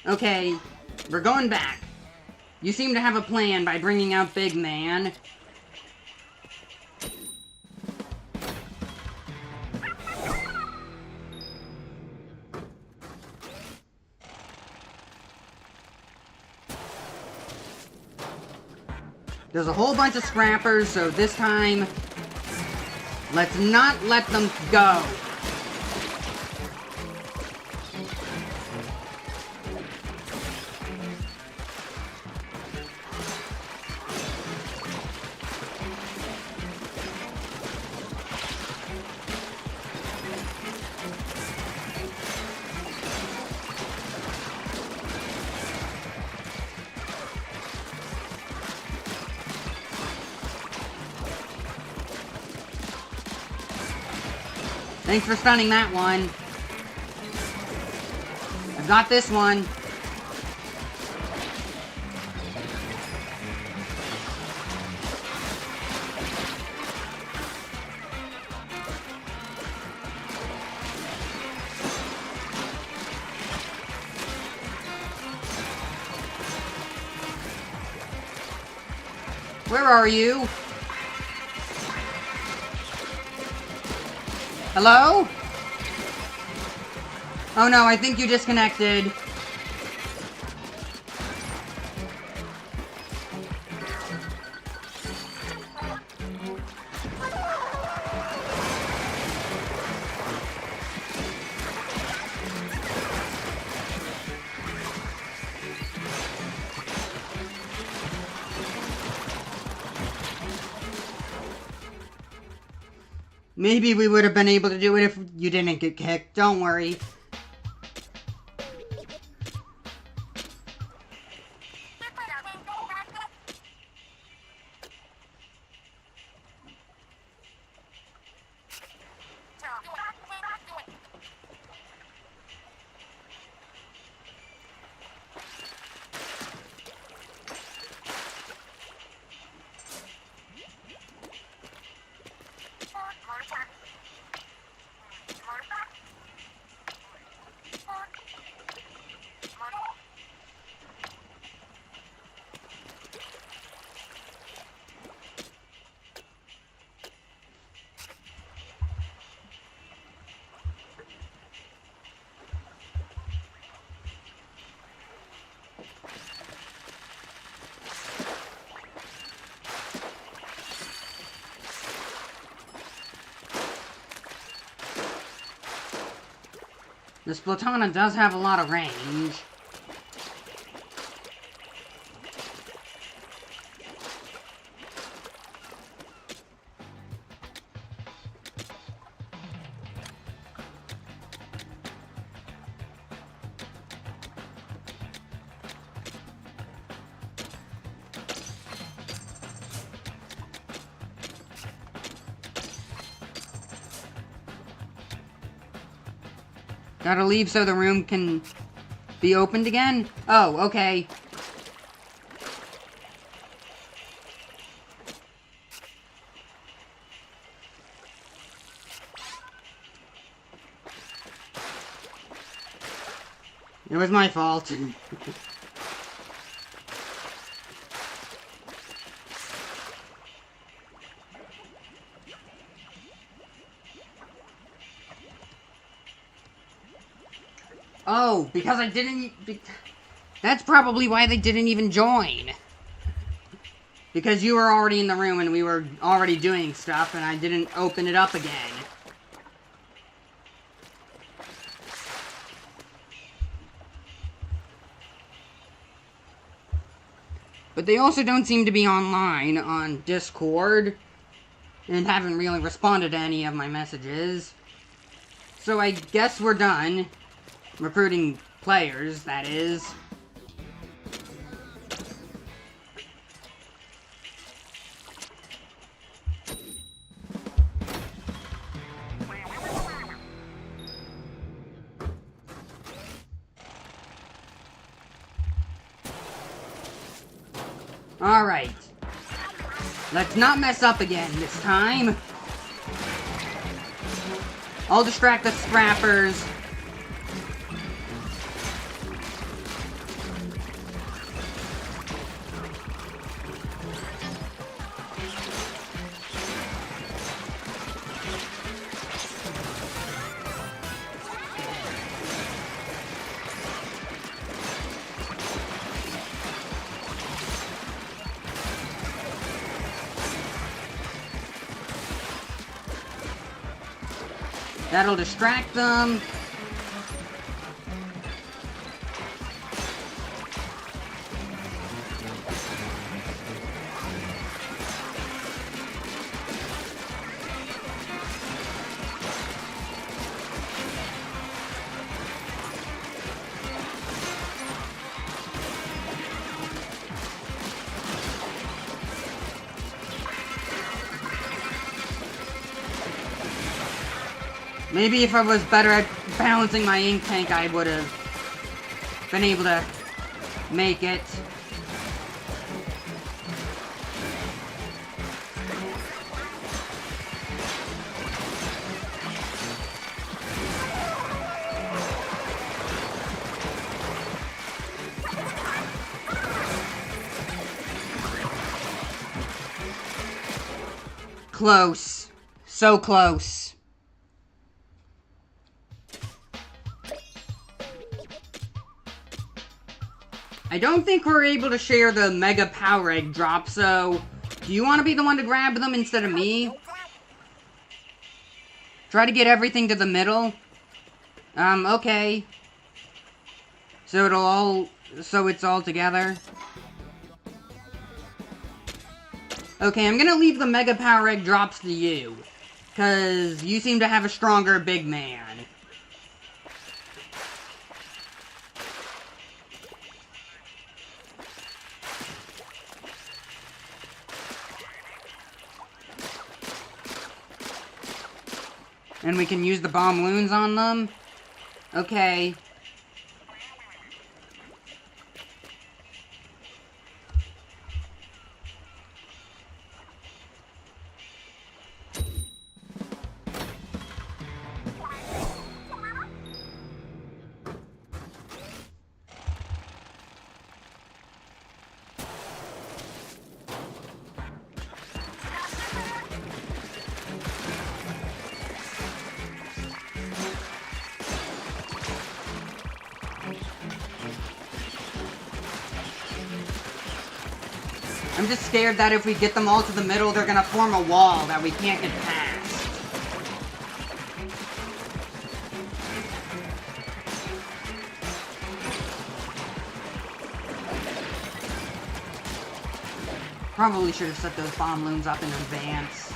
Okay, we're going back. You seem to have a plan by bringing out Big Man. There's a whole bunch of scrappers, so this time, let's not let them go. Thanks for stunning that one. I've got this one. Where are you? Hello? Oh no, I think you disconnected. Maybe we would have been able to do it if you didn't get kicked. Don't worry. The Splatoon does have a lot of range. Gotta leave so the room can be opened again? Oh, okay. It was my fault. Oh, because I didn't... That's probably why they didn't even join. Because you were already in the room and we were already doing stuff and I didn't open it up again. But they also don't seem to be online on Discord and haven't really responded to any of my messages. So I guess we're done. Recruiting players, that is. Alright. Let's not mess up again this time. I'll distract the scrappers. That'll distract them. Maybe if I was better at balancing my ink tank, I would have been able to make it. Close. So close. I don't think we're able to share the Mega Power Egg drop, so... Do you want to be the one to grab them instead of me? Try to get everything to the middle. Okay. So it's all together. Okay, I'm gonna leave the Mega Power Egg drops to you. Because you seem to have a stronger big man. And we can use the bomb loons on them? Okay. I'm just scared that if we get them all to the middle, they're gonna form a wall that we can't get past. Probably should have set those bomb loons up in advance.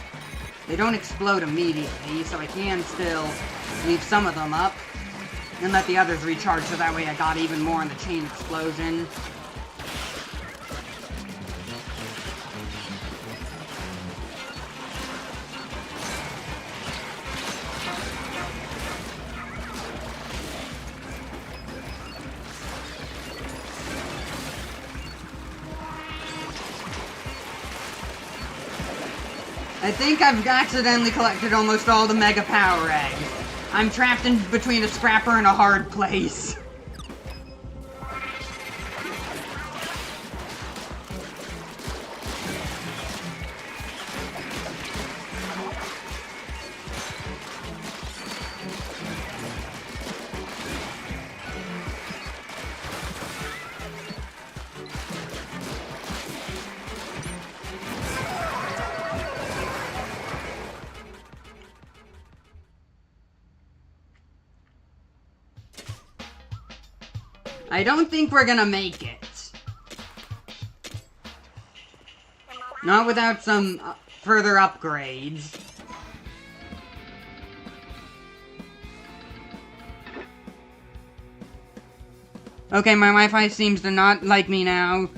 They don't explode immediately, so I can still leave some of them up. And let the others recharge, so that way I got even more in the chain explosion. I think I've accidentally collected almost all the Mega Power Eggs. I'm trapped in between a scrapper and a hard place. I don't think we're gonna make it. Not without some further upgrades. Okay, my Wi-Fi seems to not like me now,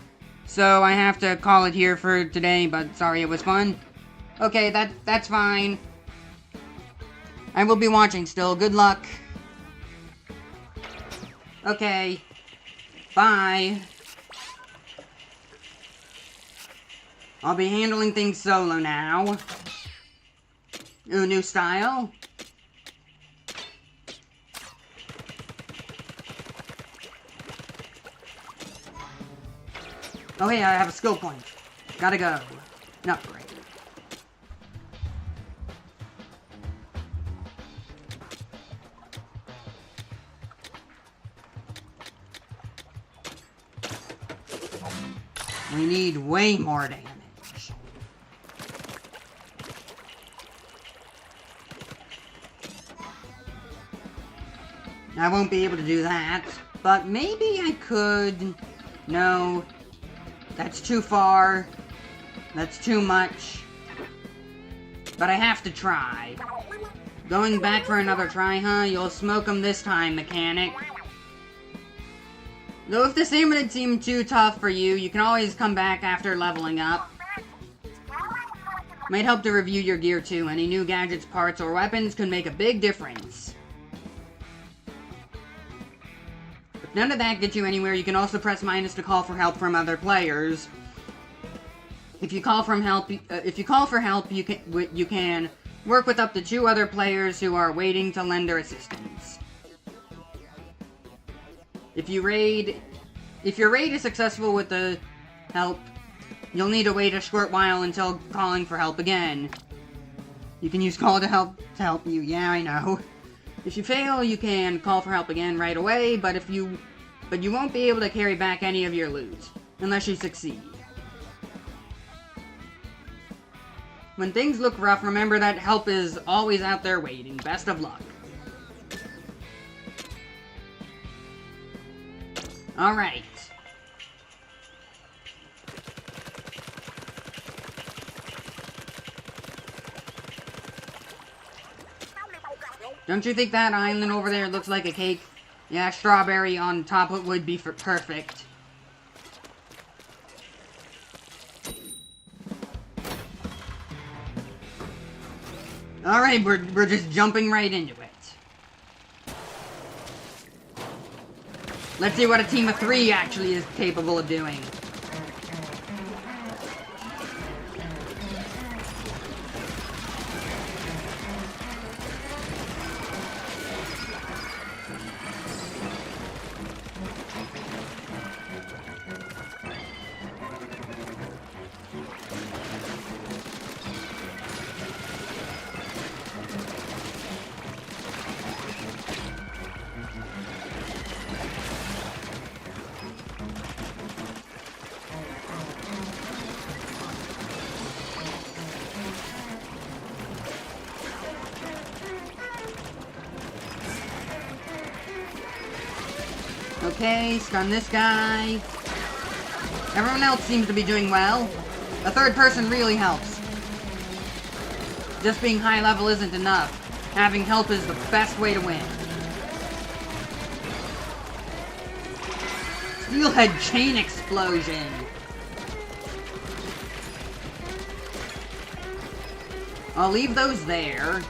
so I have to call it here for today, but sorry, it was fun. Okay, that's fine. I will be watching still. Good luck. Okay. Bye. I'll be handling things solo now. Ooh, new style. Oh hey, I have a skill point. Gotta go. Not great. We need way more damage. I won't be able to do that, but maybe I could... No. That's too far. That's too much. But I have to try. Going back for another try, huh? You'll smoke 'em this time, mechanic. Though if the salmon seemed too tough for you, you can always come back after leveling up. Might help to review your gear too. Any new gadgets, parts, or weapons could make a big difference. If none of that gets you anywhere, you can also press minus to call for help from other players. If you call for help, you can work with up to 2 other players who are waiting to lend their assistance. If your raid is successful with the help, you'll need to wait a short while until calling for help again. You can use call to help you. Yeah, I know. If you fail, you can call for help again right away, but you won't be able to carry back any of your loot unless you succeed. When things look rough, remember that help is always out there waiting. Best of luck. Alright. Don't you think that island over there looks like a cake? Yeah, strawberry on top would be perfect. Alright, we're just jumping right into it. Let's see what a team of 3 actually is capable of doing. Okay, stun this guy. Everyone else seems to be doing well. A third person really helps. Just being high level isn't enough. Having help is the best way to win. Steelhead chain explosion. I'll leave those there.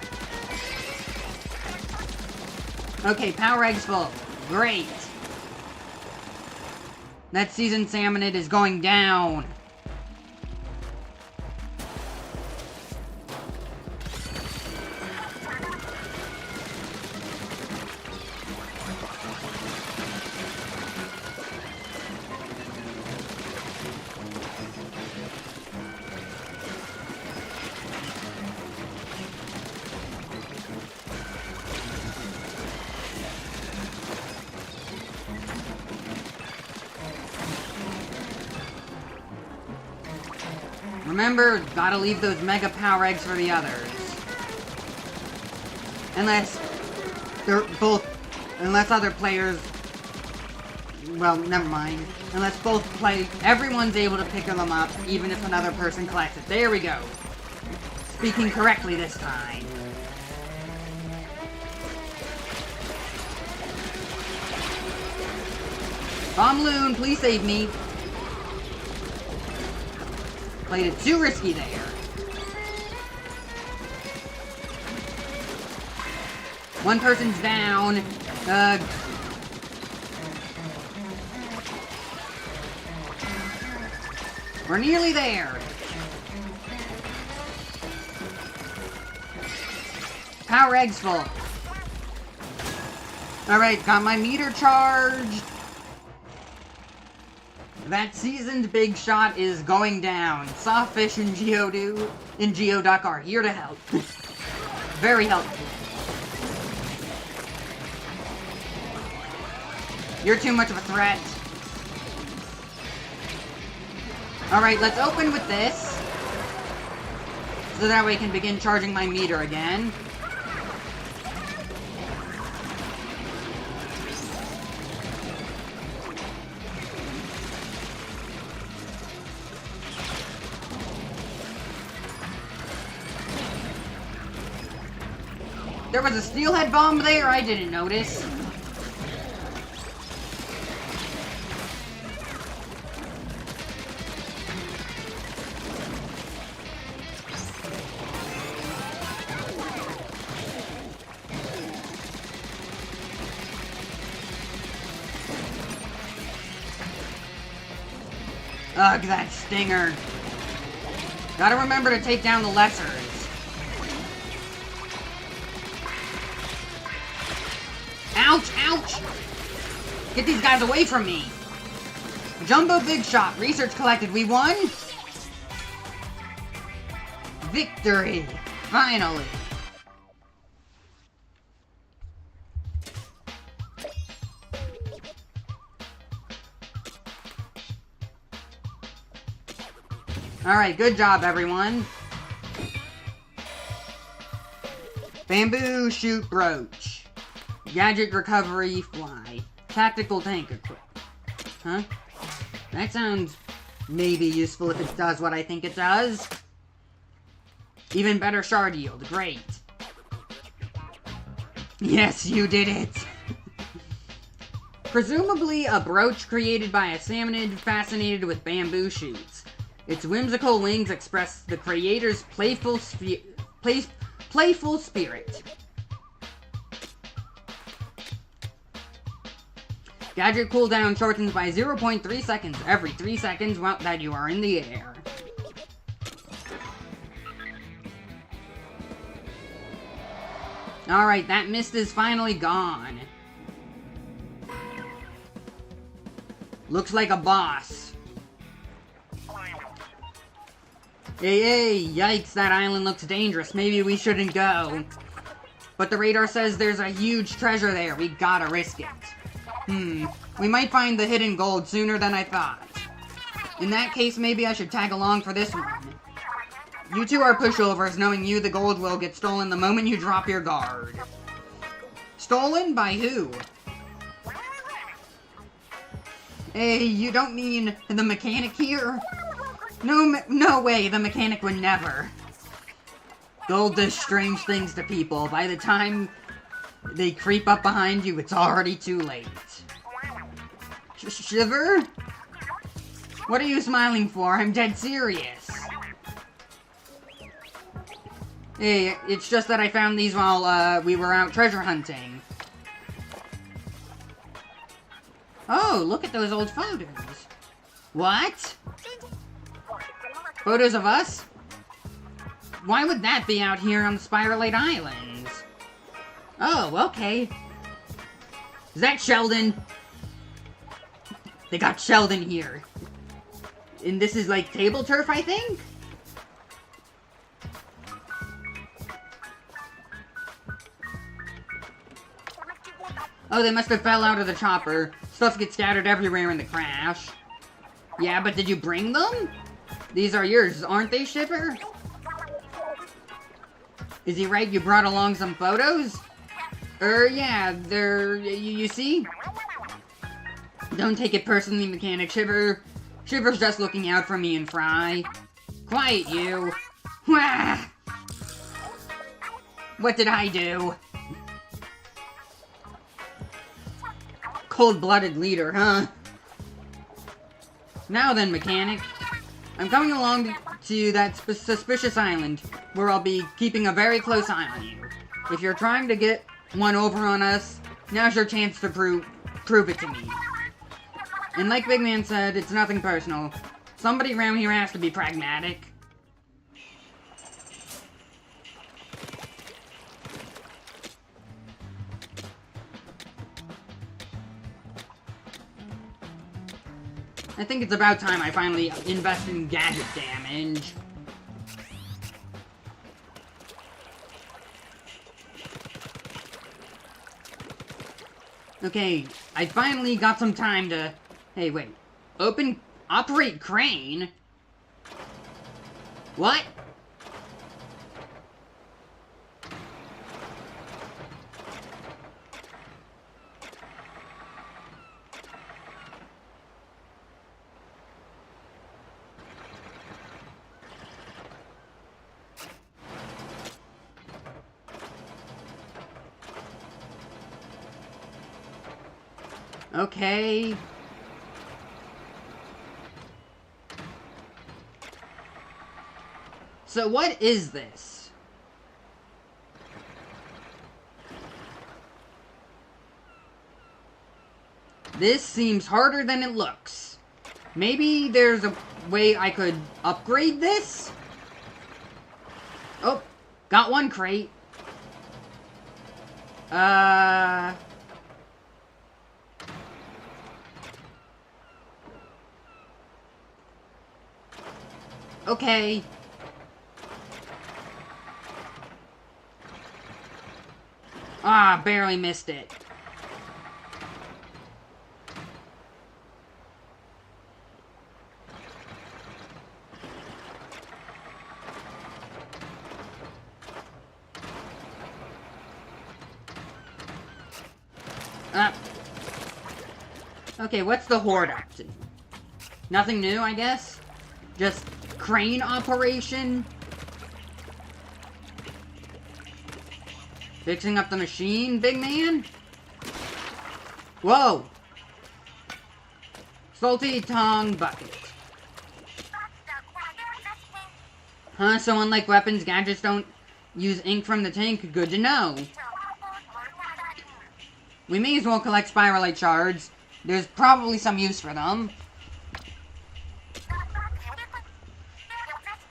Okay, power eggs full. Great. That seasoned salmonid is going down. Remember, gotta leave those mega power eggs for the others. Unless other players, well, never mind. Unless everyone's able to pick them up, even if another person collects it. There we go. Speaking correctly this time. Bomb Loon, please save me. Played it too risky there. One person's down. We're nearly there. Power eggs full. Alright, got my meter charged. That seasoned big shot is going down. Sawfish and Geoduck are here to help. Very helpful. You're too much of a threat. Alright, let's open with this. So that way I can begin charging my meter again. There was a steelhead bomb there, I didn't notice. Ugh, that stinger. Gotta remember to take down the lessers. Ouch! Ouch! Get these guys away from me! Jumbo Big Shot. Research collected. We won? Victory! finally! Alright, good job, everyone. Bamboo shoot brooch. Gadget recovery fly. Tactical tank equip. Huh? That sounds maybe useful if it does what I think it does. Even better shard yield. Great. Yes, you did it! Presumably a brooch created by a salmonid fascinated with bamboo shoots. Its whimsical wings express the creator's playful spirit. Gadget cooldown shortens by 0.3 seconds every 3 seconds that you are in the air. Alright, that mist is finally gone. Looks like a boss. Hey, yikes, that island looks dangerous. Maybe we shouldn't go. But the radar says there's a huge treasure there. We gotta risk it. We might find the hidden gold sooner than I thought. In that case, maybe I should tag along for this one. You two are pushovers, knowing the gold will get stolen the moment you drop your guard. Stolen? By who? Hey, you don't mean the mechanic here? No way, the mechanic would never. Gold does strange things to people. By the time they creep up behind you, it's already too late. Shiver? What are you smiling for? I'm dead serious. Hey, it's just that I found these while, we were out treasure hunting. Oh, look at those old photos. What? Photos of us? Why would that be out here on the Spiralite Islands? Oh, okay. Is that Sheldon? They got Sheldon here. And this is like table turf, I think? Oh, they must have fell out of the chopper. Stuff gets scattered everywhere in the crash. Yeah, but did you bring them? These are yours, aren't they, Shipper? Is he right? You brought along some photos? Yeah, they're... You see? Don't take it personally, mechanic. Shiver's just looking out for me and Fry. Quiet, you. Wah! What did I do? Cold-blooded leader, huh? Now then, mechanic. I'm coming along to that suspicious island, where I'll be keeping a very close eye on you. If you're trying to get one over on us, now's your chance to prove it to me. And like Big Man said, it's nothing personal. Somebody around here has to be pragmatic. I think it's about time I finally invest in gadget damage. Okay, I finally got some time to... Hey, wait. Operate crane? What? Okay. So what is this? This seems harder than it looks. Maybe there's a way I could upgrade this? Oh, got one crate. Okay. Ah, barely missed it. Okay, what's the horde up to? Nothing new, I guess? Just crane operation? Fixing up the machine, big man? Whoa! Salty tongue bucket. Huh, so unlike weapons, gadgets don't use ink from the tank. Good to know. We may as well collect spiralite shards. There's probably some use for them.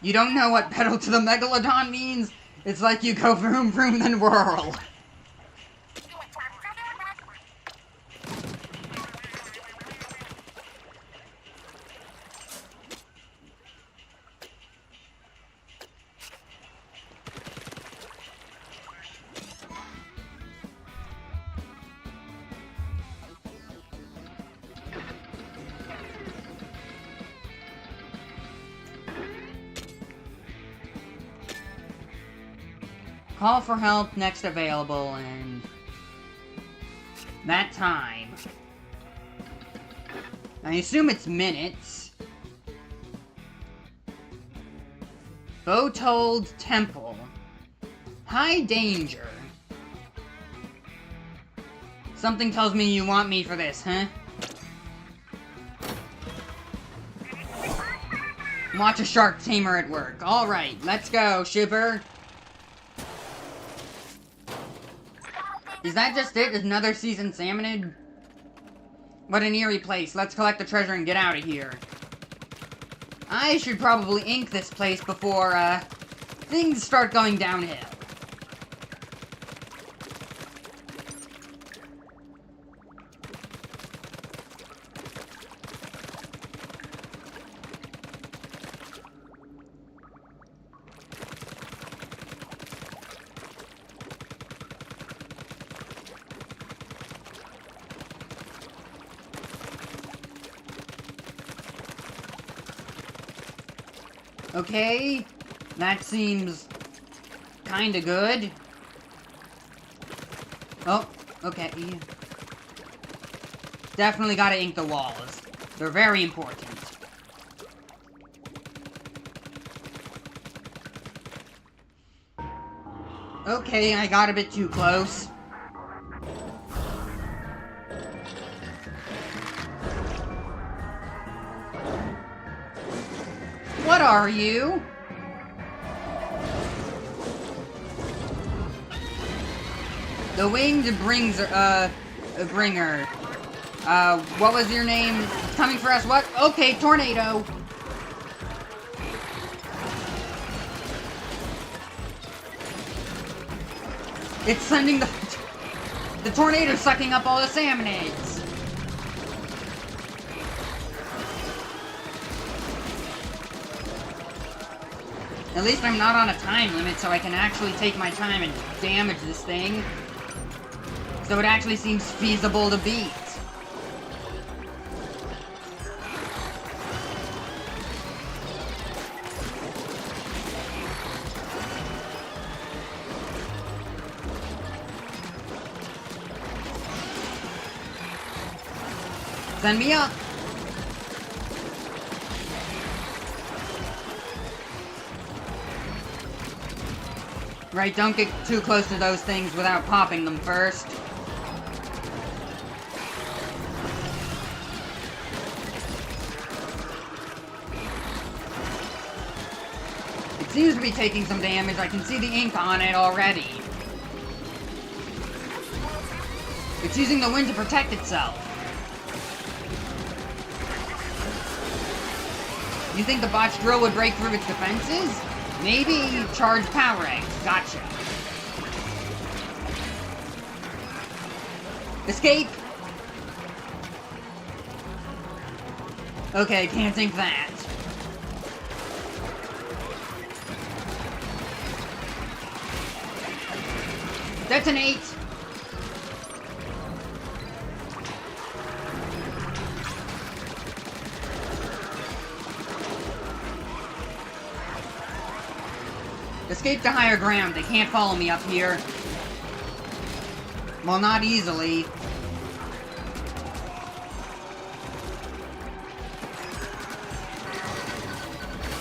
You don't know what pedal to the megalodon means? It's like you go vroom vroom then whirl. Call for help, next available, and that time. I assume it's minutes. Botold Temple. High danger. Something tells me you want me for this, huh? Watch a shark tamer at work. Alright, let's go, shipper. Is that just it? Is another seasoned salmonid? What an eerie place. Let's collect the treasure and get out of here. I should probably ink this place before, things start going downhill. Okay, that seems kinda good. Oh, okay. Definitely gotta ink the walls. They're very important. Okay, I got a bit too close. What are you? The winged bringer. What was your name? It's coming for us, what? Okay, tornado. It's sending the tornado sucking up all the salmonids. At least I'm not on a time limit, so I can actually take my time and damage this thing. So it actually seems feasible to beat. Send me up! Right, don't get too close to those things without popping them first. It seems to be taking some damage. I can see the ink on it already. It's using the wind to protect itself. You think the botched drill would break through its defenses? Maybe charge power eggs. Gotcha. Escape! Okay, can't think that. Detonate! Escape to higher ground. They can't follow me up here. Well, not easily.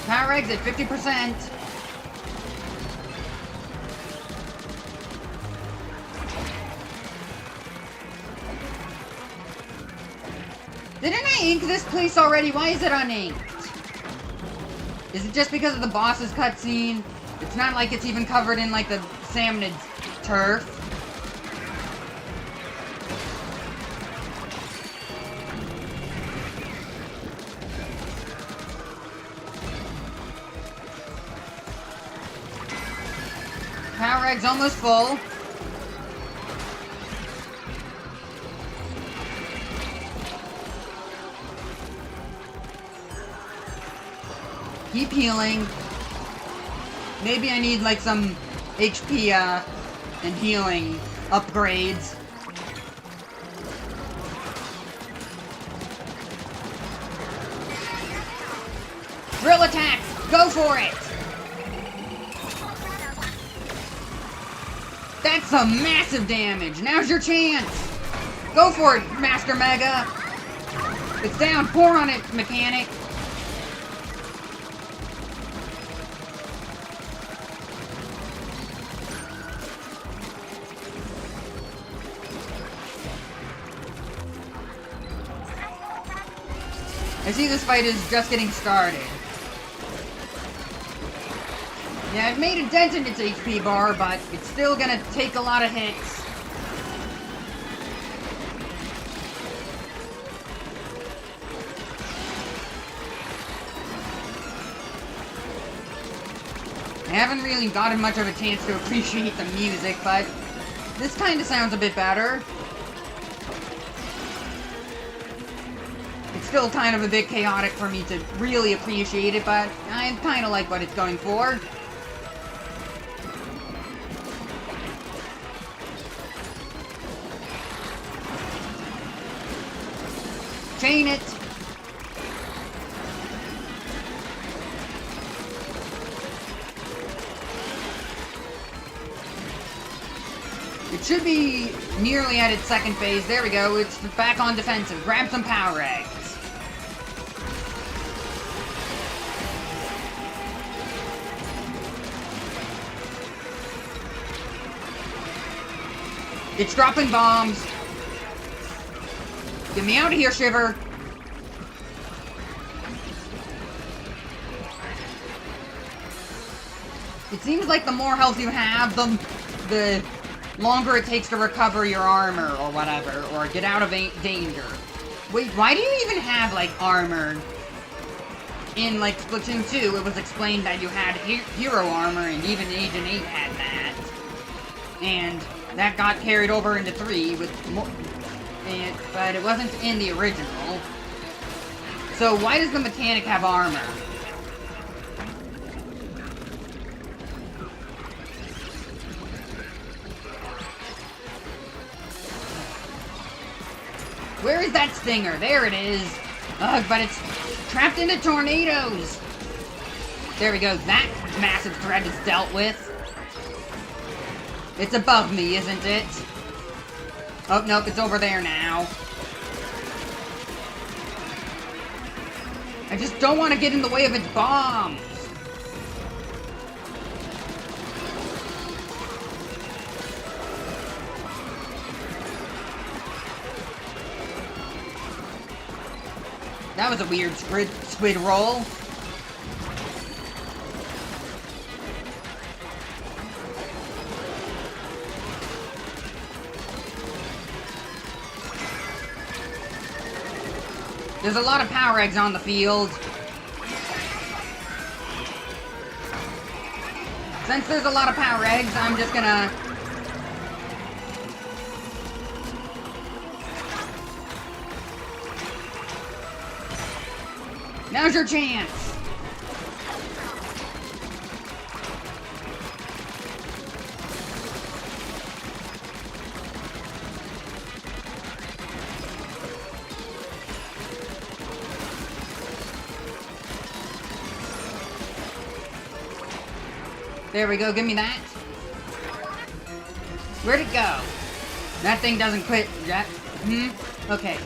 Power eggs at 50%. Didn't I ink this place already? Why is it uninked? Is it just because of the boss's cutscene? It's not like it's even covered in, like, the salmonid turf. Power egg's almost full. Keep healing. Maybe I need, like, some HP, and healing upgrades. Drill attack! Go for it! That's some massive damage! Now's your chance! Go for it, Master Mega! It's down! Pour on it, Mechanic! I see this fight is just getting started. Yeah, I've made a dent in its HP bar, but it's still gonna take a lot of hits. I haven't really gotten much of a chance to appreciate the music, but this kind of sounds a bit better. It's still kind of a bit chaotic for me to really appreciate it, but I kind of like what it's going for. Chain it! It should be nearly at its second phase. There we go. It's back on defensive. Grab some power eggs. It's dropping bombs. Get me out of here, Shiver. It seems like the more health you have, the longer it takes to recover your armor or whatever, or get out of danger. Wait, why do you even have, like, armor? In, like, Splatoon 2, it was explained that you had hero armor, and even Agent 8 had that. And that got carried over into 3 with more, but it wasn't in the original. So why does the mechanic have armor? Where is that stinger? There it is. Ugh, but it's trapped into tornadoes. There we go. That massive threat is dealt with. It's above me, isn't it? Oh, nope, it's over there now. I just don't want to get in the way of its bombs. That was a weird squid roll. There's a lot of power eggs on the field. Since there's a lot of power eggs, I'm just gonna... Now's your chance! There we go, give me that. Where'd it go? That thing doesn't quit. Okay.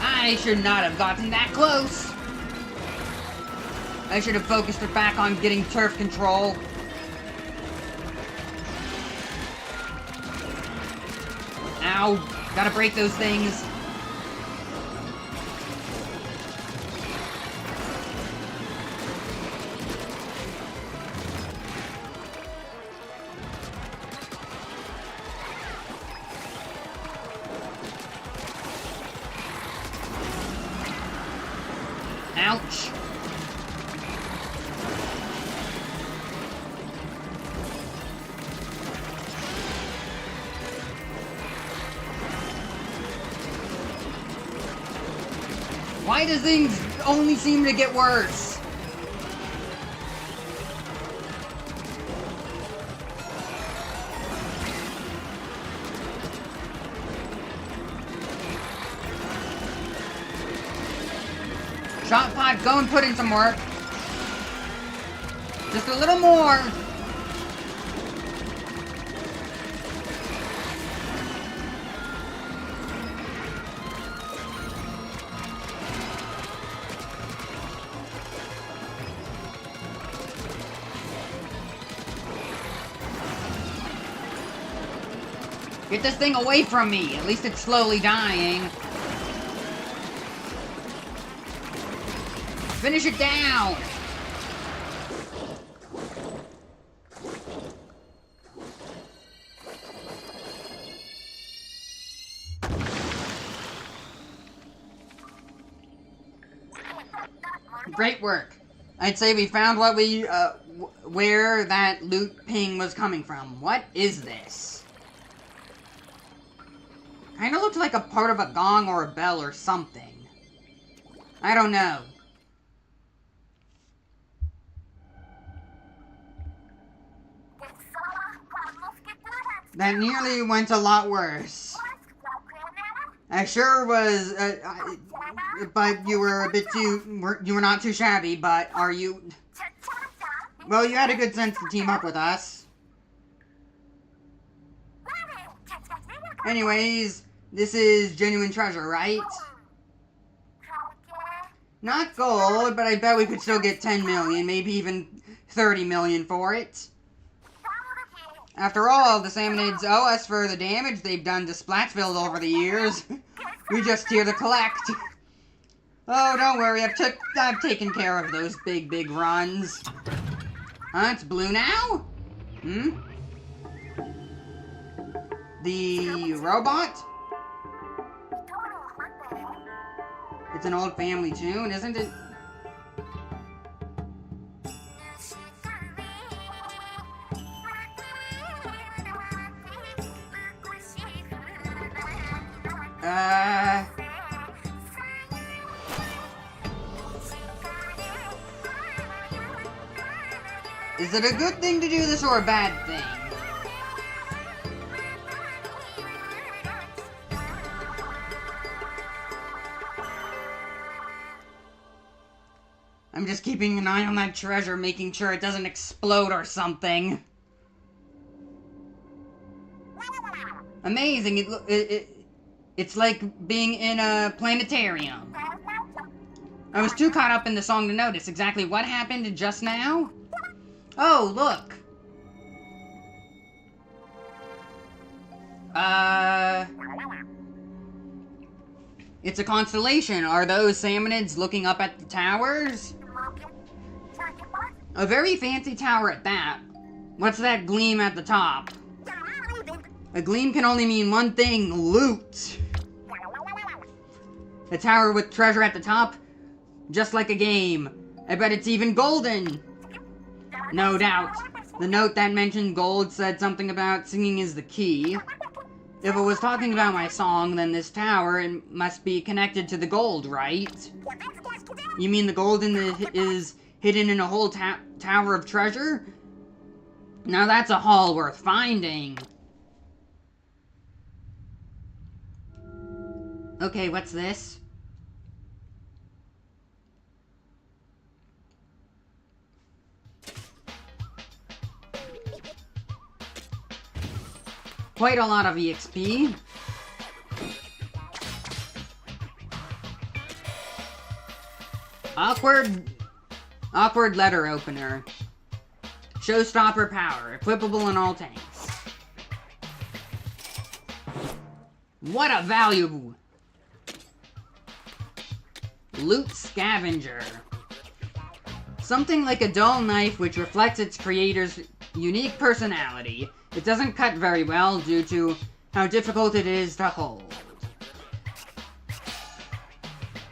I should not have gotten that close. I should have focused it back on getting turf control. Ow. Gotta break those things. Ouch. Why does things only seem to get worse? Shot pot, go and put in some work. Just a little more. Get this thing away from me. At least it's slowly dying. Finish it down! Great work. I'd say we found what we, where that loot ping was coming from. What is this? Kinda looks like a part of a gong or a bell or something. I don't know. That nearly went a lot worse. I sure was, but you were a bit too, you were not too shabby, but are you... Well, you had a good sense to team up with us. Anyways, this is genuine treasure, right? Not gold, but I bet we could still get 10 million, maybe even 30 million for it. After all, the Salmonids owe us for the damage they've done to Splatsville over the years. We just here to collect. Oh, don't worry, I've taken care of those big runs. It's blue now? The robot? It's an old family tune, isn't it? Is it a good thing to do this or a bad thing? I'm just keeping an eye on that treasure, making sure it doesn't explode or something. Amazing, it's like being in a planetarium. I was too caught up in the song to notice exactly what happened just now. Oh, look. It's a constellation. Are those Salmonids looking up at the towers? A very fancy tower at that. What's that gleam at the top? A gleam can only mean one thing, loot. A tower with treasure at the top? Just like a game. I bet it's even golden. No doubt. The note that mentioned gold said something about singing is the key. If it was talking about my song, then this tower must be connected to the gold, right? You mean the gold is hidden in a whole tower of treasure? Now that's a haul worth finding. Okay, what's this? quite a lot of EXP. Awkward letter opener. Showstopper power. Equipable in all tanks. What a value! Loot scavenger. Something like a dull knife which reflects its creator's unique personality. It doesn't cut very well due to how difficult it is to hold.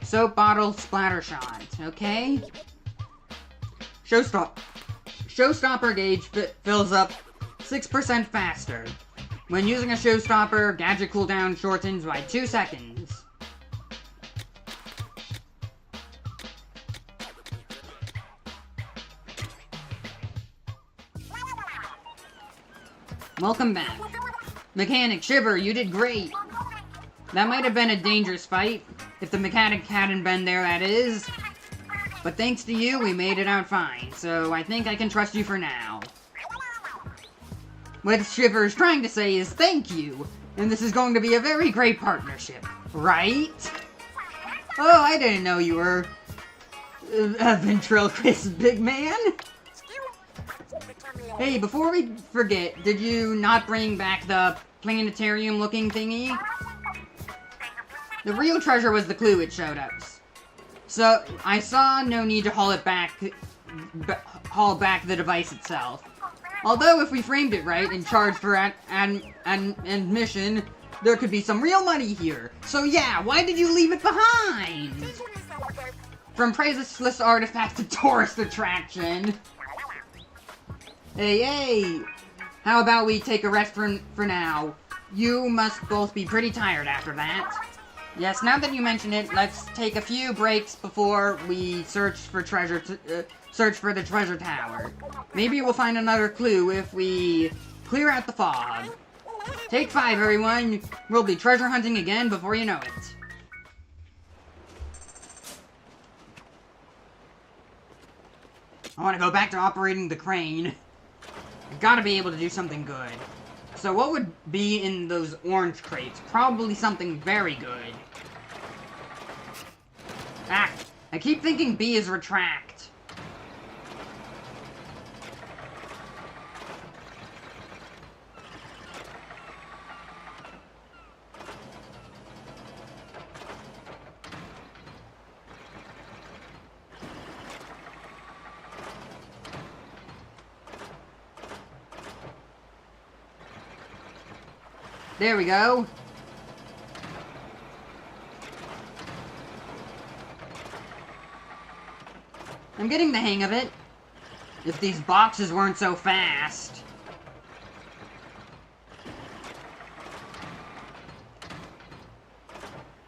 Soap bottle splatter shot. Okay. Showstopper gauge fills up 6% faster. When using a showstopper, gadget cooldown shortens by 2 seconds. Welcome back. Mechanic Shiver, you did great. That might have been a dangerous fight, if the mechanic hadn't been there, that is. But thanks to you, we made it out fine, so I think I can trust you for now. What Shiver is trying to say is thank you, and this is going to be a very great partnership, right? Oh, I didn't know you were a ventriloquist, big man. Hey, before we forget, did you not bring back the planetarium-looking thingy? The real treasure was the clue it showed us. So, I saw no need to haul back the device itself. Although, if we framed it right and charged for admission, there could be some real money here. So yeah, why did you leave it behind? From priceless artifact to tourist attraction. Hey, how about we take a rest for now? You must both be pretty tired after that. Yes, now that you mention it, let's take a few breaks before we search for the treasure tower. Maybe we'll find another clue if we clear out the fog. Take 5, everyone. We'll be treasure hunting again before you know it. I want to go back to operating the crane. I've got to be able to do something good. So what would be in those orange crates? Probably something very good. Ah, I keep thinking B is retract. There we go. I'm getting the hang of it. If these boxes weren't so fast.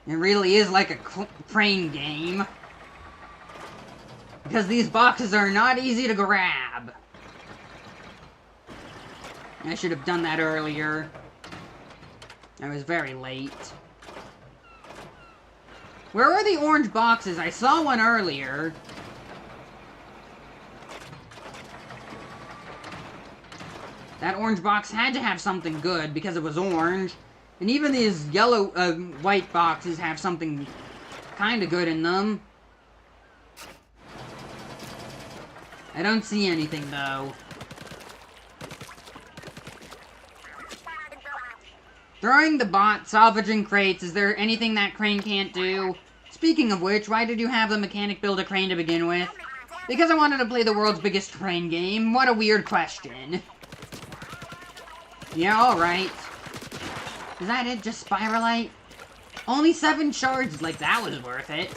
It really is like a crane game. Because these boxes are not easy to grab. I should have done that earlier. I was very late. Where are the orange boxes? I saw one earlier. That orange box had to have something good because it was orange. And even these yellow, white boxes have something kind of good in them. I don't see anything, though. Throwing the bot, salvaging crates, is there anything that crane can't do? Speaking of which, why did you have the mechanic build a crane to begin with? Because I wanted to play the world's biggest crane game. What a weird question. Yeah, alright. Is that it? Just Spiralite? Only 7 shards, like that was worth it.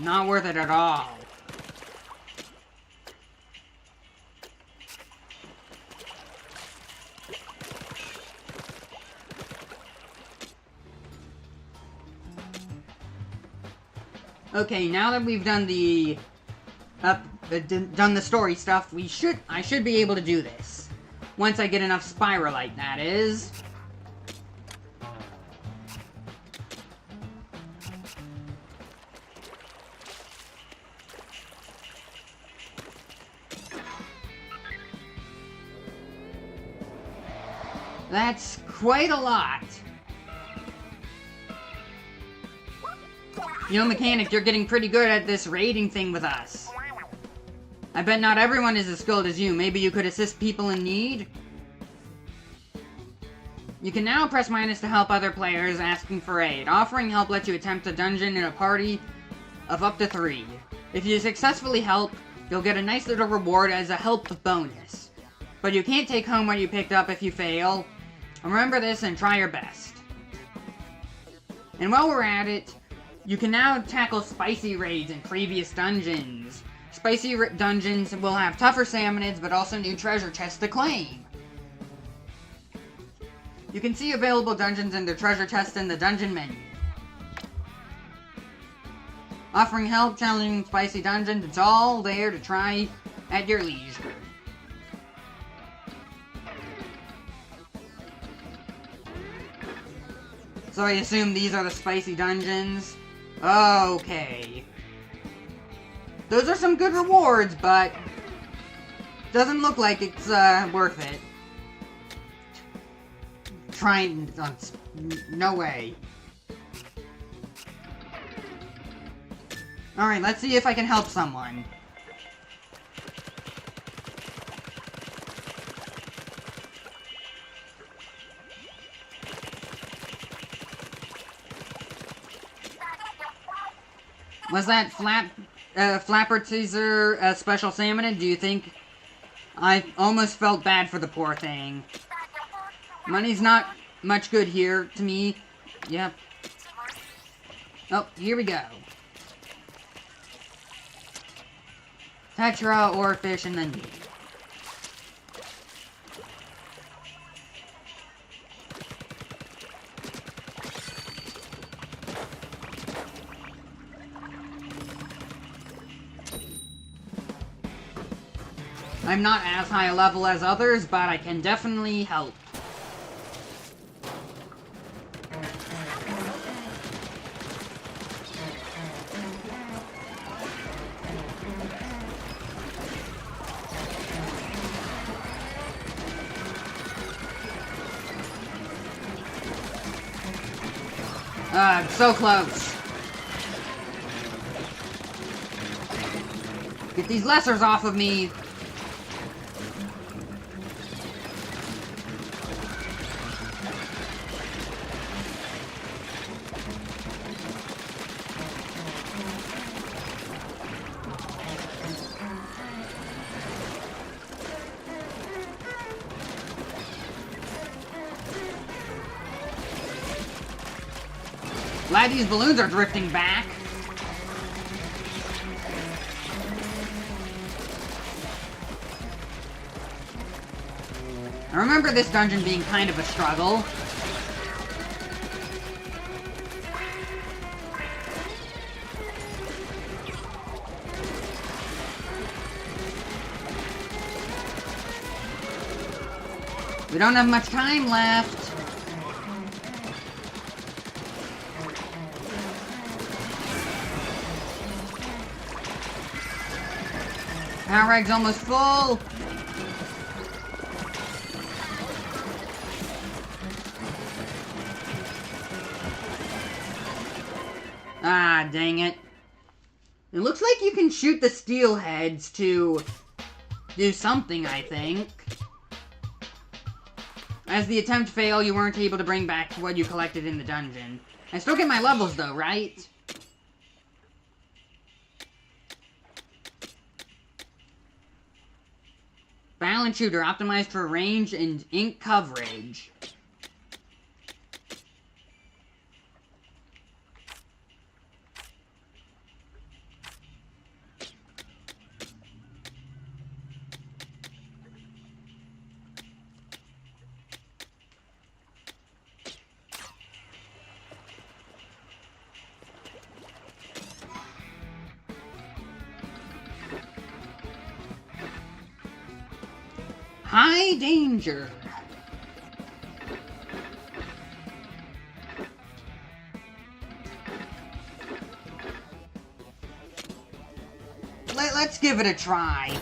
Not worth it at all. Okay, now that we've done the story stuff, I should be able to do this. Once I get enough Spiralite, that is. That's quite a lot. You know, Mechanic, you're getting pretty good at this raiding thing with us. I bet not everyone is as skilled as you. Maybe you could assist people in need? You can now press minus to help other players asking for aid. Offering help lets you attempt a dungeon in a party of up to 3. If you successfully help, you'll get a nice little reward as a help bonus. But you can't take home what you picked up if you fail. Remember this and try your best. And while we're at it, you can now tackle spicy raids in previous dungeons. Spicy dungeons will have tougher salmonids, but also new treasure chests to claim. You can see available dungeons and their treasure chests in the dungeon menu. Offering help, challenging spicy dungeons, it's all there to try at your leisure. So I assume these are the spicy dungeons? Okay. Those are some good rewards, but doesn't look like it's worth it. Trying, no way. Alright, let's see if I can help someone. Was that Flapper Teaser a special salmonid? Do you think? I almost felt bad for the poor thing. Money's not much good here to me. Yep. Oh, here we go. Tetra or fish and then meat. I'm not as high a level as others, but I can definitely help. So close. Get these lessers off of me. Glad these balloons are drifting back. I remember this dungeon being kind of a struggle. We don't have much time left. Power Reg's almost full. Ah, dang it. It looks like you can shoot the steel heads to do something, I think. As the attempt failed, you weren't able to bring back what you collected in the dungeon. I still get my levels though, right? Balance shooter, optimized for range and ink coverage. High danger. Let's give it a try.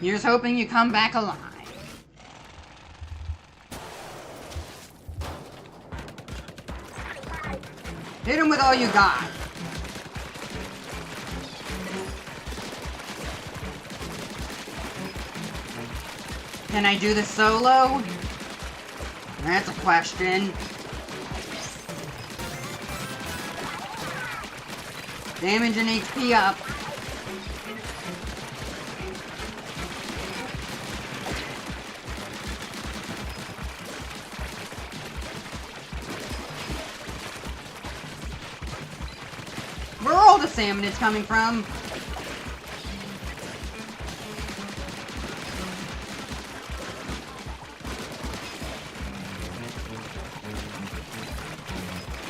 Here's hoping you come back alive. Hit him with all you got. Can I do this solo? That's a question. Damage and HP up. Where are all the salmonids coming from?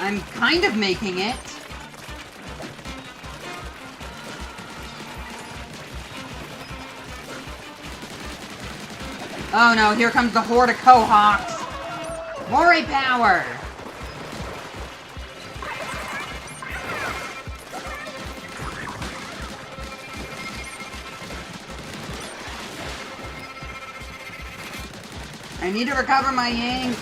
I'm kind of making it. Oh no, here comes the horde of Cohawks. More power! I need to recover my ink.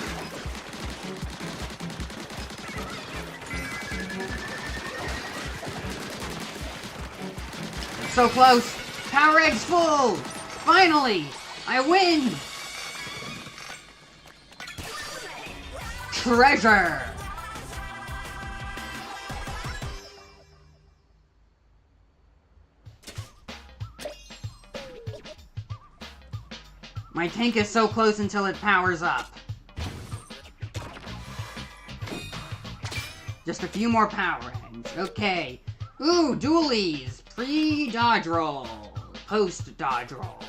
So close. Power Egg's full. Finally, I win. Treasure. My tank is so close until it powers up. Just a few more power eggs. Okay. Ooh, dualies. Pre-dodge roll. Post-dodge roll.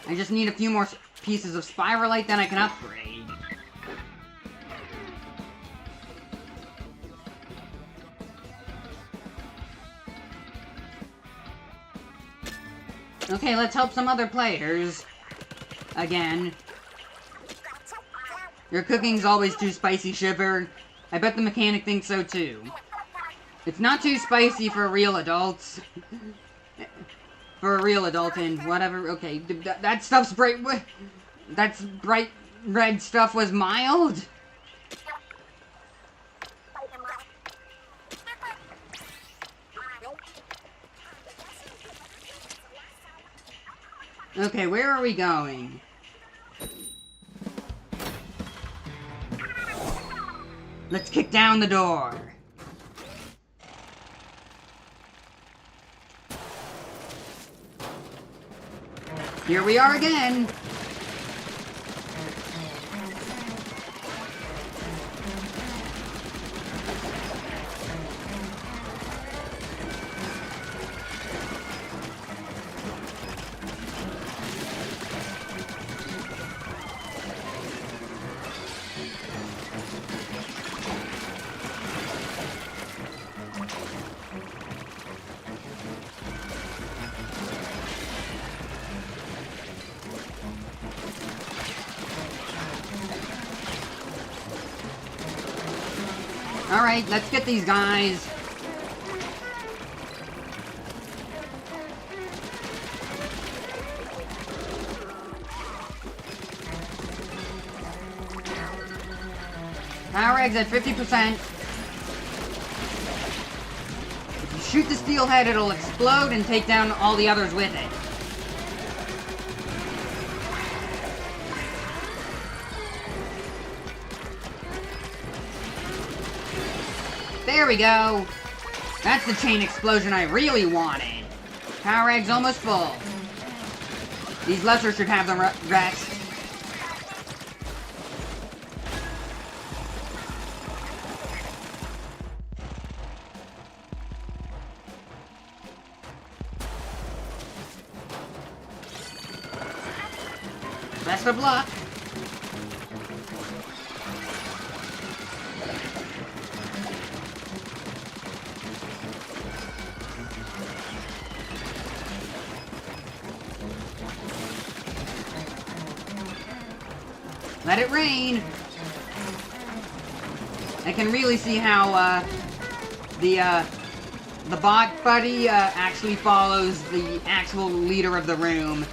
I just need a few more pieces of spiralite, then I can upgrade. Okay, let's help some other players. Again. Your cooking's always too spicy, Shiver. I bet the mechanic thinks so too. It's not too spicy for real adults. For a real adult and whatever. Okay, that stuff's bright. That's bright red stuff was mild? Okay, where are we going? Let's kick down the door. Here we are again. Alright, let's get these guys. Power eggs at 50%. If you shoot the steelhead, it'll explode and take down all the others with it. There we go. That's the chain explosion I really wanted. Power egg's almost full. These lesser should have the rest. Best of luck. Let it rain! I can really see how, the bot buddy, actually follows the actual leader of the room.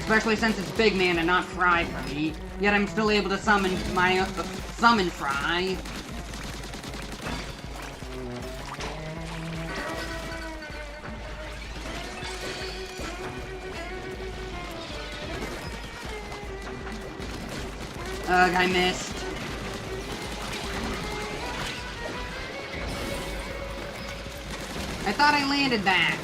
Especially since it's Big Man and not Fry for me. Yet I'm still able to summon my summon Fry. Ugh, I missed. I thought I landed that.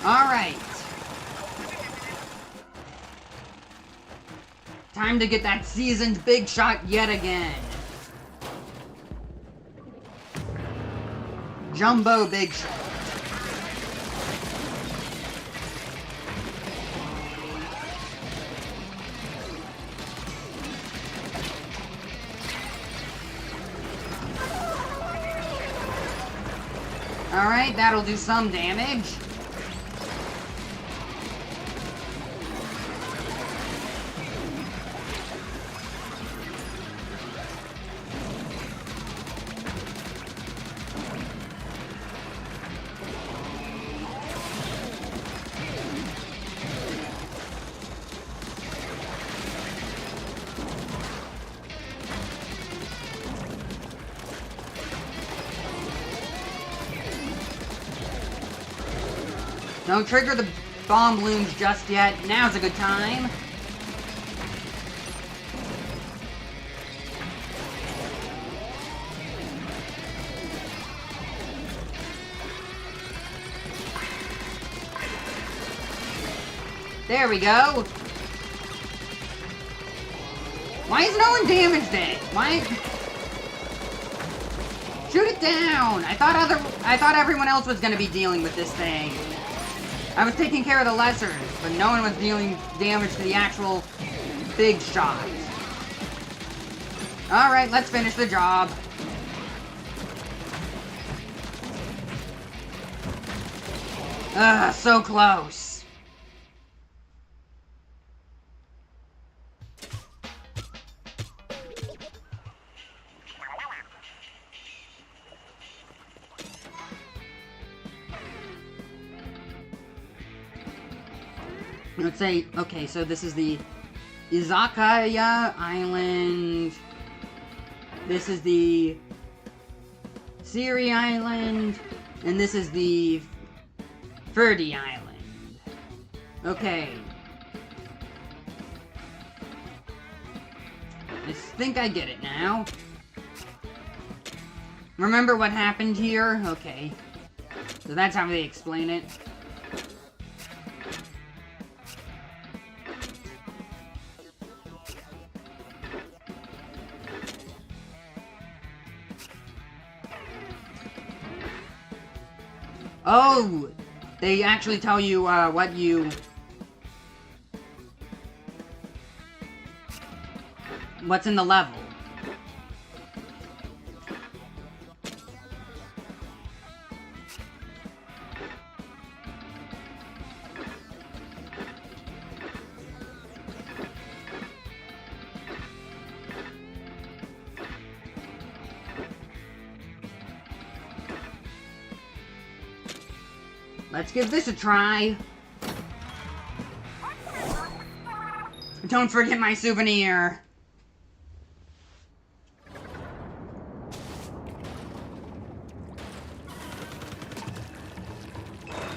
Alright. Time to get that seasoned big shot yet again. Jumbo big shot. Alright, that'll do some damage. Don't trigger the bomb balloons just yet. Now's a good time. There we go. Why is no one damaged it? Why? Shoot it down. I thought everyone else was gonna be dealing with this thing. I was taking care of the lessers, but no one was dealing damage to the actual big shot. Alright, let's finish the job. Ugh, so close. Let's say, okay, so this is the Izakaya Island. This is the Siri Island. And this is the Ferdy Island. Okay. I think I get it now. Remember what happened here? Okay. So that's how they explain it. Oh! They actually tell you, what's in the level. Let's give this a try. Don't forget my souvenir.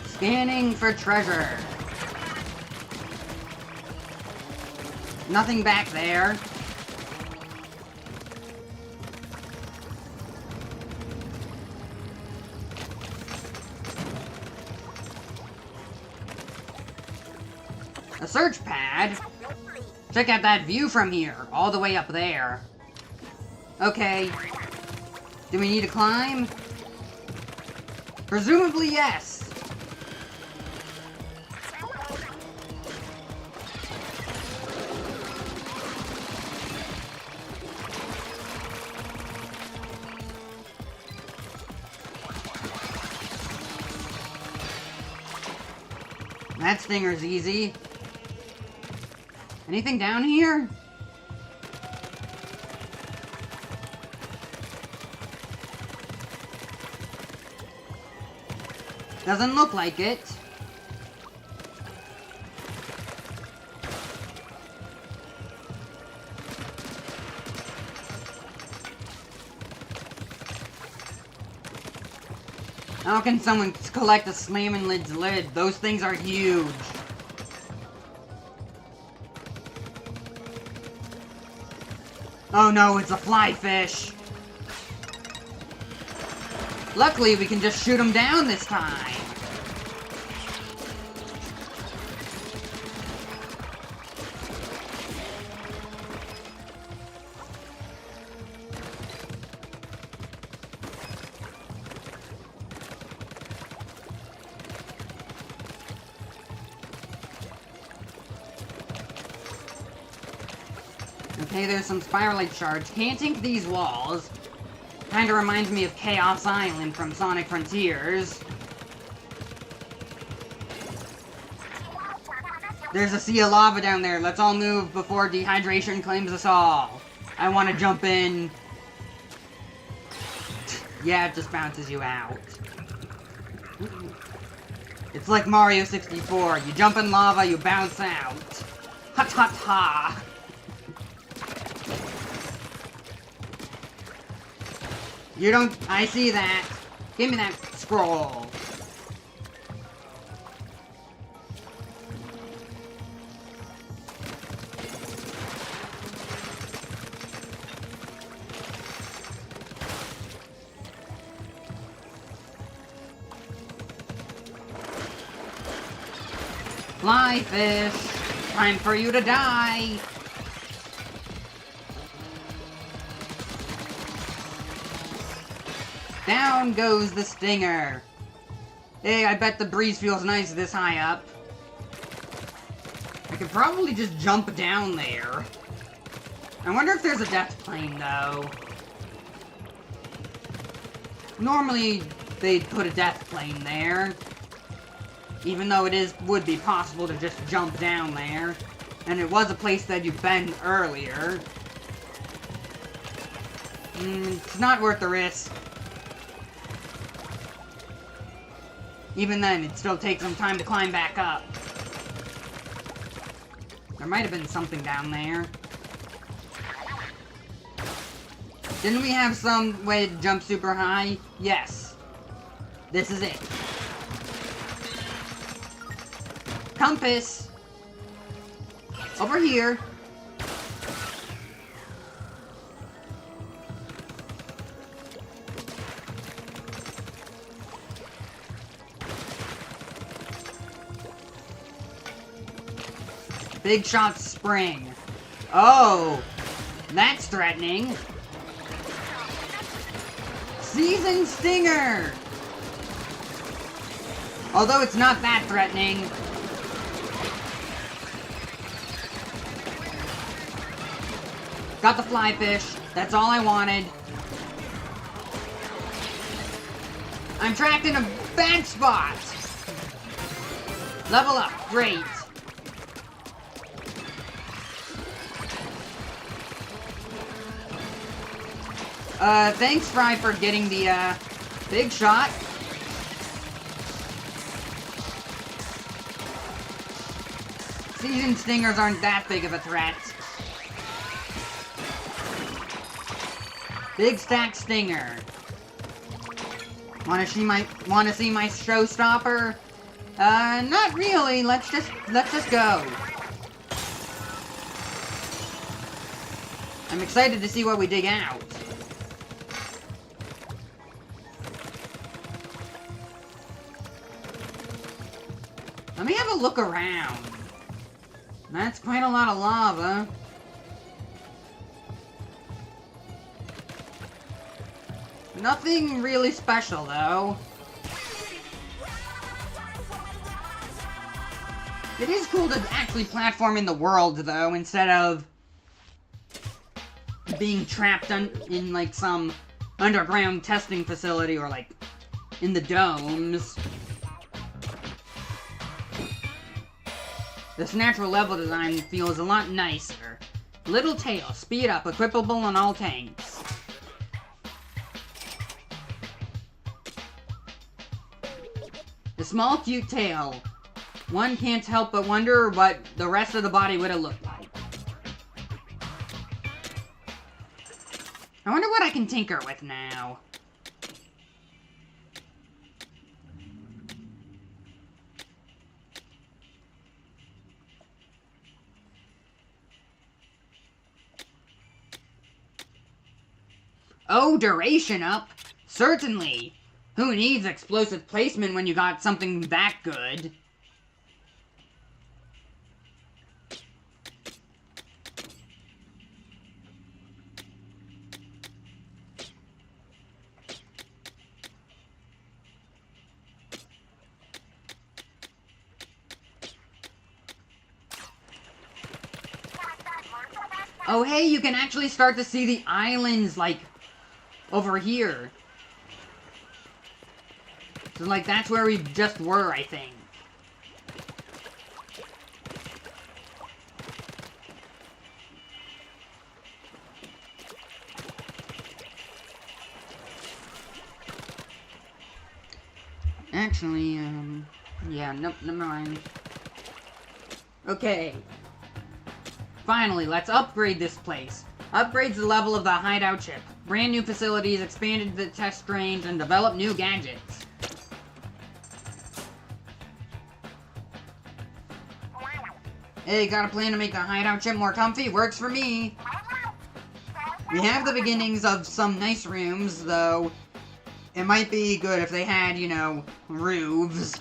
Scanning for treasure. Nothing back there. A search pad? Check out that view from here, all the way up there. Okay. Do we need to climb? Presumably yes. That stinger's easy. Anything down here? Doesn't look like it. How can someone collect a Salmon Lid's lid? Those things are huge. Oh no, it's a fly fish. Luckily, we can just shoot him down this time. Okay, there's some spiralite shards. Can't ink these walls. Kinda reminds me of Chaos Island from Sonic Frontiers. There's a sea of lava down there. Let's all move before dehydration claims us all. I want to jump in. Yeah, it just bounces you out. It's like Mario 64. You jump in lava, you bounce out. Ha ha ha. You don't... I see that. Give me that scroll. Fly fish. Time for you to die. Down goes the stinger. Hey, I bet the breeze feels nice this high up. I could probably just jump down there. I wonder if there's a death plane, though. Normally, they'd put a death plane there. Even though it would be possible to just jump down there. And it was a place that you've been earlier. It's not worth the risk. Even then, it still takes some time to climb back up. There might have been something down there. Didn't we have some way to jump super high? Yes. This is it. Compass! Over here. Big shot spring. Oh, that's threatening. Seasoned stinger. Although it's not that threatening. Got the fly fish. That's all I wanted. I'm trapped in a bad spot. Level up. Great. Thanks, Fry, for getting the, big shot. Seasoned stingers aren't that big of a threat. Big stack stinger. Wanna see my showstopper? Not really. Let's just go. I'm excited to see what we dig out. Let me have a look around. That's quite a lot of lava. Nothing really special, though. It is cool to actually platform in the world, though, instead of being trapped in, like, some underground testing facility or, like, in the domes. This natural level design feels a lot nicer. Little tail, speed up, equipable on all tanks. The small cute tail. One can't help but wonder what the rest of the body would have looked like. I wonder what I can tinker with now. Oh, duration up? Certainly. Who needs explosive placement when you got something that good? Oh, hey, you can actually start to see the islands, like, over here. So, like, that's where we just were, I think. Actually, yeah, nope, never mind. Okay. Finally, let's upgrade this place. Upgrades the level of the hideout chip. Brand new facilities, expanded the test range, and develop new gadgets. Hey, got a plan to make the hideout chip more comfy? Works for me. We have the beginnings of some nice rooms, though it might be good if they had, you know, roofs.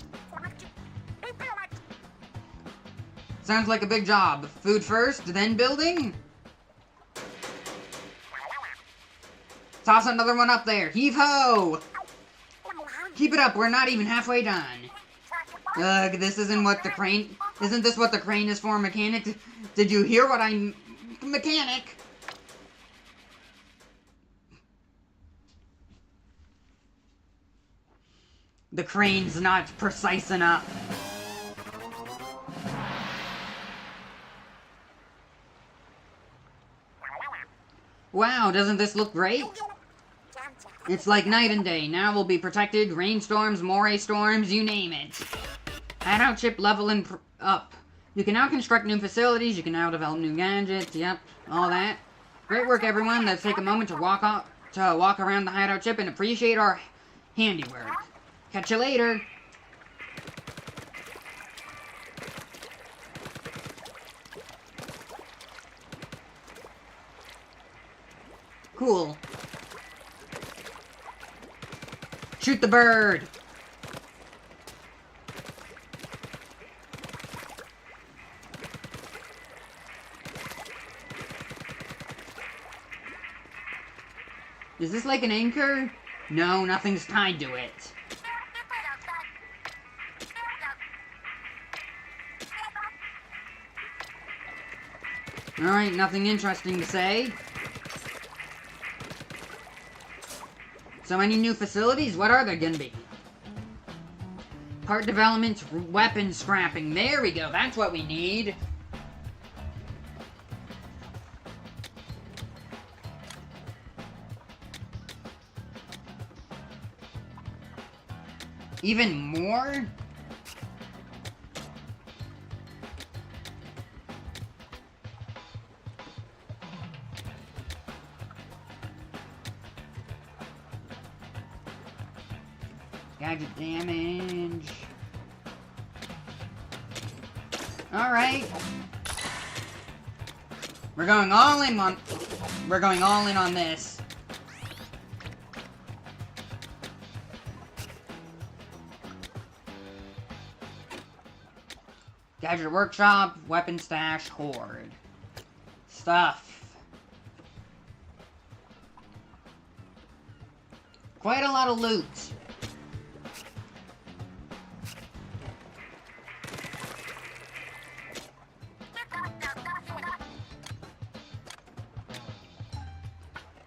Sounds like a big job. Food first, then building? Toss another one up there. Heave-ho! Keep it up, we're not even halfway done. Ugh, this isn't what the crane... Isn't this what the crane is for, mechanic? Did you hear what I... Mechanic? The crane's not precise enough. Wow, doesn't this look great? It's like night and day. Now we'll be protected. Rainstorms, moray storms, you name it. Hideout chip leveling up. You can now construct new facilities. You can now develop new gadgets. Yep, all that. Great work, everyone. Let's take a moment to walk around the hideout chip and appreciate our handiwork. Catch you later. Cool. Shoot the bird! Is this like an anchor? No, nothing's tied to it. Alright, nothing interesting to say. So any new facilities? What are they gonna be? Part development, weapon scrapping. There we go, that's what we need. Even more? Gadget damage. Alright. We're going all in on this. Gadget workshop, weapon stash, hoard. Stuff. Quite a lot of loot.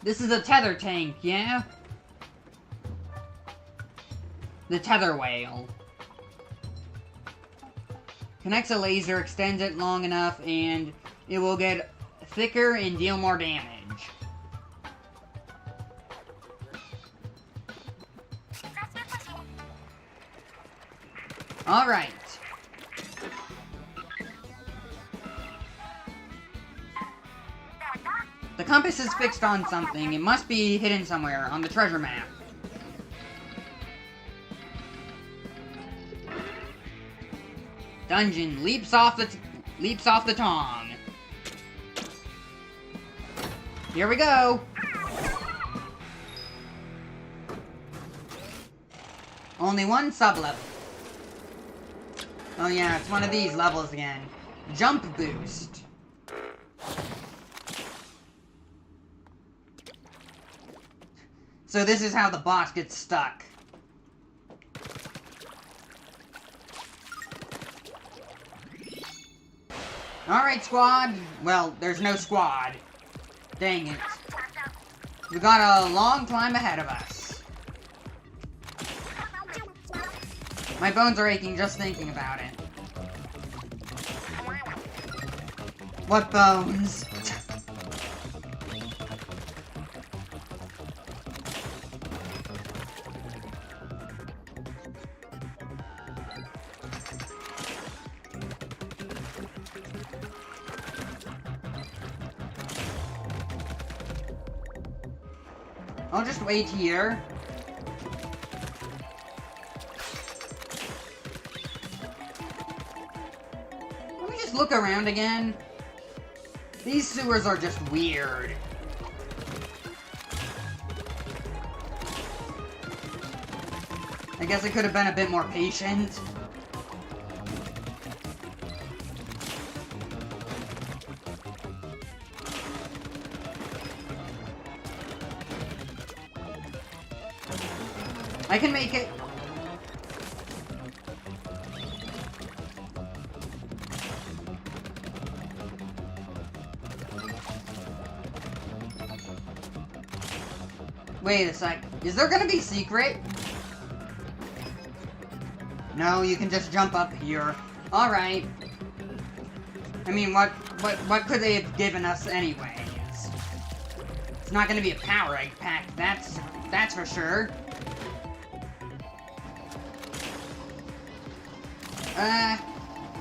This is a tether tank, yeah? The tether whale. Connects a laser, extends it long enough, and it will get thicker and deal more damage. Alright. The compass is fixed on something. It must be hidden somewhere on the treasure map. Dungeon leaps off the tongue. Here we go. Only one sub-level. Oh yeah, it's one of these levels again. Jump boost. So this is how the boss gets stuck. Alright, squad. Well, there's no squad. Dang it. We got a long climb ahead of us. My bones are aching just thinking about it. What bones? I'll just wait here. Let me just look around again. These sewers are just weird. I guess I could have been a bit more patient. I can make it. Wait a sec. Is there gonna be secret? No, you can just jump up here. Alright. I mean, what could they have given us anyways? It's not gonna be a power egg pack, that's for sure.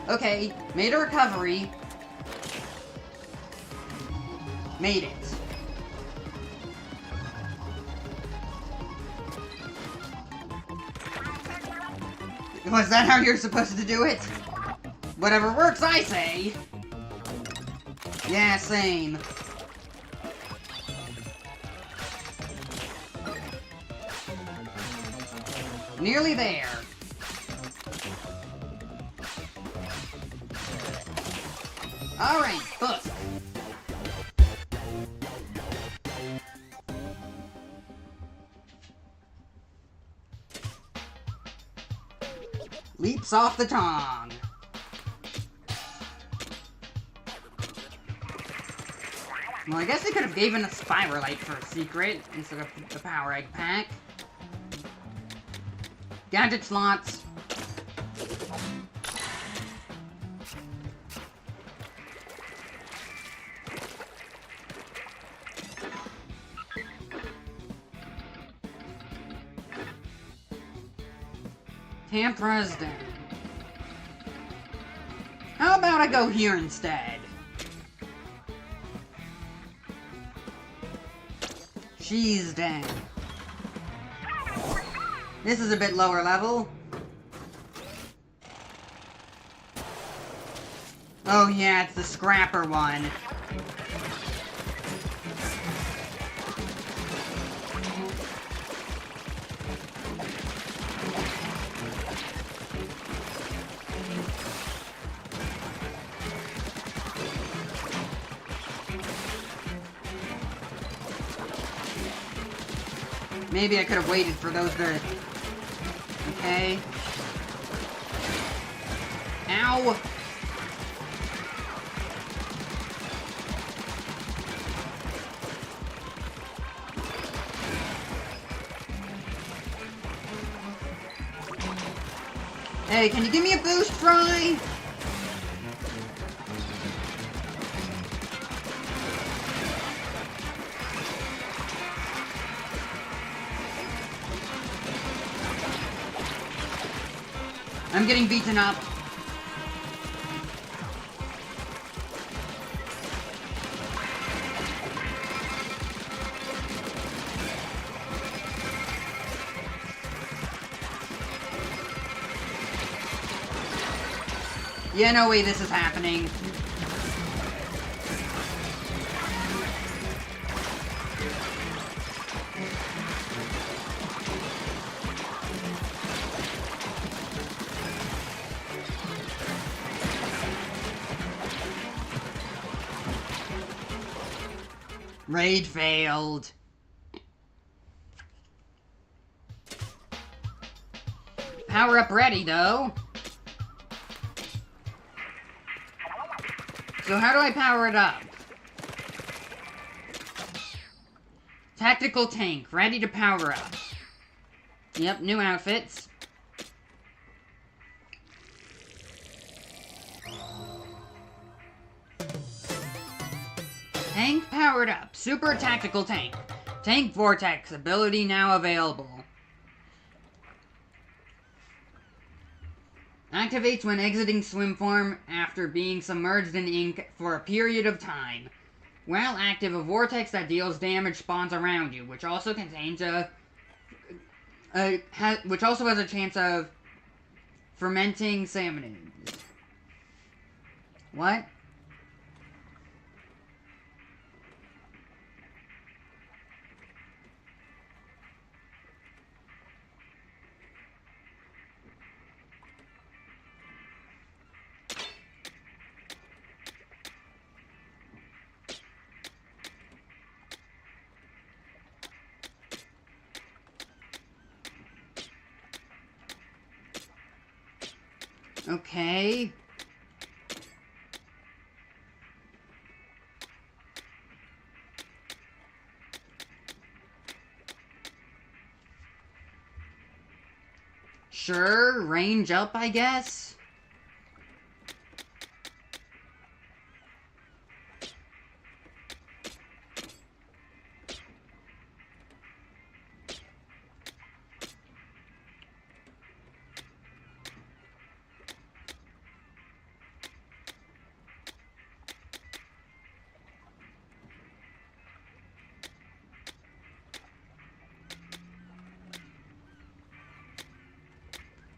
Okay, made a recovery. Made it. Was that how you're supposed to do it? Whatever works, I say! Yeah, same. Nearly there. Alright, book. Leaps off the tongue. Well, I guess they could have given us Spiralite for a secret instead of the Power Egg Pack. Gadget slots. Camp Resident. How about I go here instead? She's dead. This is a bit lower level. Oh yeah, it's the scrapper one. Maybe I could have waited for those to... Okay. Ow! Hey, can you give me a boost, Fry? I'm getting beaten up. Yeah, no way this is happening. Raid failed. Power up ready, though. So how do I power it up? Tactical tank, ready to power up. Yep, new outfits. Tank powered up. Super tactical tank. Tank vortex, ability now available. Activates when exiting swim form after being submerged in ink for a period of time. While active, a vortex that deals damage spawns around you, which also contains which also has a chance of fermenting salmon. What? Okay. Sure, range up, I guess.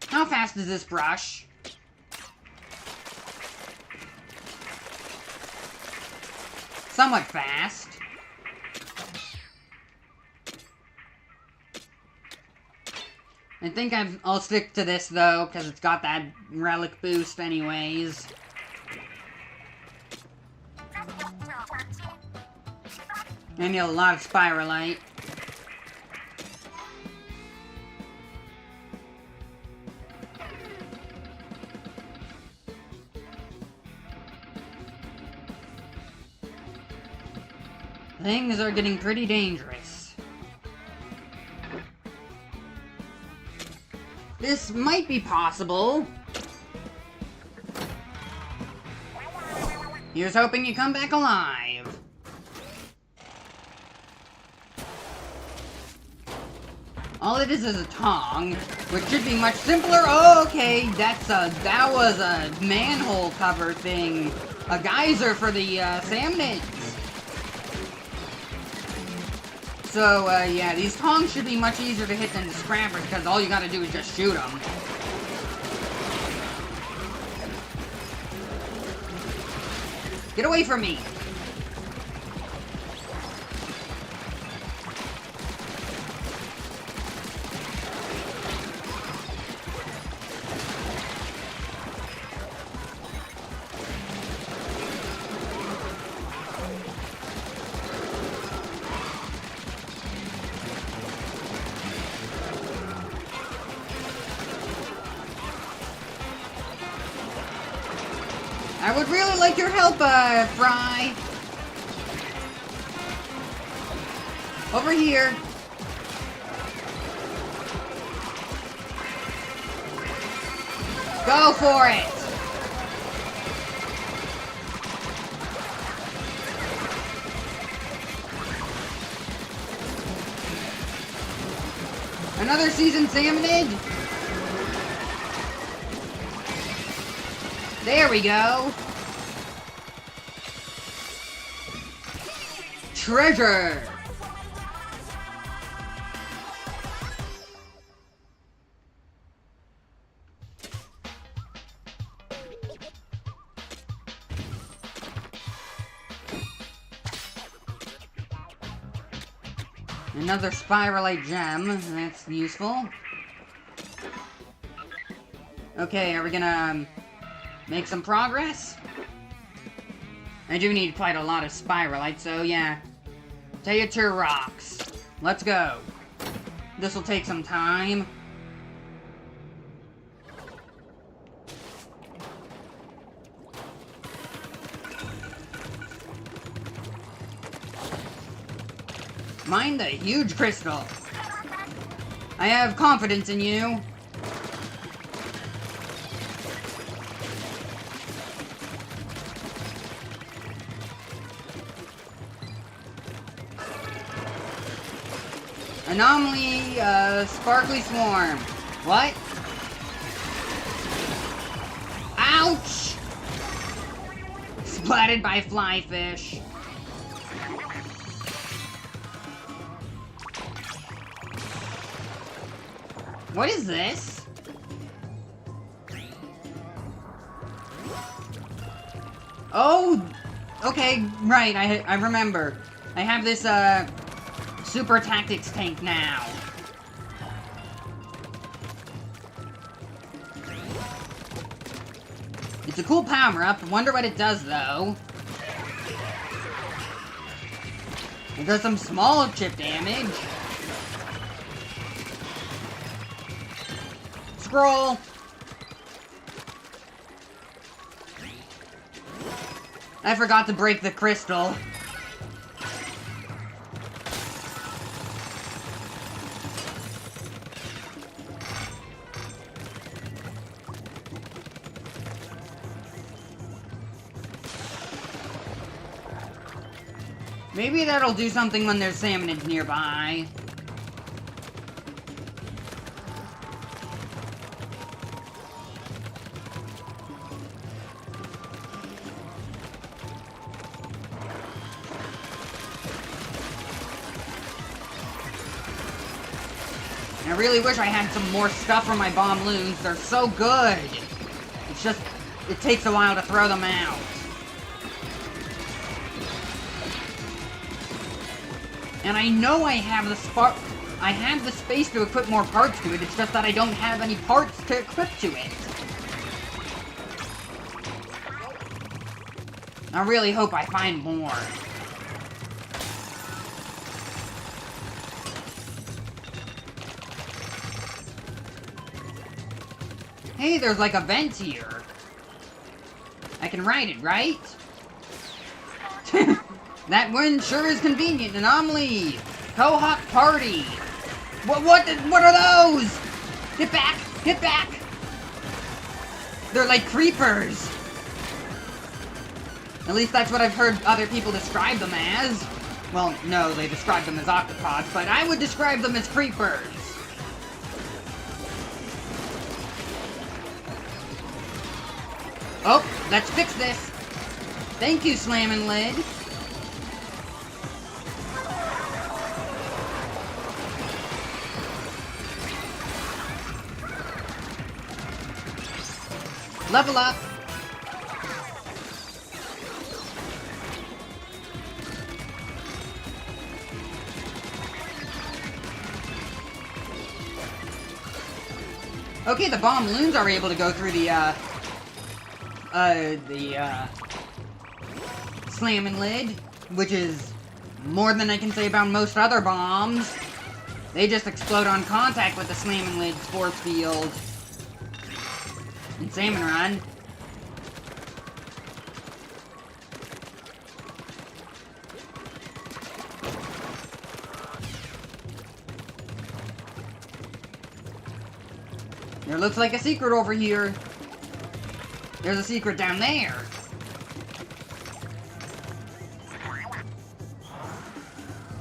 How fast is this brush? Somewhat fast. I think I'll stick to this though, because it's got that relic boost anyways. And a lot of spiralite. Things are getting pretty dangerous. This might be possible. Here's hoping you come back alive. All it is a tong, which should be much simpler. Oh, okay, that was a manhole cover thing. A geyser for the salmonids. So, yeah, these tongs should be much easier to hit than the scrappers, because all you gotta do is just shoot them. Get away from me! I would really like your help, Fry. Over here. Go for it. Another seasoned salmonid? There we go! Treasure! Another spiralite gem. That's useful. Okay, are we gonna make some progress? I do need quite a lot of spiralite, so yeah. Theater rocks. Let's go. This will take some time. Mind the huge crystal. I have confidence in you. Anomaly, sparkly swarm. What? Ouch! Splatted by flyfish. What is this? Oh! Okay, right, I remember. I have this, Super Tactics tank now. It's a cool power-up. Wonder what it does, though. It does some small chip damage. Scroll! I forgot to break the crystal. Maybe that'll do something when there's salmonids nearby. I really wish I had some more stuff from my bomb loons. They're so good. It's just, it takes a while to throw them out. And I know I have the space to equip more parts to it, it's just that I don't have any parts to equip to it. I really hope I find more. Hey, there's like a vent here. I can ride it, right? That one sure is convenient. Anomaly! Cohort party! What are those? Get back! Get back! They're like creepers! At least that's what I've heard other people describe them as. Well, no, they describe them as octopods, but I would describe them as creepers. Oh, let's fix this. Thank you, Salmon Lid. Level up. Okay, the bomb loons are able to go through the Salmon Lid, which is more than I can say about most other bombs. They just explode on contact with the Salmon Lid's force field. In Salmon Run. There looks like a secret over here. There's a secret down there.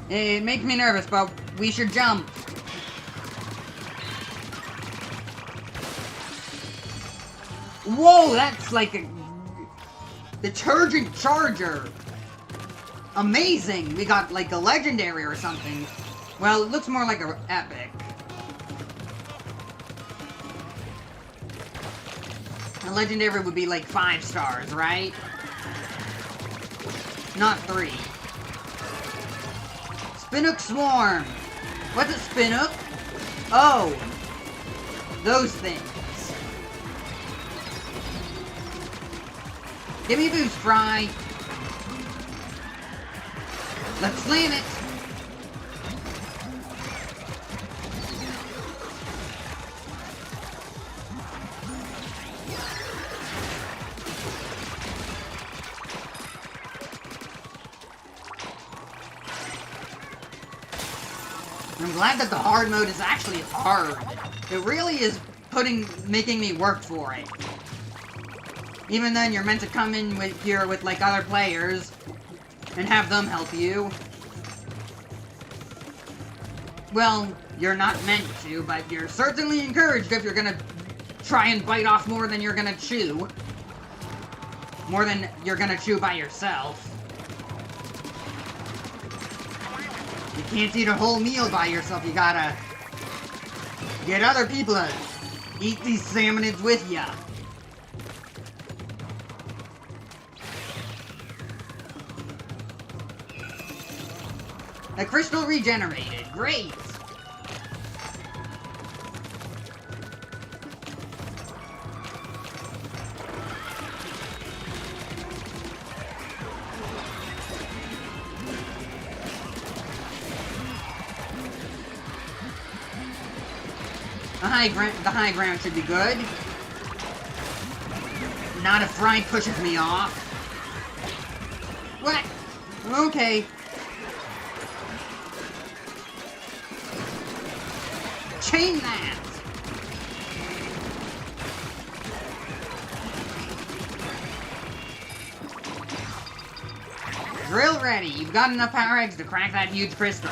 It makes me nervous, but we should jump. Whoa, that's like a The Charging Charger! Amazing! We got, like, a legendary or something. Well, it looks more like a epic. A legendary would be, like, 5 stars, right? Not 3. Spinook Swarm! What's a Spinook? Oh! Those things. Give me a boost, Fry. Let's slam it. I'm glad that the hard mode is actually hard. It really is making me work for it. Even then, you're meant to come in here with, like, other players and have them help you. Well, you're not meant to, but you're certainly encouraged if you're gonna try and bite off more than you're gonna chew. More than you're gonna chew by yourself. You can't eat a whole meal by yourself, you gotta get other people to eat these salmonids with ya. The crystal regenerated. Great! The high ground should be good. Not if Fry pushes me off. What? Okay. Chain that! Drill ready. You've got enough power eggs to crack that huge crystal.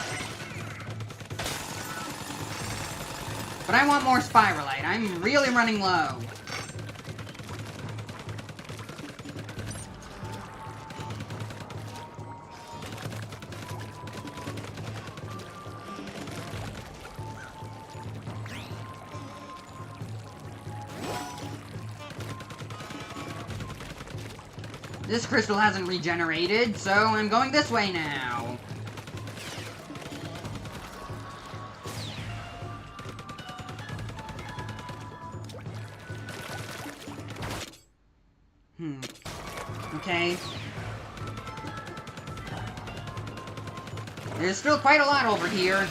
But I want more Spiralite. I'm really running low. This crystal hasn't regenerated, so I'm going this way now. Okay. There's still quite a lot over here.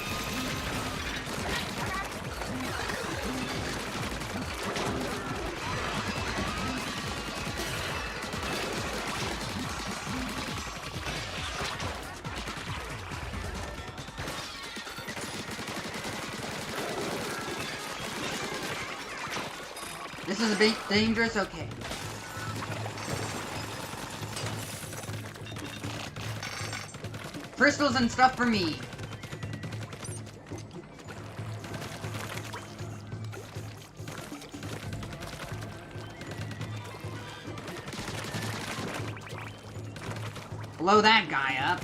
This is a bit dangerous? Okay. Crystals and stuff for me. Blow that guy up.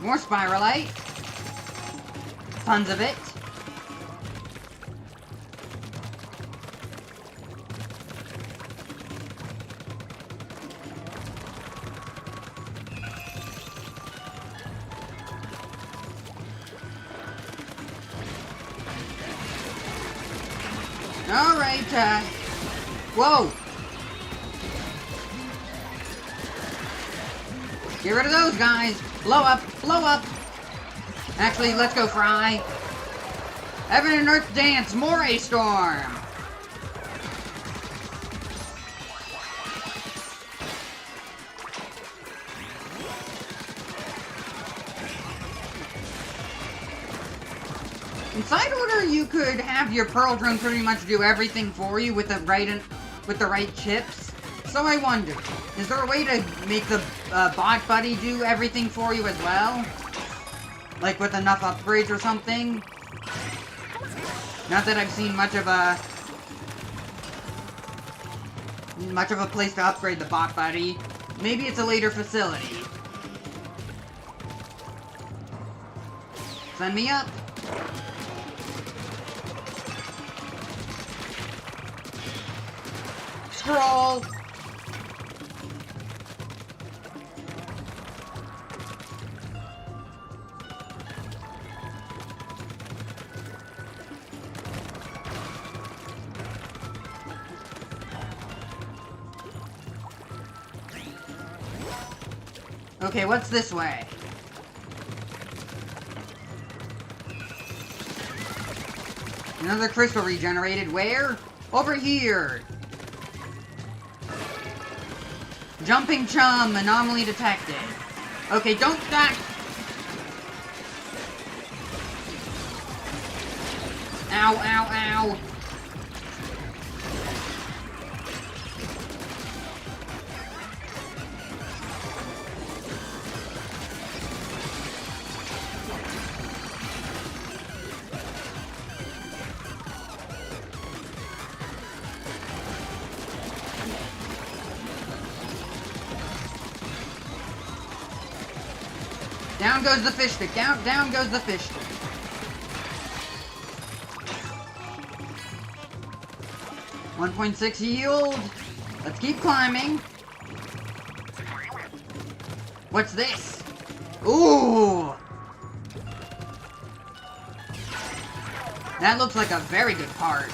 More Spiralite. Tons of it. Alright, whoa! Get rid of those guys! Blow up! Blow up! Actually, let's go Fry. Heaven and Earth Dance! Moray Storm! In Side Order, you could have your Pearl Drone pretty much do everything for you with the right chips. So I wonder, is there a way to make the Bot Buddy do everything for you as well? Like with enough upgrades or something. Not that I've seen much of a place to upgrade the bot buddy. Maybe it's a later facility. Send me up. Scroll. Okay, what's this way? Another crystal regenerated. Where? Over here! Jumping chum, anomaly detected. Okay, don't die! Ow, ow, ow! Down goes the fish stick. Down goes the fish stick. .6 yield. Let's keep climbing. What's this? Ooh! That looks like a very good part.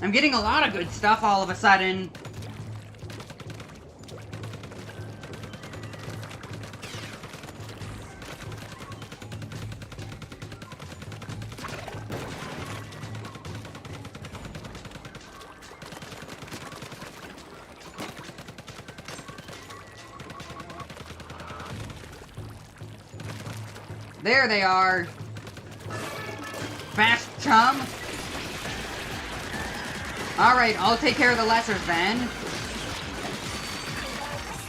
I'm getting a lot of good stuff all of a sudden. There they are. Fast chum. Alright, I'll take care of the lessers then.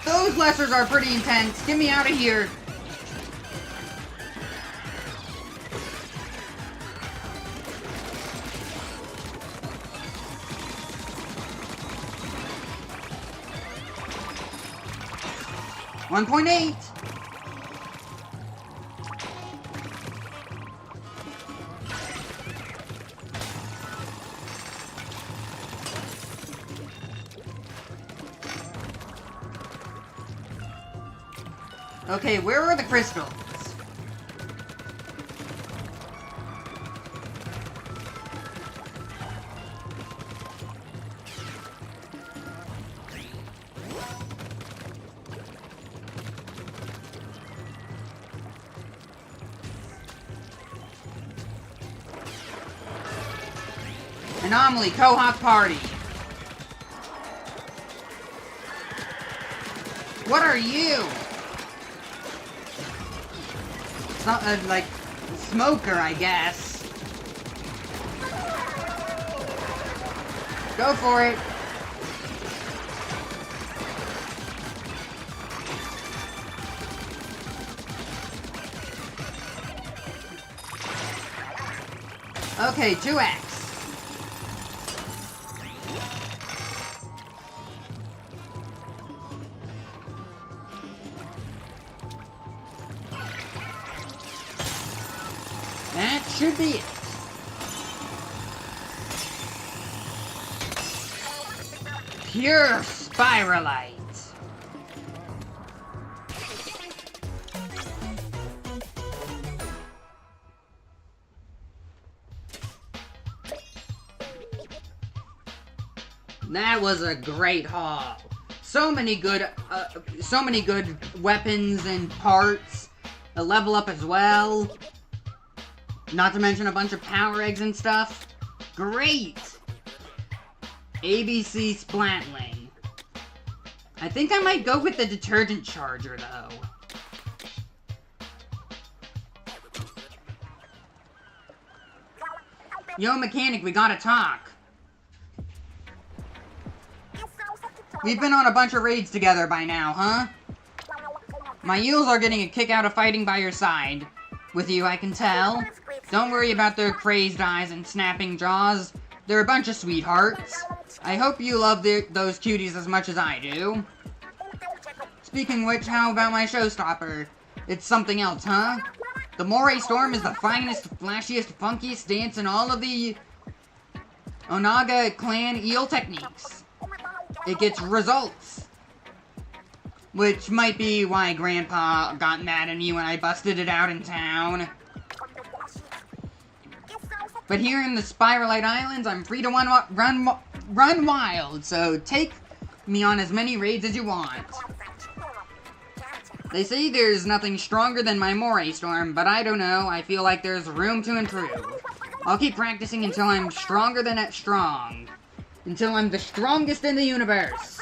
Those lessers are pretty intense. Get me out of here. .8. Okay, where are the crystals? Anomaly, Cohawk Party. What are you? Like, smoker, I guess. Go for it. Okay, 2x. That should be it. Pure spiralite. That was a great haul. So many good weapons and parts. A level up as well. Not to mention a bunch of power eggs and stuff. Great! ABC Splatling. I think I might go with the detergent charger, though. Yo, mechanic, we gotta talk. We've been on a bunch of raids together by now, huh? My eels are getting a kick out of fighting by your side. With you, I can tell. Don't worry about their crazed eyes and snapping jaws. They're a bunch of sweethearts. I hope you love those cuties as much as I do. Speaking of which, how about my showstopper? It's something else, huh? The Moray Storm is the finest, flashiest, funkiest dance in all of the Onaga clan eel techniques. It gets results. Which might be why Grandpa got mad at me when I busted it out in town. But here in the Spiralite Islands, I'm free to run wild, so take me on as many raids as you want. They say there's nothing stronger than my Moray Storm, but I don't know, I feel like there's room to improve. I'll keep practicing until I'm stronger than strong. Until I'm the strongest in the universe.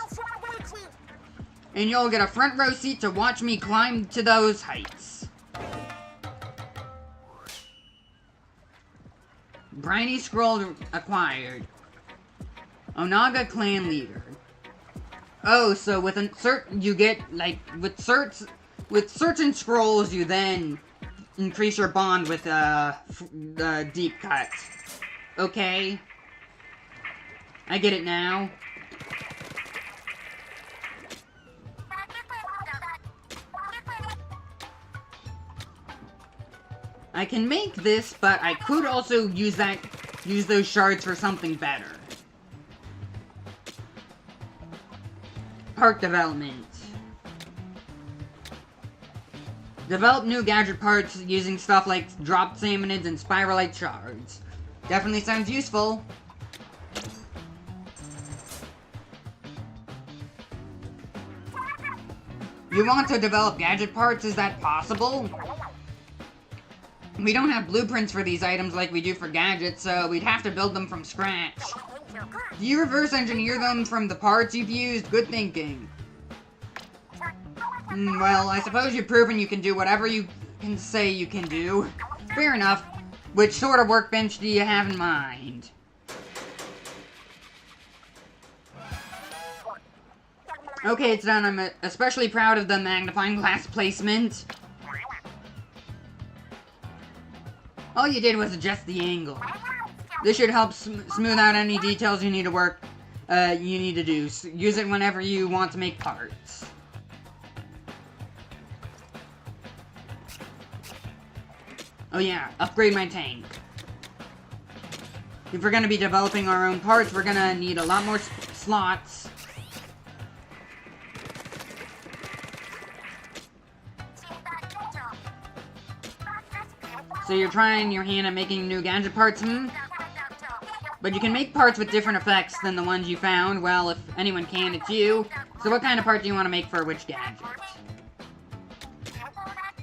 And you'll get a front row seat to watch me climb to those heights. Briny Scroll acquired. Onaga clan leader. Oh, so with you get, like, with certain scrolls, you then increase your bond with, the deep cut. Okay. I get it now. I can make this, but I could also use those shards for something better. Part development. Develop new gadget parts using stuff like dropped salmonids and spiralite shards. Definitely sounds useful. You want to develop gadget parts? Is that possible? We don't have blueprints for these items like we do for gadgets, so we'd have to build them from scratch. Do you reverse engineer them from the parts you've used? Good thinking. Well, I suppose you've proven you can do whatever you can say you can do. Fair enough. Which sort of workbench do you have in mind? Okay, it's done. I'm especially proud of the magnifying glass placement. All you did was adjust the angle. This should help smooth out any details you need to do. Use it whenever you want to make parts. Oh yeah, upgrade my tank. If we're gonna be developing our own parts, we're gonna need a lot more slots. So you're trying your hand at making new gadget parts, But you can make parts with different effects than the ones you found. Well, if anyone can, it's you. So what kind of part do you want to make for which gadget?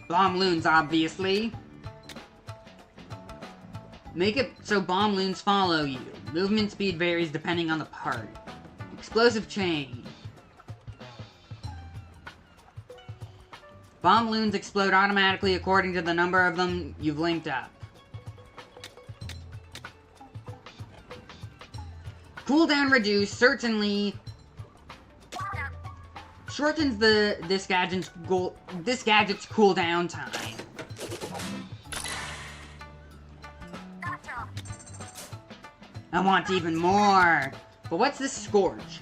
Bomb loons, obviously. Make it so bomb loons follow you. Movement speed varies depending on the part. Explosive chain. Bomb loons explode automatically according to the number of them you've linked up. Cooldown reduced certainly shortens this gadget's cooldown time. I want even more. But what's this Scorch?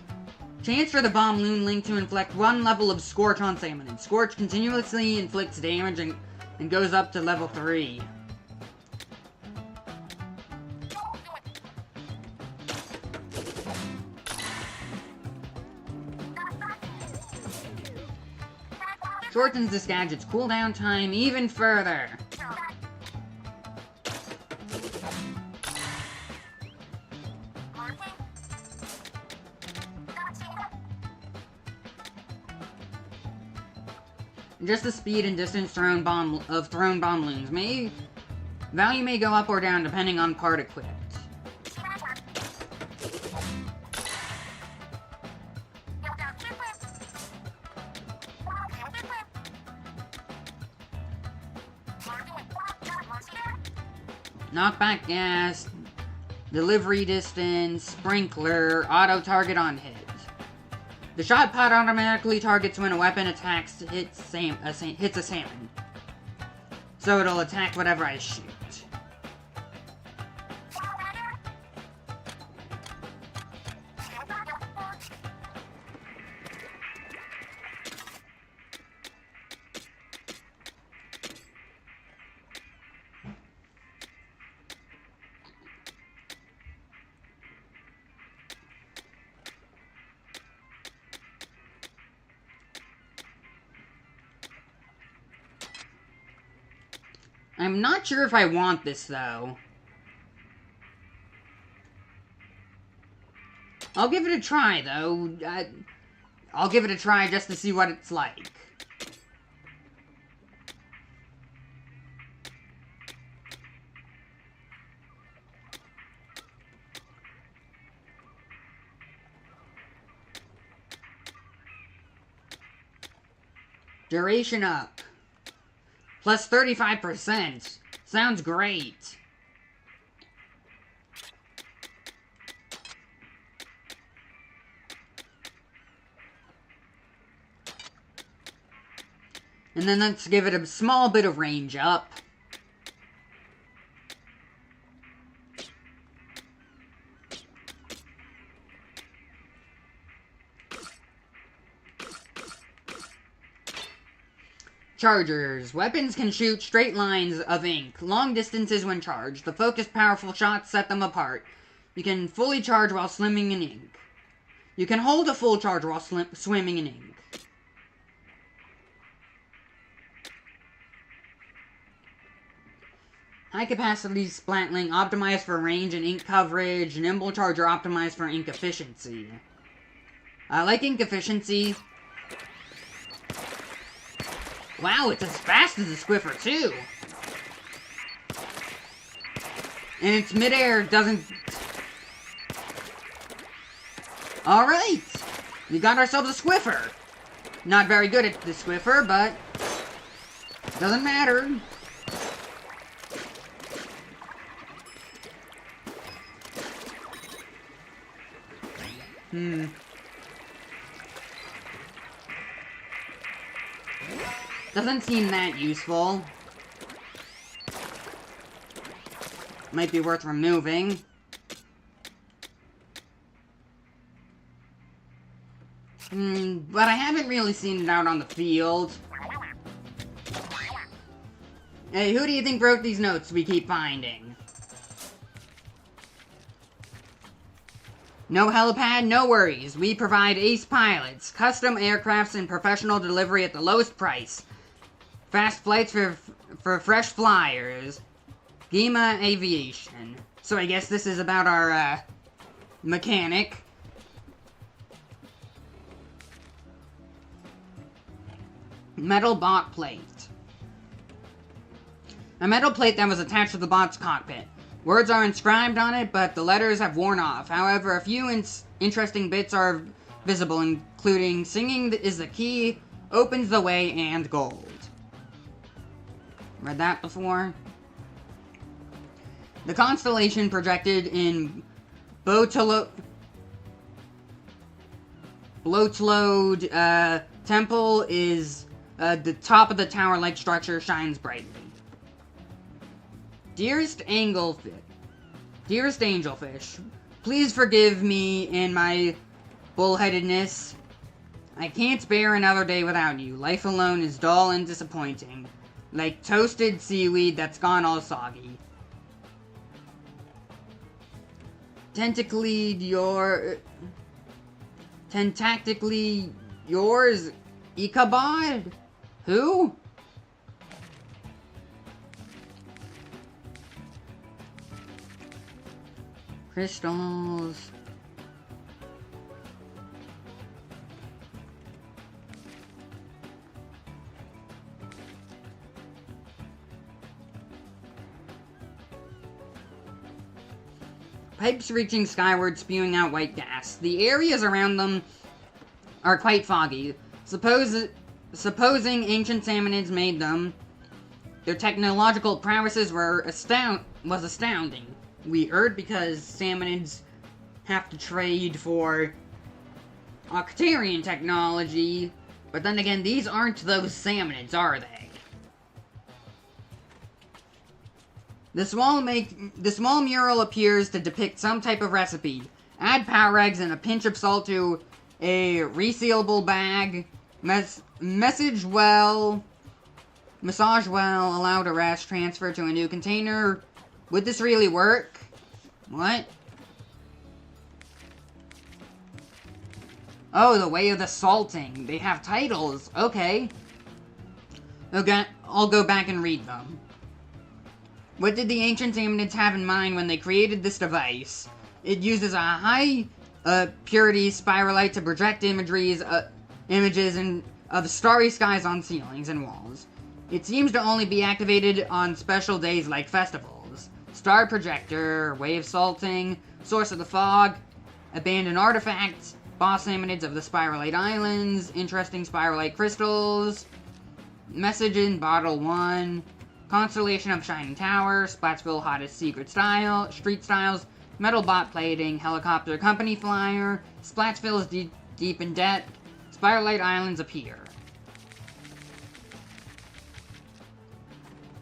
Chance for the bomb loon link to inflict one level of Scorch on Salmon. Scorch continuously inflicts damage and goes up to level 3. Shortens this gadget's cooldown time even further. Just the speed and distance thrown bomb loons. Value may go up or down depending on part equipped. Knockback gas, delivery distance, sprinkler, auto target on hit. The shot pod automatically targets when a weapon attacks hits a salmon. So it'll attack whatever I shoot. I'm not sure if I want this, though. I'll give it a try, though. I'll give it a try just to see what it's like. Duration up. Plus 35%. Sounds great. And then let's give it a small bit of range up. Chargers. Weapons can shoot straight lines of ink, long distances when charged. The focused, powerful shots set them apart. You can fully charge while swimming in ink. You can hold a full charge while swimming in ink. High-capacity splatling optimized for range and ink coverage. Nimble charger optimized for ink efficiency. I like ink efficiency. Wow, it's as fast as a Squiffer, too! And its midair doesn't... Alright! We got ourselves a Squiffer! Not very good at the Squiffer, but... doesn't matter. Doesn't seem that useful. Might be worth removing. But I haven't really seen it out on the field. Hey, who do you think wrote these notes we keep finding? No helipad, no worries. We provide ace pilots, custom aircrafts, and professional delivery at the lowest price. Fast flights for fresh flyers. Gima Aviation. So I guess this is about our, mechanic. Metal bot plate. A metal plate that was attached to the bot's cockpit. Words are inscribed on it, but the letters have worn off. However, a few interesting bits are visible, including singing is the key, opens the way, and gold. Read that before? The constellation projected in Bloatload Temple is the top of the tower-like structure shines brightly. Dearest Angelfish, please forgive me and my bullheadedness. I can't bear another day without you. Life alone is dull and disappointing, like toasted seaweed that's gone all soggy. Tentactically yours, Ichabod? Who? Crystals. Pipes reaching skyward, spewing out white gas. The areas around them are quite foggy. Supposing ancient salmonids made them, their technological prowesses was astounding. Weird, because salmonids have to trade for Octarian technology, but then again, these aren't those salmonids, are they? The small mural appears to depict some type of recipe. Add power eggs and a pinch of salt to a resealable bag. Massage well, allow to rest, transfer to a new container. Would this really work? What? Oh, the way of the salting. They have titles. Okay. Okay, I'll go back and read them. What did the ancient Salmonids have in mind when they created this device? It uses a high purity spiralite to project images of starry skies on ceilings and walls. It seems to only be activated on special days like festivals. Star projector, wave salting, source of the fog, abandoned artifacts, boss salmonids of the Spiralite Islands, interesting spiralite crystals, message in bottle 1, constellation of shining tower, Splatsville hottest secret style, street styles, metal bot plating, helicopter company flyer, Splatsville is deep in debt, Spiralite Islands appear.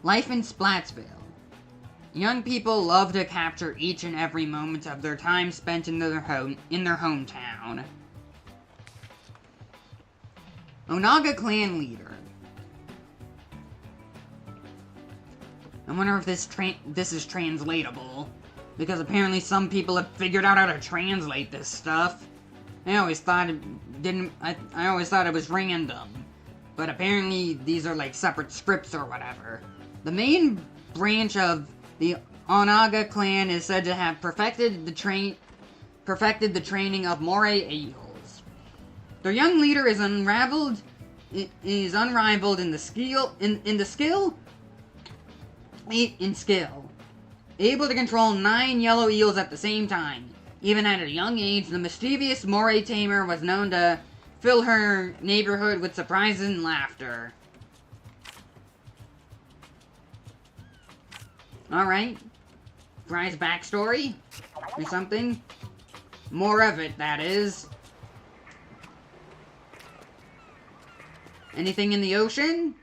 Life in Splatsville. Young people love to capture each and every moment of their time spent in their hometown. Onaga clan leader. I wonder if this is translatable, because apparently some people have figured out how to translate this stuff. I always thought I always thought it was random, but apparently these are like separate scripts or whatever. The main branch of the Onaga clan is said to have perfected the training of moray eagles. Their young leader is unrivaled in the skill. Able to control 9 yellow eels at the same time. Even at a young age, the mischievous moray tamer was known to fill her neighborhood with surprises and laughter. Alright. Fry's backstory? Or something? More of it, that is. Anything in the ocean?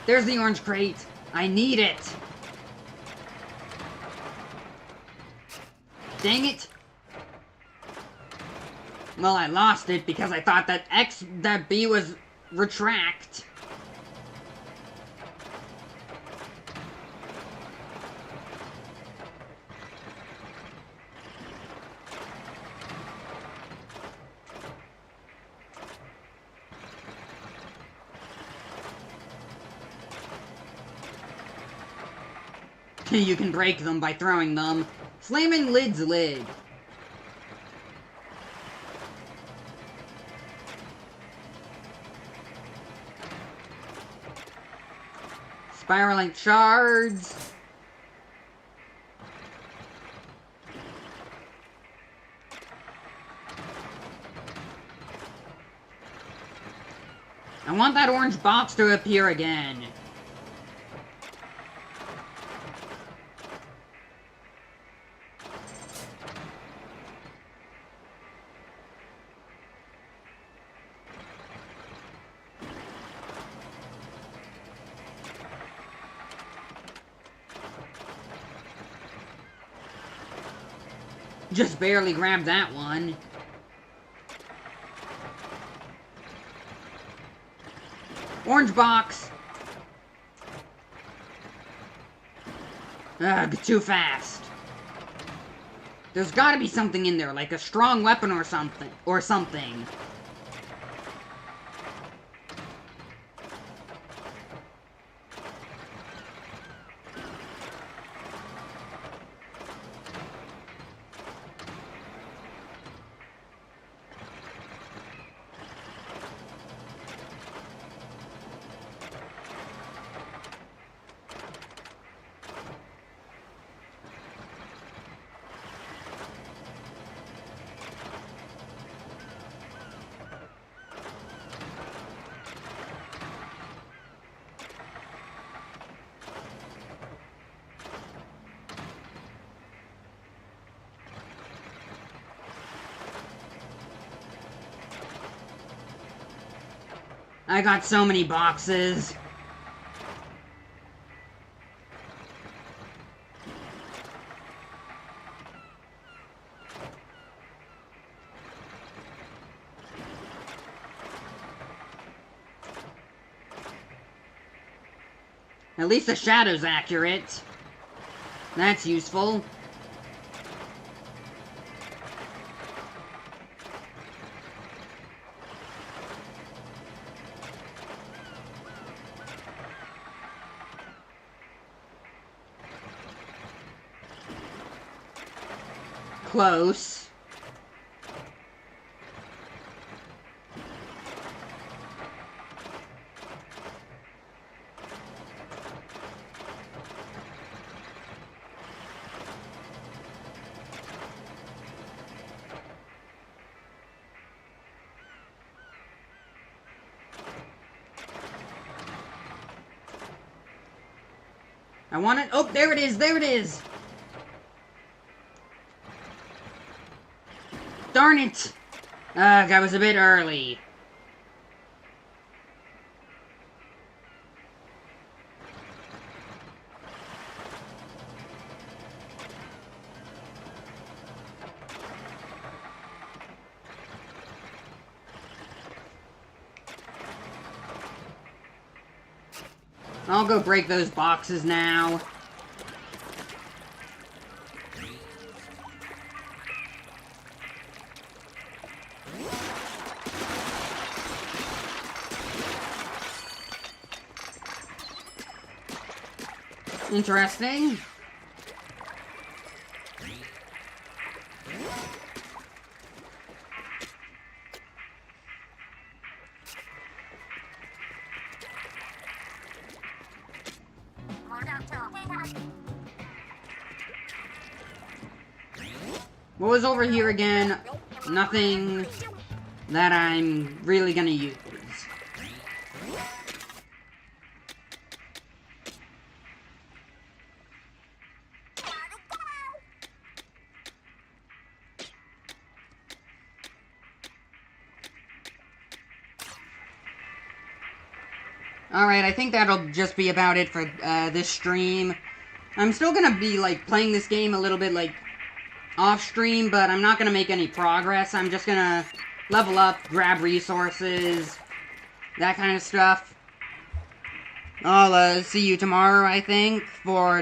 There's the orange crate. I need it. Dang it. Well, I lost it because I thought that B was retract. You can break them by throwing them. Slamming lid's lid. Spiraling shards. I want that orange box to appear again. Just barely grabbed that one. Orange box. Ugh, too fast. There's gotta be something in there, like a strong weapon or something. I got so many boxes. At least the shadow's accurate. That's useful. Close. I want it. Oh, there it is. There it is. Darn it. Ugh, I was a bit early. I'll go break those boxes now. Interesting. What was over here again? Nothing that I'm really gonna use. Alright, I think that'll just be about it for this stream. I'm still gonna be, like, playing this game a little bit, like, off-stream, but I'm not gonna make any progress. I'm just gonna level up, grab resources, that kind of stuff. I'll see you tomorrow, I think, for